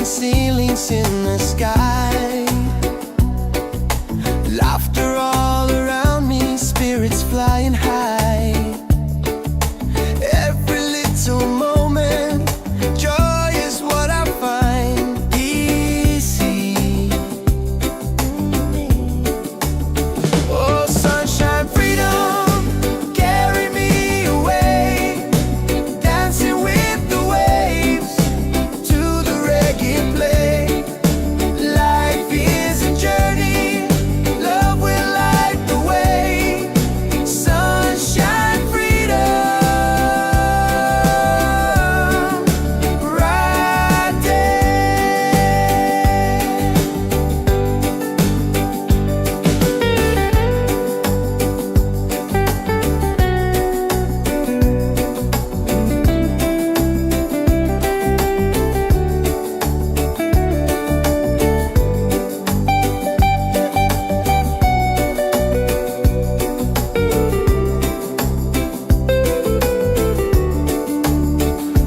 falling ceilings in the sky. Laughter all around me, spirits flying high. Every little moment, joy is what I find easy. Oh, sunshine, freedom, carry me away, dancing with the waves to the reggae play. Life is a journey, love will light the way. Sunshine, freedom, right there.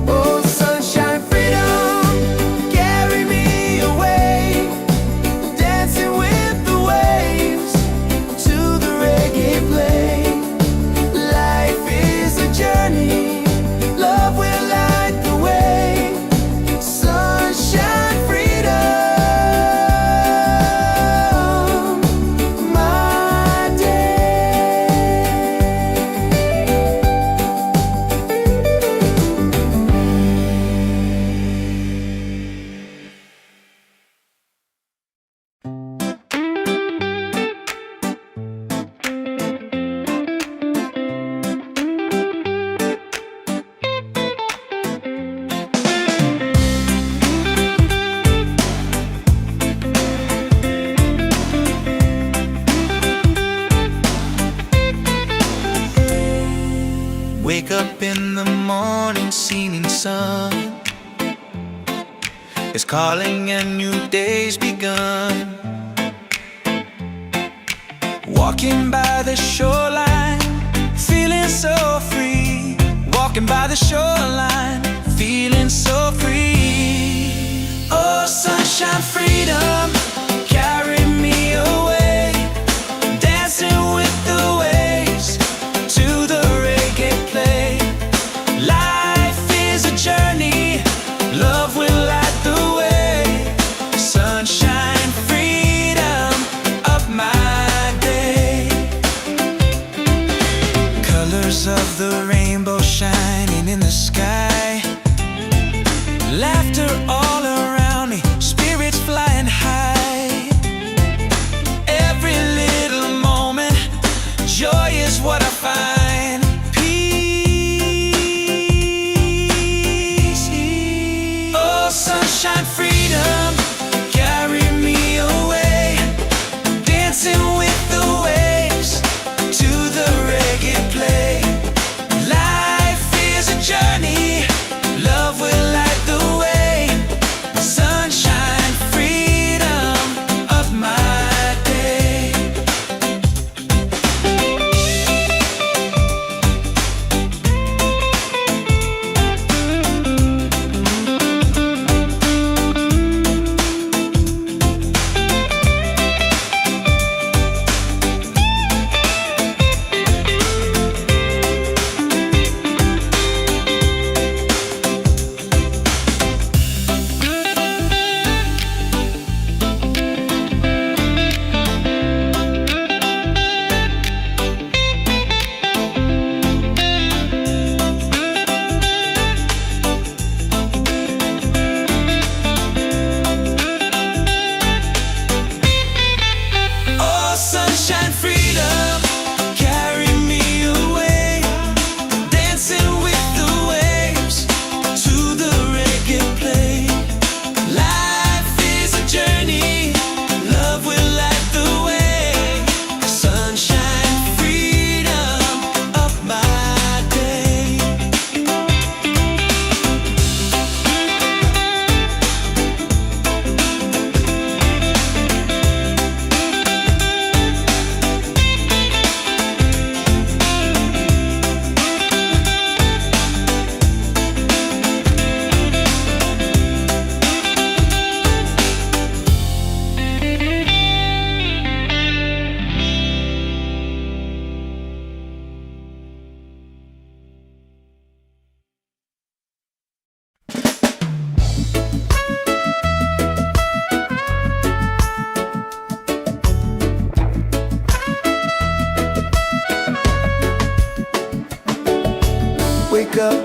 Oh, sunshine, freedom, carry me away, dancing with the waves to the reggae play. Life is a journey, love will light the way. Sunshine, freedom, my day. Wake up in the morning, seeing sun is calling and new day's begun. Walking by the shoreline, feeling so free. Walking by the shoreline, feeling so free. Oh, sunshine, freedom, carry me away, dancing with the waves to the reggae play. Life is a journey, love will light the way. Sunshine, freedom of my day. Colors of the rainbow shining in the sky. Laughter all around me, spirits flying high.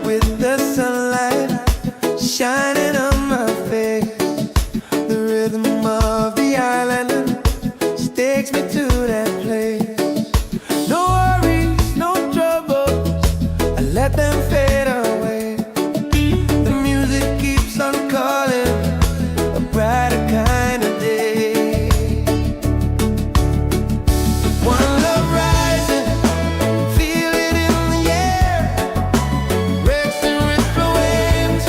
with the sunlight shining on my face. The rhythm of the island just takes me to that place. No worries, no troubles, I let them fade away. The music keeps on calling, a brighter kind of day. One love rising, feel it in the air. Breaks and ripple waves,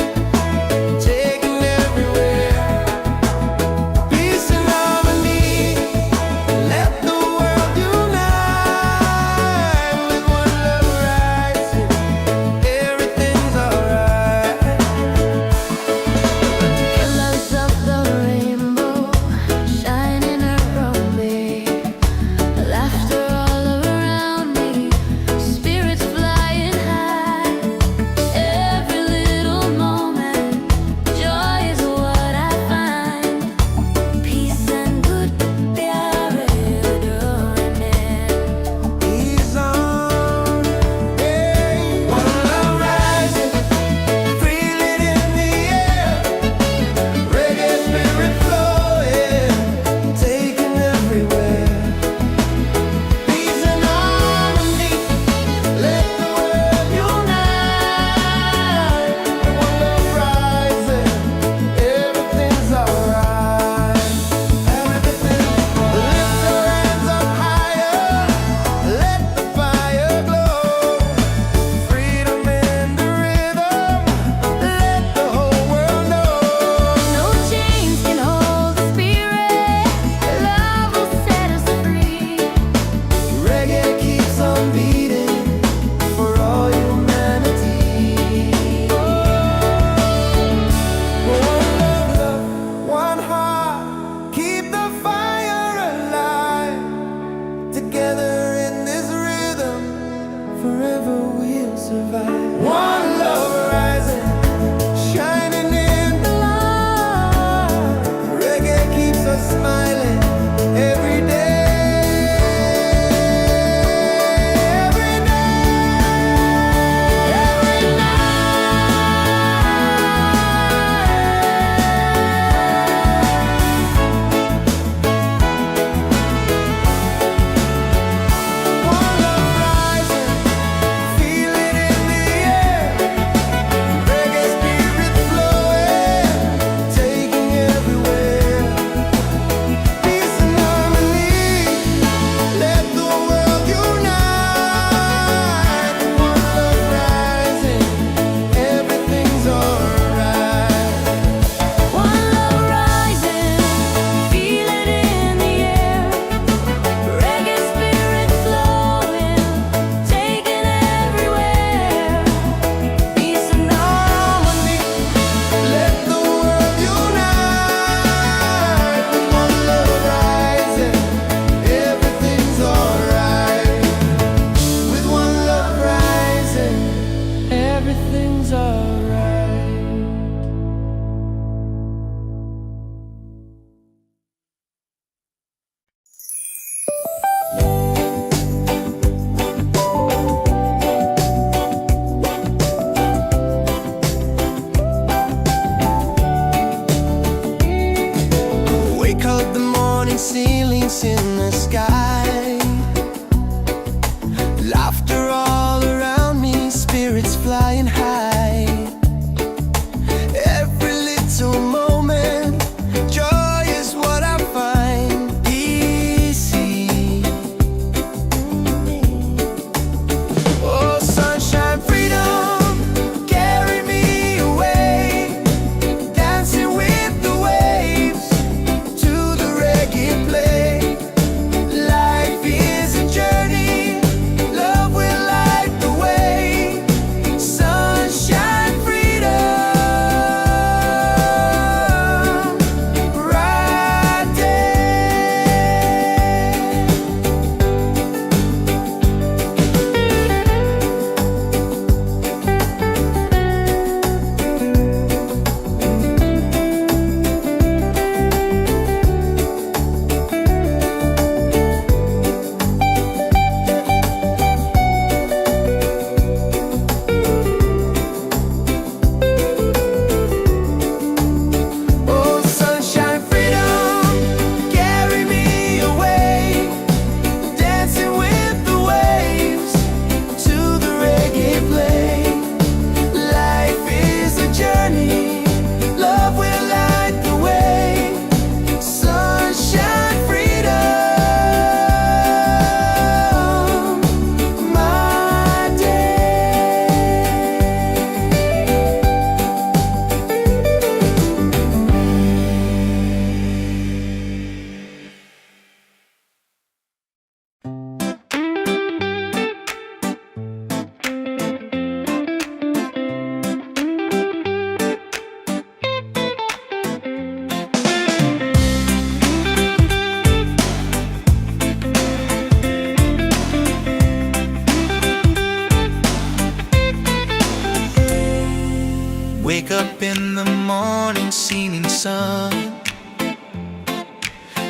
Wake up in the morning, seeing sun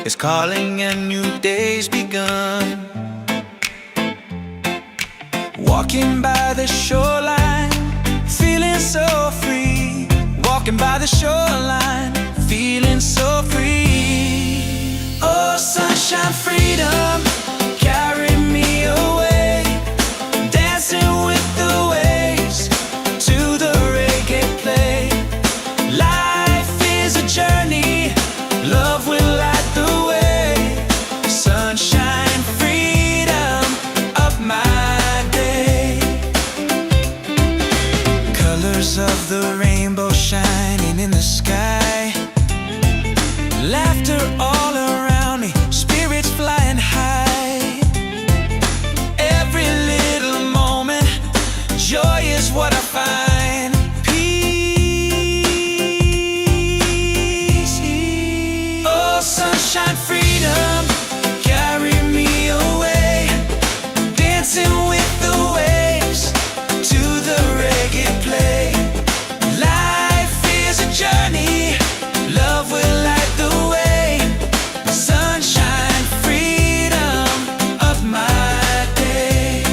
is calling and new day's begun. Walking by the shoreline, feeling so free. Walking by the shoreline, feeling so free. Oh, sunshine, freedom, carry me away. Dancing with the waves to the reggae play. Life is a journey, love will light the way. Sunshine, freedom of my day. Colors of the rainbow shining in the sky. Laughter all around me, spirits flying high. Every little moment, joy is what I find. Peace. Oh, sunshine, freedom, carry me away. Dancing with the waves to the reggae play. Life is a journey, love will light the way. Sunshine, freedom of my day.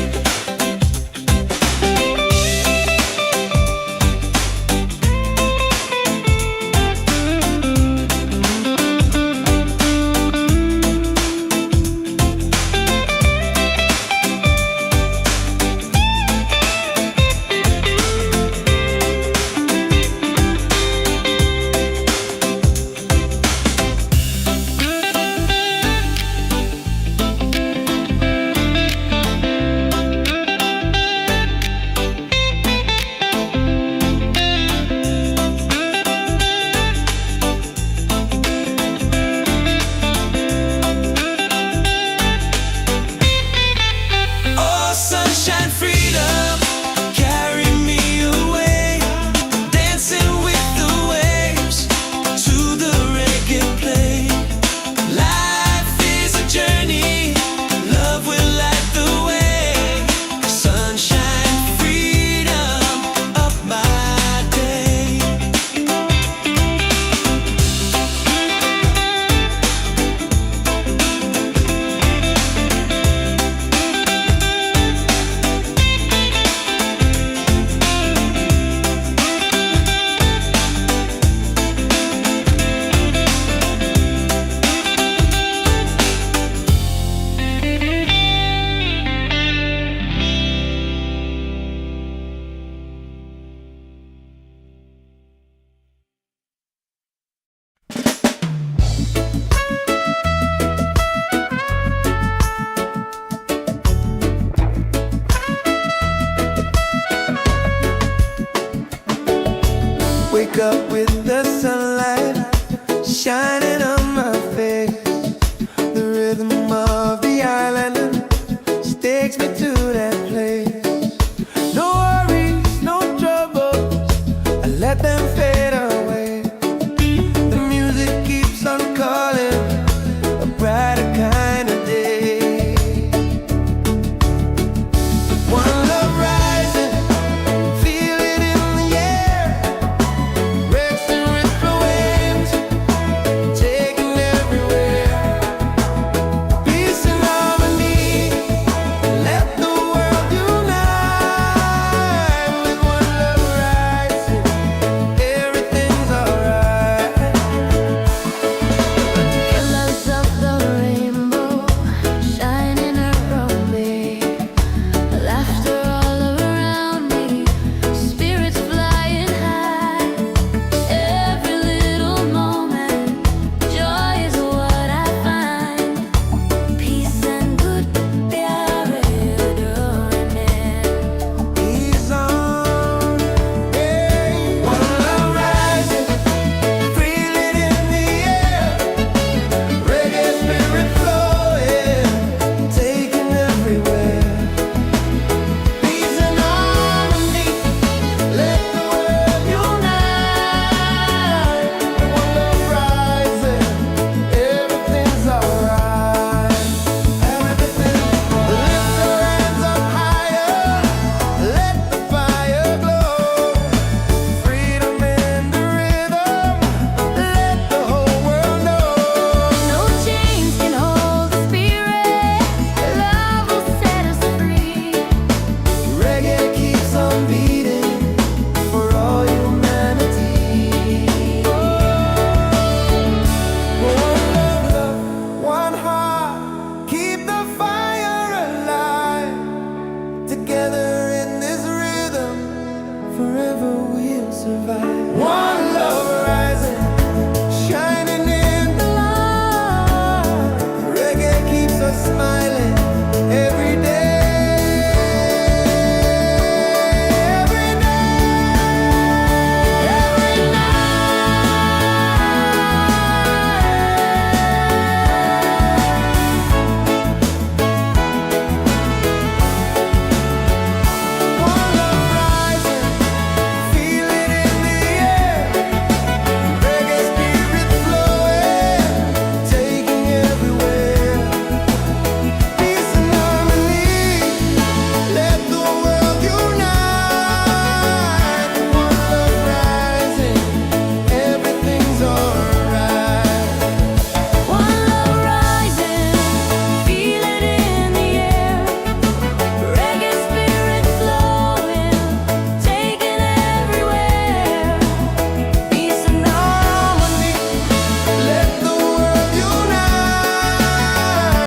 Oh, sunshine, freedom, carry me away. Dancing with the waves to the reggae play. Life is a journey, love will light the way. Sunshine, freedom of my day. Wake up with the sunlight shining on my face. The rhythm of the island just takes me to that place. No worries, no troubles, I let them fade